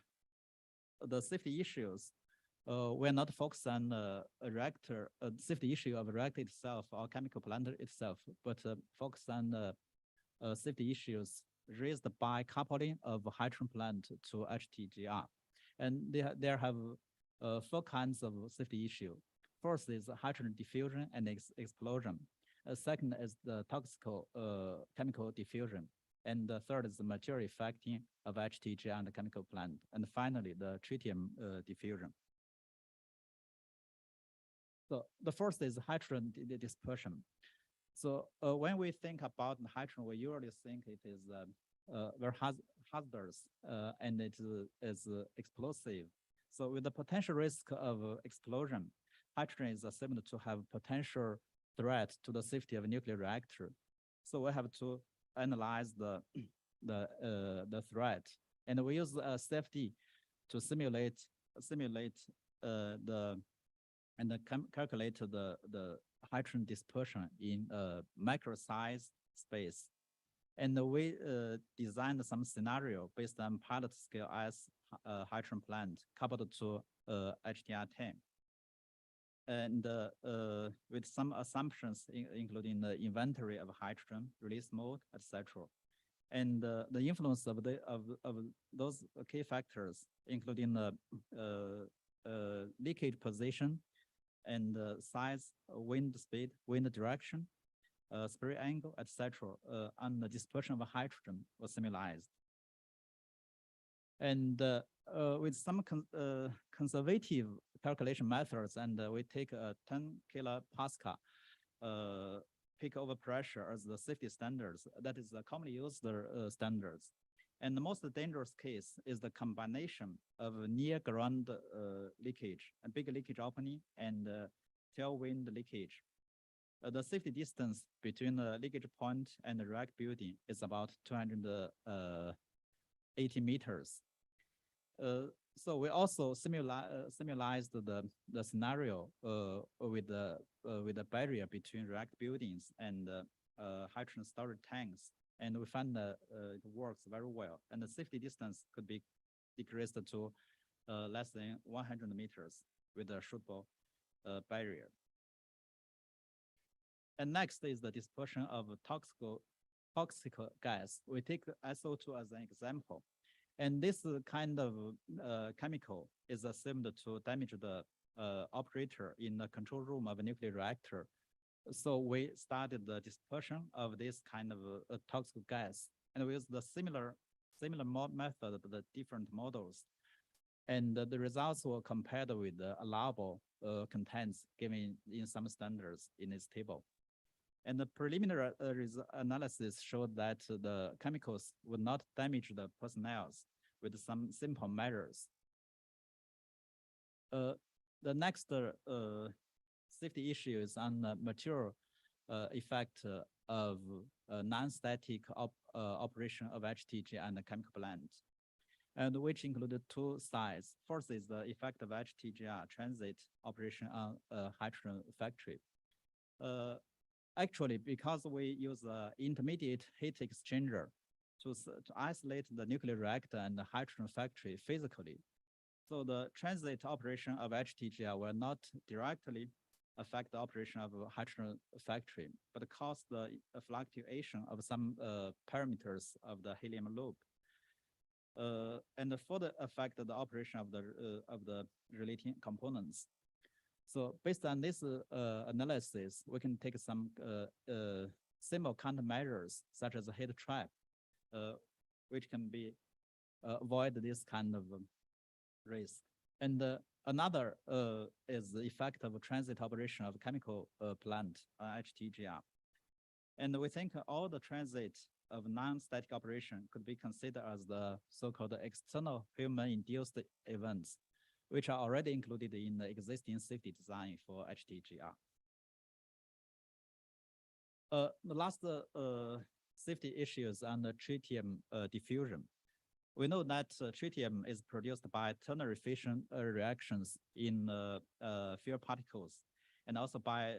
safety issues, we're not focused on a reactor, safety issue of a reactor itself or chemical plant itself, but focus on the safety issues raised by coupling of hydrogen plant to HTGR. And there have 4 kinds of safety issue. First is hydrogen diffusion and explosion. Second is the toxic chemical diffusion. And the third is the material affecting of HTGR and the chemical plant. And finally, the tritium diffusion. So the first is hydrogen dispersion. So when we think about hydrogen, we usually think it is very hazardous and it is explosive. So with the potential risk of explosion, hydrogen is assumed to have potential threat to the safety of a nuclear reactor. So we have to analyze the threat, and we use CFD to simulate calculate the hydrogen dispersion in a micro size space. And we designed some scenario based on pilot scale as hydrogen plant coupled to HDR10. And with some assumptions, including the inventory of hydrogen, release mode, etc. And the influence of those key factors, including the leakage position and size, wind speed, wind direction, spread angle, etc., and the dispersion of hydrogen was simulated. And with some conservative calculation methods, and we take a 10 kilopascal peak over pressure as the safety standards. That is the commonly used standards. And the most dangerous case is the combination of near ground leakage, a big leakage opening, and tailwind leakage. The safety distance between the leakage point and the reactor building is about 280 meters. So we also simulated the scenario with the barrier between reactor buildings and hydrogen storage tanks, and we found that it works very well, and the safety distance could be decreased to less than 100 meters with a suitable barrier. And next is the dispersion of toxic gas. We take SO2 as an example. And this kind of chemical is assumed to damage the operator in the control room of a nuclear reactor. So we started the dispersion of this kind of toxic gas, and we used the similar method, but the different models. And the results were compared with the allowable contents given in some standards in this table. And the preliminary analysis showed that the chemicals would not damage the personnel with some simple measures. The next safety issue is on the material effect of non-static operation of HTG and the chemical plant, and which included two sides. First is the effect of HTGR transit operation on a hydrogen factory. Actually, because we use an intermediate heat exchanger to isolate the nuclear reactor and the hydrogen factory physically, so the transit operation of HTGR will not directly affect the operation of a hydrogen factory, but cause the fluctuation of some parameters of the helium loop, and further affect the operation of the relating components. So based on this analysis, we can take some simple countermeasures, such as a heat trap, which can be avoid this kind of risk. And another is the effect of transit operation of chemical plant, HTGR. And we think all the transit of non-static operation could be considered as the so-called external human-induced events, which are already included in the existing safety design for HTGR. The last safety issues on the tritium diffusion. We know that tritium is produced by ternary fission reactions in fuel particles, and also by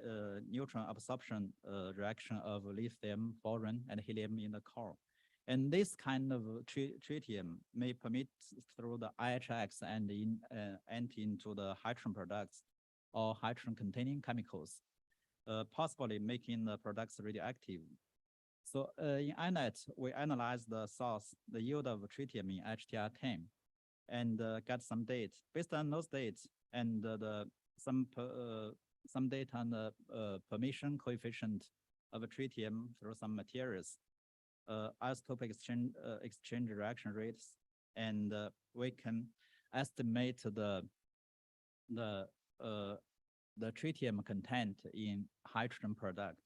neutron absorption reaction of lithium, boron, and helium in the core. And this kind of tritium may permit through the IHX and enter into the hydrogen products or hydrogen-containing chemicals, possibly making the products radioactive. So in INET, we analyzed the source, the yield of tritium in HTR10, and get some data. Based on those data and some data on the permission coefficient of tritium through some materials, isotope exchange reaction rates, and we can estimate the tritium content in hydrogen products.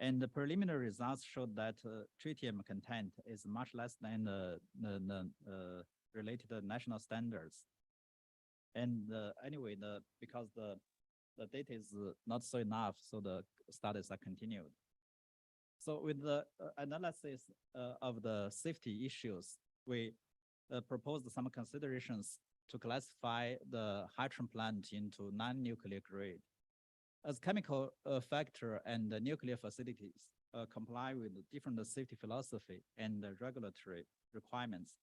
And the preliminary results showed that tritium content is much less than the related national standards. And anyway, because the data is not so enough, so the studies are continued. So with the analysis of the safety issues, we proposed some considerations to classify the hydrogen plant into non-nuclear grade. As chemical factor and the nuclear facilities comply with different safety philosophy and regulatory requirements,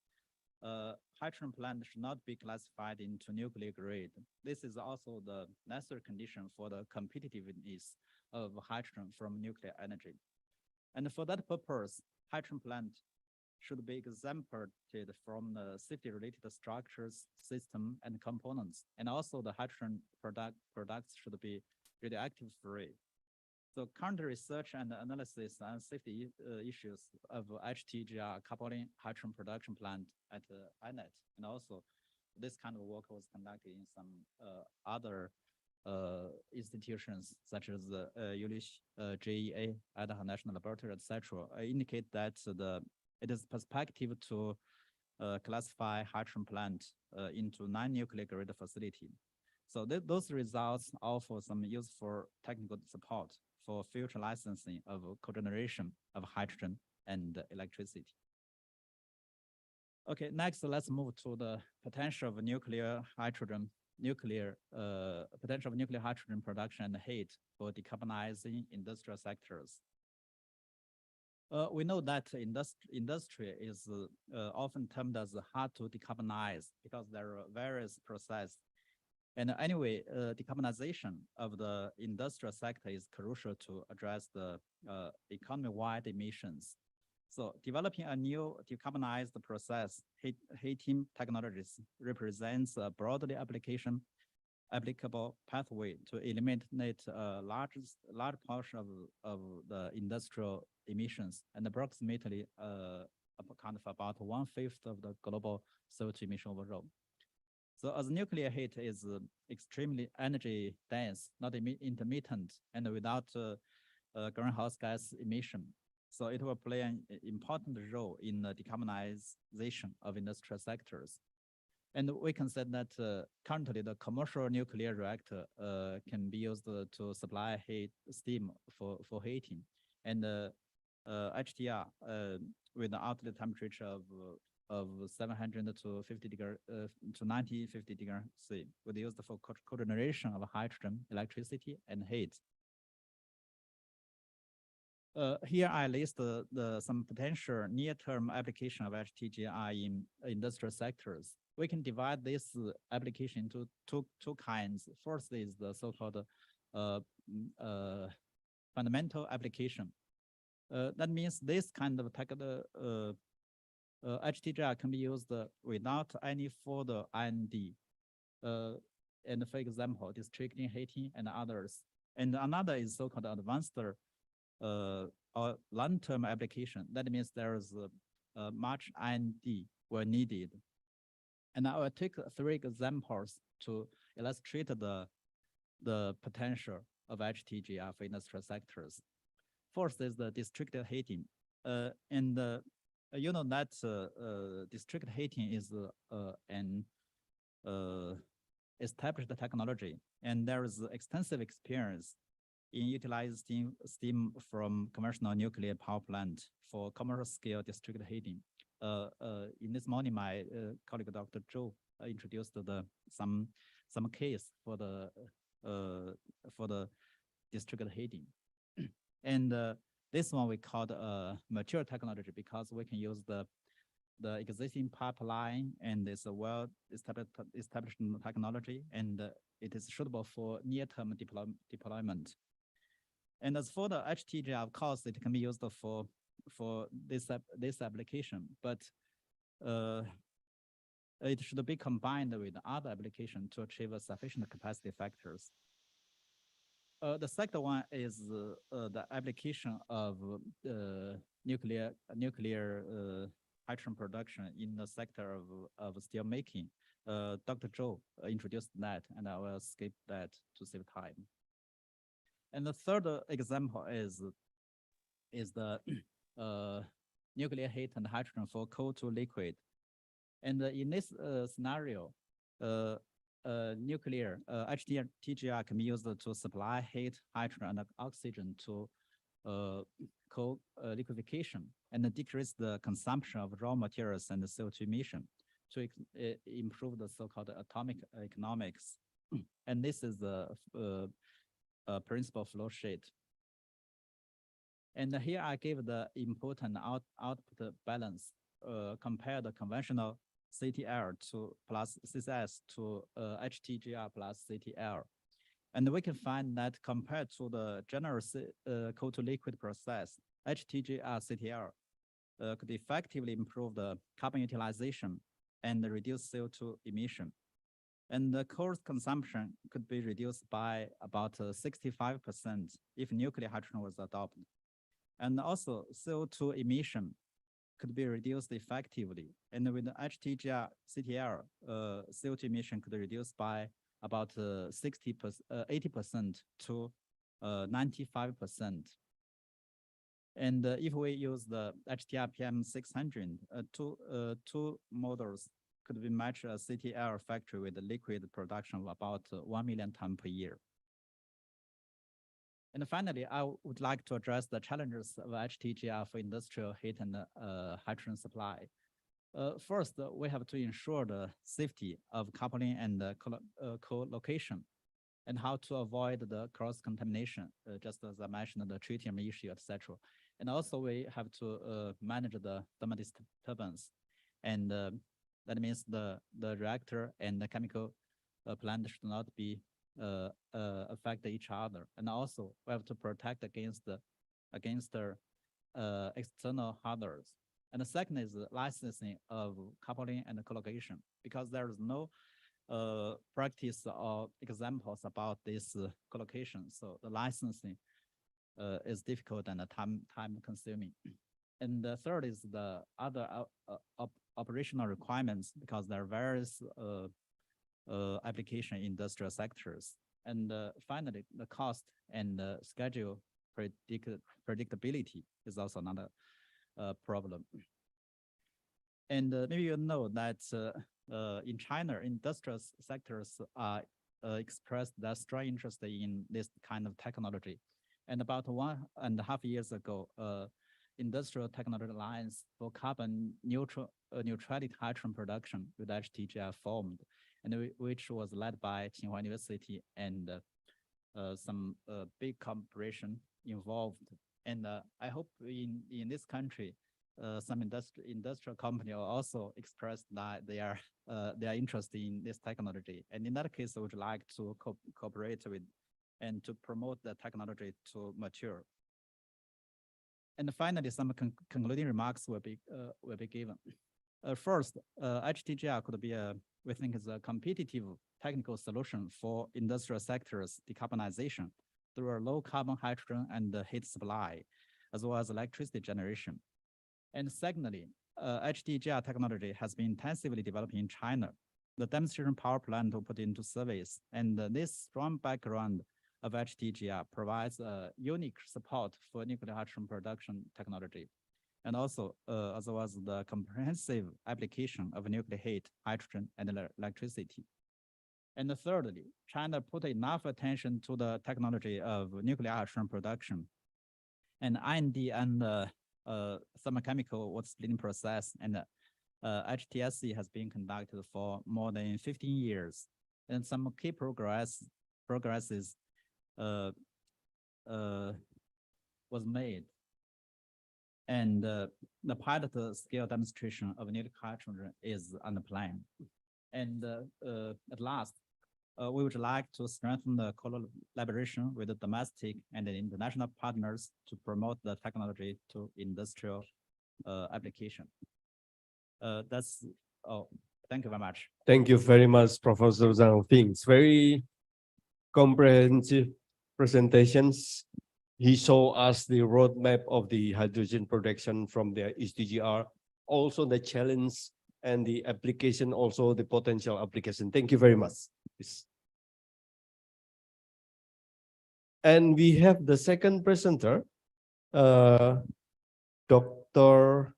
hydrogen plant should not be classified into nuclear grade. This is also the necessary condition for the competitiveness of hydrogen from nuclear energy. And for that purpose, hydrogen plant should be exempted from the safety-related structures, system, and components. And also the hydrogen products should be radioactive free. So current research and analysis and safety issues of HTGR coupling hydrogen production plant at INET, and also this kind of work was conducted in some other institutions such as the JEA, Idaho National Laboratory, etc., indicate that it is perspective to classify hydrogen plant into non-nuclear grade facility. So those results offer some useful technical support for future licensing of cogeneration of hydrogen and electricity. Okay, next let's move to the potential of potential of nuclear hydrogen production and heat for decarbonizing industrial sectors. We know that industry is often termed as hard to decarbonize because there are various processes. And anyway, decarbonization of the industrial sector is crucial to address the economy-wide emissions. So developing a new decarbonized process, heating technologies represents a broadly applicable pathway to eliminate a large portion of the industrial emissions and approximately account for about 1/5 of the global CO2 emission overall. So as nuclear heat is extremely energy dense, not intermittent, and without greenhouse gas emission, so it will play an important role in the decarbonization of industrial sectors. And we can say that currently the commercial nuclear reactor can be used to supply steam for heating, and HDR with the outlet temperature of 700 to 50 degree to 50 degrees C, will be used for cogeneration of hydrogen, electricity, and heat. Here I list some potential near-term application of HTGR in industrial sectors. We can divide this application into two kinds. First is the so-called fundamental application. That means this kind of HTGR can be used without any further R&D. And for example, district heating and others. And another is so-called advanced or long-term application. That means there is much R&D were needed. And I will take 3 examples to illustrate the potential of HTGR for industrial sectors. First is the district heating. You know that district heating is an established technology, and there is extensive experience in utilizing steam from conventional nuclear power plant for commercial scale district heating. In this morning, my colleague Dr. Zhou introduced some case for the district heating, and this one we called mature technology because we can use the existing pipeline, and it's a well-established technology, and it is suitable for near-term deployment. And as for the HTGR, of course, it can be used for this application, but it should be combined with other applications to achieve a sufficient capacity factors. The second one is the application of nuclear hydrogen production in the sector of steel making. Dr. Zhou introduced that, and I will skip that to save time. And the third example is the nuclear heat and hydrogen for coal to liquid. And in this scenario, nuclear HTGR can be used to supply heat, hydrogen, and oxygen to coal liquefaction and decrease the consumption of raw materials and the CO2 emission to improve the so-called atomic economics. And this is the principal flow sheet. And here I give the important output balance, compare the conventional CTL to plus CCS to HTGR plus CTL. And we can find that compared to the general coal to liquid process, HTGR CTL could effectively improve the carbon utilization and reduce CO2 emission. And the coal consumption could be reduced by about 65% if nuclear hydrogen was adopted. And also CO2 emission could be reduced effectively. And with the HTGR CTL, CO2 emission could be reduced by about 80% to 95%. And if we use the HTR PM600, two models could be matched a CTL factory with a liquid production of about 1 million tons per year. And finally, I would like to address the challenges of HTGR for industrial heat and hydrogen supply. First, we have to ensure the safety of coupling and co-location, and how to avoid the cross-contamination, just as I mentioned, the tritium issue, etc. And also we have to manage the thermal disturbance. And that means the reactor and the chemical plant should not be affect each other. And also we have to protect against the external hazards. And the second is the licensing of coupling and co-location, because there is no practice or examples about this co-location. So the licensing is difficult and time consuming. And the third is the other operational requirements, because there are various application in industrial sectors. And finally, the cost and schedule predictability is also another problem. And maybe you know that in China, industrial sectors are expressed their strong interest in this kind of technology. And about 1.5 years ago, Industrial Technology Alliance for Carbon Neutrality Hydrogen Production with HTGR formed, and which was led by Tsing Hua University and some big corporation involved. And I hope in this country, some industrial company will also express that they are interested in this technology. And in that case, I would like to cooperate with and to promote the technology to mature. And finally, some concluding remarks will be given. First, HTGR could be we think is a competitive technical solution for industrial sectors decarbonization through a low carbon hydrogen and heat supply, as well as electricity generation. And secondly, HTGR technology has been intensively developed in China. The demonstration power plant will put into service, and this strong background of HTGR provides unique support for nuclear hydrogen production technology, and also as well as the comprehensive application of nuclear heat, hydrogen, and electricity. And thirdly, China put enough attention to the technology of nuclear hydrogen production, and R&D and thermochemical water splitting process and HTSC has been conducted for more than 15 years, and some key progresses was made. And the pilot scale demonstration of nuclear hydrogen is on the plan. And at last, we would like to strengthen the collaboration with the domestic and the international partners to promote the technology to industrial application. That's all. Thank you very much. Thank you very much, Professor Zhang Ping. It's very comprehensive presentations. He showed us the roadmap of the hydrogen production from the HTGR, also the challenge and the application, also the potential application. Thank you very much. And we have the second presenter, Dr.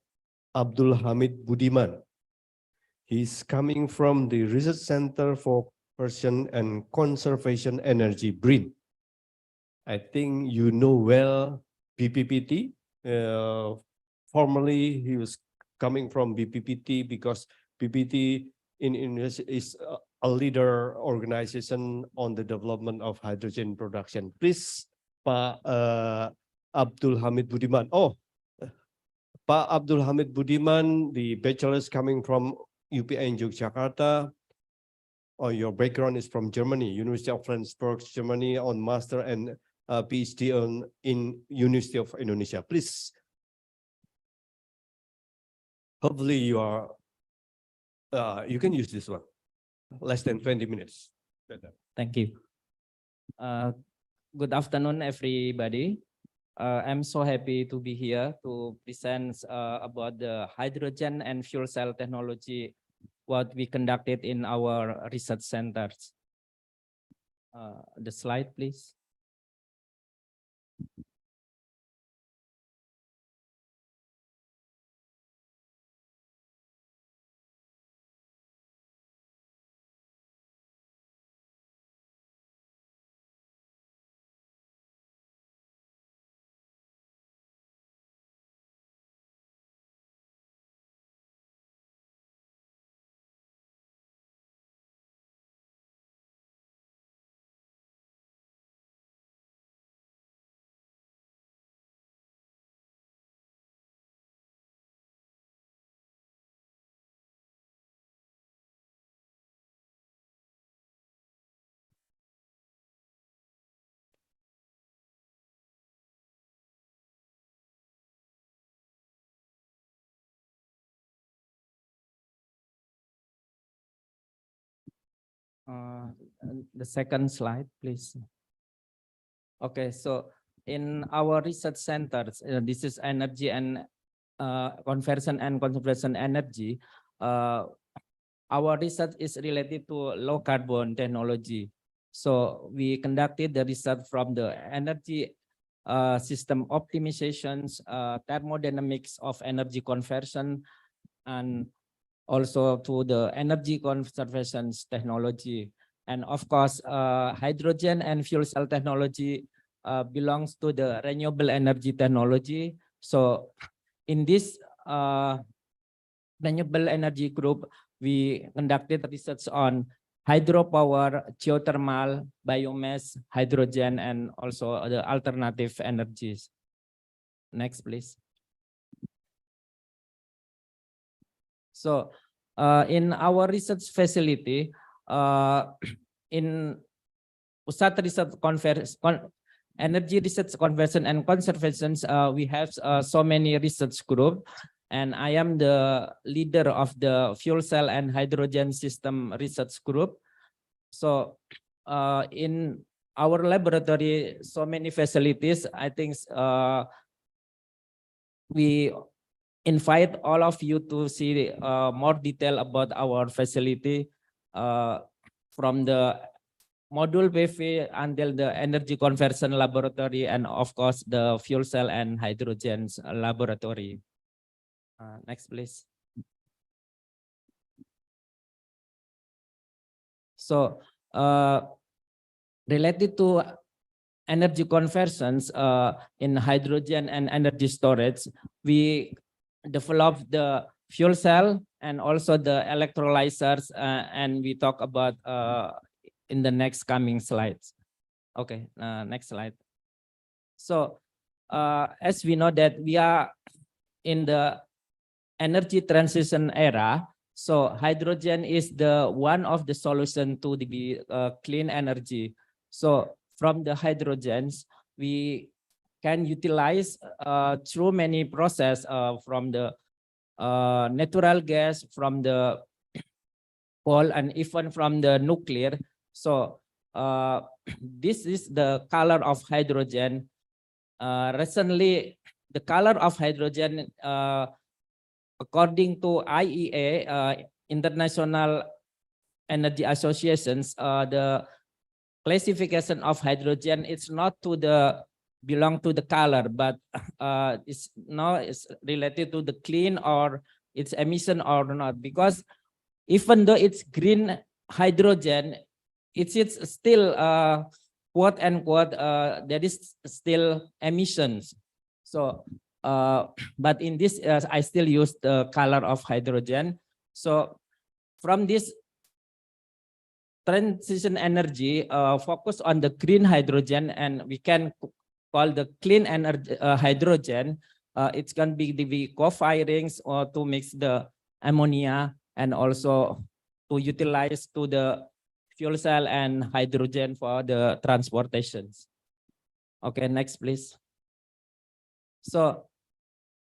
Abdul Hamid Budiman. He's coming from the Research Center for Conservation and Conservation Energy, BRIN. I think you know well BPPT. Formerly, he was coming from BPPT because BPPT in Indonesia is a leader organization on the development of hydrogen production. Please, Pak Abdul Hamid Budiman. Oh, Pak Abdul Hamid Budiman, the bachelor's coming from UPN Yogyakarta. Oh, your background is from Germany, University of Flensburg, Germany, on master and PhD in University of Indonesia. Please. Hopefully you are, you can use this one. less than 20 minutes. Thank you. Good afternoon, everybody. I'm so happy to be here to present about the hydrogen and fuel cell technology, what we conducted in our research centers. The slide, please. The second slide, please. Okay, so in our research centers, this is energy and conversion and conservation energy. Our research is related to low carbon technology. So we conducted the research from the energy system optimizations, thermodynamics of energy conversion, and also to the energy conservation technology. And of course, hydrogen and fuel cell technology belongs to the renewable energy technology. So in this renewable energy group, we conducted research on hydropower, geothermal, biomass, hydrogen, and also the alternative energies. Next, please. So in our research facility, in Pusat Research Energy Research Conversion and Conservation, we have so many research groups, and I am the leader of the fuel cell and hydrogen system research group. So in our laboratory, so many facilities, I think we invite all of you to see more detail about our facility from the module PV until the energy conversion laboratory, and of course the fuel cell and hydrogen laboratory. Next, please. So related to energy conversions in hydrogen and energy storage, we developed the fuel cell and also the electrolyzers, and we talk about in the next coming slides. Okay, next slide. So as we know that we are in the energy transition era, so hydrogen is the one of the solution to the clean energy. So from the hydrogens, we can utilize through many process from the natural gas, from the coal, and even from the nuclear. So this is the color of hydrogen. Recently, the color of hydrogen, according to IEA, International Energy Associations, the classification of hydrogen, it's not to the belong to the color, but it's related to the clean or its emission or not, because even though it's green hydrogen, it's still quote unquote there is still emissions. So but in this I still use the color of hydrogen. So from this transition energy focus on the green hydrogen, and we can call the clean energy hydrogen. It can be the co-firings or to mix the ammonia, and also to utilize to the fuel cell and hydrogen for the transportations. Okay, next please. So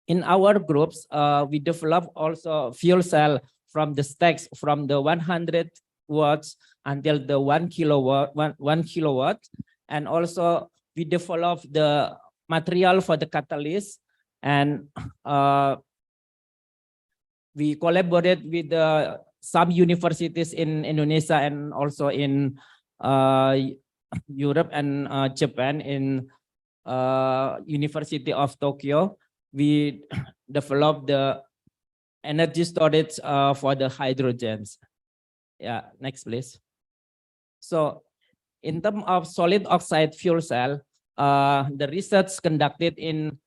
in our groups, we develop also fuel cell from the stacks from the 100 watts until the 1 kilowatt, 1 kilowatt. And also we develop the material for the catalyst, and we collaborate with some universities in Indonesia and also in Europe and Japan. In University of Tokyo, we developed the energy storage for the hydrogens. Yeah, next please. So in terms of solid oxide fuel cell, the research conducted in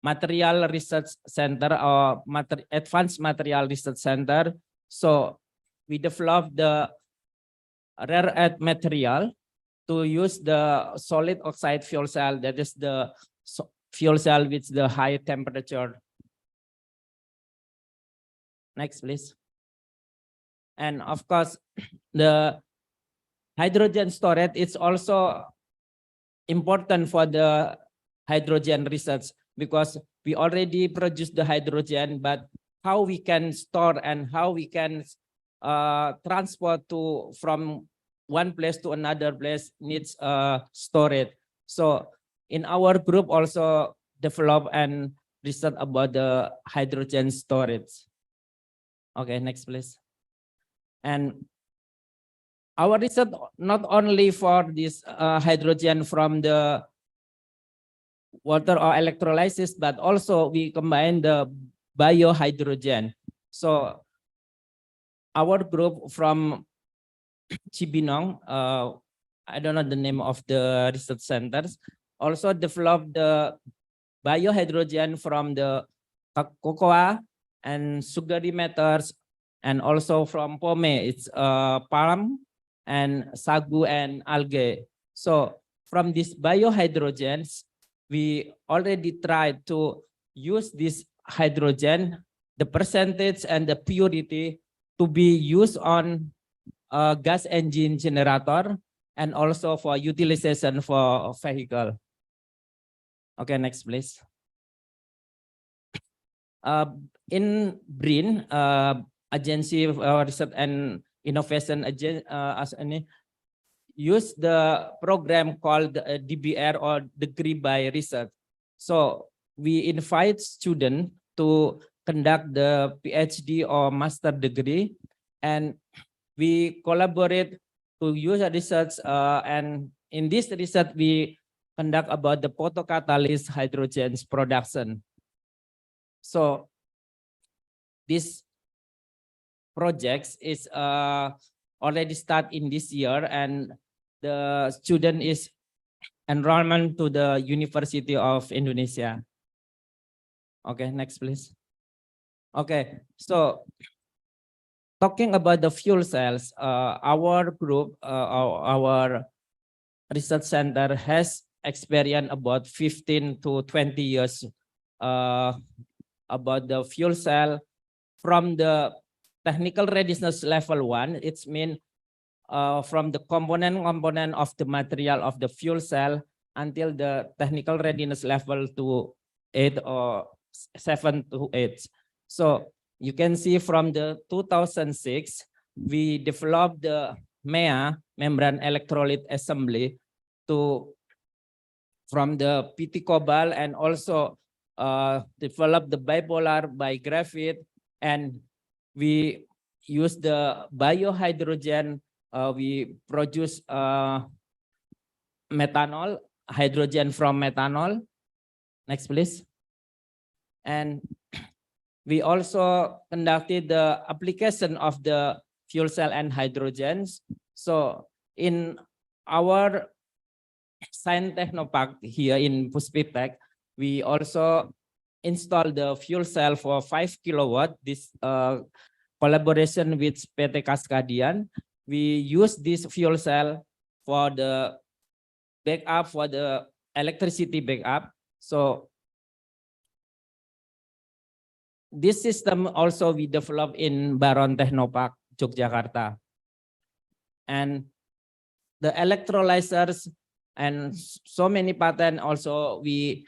Material Research Center or Advanced Material Research Center. So we developed the rare earth material to use the solid oxide fuel cell. That is the fuel cell with the high temperature. Next, please. And of course, the hydrogen storage is also important for the hydrogen research, because we already produce the hydrogen, but how we can store and how we can transport from one place to another place needs storage. So in our group also develop and research about the hydrogen storage. Okay, next please. And our research not only for this hydrogen from the water or electrolysis, but also we combine the biohydrogen. So our group from Cibinong, I don't know the name of the research centers, also developed the biohydrogen from the cocoa and sugary matters, and also from pome, it's palm and sagu and algae. So from these biohydrogens, we already tried to use this hydrogen, the percentage and the purity to be used on gas engine generator and also for utilization for vehicle. Okay, next please. In BRIN, Agency for Research and Innovation use the program called DBR or Degree by Research. So we invite students to conduct the PhD or master degree, and we collaborate to use research, and in this research we conduct about the photocatalyst hydrogen production. So this project is already start in this year, and the student is enrollment to the University of Indonesia. Okay, next please. Okay, so talking about the fuel cells, our group, our research center has experience about 15 to 20 years about the fuel cell from the technical readiness level 1. It's mean from the component of the material of the fuel cell until the technical readiness level to 8 or 7 to 8. So you can see from the 2006, we developed the MEA, membrane electrolyte assembly, from the PT cobalt, and also develop the bipolar by graphite, and we use the biohydrogen. We produce methanol, hydrogen from methanol. Next, please. And we also conducted the application of the fuel cell and hydrogens. So in our Science Technopark here in Puspitek, we also installed the fuel cell for 5 kilowatt. This collaboration with PT Kaskadian. We use this fuel cell for the backup, for the electricity backup. So this system also we developed in Baron Technopark, Yogyakarta. And the electrolyzers and so many patents also we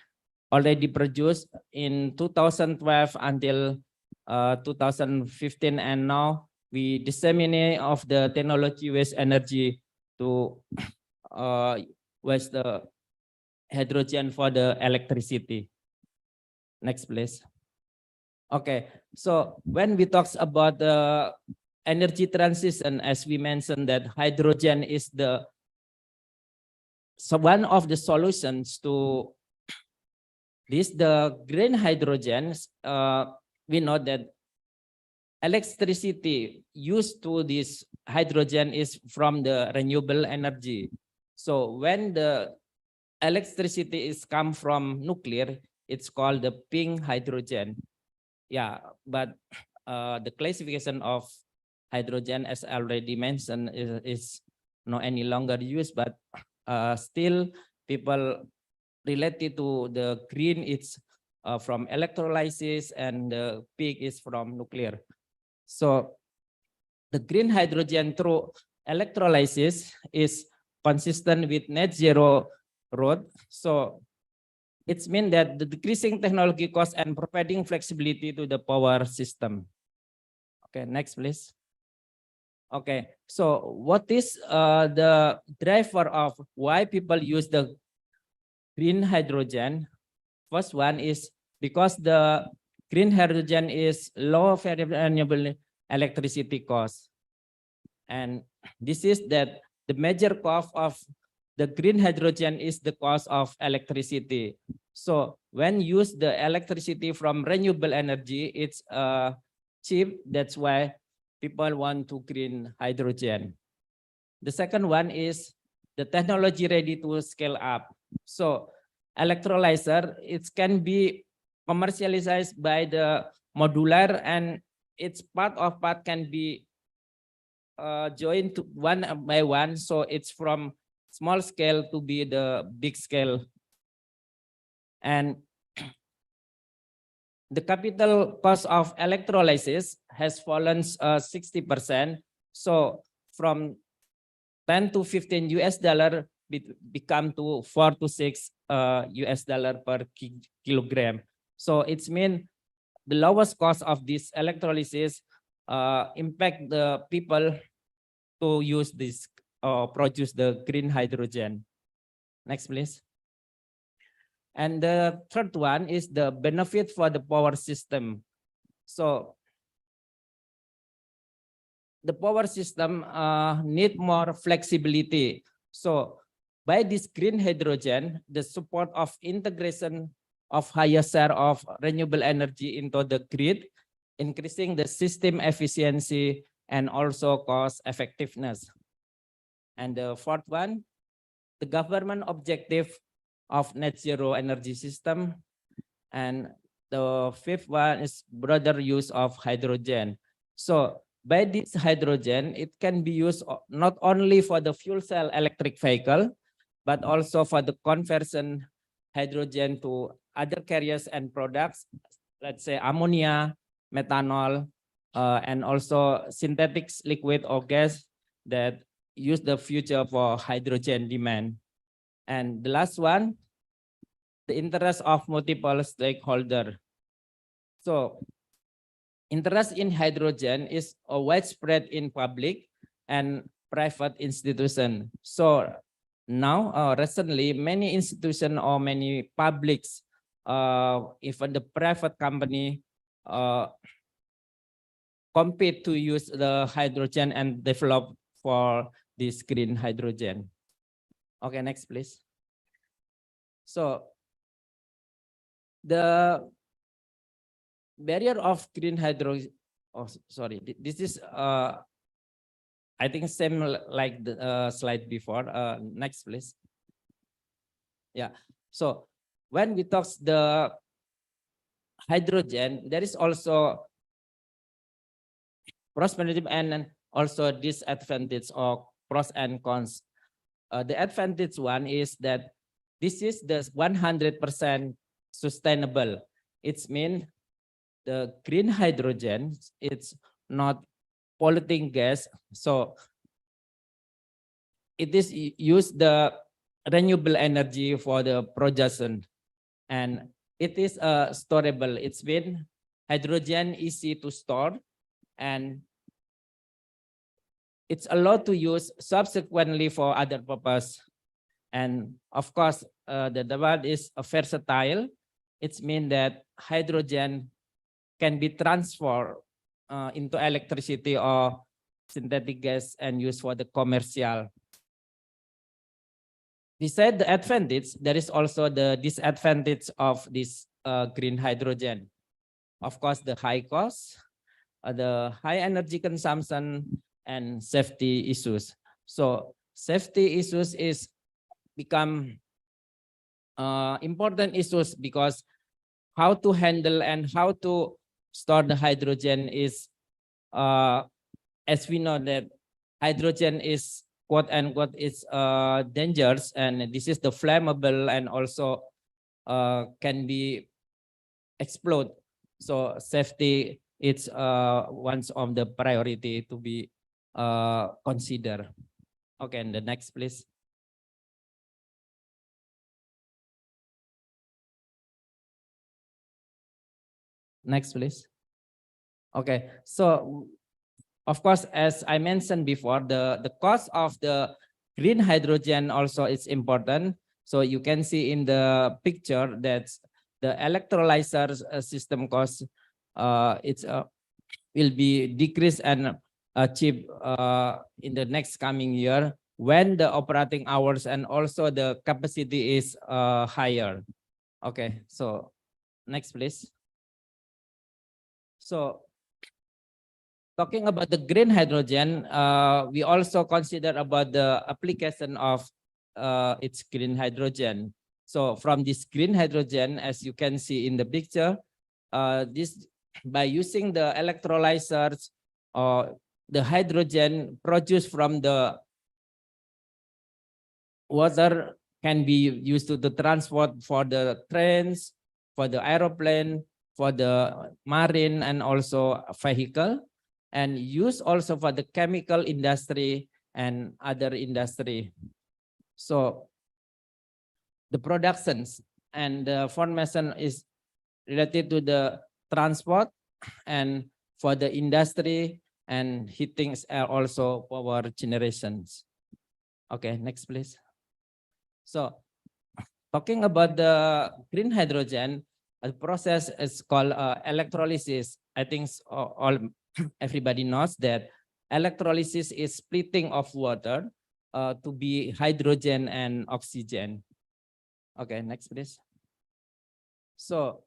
already produced in 2012 until 2015, and now we disseminate of the technology waste energy to waste the hydrogen for the electricity. Next, please. Okay, so when we talk about the energy transition, as we mentioned that hydrogen is one of the solutions to this, the green hydrogen. We know that electricity used to this hydrogen is from the renewable energy. So when the electricity is come from nuclear, it's called the pink hydrogen. Yeah, but the classification of hydrogen, as already mentioned, is not any longer used, but still people related to the green, it's from electrolysis, and the pink is from nuclear. So the green hydrogen through electrolysis is consistent with net zero road. So it's mean that the decreasing technology cost and providing flexibility to the power system. Okay, next please. Okay, so what is the driver of why people use the green hydrogen? First one is because the green hydrogen is low variable electricity cost. And this is that the major cost of the green hydrogen is the cost of electricity. So when use the electricity from renewable energy, it's cheap. That's why people want to green hydrogen. The second one is the technology ready to scale up. So electrolyzer, it can be commercialized by the modular, and its part can be joined to one by one. So it's from small scale to be the big scale. And the capital cost of electrolysis has fallen 60%. So from 10 to 15 US dollar become to 4 to 6 US dollar per kilogram. So it's mean the lowest cost of this electrolysis impact the people to use this produce the green hydrogen. Next, please. And the third one is the benefit for the power system. So the power system need more flexibility. So by this green hydrogen, the support of integration of higher share of renewable energy into the grid, increasing the system efficiency and also cost effectiveness. And the fourth one, the government objective of net zero energy system. And the fifth one is broader use of hydrogen. So by this hydrogen, it can be used not only for the fuel cell electric vehicle, but also for the conversion hydrogen to other carriers and products, let's say ammonia, methanol, and also synthetic liquid or gas that use the future for hydrogen demand. And the last one, the interest of multiple stakeholders. So interest in hydrogen is widespread in public and private institutions. So now, recently, many institutions or many publics, even the private company, compete to use the hydrogen and develop for this green hydrogen. Okay, next, please. So the barrier of green hydrogen, this is I think same like the slide before. Next, please. Yeah. So when we talk the hydrogen, there is also prosperity and also disadvantage or pros and cons. The advantage one is that this is the 100% sustainable. It's mean the green hydrogen, it's not polluting gas. So it is use the renewable energy for the production, and it is storable. It's been hydrogen easy to store, and it's allowed to use subsequently for other purpose. And of course, the one is versatile. It means that hydrogen can be transferred into electricity or synthetic gas and used for the commercial. Besides the advantage, there is also the disadvantage of this green hydrogen. Of course, the high cost, the high energy consumption, and safety issues. So safety issues is become important issues because how to handle and how to store the hydrogen is, as we know that hydrogen is quote unquote is dangerous, and this is the flammable and also can be explode. So safety it's one of the priority to be considered. Okay, and the next please. Next please. Okay, so of course, as I mentioned before, the cost of the green hydrogen also is important. So you can see in the picture that the electrolyzer system cost will be decreased and cheap in the next coming year when the operating hours and also the capacity is higher. Okay, so next please. So talking about the green hydrogen, we also consider about the application of its green hydrogen. So from this green hydrogen, as you can see in the picture, this by using the electrolyzers or the hydrogen produced from the water can be used to transport for the trains, for the aeroplane, for the marine and also vehicle, and use also for the chemical industry and other industry. So the productions and the formation is related to the transport and for the industry and heatings are also power generations. Okay, next please. So talking about the green hydrogen, the process is called electrolysis. I think everybody knows that electrolysis is splitting of water to be hydrogen and oxygen. Okay, next please. So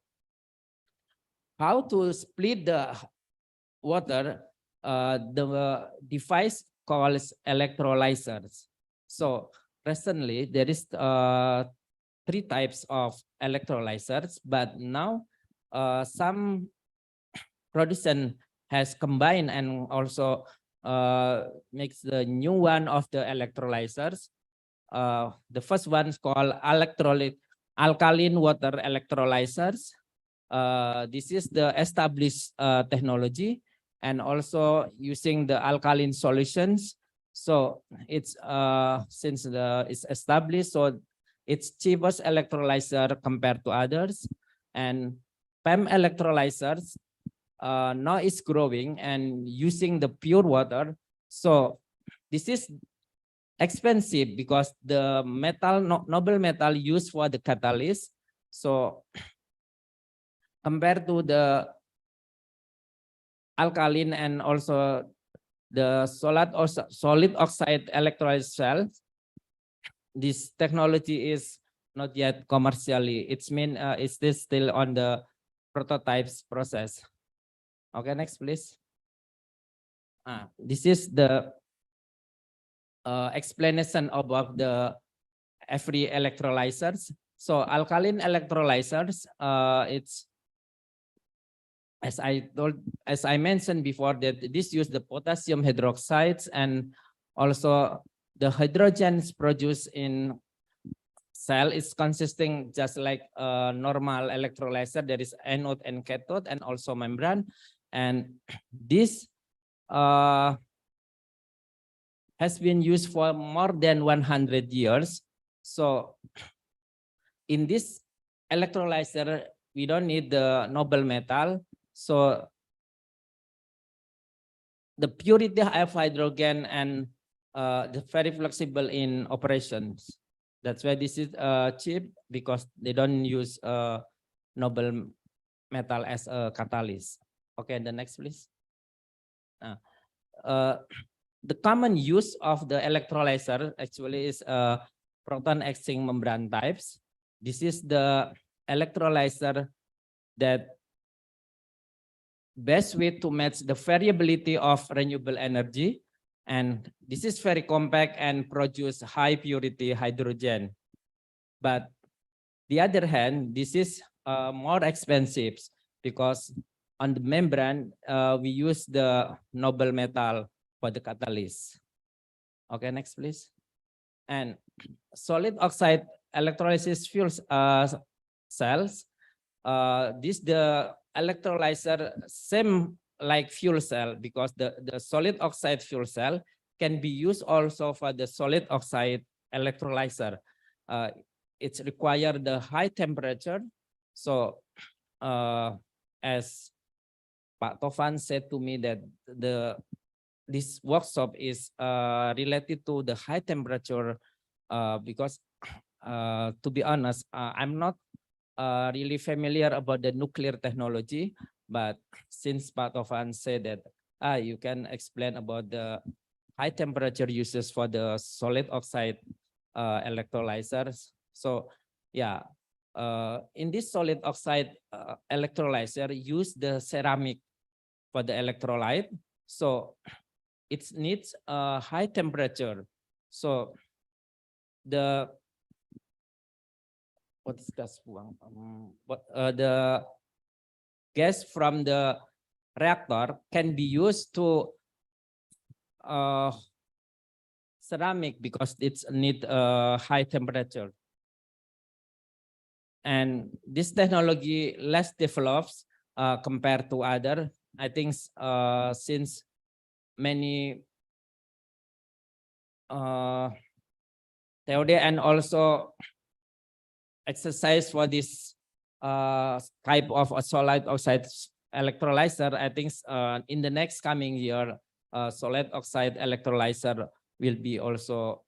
how to split the water? The device calls electrolyzers. So recently there is 3 types of electrolyzers, but now some producent has combined and also makes the new one of the electrolyzers. The first one is called alkaline water electrolyzers. This is the established technology and also using the alkaline solutions. So it's since it's established, so it's cheapest electrolyzer compared to others. And PEM electrolyzers now is growing and using the pure water. So this is expensive because the metal, noble metal used for the catalyst. So compared to the alkaline and also the solid oxide electrolyzer cells, this technology is not yet commercially. It's still on the prototypes process. Okay, next please. This is the explanation about the every electrolyzers. So alkaline electrolyzers, it's as I mentioned before that this use the potassium hydroxides and also the hydrogens produced in cell is consisting just like a normal electrolyzer. There is anode and cathode and also membrane, and this has been used for more than 100 years. So in this electrolyzer, we don't need the noble metal. So the purity of hydrogen and the very flexible in operations. That's why this is cheap, because they don't use noble metal as a catalyst. Okay, the next please. The common use of the electrolyzer actually is proton exchange membrane types. This is the electrolyzer that best way to match the variability of renewable energy, and this is very compact and produce high purity hydrogen. But the other hand, this is more expensive because on the membrane we use the noble metal for the catalyst. Okay, next please. And solid oxide electrolysis fuel cells. This the electrolyzer same like fuel cell, because the solid oxide fuel cell can be used also for the solid oxide electrolyzer. It's require the high temperature. So as Pak Tovan said to me that this workshop is related to the high temperature because to be honest, I'm not really familiar about the nuclear technology, but since Pak Tovan said that you can explain about the high temperature uses for the solid oxide electrolyzers. So yeah, in this solid oxide electrolyzer, use the ceramic for the electrolyte. So it needs a high temperature. So the the gas from the reactor can be used to ceramic because it's need a high temperature. And this technology less develops compared to other. I think since many theory and also exercise for this type of a solid oxide electrolyzer, I think in the next coming year, solid oxide electrolyzer will be also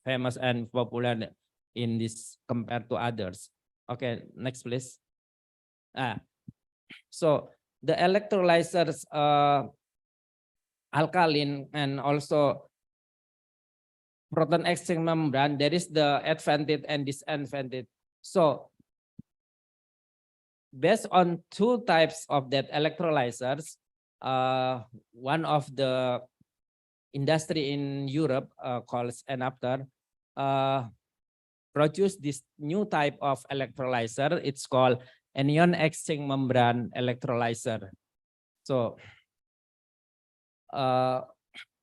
famous and popular in this compared to others. Okay, next please. So the electrolyzers alkaline and also proton exchange membrane, there is the advantage and disadvantage. So based on two types of that electrolyzers, one of the industry in Europe called Enapter produce this new type of electrolyzer. It's called anion exchange membrane electrolyzer. So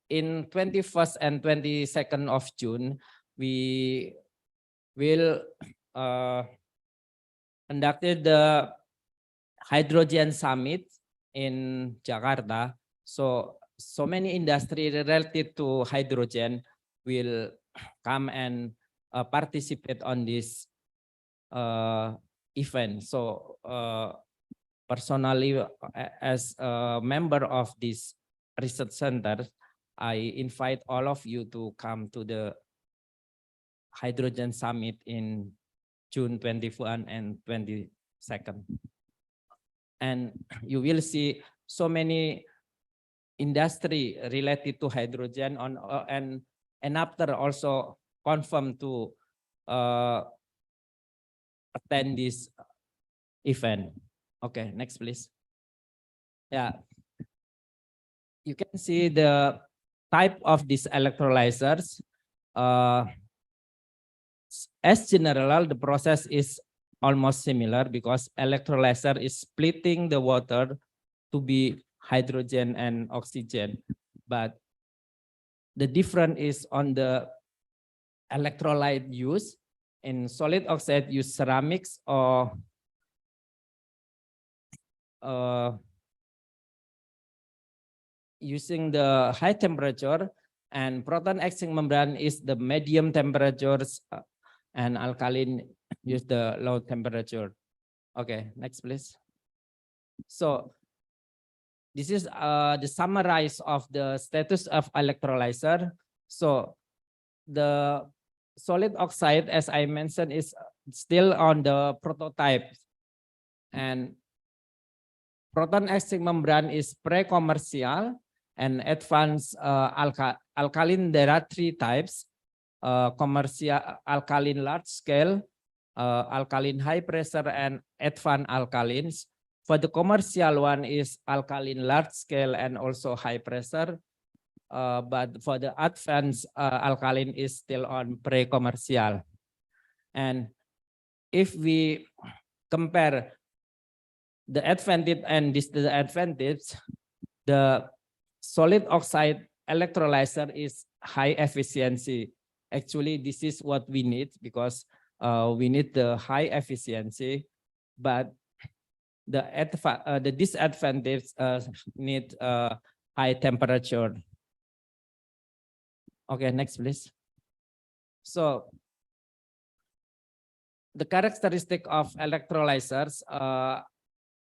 in 21st and 22nd of June, we will conducted the hydrogen summit in Jakarta. So many industry related to hydrogen will come and participate on this event. So personally, as a member of this research center, I invite all of you to come to the hydrogen summit in June 21 and 22nd. And you will see so many industry related to hydrogen on and after also confirm to attend this event. Okay, next please. Yeah, you can see the type of these electrolyzers. As general, the process is almost similar because electrolyzer is splitting the water to be hydrogen and oxygen. But the difference is on the electrolyte use. In solid oxide, use ceramics or using the high temperature, and proton exchange membrane is the medium temperatures, and alkaline use the low temperature. Okay, next please. So this is the summarize of the status of electrolyzer. So the solid oxide, as I mentioned, is still on the prototype, and proton exchange membrane is pre-commercial, and advanced alkaline. There are three types: commercial alkaline large scale, alkaline high pressure, and advanced alkalines. For the commercial one is alkaline large scale and also high pressure. But for the advanced alkaline is still on pre-commercial. And if we compare the advantage and disadvantage, the solid oxide electrolyzer is high efficiency. Actually, this is what we need, because we need the high efficiency, but the disadvantage need high temperature. Okay, next please. So the characteristic of electrolyzers,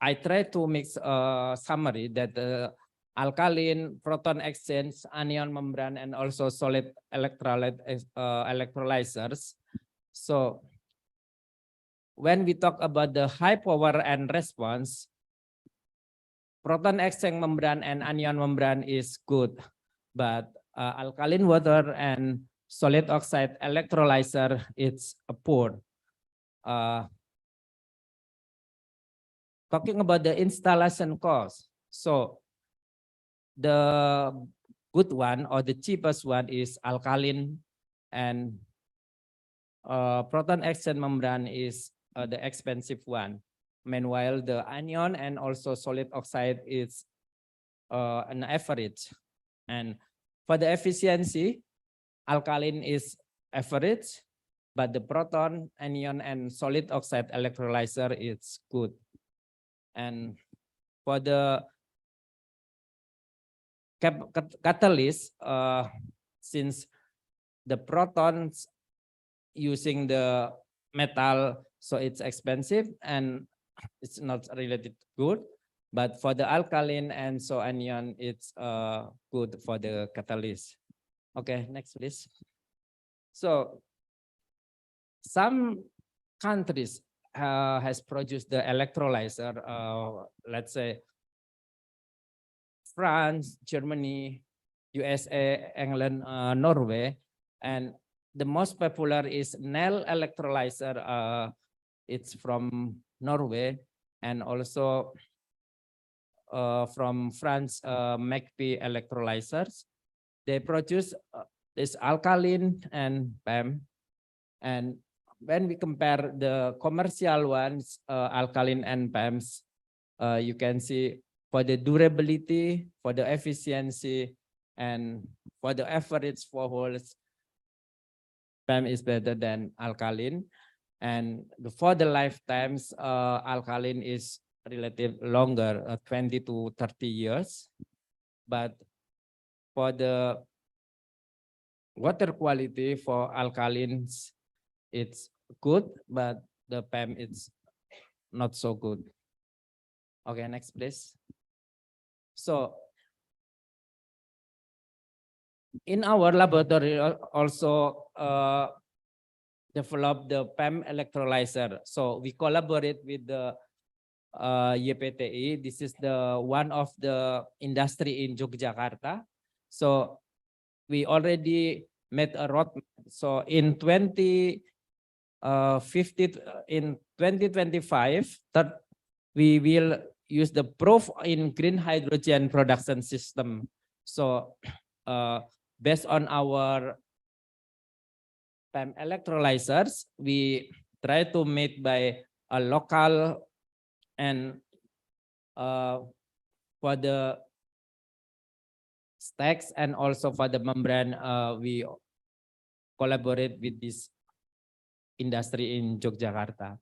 I try to mix a summary that the alkaline, proton exchange, anion membrane, and also solid electrolyzers. So when we talk about the high power and response, proton exchange membrane and anion membrane is good, but alkaline water and solid oxide electrolyzer, it's poor. Talking about the installation cost, so the good one or the cheapest one is alkaline, and proton exchange membrane is the expensive one. Meanwhile, the anion and also solid oxide is an average. And for the efficiency, alkaline is average, but the proton, anion, and solid oxide electrolyzer is good. And for the catalyst, since the protons using the metal, so it's expensive and it's not related good. But for the alkaline and so anion, it's good for the catalyst. Okay, next please. So some countries has produced the electrolyzer, let's say France, Germany, USA, England, Norway, and the most popular is Nel electrolyzer. It's from Norway, and also from France, McP electrolyzers. They produce this alkaline and PEM. And when we compare the commercial ones, alkaline and PEMs, you can see for the durability, for the efficiency, and for the average for holes, PEM is better than alkaline. And for the lifetimes, alkaline is relatively longer, 20 to 30 years. But for the water quality for alkalines, it's good, but the PEM is not so good. Okay, next please. So in our laboratory also develop the PEM electrolyzer. So we collaborate with the YPTI. This is the one of the industry in Yogyakarta. So we already made a roadmap. So in 2025, we will use the proof in green hydrogen production system. So based on our PEM electrolyzers, we try to make by a local, and for the stacks and also for the membrane, we collaborate with this industry in Yogyakarta.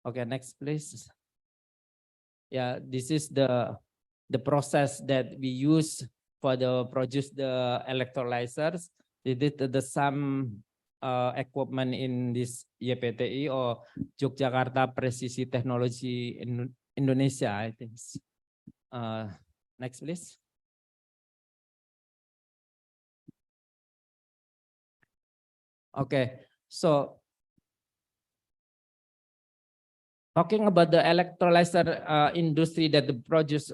Okay, next please. Yeah, this is the process that we use for the produce the electrolyzers. It is the some equipment in this YPTI or Yogyakarta Presisi Technology in Indonesia, I think. Next, please. Okay, so talking about the electrolyzer industry that produce,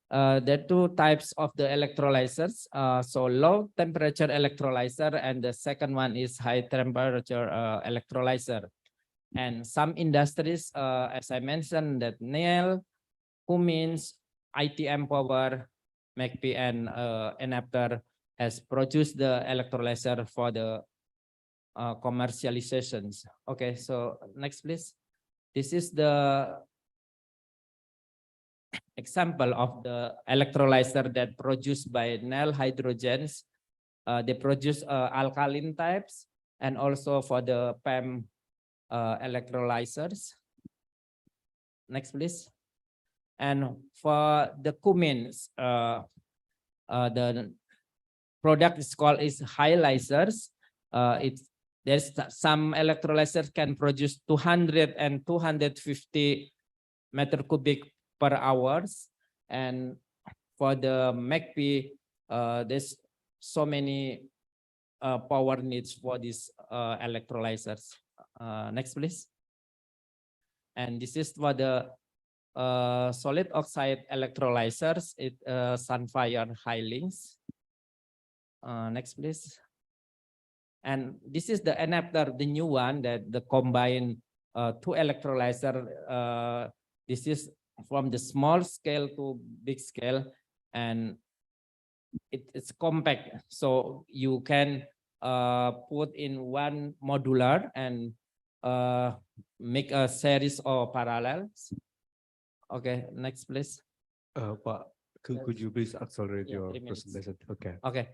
there are two types of the electrolyzers. So low temperature electrolyzer, and the second one is high temperature electrolyzer. And some industries, as I mentioned, that NEL, Cummins, ITM Power, McP, and Enapter has produced the electrolyzer for the commercializations. Okay, so next, please. This is the example of the electrolyzer that produced by NEL hydrogens. They produce alkaline types, and also for the PEM electrolyzers. Next, please. And for the Cummins, the product is called hyolysers. There's some electrolyzers can produce 200 and 250 meter cubic per hours, and for the McP, there's so many power needs for these electrolyzers. Next, please. And this is for the solid oxide electrolyzers. It Sunfire High-Links. Next, please. And this is the Enapter, the new one that the combine two electrolyzer. This is from the small scale to big scale, and it's compact, so you can put in one modular and make a series or parallels. Okay, next, please. Pak, could you please accelerate your presentation? Okay. Okay.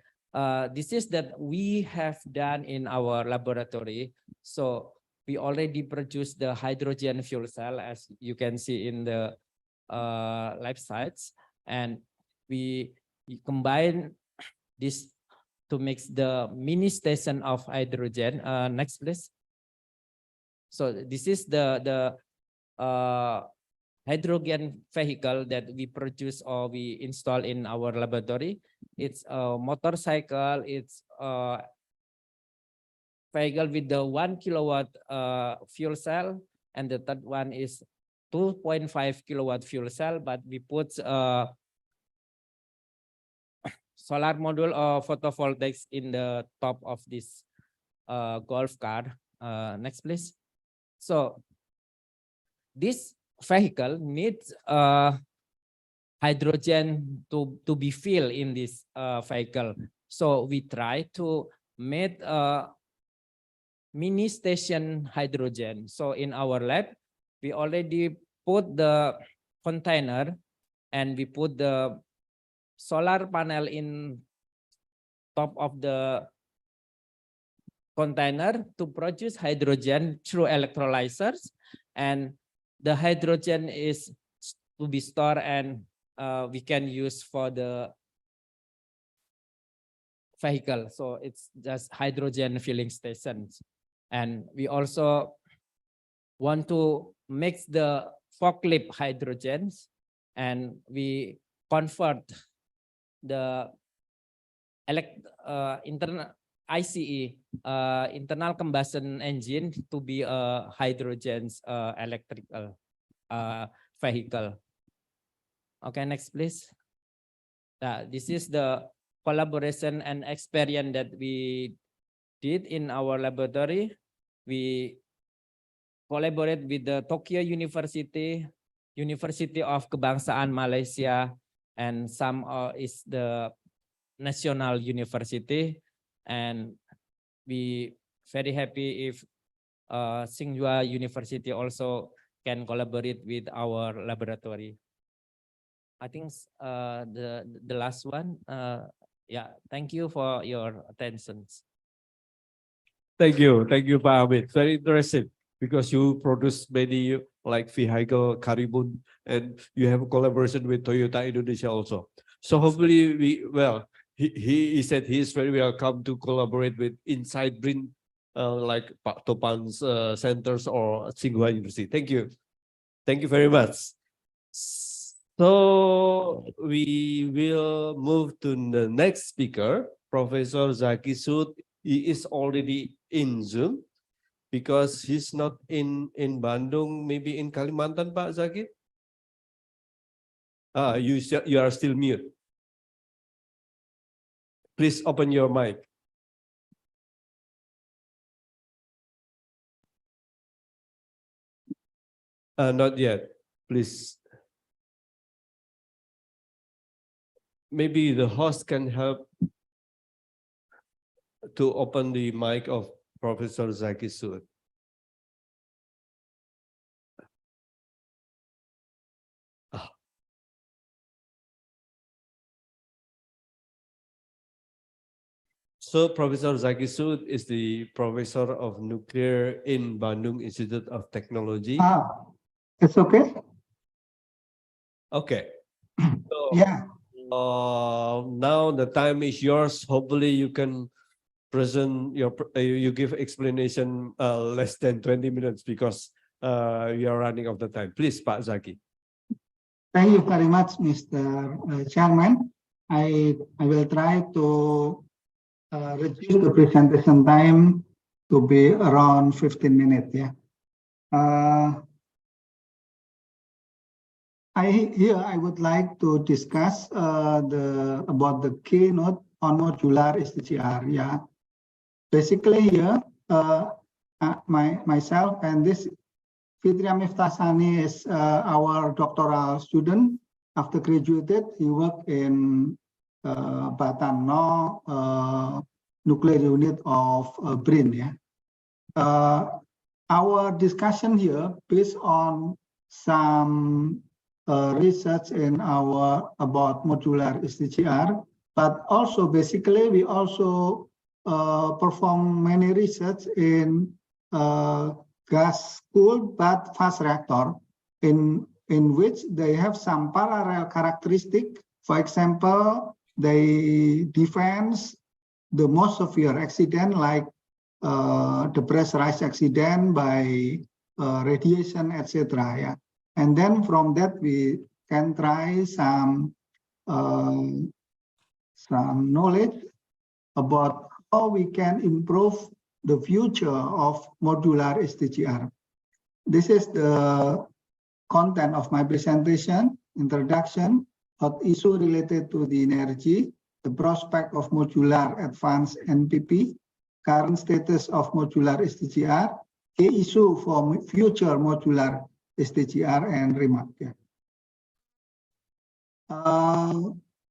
This is that we have done in our laboratory. So we already produced the hydrogen fuel cell, as you can see in the left sides, and we combine this to mix the mini station of hydrogen. Next, please. So this is the hydrogen vehicle that we produce or we install in our laboratory. It's a motorcycle. It's a vehicle with the 1 kilowatt fuel cell, and the third one is 2.5 kilowatt fuel cell, but we put solar module or photovoltaics in the top of this golf cart. Next, please. So this vehicle needs hydrogen to be filled in this vehicle. So we try to make a mini station hydrogen. So in our lab, we already put the container and we put the solar panel in top of the container to produce hydrogen through electrolyzers, and the hydrogen is to be stored and we can use for the vehicle. So it's just hydrogen filling stations. And we also want to mix the forklift hydrogens, and we convert the internal ICE, internal combustion engine, to be a hydrogen electrical vehicle. Okay, next, please. This is the collaboration and experience that we did in our laboratory. We collaborate with the Tokyo University, University of Kebangsaan Malaysia, and some is the National University. And we very happy if Tsing Hua University also can collaborate with our laboratory. I think the last one. Yeah, thank you for your attention. Thank you, Pak Hamid. Very interesting because you produce many like vehicle carbon, and you have a collaboration with Toyota Indonesia also. So hopefully he said he is very welcome to collaborate with inside BRIN, like Pak Topan's centers or Tsing Hua University. Thank you very much. So we will move to the next speaker, Professor Zaki Sud. He is already in Zoom because he's not in Bandung, maybe in Kalimantan, Pak Zaki. You are still mute. Please open your mic. Not yet, please. Maybe the host can help to open the mic of Professor Zaki Sud. So Professor Zaki Sud is the professor of nuclear in Bandung Institute of Technology. It's okay. Okay. So, Yeah. now the time is yours. Hopefully you can present your, you give explanation less than 20 minutes because we are running out of time. Please, Pak Zaki. Thank you very much, Mr. Chairman. I will try to reduce the presentation time to be around 15 minutes. Yeah. I would like to discuss about the keynote on modular SDGR. Yeah. Basically here, myself and this Fitria Miftasani is our doctoral student. After graduated, he worked in Batano nuclear unit of BRIN. Yeah. Our discussion here based on some research in about modular SDGR, but also basically we also perform many research in gas-cooled but fast reactor, in which they have some parallel characteristic. For example, they defense the most severe accident like the pressurized accident by radiation, etc. Yeah. And then from that we can try some knowledge about how we can improve the future of modular SDGR. This is the content of my presentation, introduction, hot issue related to the energy, the prospect of modular advanced NPP, current status of modular SDGR, key issue for future modular SDGR, and remark.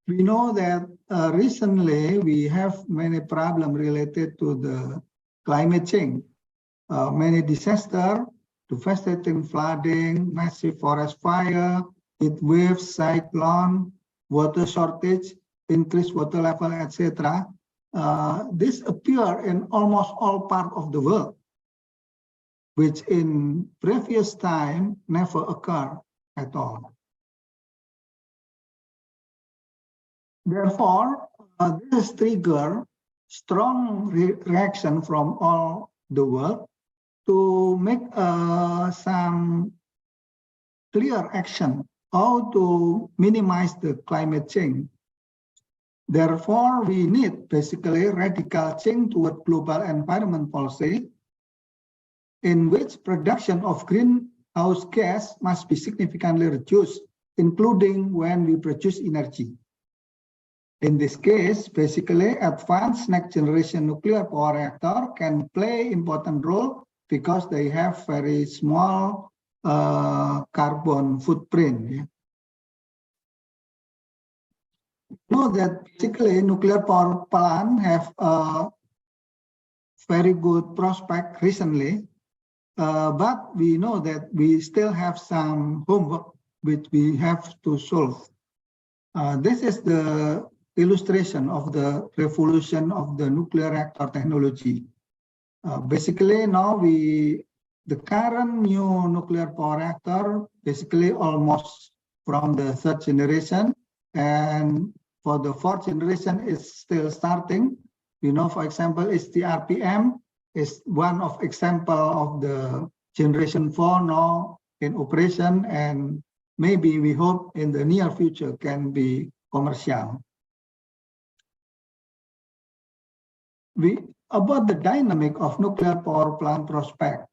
We know that recently we have many problems related to the climate change, many disasters, devastating flooding, massive forest fire, heat waves, cyclone, water shortage, increased water level, etc. This appear in almost all parts of the world, which in previous time never occurred at all. Therefore, this trigger strong reaction from all the world to make some clear action how to minimize the climate change. Therefore, we need basically radical change toward global environment policy, in which production of greenhouse gas must be significantly reduced, including when we produce energy. In this case, basically, advanced next generation nuclear power reactor can play important role because they have very small carbon footprint. Yeah. Know that basically nuclear power plant have a very good prospect recently, but we know that we still have some homework which we have to solve. This is the illustration of the revolution of the nuclear reactor technology. Basically, now the current new nuclear power reactor, basically almost from the third generation, and for the fourth generation is still starting. You know, for example, STRPM is one of example of the generation 4 now in operation, and maybe we hope in the near future can be commercial. About the dynamic of nuclear power plant prospect,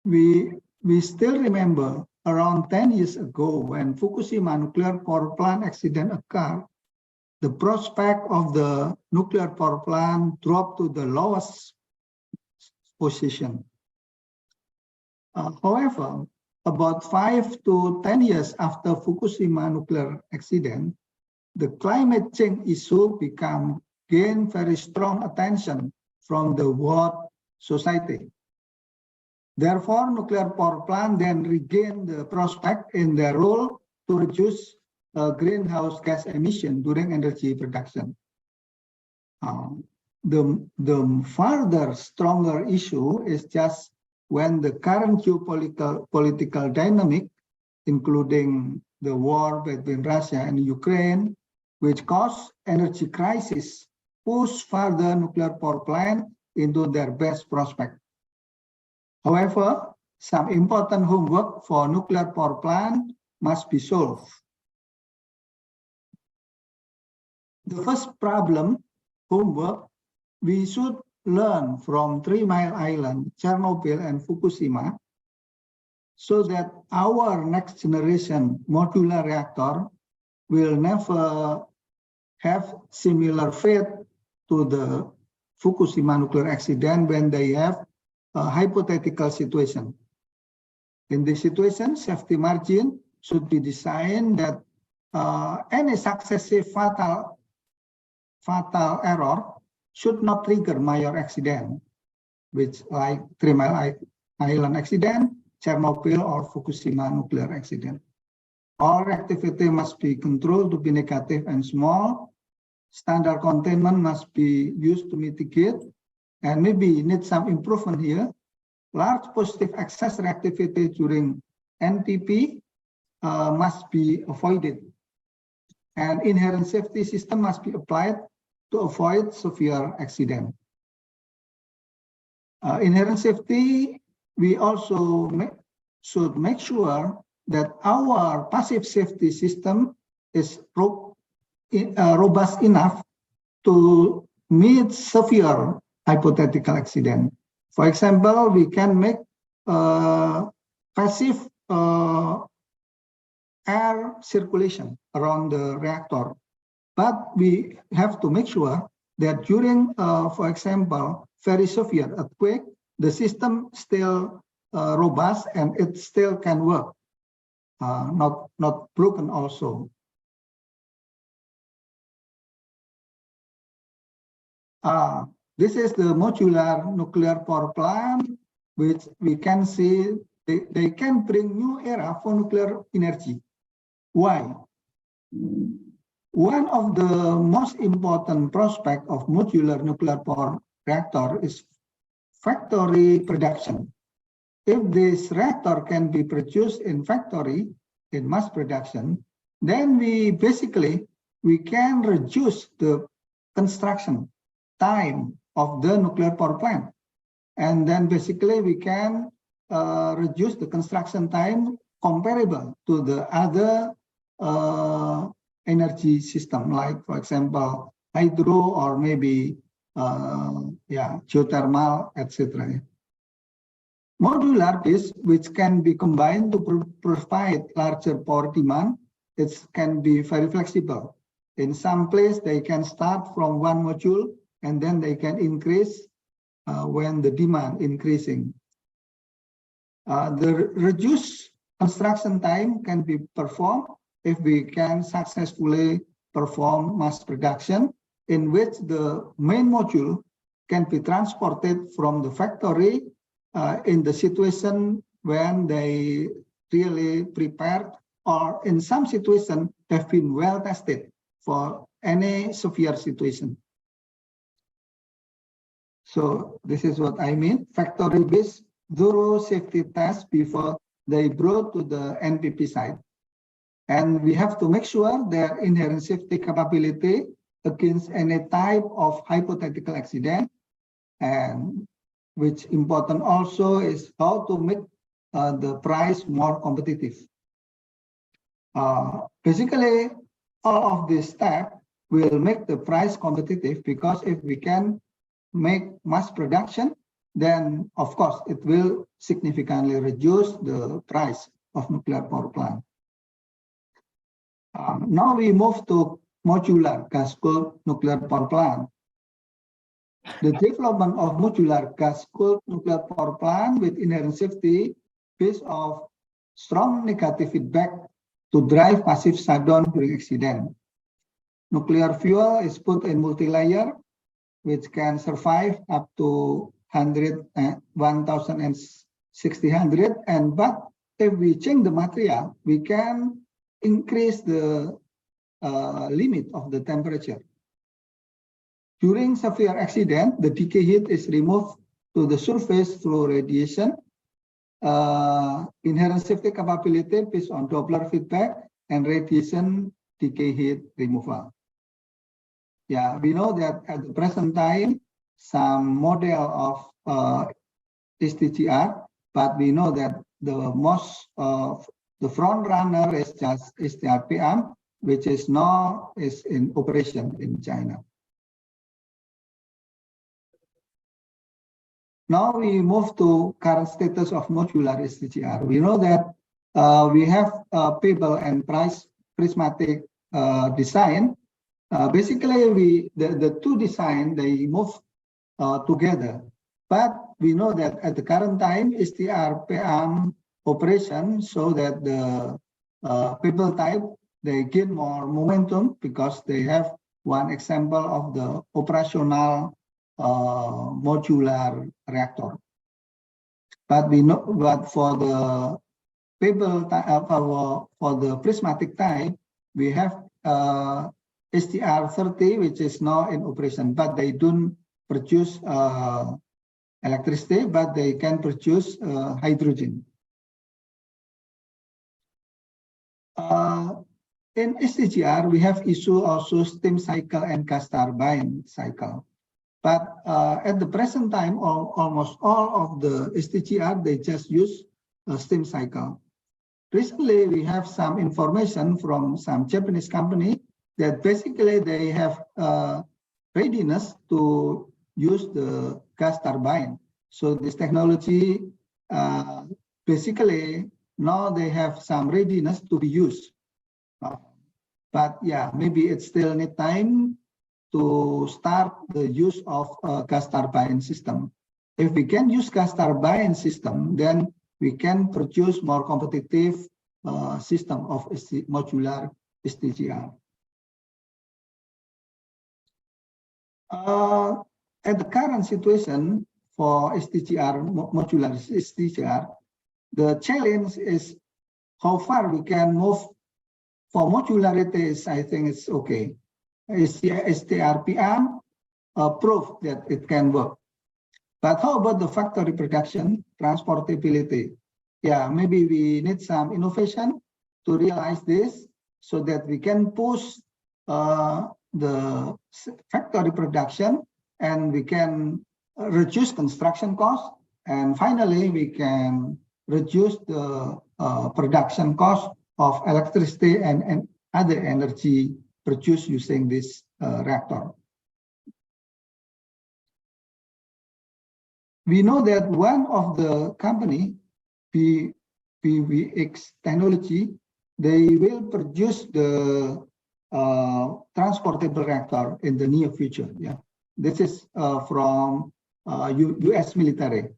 we still remember around 10 years ago when Fukushima nuclear power plant accident occurred, the prospect of the nuclear power plant dropped to the lowest position. However, about 5 to 10 years after Fukushima nuclear accident, the climate change issue gained very strong attention from the world society. Therefore, nuclear power plant then regained the prospect in their role to reduce greenhouse gas emission during energy production. The further stronger issue is just when the current political dynamic, including the war between Russia and Ukraine, which caused energy crisis, push further nuclear power plant into their best prospect. However, some important homework for nuclear power plant must be solved. The first problem, homework, we should learn from 3 Mile Island, Chernobyl, and Fukushima, so that our next generation modular reactor will never have similar fate to the Fukushima nuclear accident when they have a hypothetical situation. In this situation, safety margin should be designed that any successive fatal error should not trigger major accident, which like 3 Mile Island accident, Chernobyl, or Fukushima nuclear accident. All activity must be controlled to be negative and small. Standard containment must be used to mitigate, and maybe need some improvement here. Large positive excess reactivity during NPP must be avoided, and inherent safety system must be applied to avoid severe accident. Inherent safety, we also should make sure that our passive safety system is robust enough to meet severe hypothetical accident. For example, we can make passive air circulation around the reactor, but we have to make sure that during, for example, very severe earthquake, the system still robust and it still can work, not broken also. This is the modular nuclear power plant, which we can see they can bring new era for nuclear energy. Why? One of the most important prospects of modular nuclear power reactor is factory production. If this reactor can be produced in factory, in mass production, then we can reduce the construction time of the nuclear power plant. And then basically we can reduce the construction time comparable to the other energy system, like for example, hydro or maybe geothermal, etc. Modular is which can be combined to provide larger power demand. It can be very flexible. In some place, they can start from one module and then they can increase when the demand increasing. The reduced construction time can be performed if we can successfully perform mass production, in which the main module can be transported from the factory in the situation when they really prepared, or in some situation have been well tested for any severe situation. So this is what I mean, factory-based thorough safety tests before they brought to the NPP site. And we have to make sure their inherent safety capability against any type of hypothetical accident. And which important also is how to make the price more competitive. Basically, all of this step will make the price competitive, because if we can make mass production, then of course it will significantly reduce the price of nuclear power plant. Now we move to modular gas-cooled nuclear power plant. The development of modular gas-cooled nuclear power plant with inherent safety based of strong negative feedback to drive passive shutdown during accident. Nuclear fuel is put in multi-layer, which can survive up to 1,600, but if we change the material, we can increase the limit of the temperature. During severe accident, the decay heat is removed to the surface through radiation. Inherent safety capability based on Doppler feedback and radiation decay heat removal. Yeah, we know that at the present time, some model of STGR, but we know that the most of the front runner is just STR-PM, which is now in operation in China. Now we move to current status of modular STGR. We know that we have pebble and prismatic design. Basically, the two design, they move together. But we know that at the current time, STR-PM operation so that the pebble type, they gain more momentum because they have one example of the operational modular reactor. But we know, but for the pebble type, for the prismatic type, we have STR-30, which is now in operation, but they don't produce electricity, but they can produce hydrogen. In STGR, we have issue also steam cycle and gas turbine cycle. But at the present time, almost all of the STGR, they just use a steam cycle. Recently, we have some information from some Japanese company that basically they have readiness to use the gas turbine. So this technology, basically, now they have some readiness to be used. But yeah, maybe it still need time to start the use of gas turbine system. If we can use gas turbine system, then we can produce more competitive system of modular STGR. At the current situation for STGR, modular STGR, the challenge is how far we can move. For modularity, I think it's okay. STR-PM proof that it can work. But how about the factory production, transportability? Yeah, maybe we need some innovation to realize this so that we can push the factory production and we can reduce construction costs. And finally, we can reduce the production cost of electricity and other energy produced using this reactor. We know that one of the company, PVX Technology, they will produce the transportable reactor in the near future. Yeah, this is from US military.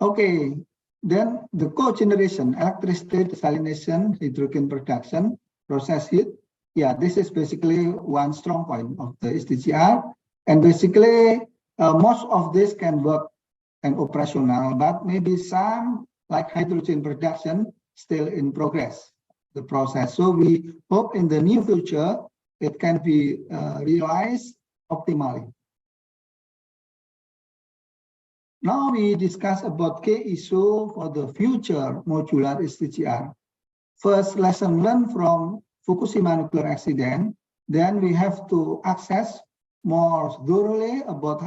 Okay, then the cogeneration, electricity desalination, hydrogen production, process heat. Yeah, this is basically one strong point of the STGR. And basically, most of this can work and operational, but maybe some, like hydrogen production, still in progress, the process. So we hope in the near future, it can be realized optimally. Now we discuss about key issue for the future modular STGR. First, lesson learned from Fukushima nuclear accident. Then we have to assess more thoroughly about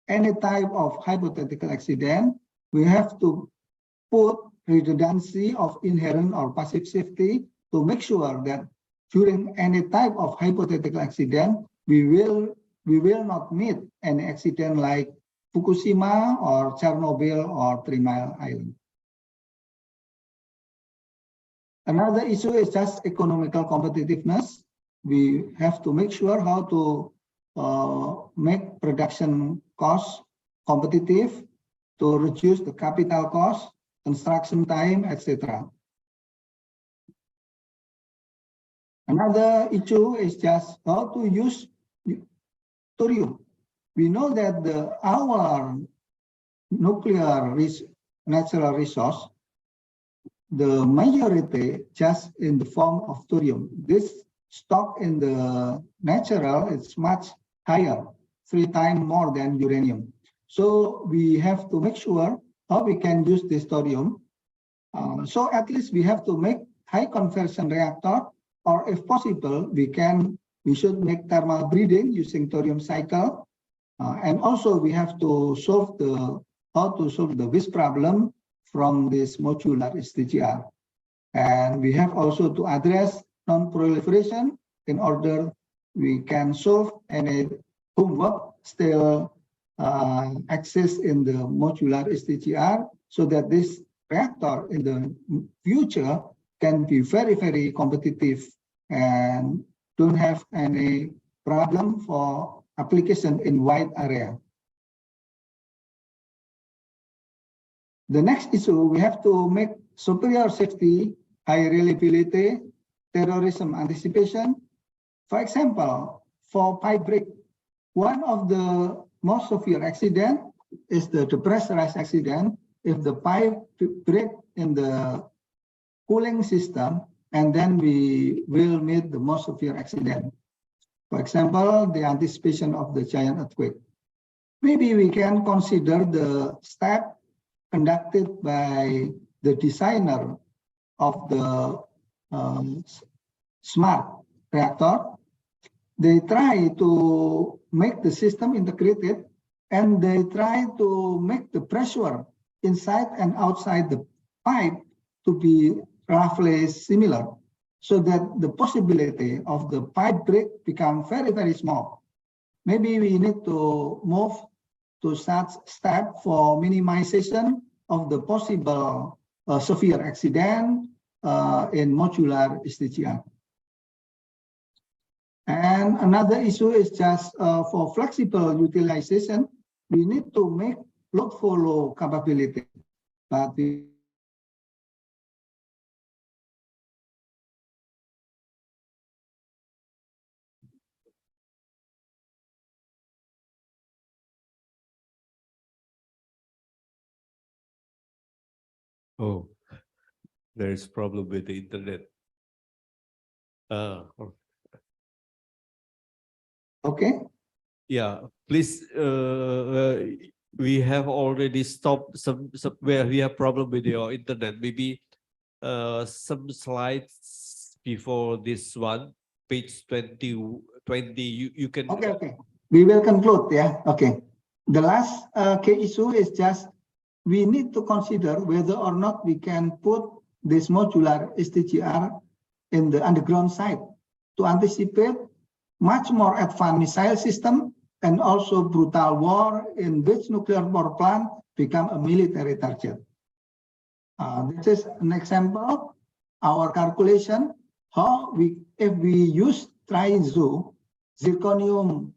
any type of hypothetical accident. We have to put redundancy of inherent or passive safety to make sure that during any type of hypothetical accident, we will not meet any accident like Fukushima or Chernobyl or 3 Mile Island. Another issue is just economical competitiveness. We have to make sure how to make production costs competitive, to reduce the capital cost, construction time, etc. Another issue is just how to use thorium. We know that our nuclear natural resource, the majority just in the form of thorium. This stock in the natural is much higher, 3 times more than uranium. So we have to make sure how we can use this thorium. So at least we have to make high conversion reactor, or if possible, we should make thermal breeding using thorium cycle. And also we have to solve how to solve the waste problem from this modular SDGR. And we have also to address non-proliferation in order we can solve any homework still exists in the modular SDGR, so that this reactor in the future can be very, very competitive and don't have any problem for application in wide area. The next issue, we have to make superior safety, high reliability, terrorism anticipation. For example, for pipe break, one of the most severe accident is the depressurized accident. If the pipe break in the cooling system, and then we will meet the most severe accident. For example, the anticipation of the giant earthquake. Maybe we can consider the step conducted by the designer of the smart reactor. They try to make the system integrated, and they try to make the pressure inside and outside the pipe to be roughly similar, so that the possibility of the pipe break become very, very small. Maybe we need to move to such step for minimization of the possible severe accident in modular SDGR. And another issue is just for flexible utilization, we need to make load follow capability. But Oh, there is problem with the internet. Okay. Yeah, please. We have already stopped some where we have problem with your internet. Maybe some slides before this one, page 20. You can. Okay. We will conclude. Yeah. Okay. The last key issue is just we need to consider whether or not we can put this modular SDGR in the underground site to anticipate much more advanced missile system and also brutal war in which nuclear power plant become a military target. This is an example, our calculation, how if we use trizo, zirconium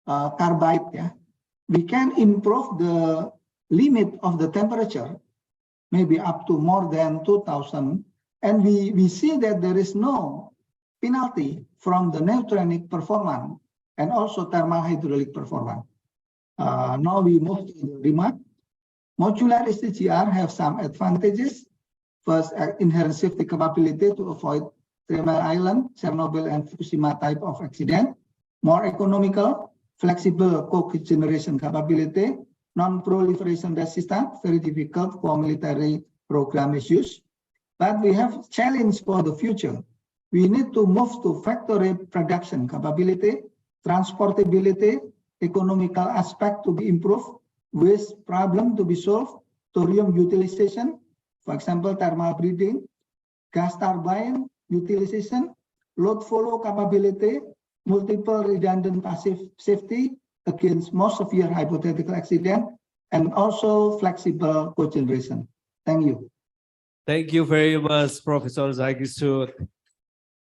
carbide, yeah, we can improve the limit of the temperature, maybe up to more than 2000. And we see that there is no penalty from the neutronic performance and also thermal hydraulic performance. Now we move to the remark. Modular SDGR have some advantages. First, inherent safety capability to avoid 3 Mile Island, Chernobyl, and Fukushima type of accident. More economical, flexible co-generation capability, non-proliferation resistant, very difficult for military program issues. But we have challenge for the future. We need to move to factory production capability, transportability, economical aspect to be improved, waste problem to be solved, thorium utilization, For example, thermal breeding, gas turbine utilization, load follow capability, multiple redundant passive safety against most severe hypothetical accident, and also flexible cogeneration. Thank you. Thank you very much, Professor Zagisud.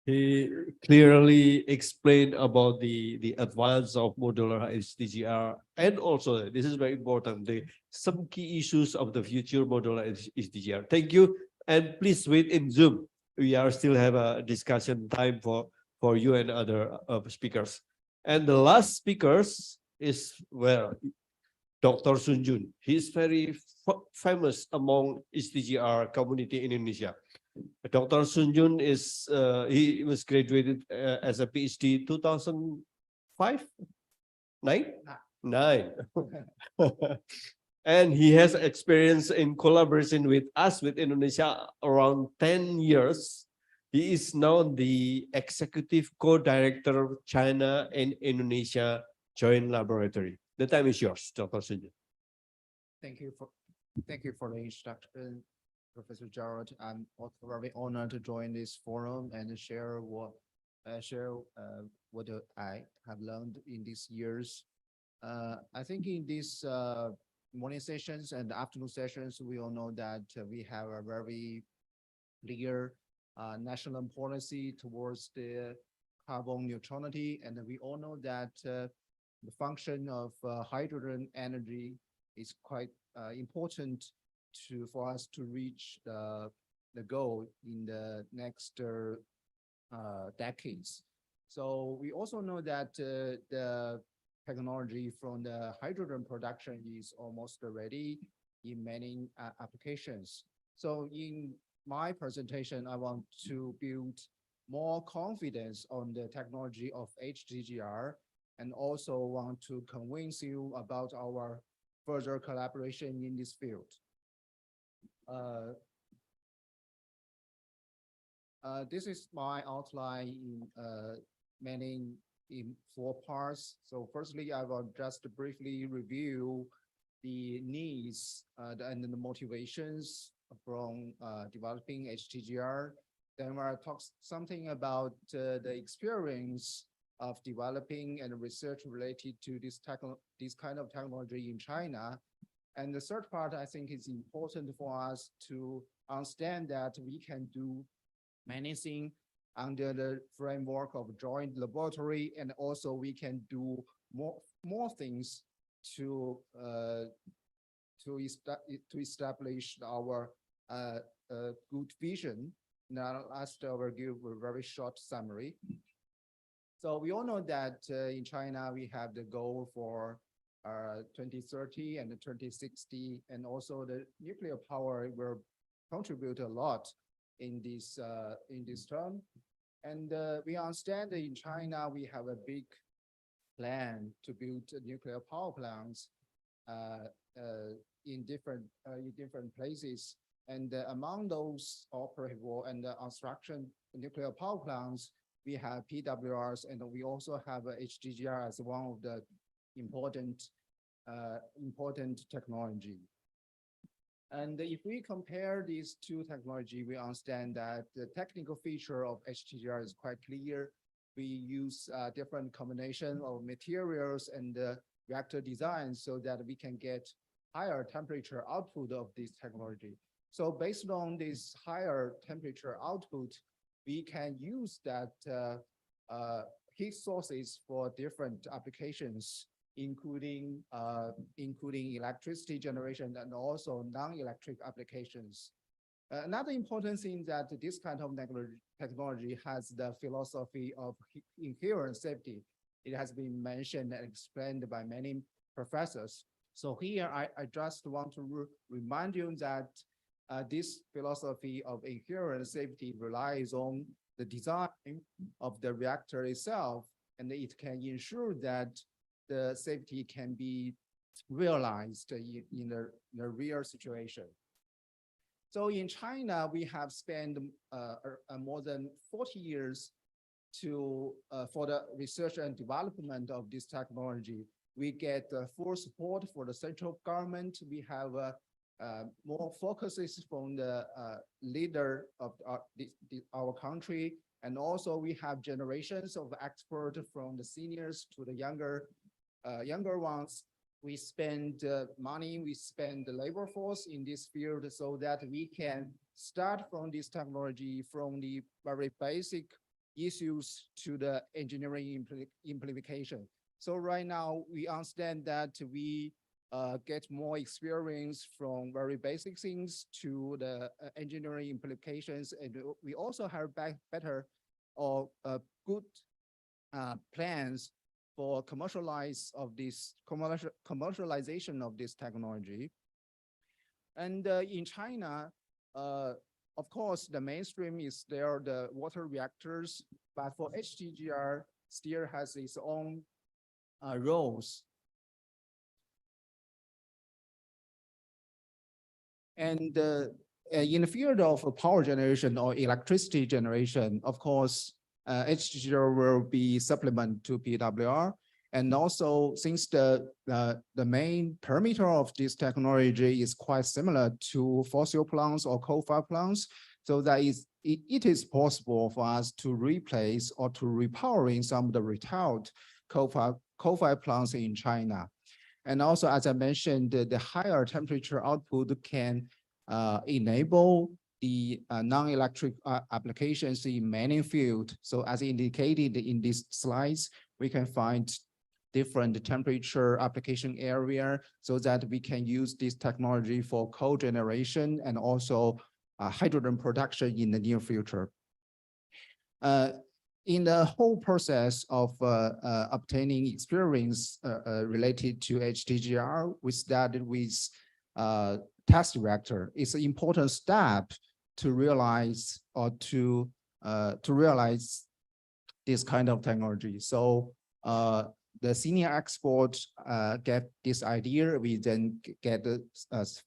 He clearly explained about the advance of modular HDGR, and also this is very important, some key issues of the future modular HDGR. Thank you, and please wait in Zoom. We are still have a discussion time for you and other speakers. And the last speakers is, well, Dr. Sun Jun. He's very famous among HDGR community in Indonesia. Dr. Sun Jun is, he was graduated as a PhD 2005? Nine. And he has experience in collaboration with us, with Indonesia, around 10 years. He is now the executive co-director of China and Indonesia Joint Laboratory. The time is yours, Dr. Sun Jun. Thank you for the introduction, Professor Gerald. I'm also very honored to join this forum and share what I have learned in these years. I think in these morning sessions and afternoon sessions, we all know that we have a very clear national policy towards the carbon neutrality, and we all know that the function of hydrogen energy is quite important for us to reach the goal in the next decades. So we also know that the technology from the hydrogen production is almost ready in many applications. So in my presentation, I want to build more confidence on the technology of HDGR, and also want to convince you about our further collaboration in this field. This is my outline in 4 parts. So firstly, I will just briefly review the needs and the motivations from developing HDGR. Then I'll talk something about the experience of developing and research related to this kind of technology in China. And the third part, I think, is important for us to understand that we can do many things under the framework of joint laboratory, and also we can do more things to establish our good vision. Now, last I will give a very short summary. So we all know that in China, we have the goal for 2030 and 2060, and also the nuclear power will contribute a lot in this term. And we understand that in China, we have a big plan to build nuclear power plants in different places. And among those operable and construction nuclear power plants, we have PWRs, and we also have HDGR as one of the important technology. And if we compare these two technologies, we understand that the technical feature of HDGR is quite clear. We use different combination of materials and reactor design so that we can get higher temperature output of this technology. So based on this higher temperature output, we can use that heat sources for different applications, including electricity generation and also non-electric applications. Another important thing that this kind of technology has the philosophy of inherent safety. It has been mentioned and explained by many professors. So here I just want to remind you that this philosophy of inherent safety relies on the design of the reactor itself, and it can ensure that the safety can be realized in the real situation. So in China, we have spent more than 40 years for the research and development of this technology. We get full support for the central government. We have more focuses from the leader of our country. And also we have generations of experts from the seniors to the younger ones. We spend money, we spend the labor force in this field so that we can start from this technology from the very basic issues to the engineering implementation. So right now we understand that we get more experience from very basic things to the engineering implications, and we also have better or good plans for commercialization of this technology. And in China, of course, the mainstream is there, the water reactors, but for HTGR still has its own roles. And in the field of power generation or electricity generation, of course, HTGR will be supplement to PWR. And also, since the main parameter of this technology is quite similar to fossil plants or coal-fired plants, so that it is possible for us to replace or to repowering some of the retired coal-fired plants in China. And also, as I mentioned, the higher temperature output can enable the non-electric applications in many fields. So as indicated in these slides, we can find different temperature application area so that we can use this technology for coal generation and also hydrogen production in the near future. In the whole process of obtaining experience related to HTGR, we started with test reactor. It's an important step to realize or to realize this kind of technology. So the senior experts get this idea. We then get the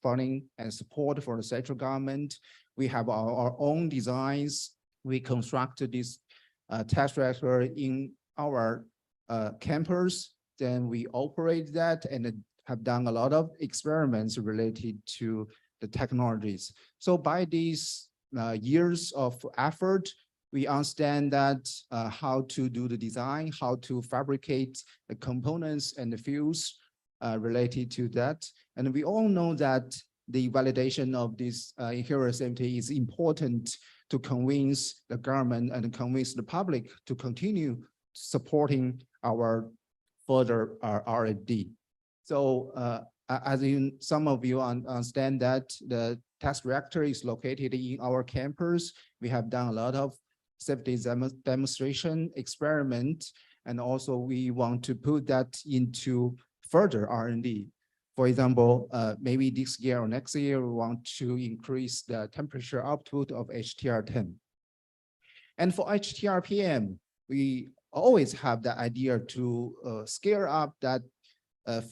funding and support from the central government. We have our own designs. We constructed this test reactor in our campus. Then we operate that and have done a lot of experiments related to the technologies. So by these years of effort, we understand that how to do the design, how to fabricate the components and the fuels related to that. And we all know that the validation of this inherent safety is important to convince the government and convince the public to continue supporting our further R&D. So as some of you understand that the test reactor is located in our campus. We have done a lot of safety demonstration experiment, and also we want to put that into further R&D. For example, maybe this year or next year, we want to increase the temperature output of HTR10. And for HTRPM, we always have the idea to scale up that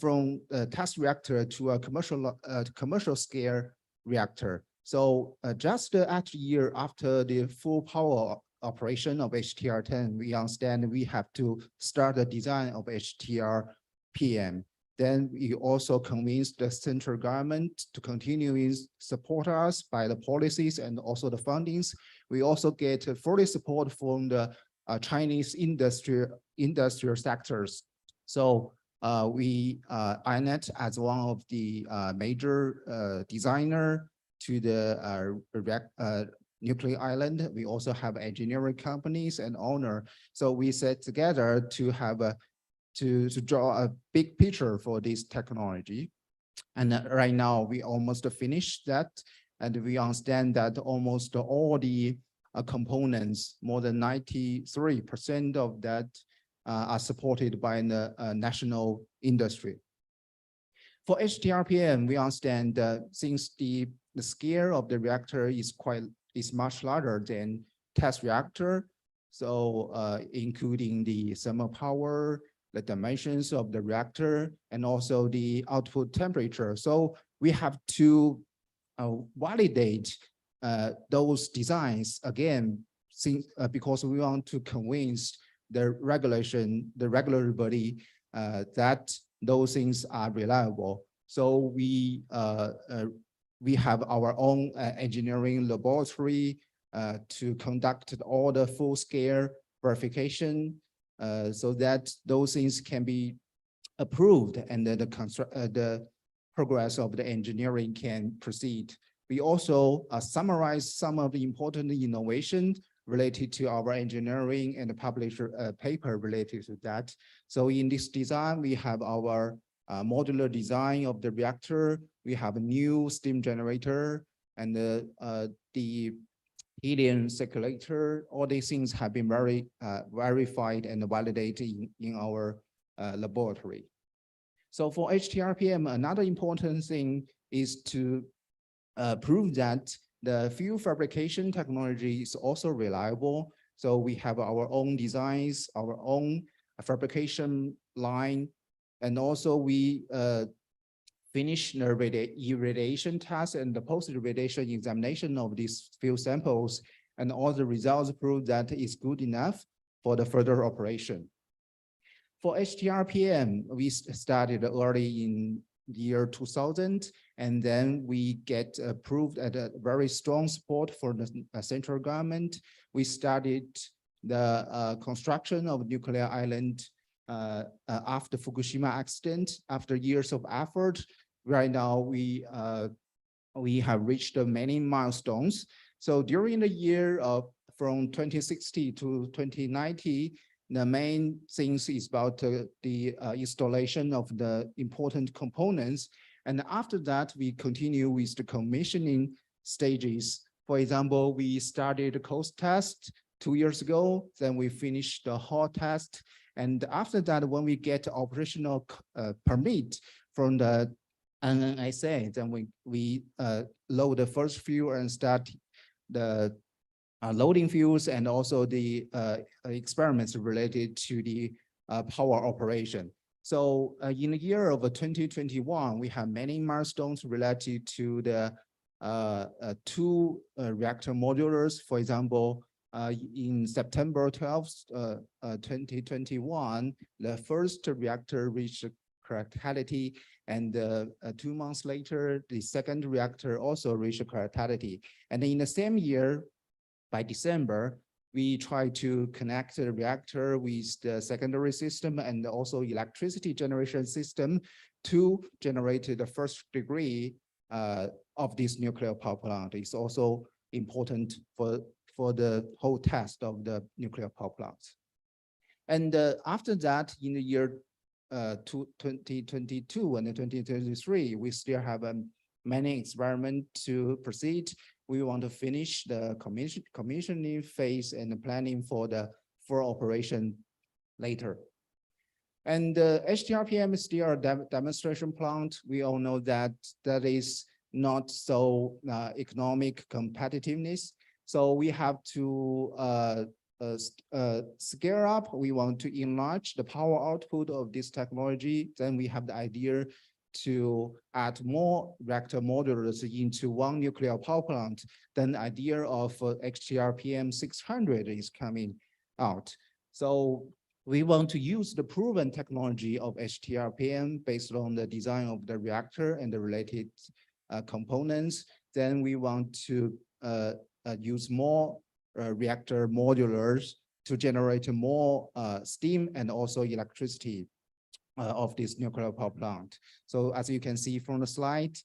from a test reactor to a commercial scale reactor. So just at a year after the full power operation of HTR10, we understand we have to start the design of HTRPM. Then we also convinced the central government to continue support us by the policies and also the fundings. We also get fully support from the Chinese industrial sectors. So we INET as one of the major designer to the nuclear island. We also have engineering companies and owner. So we set together to have to draw a big picture for this technology. And right now we almost finished that. And we understand that almost all the components, more than 93% of that are supported by the national industry. For HTRPM, we understand that since the scale of the reactor is much larger than test reactor, so including the thermal power, the dimensions of the reactor, and also the output temperature. So we have to validate those designs again, because we want to convince the regulatory body that those things are reliable. So we we have our own engineering laboratory to conduct all the full-scale verification so that those things can be approved and then the progress of the engineering can proceed. We also summarize some of the important innovations related to our engineering and publish a paper related to that. So in this design, we have our modular design of the reactor. We have a new steam generator and the helium circulator. All these things have been verified and validated in our laboratory. So for HTRPM, another important thing is to prove that the fuel fabrication technology is also reliable. So we have our own designs, our own fabrication line, and also we finish the irradiation test and the post-irradiation examination of these fuel samples, and all the results prove that it's good enough for the further operation. For HTRPM, we started early in the year 2000, and then we get approved at a very strong support for the central government. We started the construction of nuclear island after Fukushima accident. After years of effort, right now we have reached many milestones. So during the year of from 2060 to 2090, the main things is about the installation of the important components. And after that, we continue with the commissioning stages. For example, we started the cold test 2 years ago, then we finished the hot test. And after that, when we get operational permit from the NNSA, then we load the first fuel and start the loading fuels and also the experiments related to the power operation. So in the year of 2021, we have many milestones related to the two reactor modulars. For example, in September 12th, 2021, the first reactor reached criticality, and 2 months later, the second reactor also reached criticality. And in the same year, by December, we try to connect the reactor with the secondary system and also electricity generation system to generate the first degree of this nuclear power plant. It's also important for the whole test of the nuclear power plants. And after that, in the year 2022 and 2023, we still have many experiments to proceed. We want to finish the commissioning phase and the planning for the full operation later. And HTRPM is still a demonstration plant. We all know that that is not so economic competitiveness. So we have to scale up. We want to enlarge the power output of this technology. Then we have the idea to add more reactor modulars into one nuclear power plant. Then the idea of HTRPM 600 is coming out. So we want to use the proven technology of HTRPM based on the design of the reactor and the related components. Then we want to use more reactor modulars to generate more steam and also electricity of this nuclear power plant. So as you can see from the slide,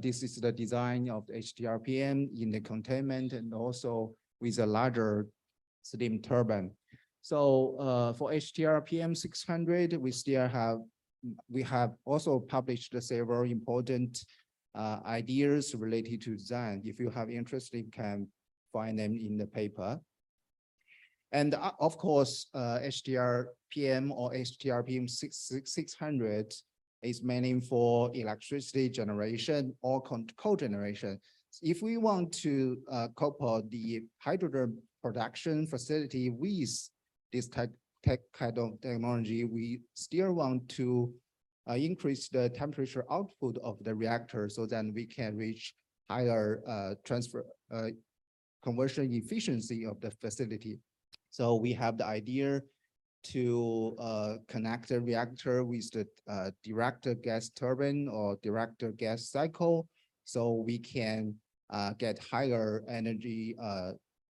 this is the design of the HTRPM in the containment and also with a larger steam turbine. So for HTRPM 600, we have also published several important ideas related to design. If you have interest, you can find them in the paper. And of course, HTRPM or HTRPM 600 is meant for electricity generation or co-generation. If we want to couple the hydrogen production facility with this kind of technology, we still want to increase the temperature output of the reactor so that we can reach higher conversion efficiency of the facility. So we have the idea to connect the reactor with the direct gas turbine or direct gas cycle so we can get higher energy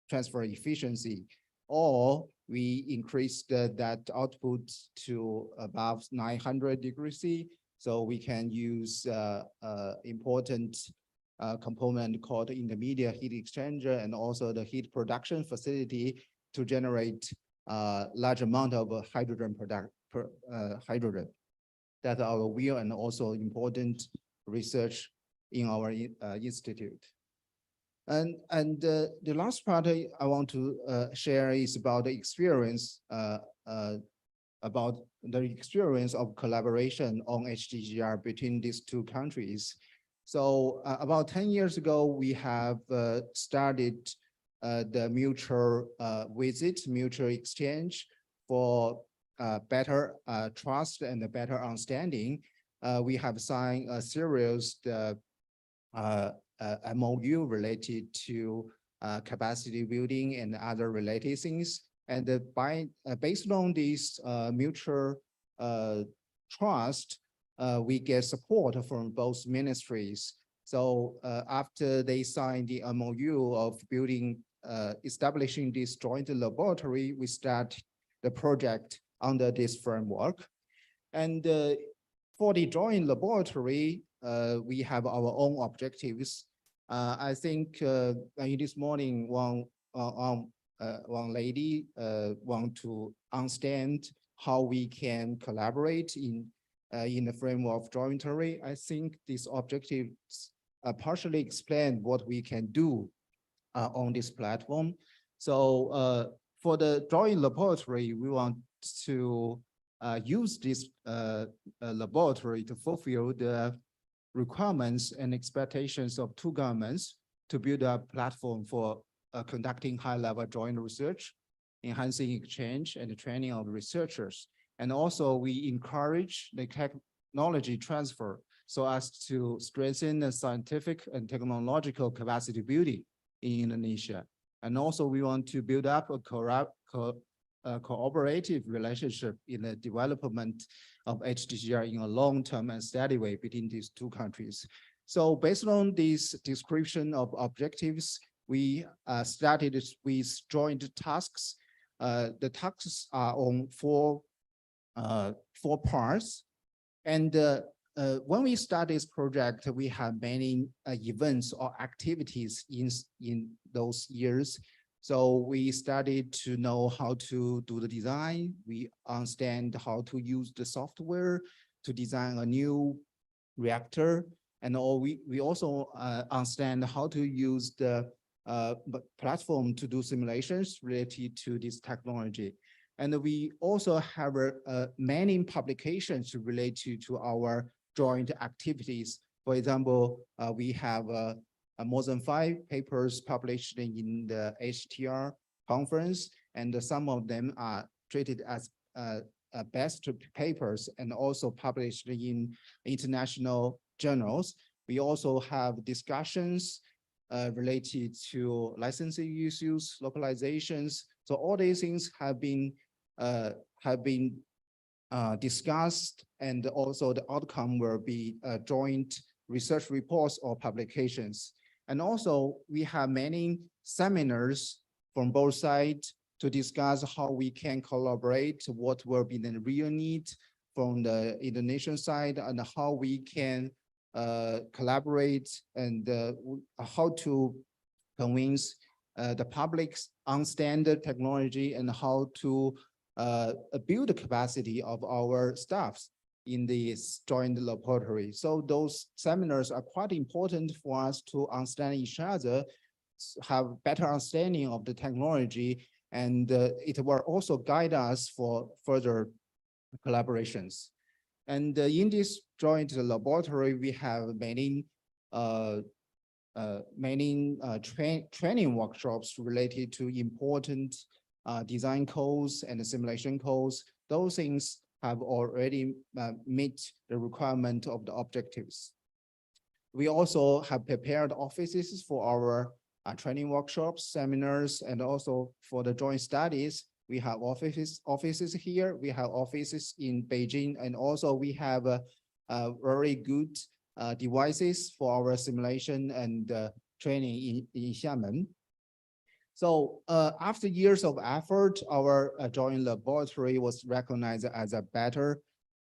transfer efficiency, or we increase that output to above 900 degrees C, so we can use important component called intermediate heat exchanger and also the heat production facility to generate large amount of hydrogen hydrogen. That's our real and also important research in our institute. And the last part I want to share is about the experience of collaboration on HDGR between these two countries. So about 10 years ago, we have started the mutual mutual exchange for better trust and a better understanding. We have signed a series MOU related to capacity building and other related things. And based on this mutual trust, we get support from both ministries. So after they signed the MOU of establishing this joint laboratory, we start the project under this framework. And for the joint laboratory, we have our own objectives. I think this morning, one lady want to understand how we can collaborate in the framework of jointly. I think these objectives partially explain what we can do on this platform. So for the joint laboratory, we want to use this laboratory to fulfill the requirements and expectations of two governments to build a platform for conducting high-level joint research, enhancing exchange and the training of researchers. And also we encourage the technology transfer so as to strengthen the scientific and technological capacity building in Indonesia. And also we want to build up a cooperative relationship in the development of HDGR in a long-term and steady way between these two countries. So based on this description of objectives, we started with joint tasks. The tasks are on four parts. And when we start this project, we have many events or activities in those years. So we started to know how to do the design. We understand how to use the software to design a new reactor. And we also understand how to use the platform to do simulations related to this technology. And we also have many publications related to our joint activities. For example, we have more than 5 papers published in the HTR conference, and some of them are treated as best papers and also published in international journals. We also have discussions related to licensing issues, localizations. So all these things have been discussed, and also the outcome will be joint research reports or publications. And also we have many seminars from both sides to discuss how we can collaborate, what will be the real need from the Indonesian side, and how we can collaborate, and how to convince the public understand the technology and how to build the capacity of our staffs in this joint laboratory. So those seminars are quite important for us to understand each other, have better understanding of the technology, and it will also guide us for further collaborations. And in this joint laboratory, we have many training workshops related to important design codes and simulation codes. Those things have already met the requirement of the objectives. We also have prepared offices for our training workshops, seminars, and also for the joint studies. We have offices here, we have offices in Beijing, and also we have a very good devices for our simulation and training in Xiamen. So after years of effort, our joint laboratory was recognized as a better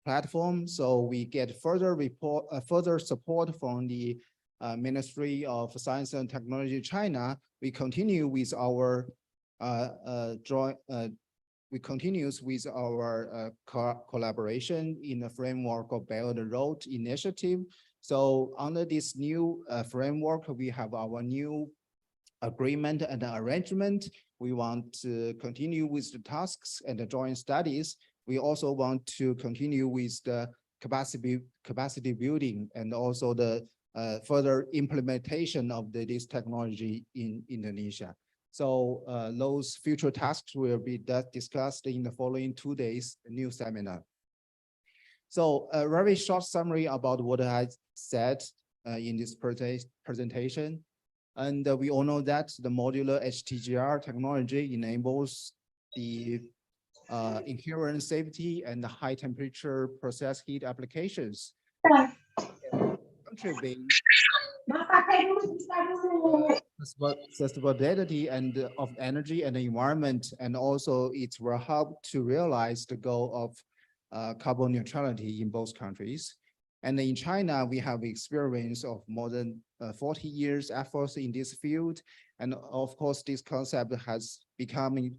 platform. So we get further support from the Ministry of Science and Technology China. We continue with our collaboration in the framework of Belt and Road Initiative. So under this new framework, we have our new agreement and arrangement. We want to continue with the tasks and the joint studies. We also want to continue with the capacity building and also the further implementation of this technology in Indonesia. So those future tasks will be discussed in the following 2 days new seminar. So a very short summary about what I said in this presentation. And we all know that the modular HTGR technology enables the inherent safety and the high temperature process heat applications. Contribute sustainability and of energy and the environment, and also it will help to realize the goal of carbon neutrality in both countries. And in China, we have experience of more than 40 years efforts in this field. And of course, this concept has become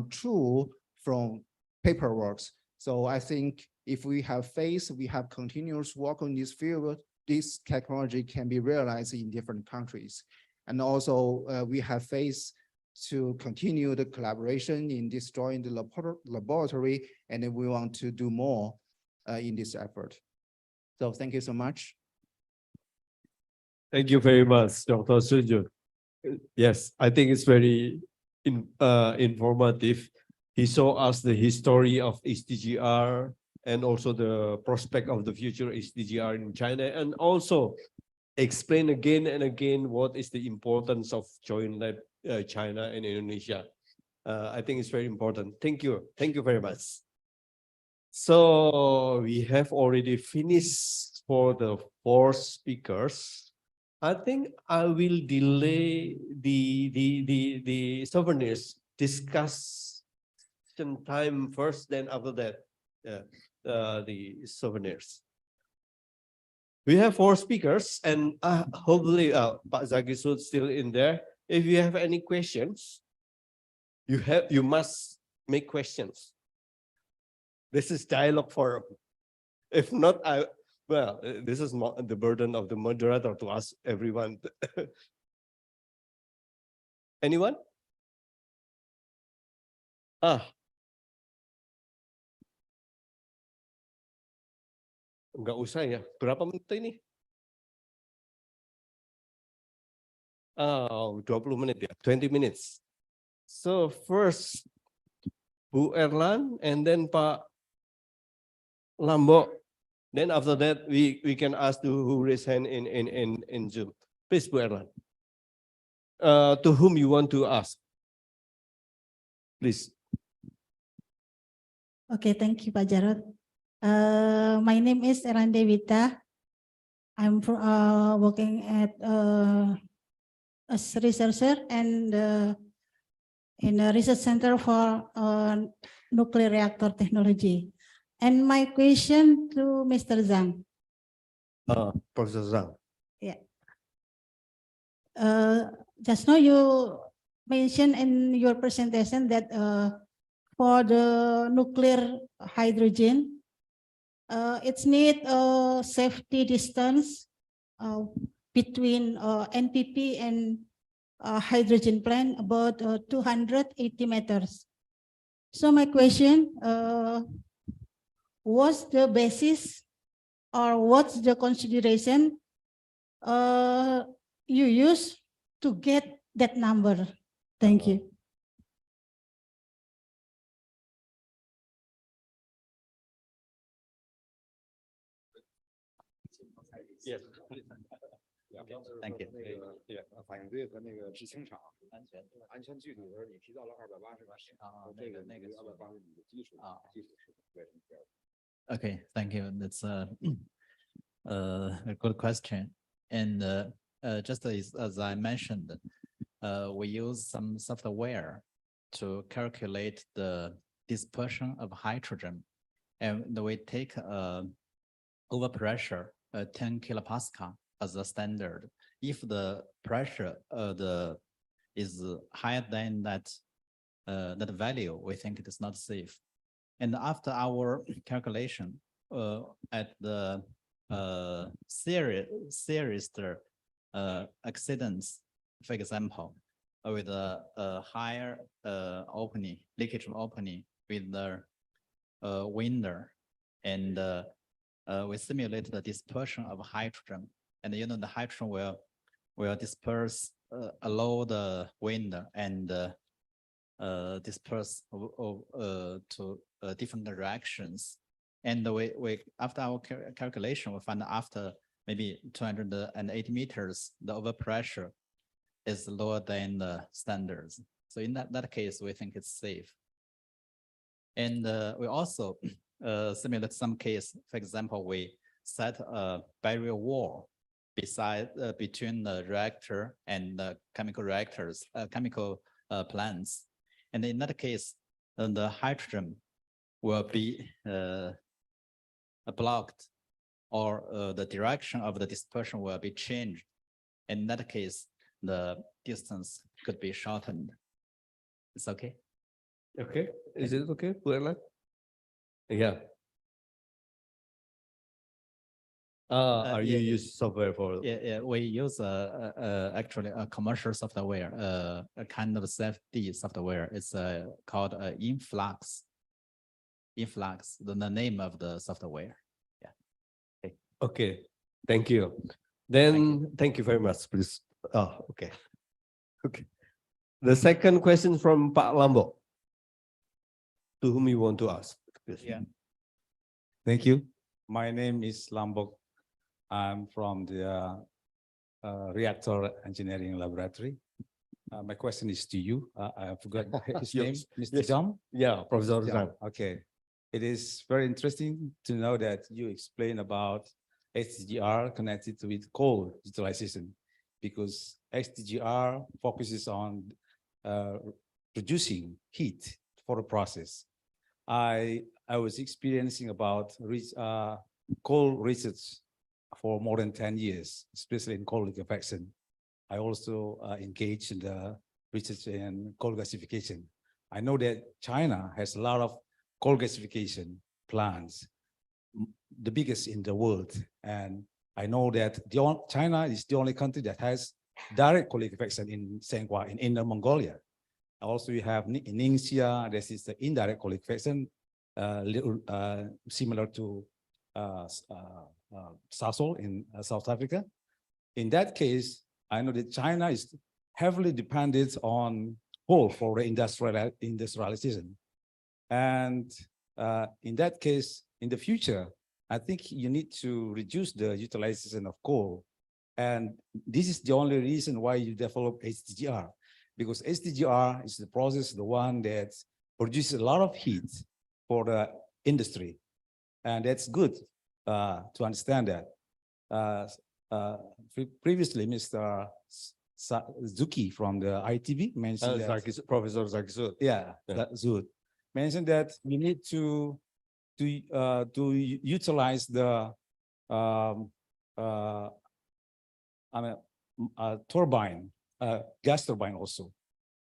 true from paperwork. So I think if we have faith, we have continuous work on this field, this technology can be realized in different countries. And also we have faith to continue the collaboration in this joint laboratory, and then we want to do more in this effort. So thank you so much. Thank you very much, Dr. Sunjun. Yes, I think it's very informative. He showed us the history of HTGR and also the prospect of the future HTGR in China, and also explain again and again what is the importance of joint lab China and Indonesia. I think it's very important. Thank you. Thank you very much. So we have already finished for the 4 speakers. I think I will delay the souvenirs discussion time first, then after that, the souvenirs. We have 4 speakers, and hopefully Pak Zaki Sud still in there. If you have any questions, you must make questions. This is dialogue forum. If not, this is not the burden of the moderator to ask everyone. Anyone? Enggak usah ya. Berapa menit ini? 20 menit ya. 20 minutes. So first, Bu Erlan, and then Pak Lambo. Then after that, we can ask who raise hand in Zoom. Please, Bu Erlan. To whom you want to ask? Please. Okay, thank you, Pak Jarod. My name is Erlan Dewita. I'm working at as a researcher and in a research center for nuclear reactor technology. And my question to Mr. Zhang. Professor Zhang. Yeah. Just now you mentioned in your presentation that for the nuclear hydrogen, it's need a safety distance between NPP and hydrogen plant about 280 meters. So my question, what's the basis or what's the consideration you use to get that number? Thank you. Yes. Thank you. 反应堆和那个制氢厂安全距离的时候，你提到了280米，这个280米的基础是为什么？ Okay, thank you. That's a good question. And just as I mentioned, we use some software to calculate the dispersion of hydrogen, and we take overpressure 10 kilopascal as a standard. If the pressure is higher than that value, we think it is not safe. And after our calculation at the serious accidents, for example, with a higher leakage opening with the window, and we simulate the dispersion of hydrogen, and the hydrogen will disperse along the window and disperse to different directions. And we after our calculation, we find after maybe 280 meters, the overpressure is lower than the standards. So in that case, we think it's safe. And we also simulate some case. For example, we set a barrier wall between the reactor and the chemical reactors, chemical plants. And in that case, the hydrogen will be blocked, or the direction of the dispersion will be changed. In that case, the distance could be shortened. It's okay? Okay, is it okay, Puerla? Yeah. Are you use software for? Yeah, we use actually a commercial software, a kind of CFD software. It's called Influx. Influx, the name of the software. Yeah. Okay. Okay, thank you. Then thank you very much, please. Oh, okay. Okay. The second question from Pak Lambo, to whom you want to ask. Yeah. Thank you. My name is Lambok. I'm from the Reaktor Engineering Laboratory. My question is to you. I forgot his name, Mr. Zhang? Yeah, Professor Zhang. Okay. It is very interesting to know that you explain about SDGR connected with coal utilization, because SDGR focuses on producing heat for the process. I was experiencing about coal research for more than 10 years, especially in coal liquefaction. I also engaged in the research in coal gasification. I know that China has a lot of coal gasification plants, the biggest in the world. And I know that China is the only country that has direct coal liquefaction in Tsing Hua, in Inner Mongolia. Also, you have in Ningxia, this is the indirect coal liquefaction, similar to Sasol in South Africa. In that case, I know that China is heavily dependent on coal for the industrialization. And in that case, in the future, I think you need to reduce the utilization of coal. And this is the only reason why you develop HDGR, because HDGR is the process, the one that produces a lot of heat for the industry. And that's good to understand that. Previously, Mr. Zuki from the ITB mentioned that, Professor Zaki. Yeah, Zud mentioned that we need to utilize the turbine, gas turbine also.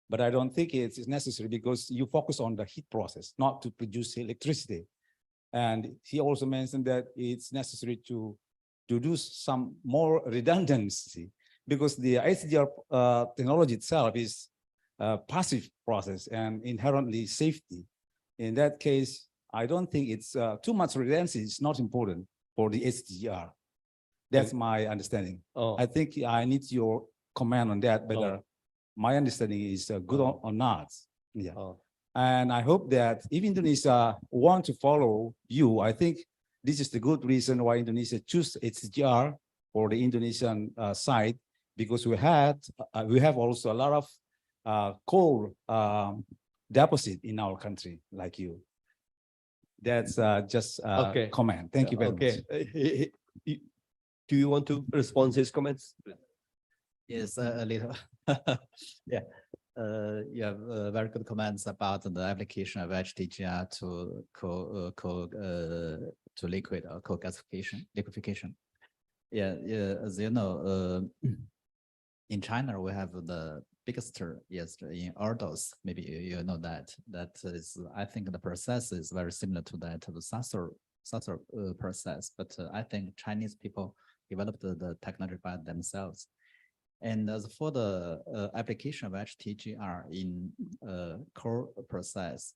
But I don't think it's necessary, because you focus on the heat process, not to produce electricity. And he also mentioned that it's necessary to do some more redundancy, because the HDR technology itself is a passive process and inherently safety. In that case, I don't think it's too much redundancy. It's not important for the HDR. That's my understanding. I think I need your comment on that, whether my understanding is good or not. Yeah. And I hope that if Indonesia want to follow you, I think this is the good reason why Indonesia choose HDR for the Indonesian side, because we have also a lot of coal deposit in our country, like you. That's just a comment. Thank you very much. Do you want to respond to his comments? Yes, a little. Yeah. You have very good comments about the application of HDGR to liquid or liquefaction. Yeah, as you know, in China we have the biggest, yes, in Ordos. Maybe you know that. That is, I think the process is very similar to that of the Salah process. But I think Chinese people developed the technology by themselves. And as for the application of HTGR in core process,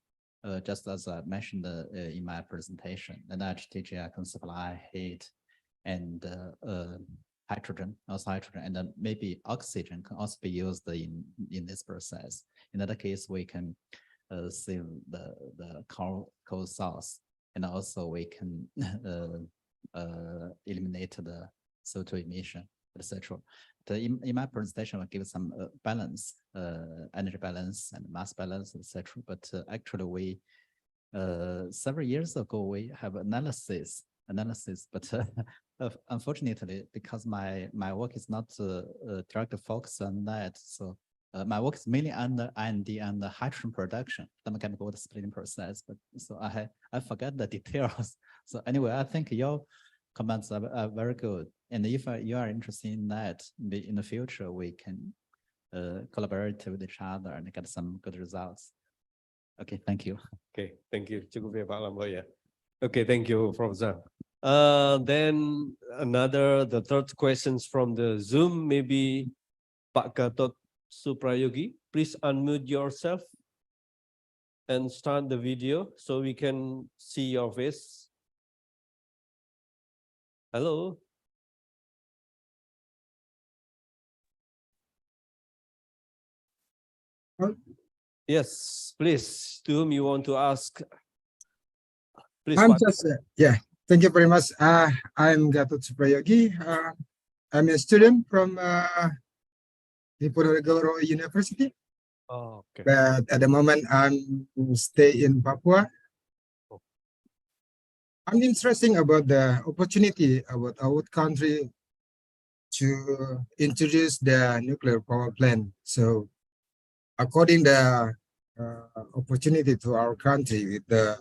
just as I mentioned in my presentation, then HTGR can supply heat and hydrogen, and then maybe oxygen can also be used in this process. In that case, we can save the coal source, and also we can eliminate the CO2 emission, etc. In my presentation, I'll give some balance, energy balance and mass balance, etc. But actually, we several years ago we have analysis, but unfortunately, because my work is not directly focused on that, so my work is mainly on the R&D and the hydrogen production, the mechanical water splitting process. But so I forgot the details. So anyway, I think your comments are very good. And if you are interested in that, in the future, we can collaborate with each other and get some good results. Okay, thank you. Okay, thank you. Cukup ya Pak Lambo ya. Okay, thank you, Professor. Then the third questions from the Zoom, maybe Pak Gatot Suprayogi, please unmute yourself and start the video so we can see your face. Hello. Yes, please. To whom you want to ask? Please. I'm just, thank you very much. I'm Gatot Suprayogi. I'm a student from Reaktor University. Oh, okay. But at the moment, I'm stay in Papua. I'm interested about the opportunity about our country to introduce the nuclear power plant. So, according the opportunity to our country with the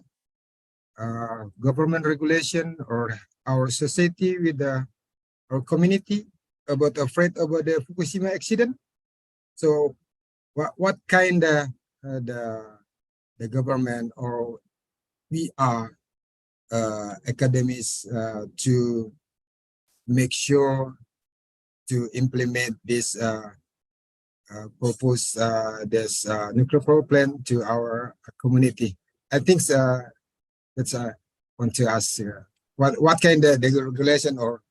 government regulation or our society with our community about afraid about the Fukushima accident. So, what kind of the government or we are academics to make sure to implement this propose this nuclear power plant to our community. I think that's I want to ask what kind of the regulation or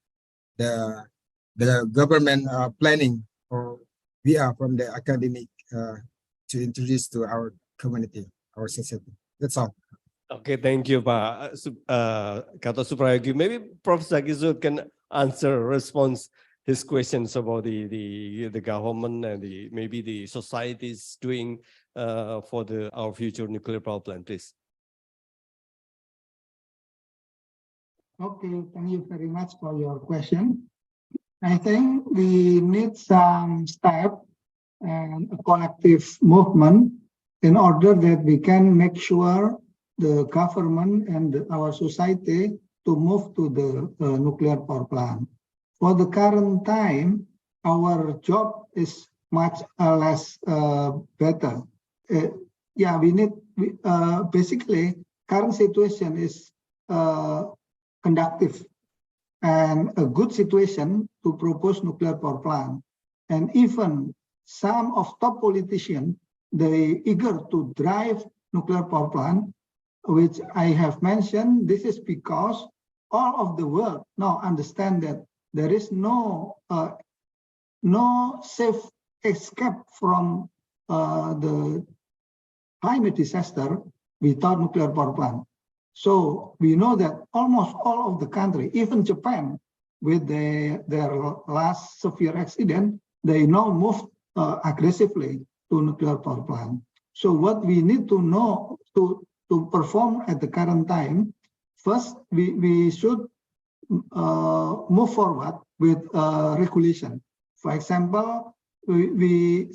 the government planning or we are from the academic to introduce to our community, our society. That's all. Okay, thank you, Pak Gatot Suprayogi. Maybe Professor Gizut can response his questions about the government and maybe the societies doing for our future nuclear power plant, please. Okay, thank you very much for your question. I think we need some step and a collective movement in order that we can make sure the government and our society to move to the nuclear power plant. For the current time, our job is much less better. We need, basically, current situation is conductive and a good situation to propose nuclear power plant. And even some of top politicians, they eager to drive nuclear power plant, which I have mentioned. This is because all of the world now understand that there is no safe escape from the climate disaster without nuclear power plant. So we know that almost all of the country, even Japan, with their last severe accident, they now move aggressively to nuclear power plant. So what we need to know to perform at the current time, first we should move forward with regulation. For example, in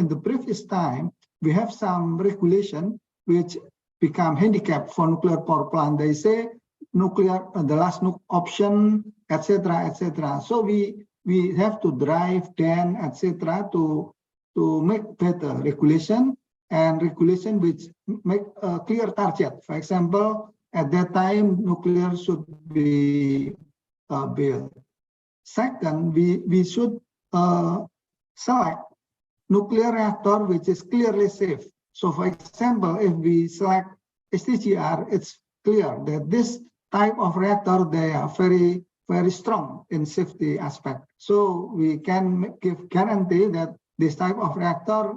the previous time, we have some regulation which become handicap for nuclear power plant. They say nuclear, the last nuke option, etc., etc. So we have to drive then, etc., to make better regulation and regulation which make a clear target. For example, at that time, nuclear should be built. Second, we should select nuclear reactor which is clearly safe. So, for example, if we select STGR, it's clear that this type of reactor, they are very, very strong in safety aspect. So we can give guarantee that this type of reactor,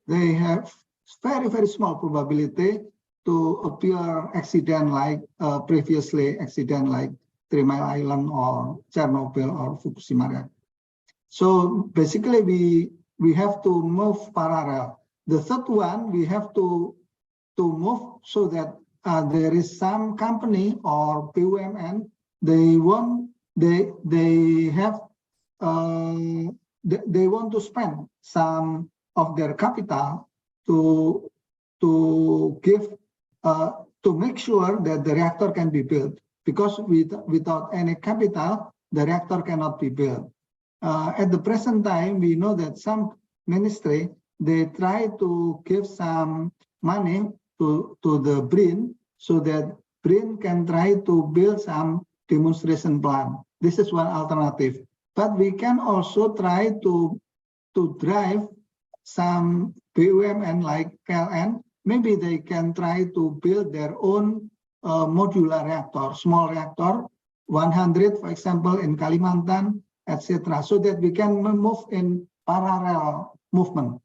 they have very, very small probability to appear accident like previously accident like 3 Mile Island or Chernobyl or Fukushima reactor. So basically we have to move parallel. The third one, we have to move so that there is some company or BUMN, they want to spend some of their capital to give to make sure that the reactor can be built, because without any capital, the reactor cannot be built. At the present time, we know that some ministry, they try to give some money to the BRIN so that BRIN can try to build some demonstration plant. This is one alternative. But we can also try to drive some BUMN like PLN. Maybe they can try to build their own modular reactor, small reactor, 100, for example, in Kalimantan, etc., so that we can move in parallel movement.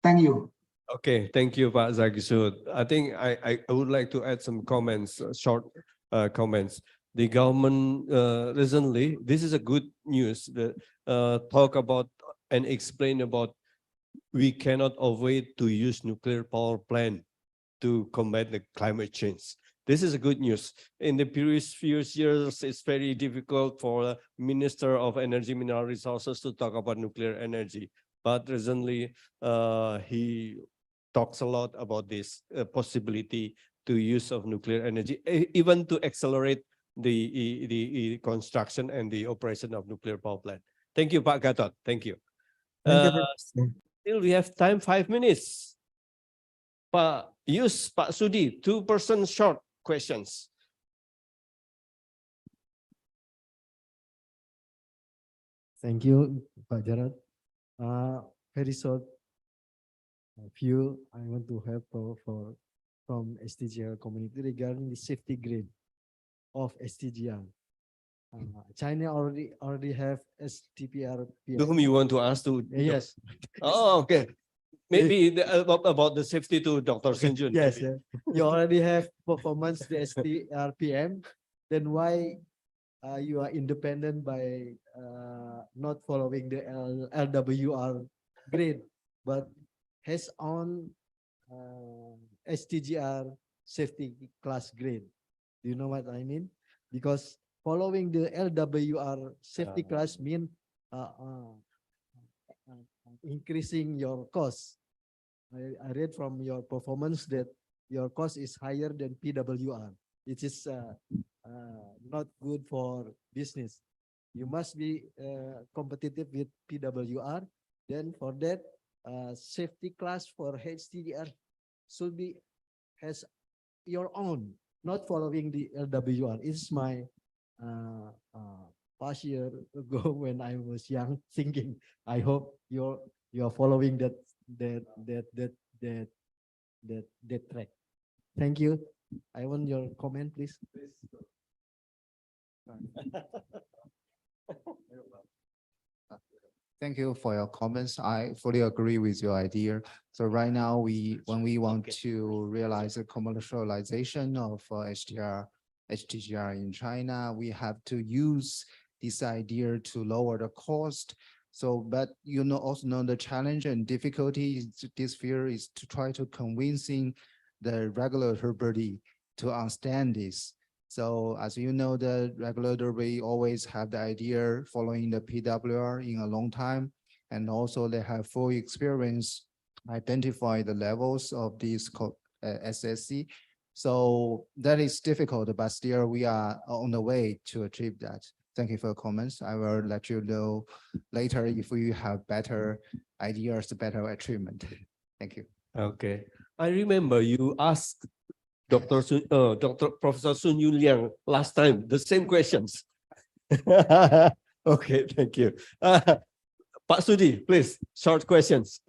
Thank you. Okay, thank you, Pak Zagisud. I think I would like to add some comments, short comments. The government recently, this is a good news, that talk about and explain about we cannot avoid to use nuclear power plant to combat the climate change. This is a good news. In the previous few years, it's very difficult for the Minister of Energy Mineral Resources to talk about nuclear energy. But recently, he talks a lot about this possibility to use of nuclear energy, even to accelerate the construction and the operation of nuclear power plant. Thank you, Pak Gatot. Thank you. Still, we have time, 5 minutes. Pak Yus, Pak Sudi, 2% short questions. Thank you, Pak Jarod. Very short view I want to have from STGR community regarding the safety grade of STGR. China already have STPR. To whom you want to ask to? Yes. Oh, okay. Maybe about the safety to Dr. Senjun. Yes, yeah. You already have performance the STRPM. Then why you are independent by not following the LWR grade, but has on STGR safety class grade? Do you know what I mean? Because following the LWR safety class mean increasing your cost. I read from your performance that your cost is higher than PWR. It is not good for business. You must be competitive with PWR. Then for that, safety class for HTDR should be has your own, not following the LWR. It's my past year ago when I was young thinking. I hope you're following that track. Thank you. I want your comment, please. Thank you for your comments. I fully agree with your idea. So right now, when we want to realize the commercialization of HTGR in China, we have to use this idea to lower the cost. So, but you also know the challenge and difficulty this field is to try to convincing the regulatory body to understand this. So as you know, the regulator will always have the idea following the PWR in a long time. And also they have full experience, identify the levels of these SSC. So that is difficult, but still we are on the way to achieve that. Thank you for your comments. I will let you know later if we have better ideas, better achievement. Thank you. Okay. I remember you asked Dr. Professor Sun Yun Liang last time, the same questions. Okay, thank you. Pak Sudi, please, short questions.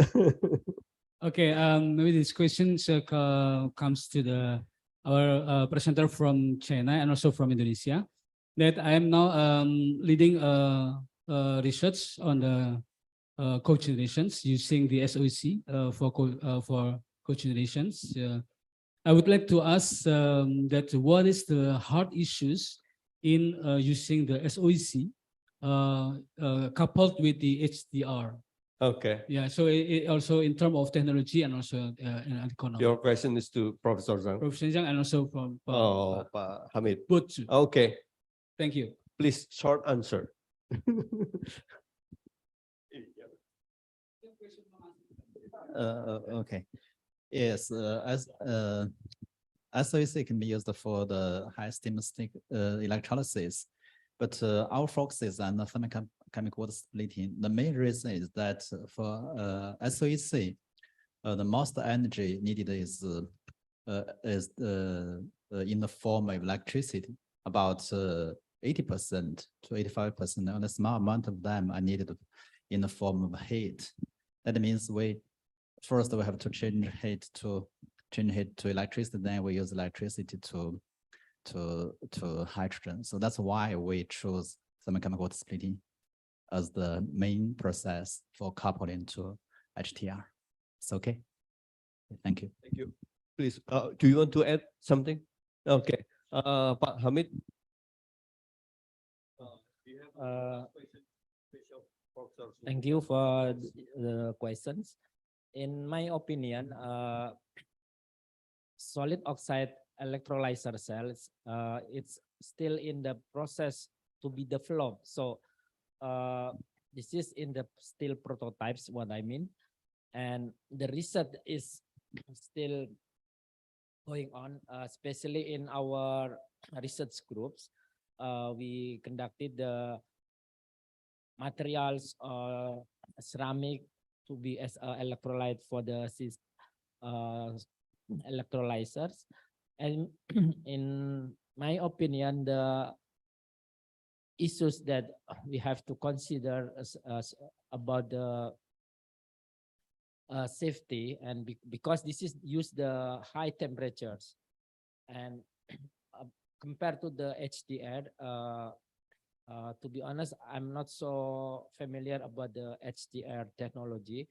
Okay, maybe this question comes to our presenter from China and also from Indonesia. That I am now leading research on the cogenerations using the SOEC for cogenerations. I would like to ask that what is the hard issues in using the SOEC coupled with the HDR? Okay. Yeah, so it also in terms of technology and also economy. Your question is to Professor Zhang. Professor Zhang and also from Pak Hamid. Both. Okay. Thank you. Please, short answer. Okay. Yes, as SOEC can be used for the high steam electrolysis, but our focus is on the thermochemical water splitting. The main reason is that for SOEC, the most energy needed is in the form of electricity, about 80% to 85%, and a small amount of them are needed in the form of heat. That means first we have to change heat to electricity, then we use electricity to hydrogen. So that's why we choose thermochemical water splitting as the main process for coupling to HTR. It's okay. Thank you. Thank you. Please, do you want to add something? Okay. Pak Hamid. Thank you for the questions. In my opinion, solid oxide electrolyzer cells, it's still in the process to be developed. So this is in the still prototypes, what I mean. And the research is still going on, especially in our research groups. We conducted the materials, ceramic to be as electrolyte for the electrolyzers. And in my opinion, the issues that we have to consider about the safety, and because this is use the high temperatures, and compared to the HDR, to be honest, I'm not so familiar about the HDR technology,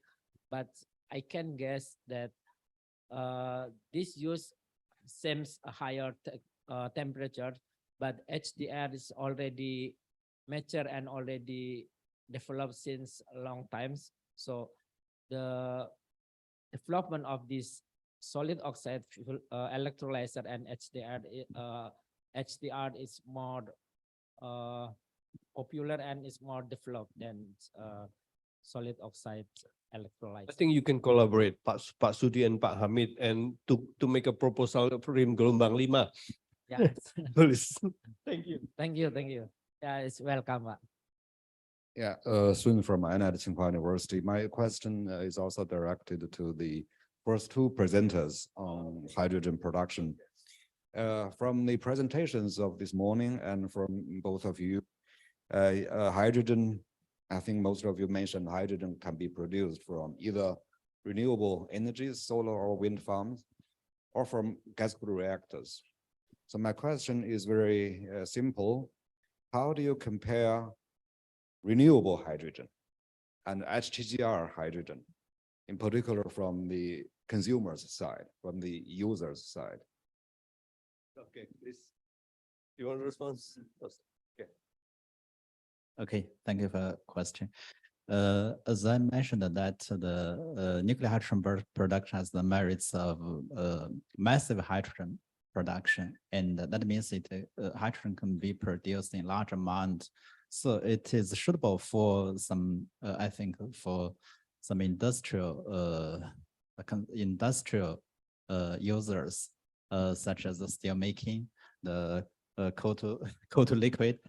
but I can guess that this use seems a higher temperature, but HDR is already mature and already developed since a long times. So the development of this solid oxide electrolyzer and HDR is more popular and is more developed than solid oxide electrolyzer. I think you can collaborate, Pak Sudi and Pak Hamid, and to make a proposal for RIN gelombang 5. Yeah. Please. Thank you. Thank you. Thank you. Yeah, it's welcome, Pak. Yeah, Sun from Tsing Hua University. My question is also directed to the first two presenters on hydrogen production. From the presentations of this morning and from both of you, hydrogen, I think most of you mentioned hydrogen can be produced from either renewable energies, solar or wind farms, or from gas-cooled reactors. So my question is very simple. How do you compare renewable hydrogen and HTGR hydrogen, in particular from the consumer's side, from the user's side? Okay, please. You want to respond? Okay. Okay, thank you for the question. As I mentioned that the nuclear hydrogen production has the merits of massive hydrogen production, and that means hydrogen can be produced in large amount. So it is suitable for some, I think, for some industrial users, such as the steel making, the coal to liquid,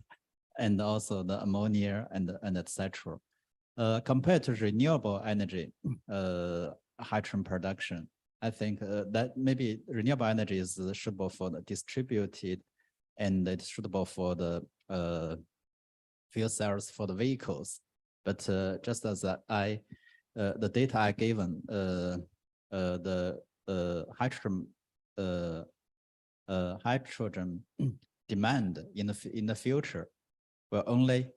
and also the ammonia and etc. Compared to renewable energy hydrogen production, I think that maybe renewable energy is suitable for the distributed, and it's suitable for the fuel cells for the vehicles. But just as the data I given, the hydrogen demand in the future will only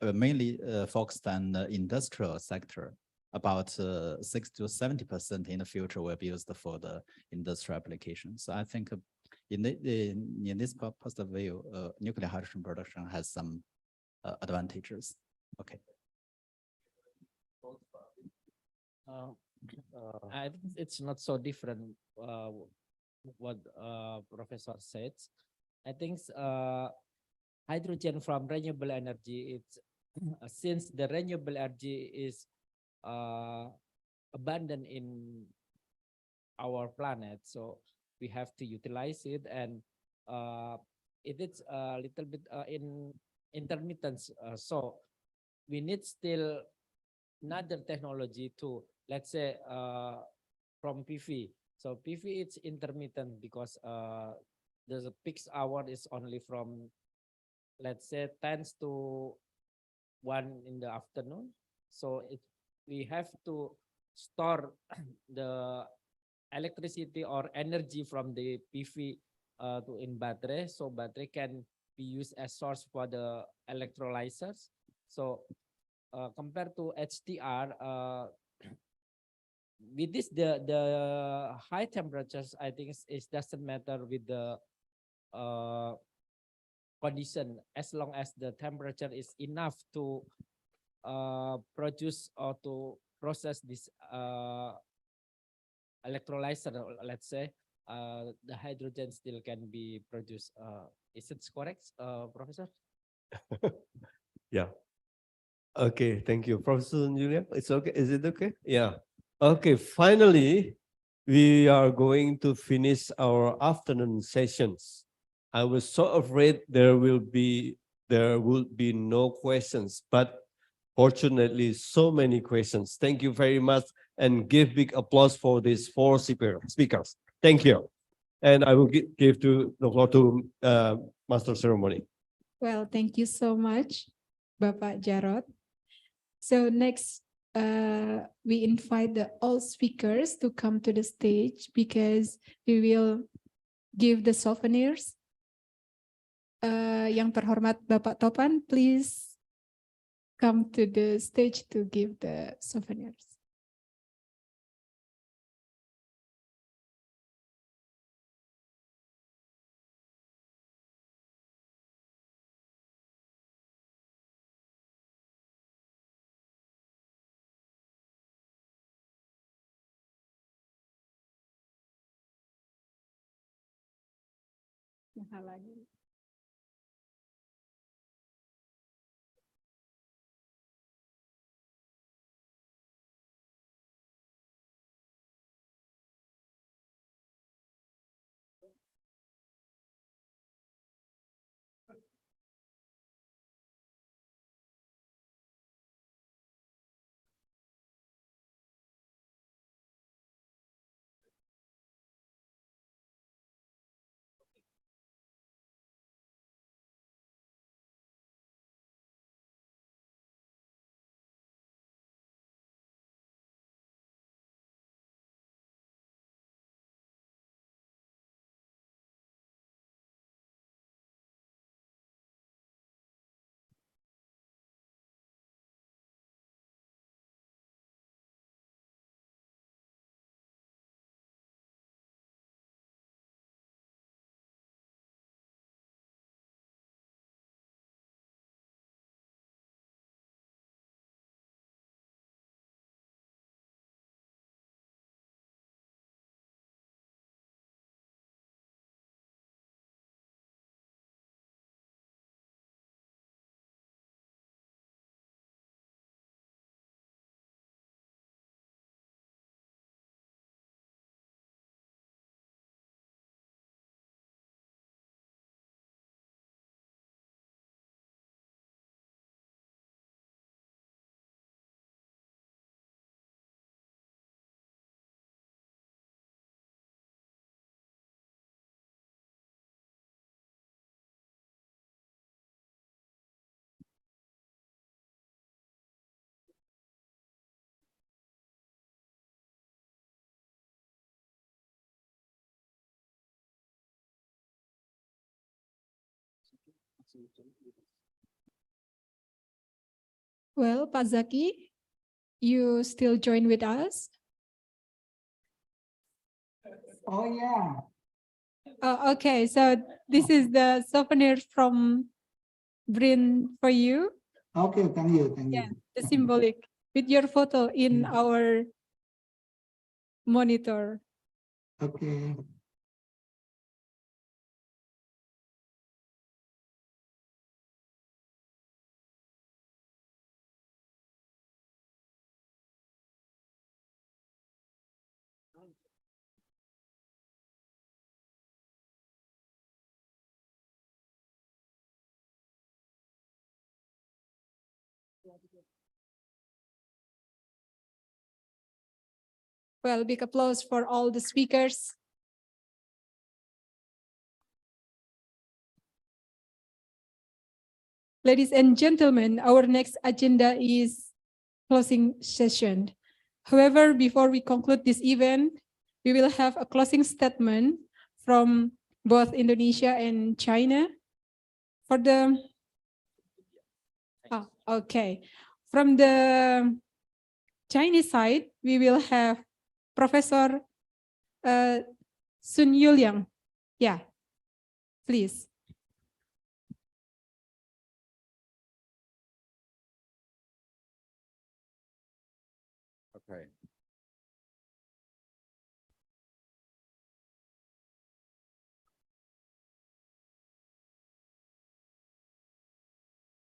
mainly focused on the industrial sector. About 60 to 70% in the future will be used for the industrial application. So I think in this purpose of view, nuclear hydrogen production has some advantages. Okay. I think it's not so different what Professor said. I think hydrogen from renewable energy, it's since the renewable energy is abundant in our planet, so we have to utilize it, and it is a little bit in intermittent, so we need still another technology to, let's say, from PV. So PV it's intermittent because the peak hour is only from, let's say, 10 to 1 in the afternoon. So we have to store the electricity or energy from the PV to in battery, so battery can be used as source for the electrolyzers. So compared to HDR, with this the high temperatures, I think it doesn't matter with the condition, as long as the temperature is enough to produce or to process this electrolyzer, let's say, the hydrogen still can be produced. Is it correct, Professor? Yeah. Okay, thank you. Professor Julia, it's okay. Is it okay? Yeah. Okay, finally, we are going to finish our afternoon sessions. I was so afraid there would be no questions, but fortunately, so many questions. Thank you very much, and give big applause for these 4 speakers. Thank you. And I will give the floor to Master Ceremony. Well, thank you so much, Bapak Jarod. So next, we invite all speakers to come to the stage because we will give the souvenirs. Yang terhormat Bapak Topan, please come to the stage to give the souvenirs. Lagi. Well, Pak Zaki, you still join with us? Oh yeah. Okay, so this is the souvenir from BRIN for you. Okay, thank you, thank Yeah, you. the symbolic with your photo in our monitor. Okay. Well, big applause for all the speakers. Ladies and gentlemen, our next agenda is closing session. However, before we conclude this event, we will have a closing statement from both Indonesia and China. For the, okay. From the Chinese side, we will have Professor Sun Yuliang. Yeah, please. Okay.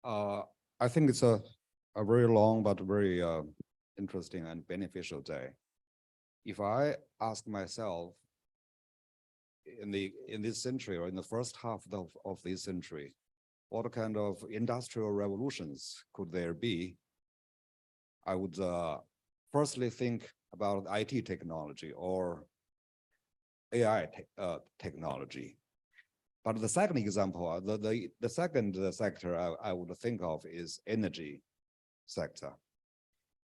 I think it's a very long but very interesting and beneficial day. If I ask myself in this century or in the first half of this century, what kind of industrial revolutions could there be? I would firstly think about IT technology or AI technology. But the second example, the second sector I would think of is energy sector.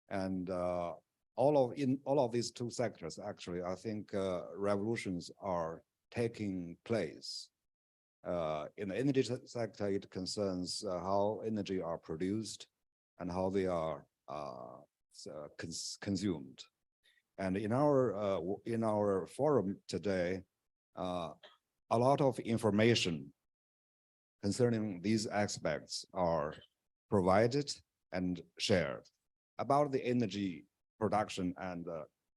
And in all of these two sectors, actually, I think revolutions are taking place. In the energy sector, it concerns how energy are produced and how they are consumed. And in our forum today, a lot of information concerning these aspects are provided and shared about the energy production and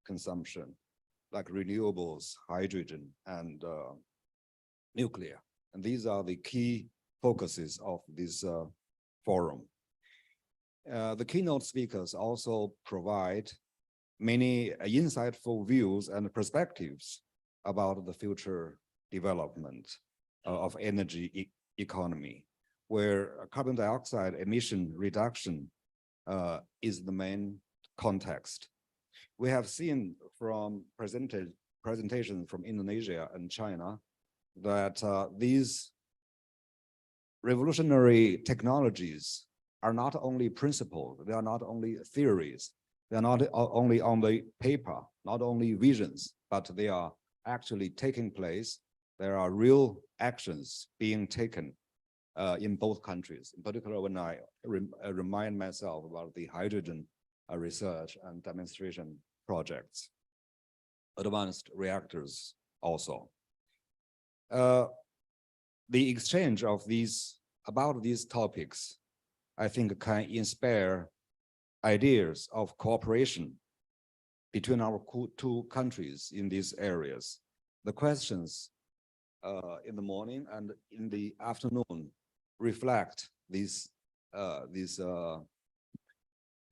consumption, like renewables, hydrogen, and nuclear. And these are the key focuses of this forum. The keynote speakers also provide many insightful views and perspectives about the future development of energy economy, where carbon dioxide emission reduction is the main context. We have seen from presentations from Indonesia and China that these revolutionary technologies are not only principles, they are not only theories, they are not only on the paper, not only visions, but they are actually taking place. There are real actions being taken in both countries. In particular, when I remind myself about the hydrogen research and demonstration projects, advanced reactors also. The exchange of about these topics, I think, can inspire ideas of cooperation between our two countries in these areas. The questions in the morning and in the afternoon reflect this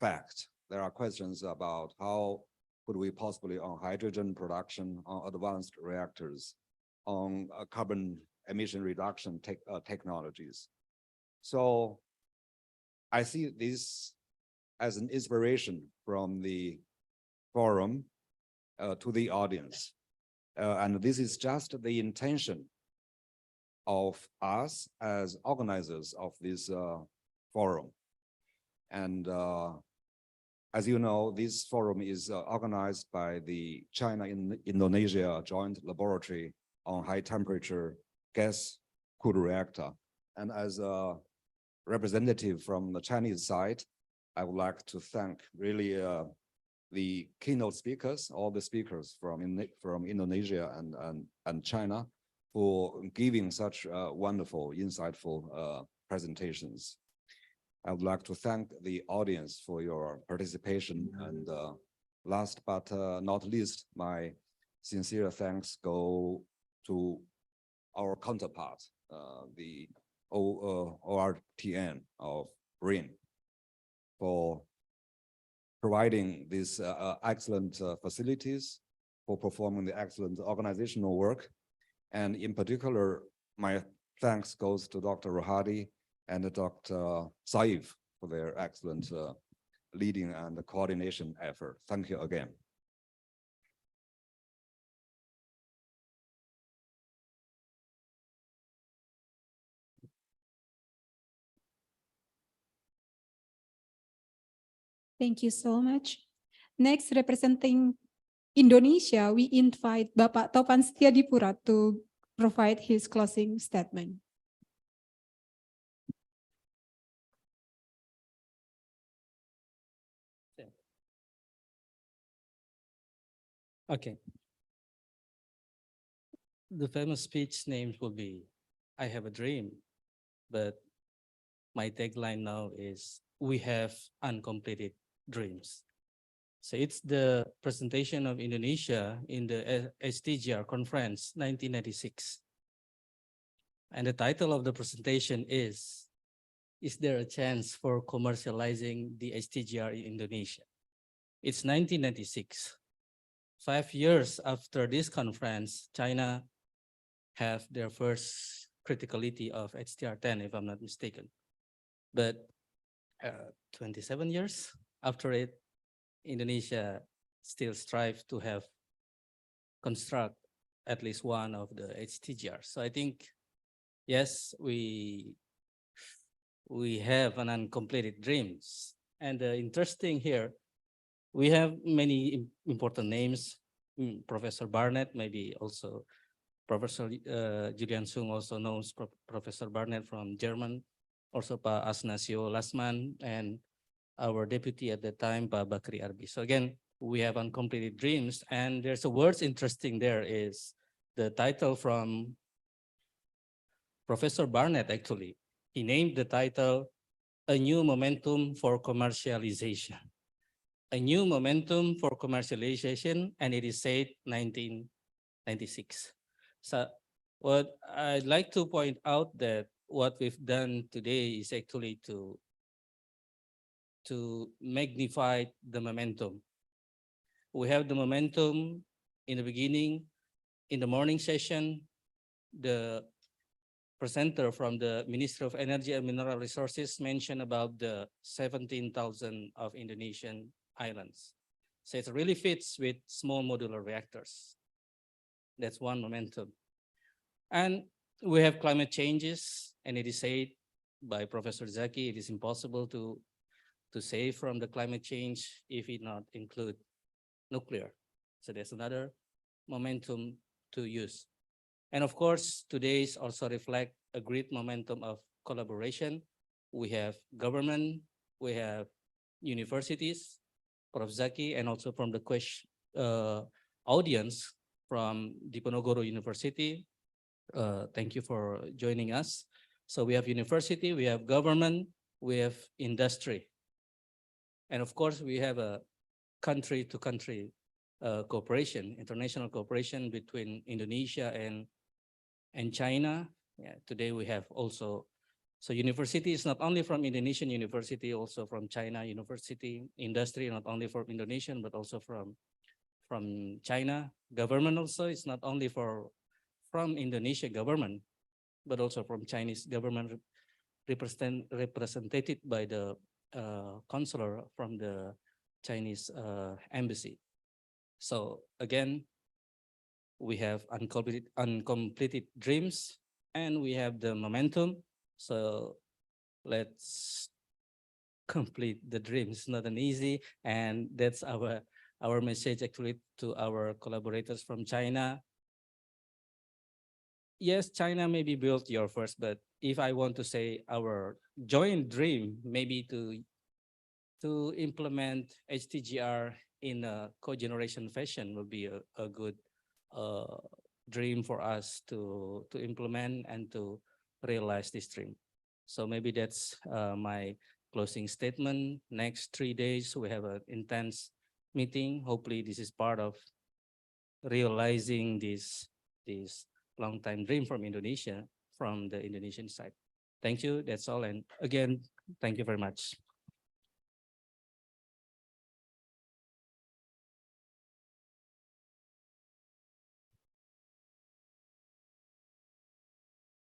fact. There are questions about how could we possibly on hydrogen production, on advanced reactors, on carbon emission reduction technologies. So I see this as an inspiration from the forum to the audience. And this is just the intention of us as organizers of this forum. And as you know, this forum is organized by the China-Indonesia Joint Laboratory on High Temperature Gas Cooled Reactor And as a representative from the Chinese side, I would like to thank really the keynote speakers, all the speakers from Indonesia and China for giving such wonderful, insightful presentations. I would like to thank the audience for your participation. And last but not least, my sincere thanks go to our counterpart, the ORTN of BRIN, for providing these excellent facilities, for performing the excellent organizational work. And in particular, my thanks goes to Dr. Rohadi and Dr. Saif for their excellent leading and coordination effort. Thank you again. Thank you so much. Next, representing Indonesia, we invite Bapak Topan Setiadipura to provide his closing statement. Okay. The famous speech names will be, I have a dream, but my tagline now is, we have uncompleted dreams. So it's the presentation of Indonesia in the STGR conference 1996. And the title of the presentation is there a chance for commercializing the STGR in Indonesia? It's 1996. 5 years after this conference, China have their first criticality of HTR10, if I'm not mistaken. But 27 years after it, Indonesia still strive to have construct at least one of the HTGR. So I think, yes, we have an uncompleted dreams. And interesting here, we have many important names. Professor Barnett, maybe also Professor Julian Sung also knows Professor Barnett from German, also Pak Asnasio Lasman, and our deputy at the time, Pak Bakri Arbi. So again, we have uncompleted dreams, and there's a words interesting there is the title from Professor Barnett, actually. He named the title, A New Momentum for Commercialization. A new momentum for commercialization, and it is said 1996. So what I'd like to point out that what we've done today is actually to magnify the momentum. We have the momentum in the beginning. In the morning session, the presenter from the Ministry of Energy and Mineral Resources mentioned about the 17,000 of Indonesian islands. So it really fits with small modular reactors. That's one momentum. And we have climate changes, and it is said by Professor Zaki, it is impossible to save from the climate change if it not include nuclear. So there's another momentum to use. And of course, today's also reflect a great momentum of collaboration. We have government, we have universities, Prof. Zaki, and also from the audience from Diponegoro University. Thank you for joining us. So we have university, we have government, we have industry. And of course, we have a country-to-country cooperation, international cooperation between Indonesia and China. Yeah, today we have also, so university is not only from Indonesian university, also from China university, industry, not only from Indonesian, but also from China. Government also is not only from Indonesia government, but also from Chinese government represented by the consular from the Chinese embassy. So again, we have uncompleted dreams, and we have the momentum. So let's complete the dreams. Not an easy, and that's our message actually to our collaborators from China. yes, China maybe built your first, but if I want to say our joint dream, maybe to implement HTGR in a co-generation fashion will be a good dream for us to implement and to realize this dream. So maybe that's my closing statement. Next 3 days, we have an intense meeting. Hopefully this is part of realizing this long time dream from Indonesia, from the Indonesian side. Thank you, that's all. And again, thank you very much.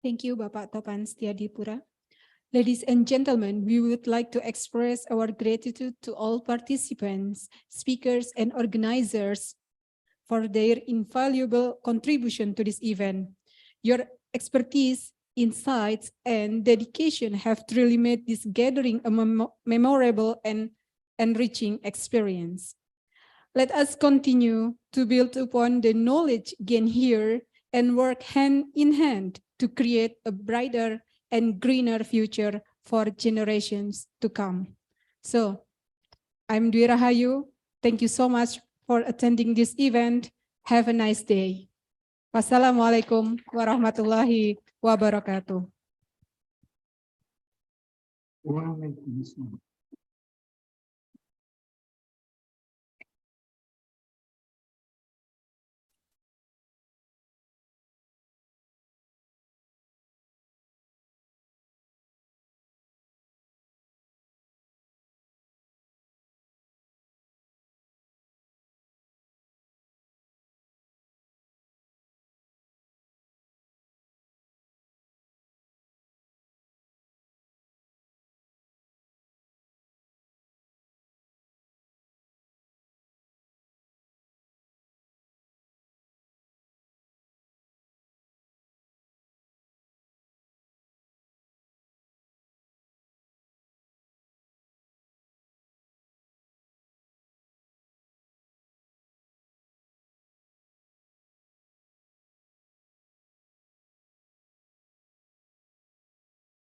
Thank you, Bapak Topan Setiadipura. Ladies and gentlemen, we would like to express our gratitude to all participants, speakers, and organizers for their invaluable contribution to this event. Your expertise, insights, and dedication have truly made this gathering a memorable and enriching experience. Let us continue to build upon the knowledge gained here and work hand in hand to create a brighter and greener future for generations to come. So, I'm Dwi Rahayu. Thank you so much for attending this event. Have a nice day. Wassalamualaikum warahmatullahi wabarakatuh. Waalaikumsalam.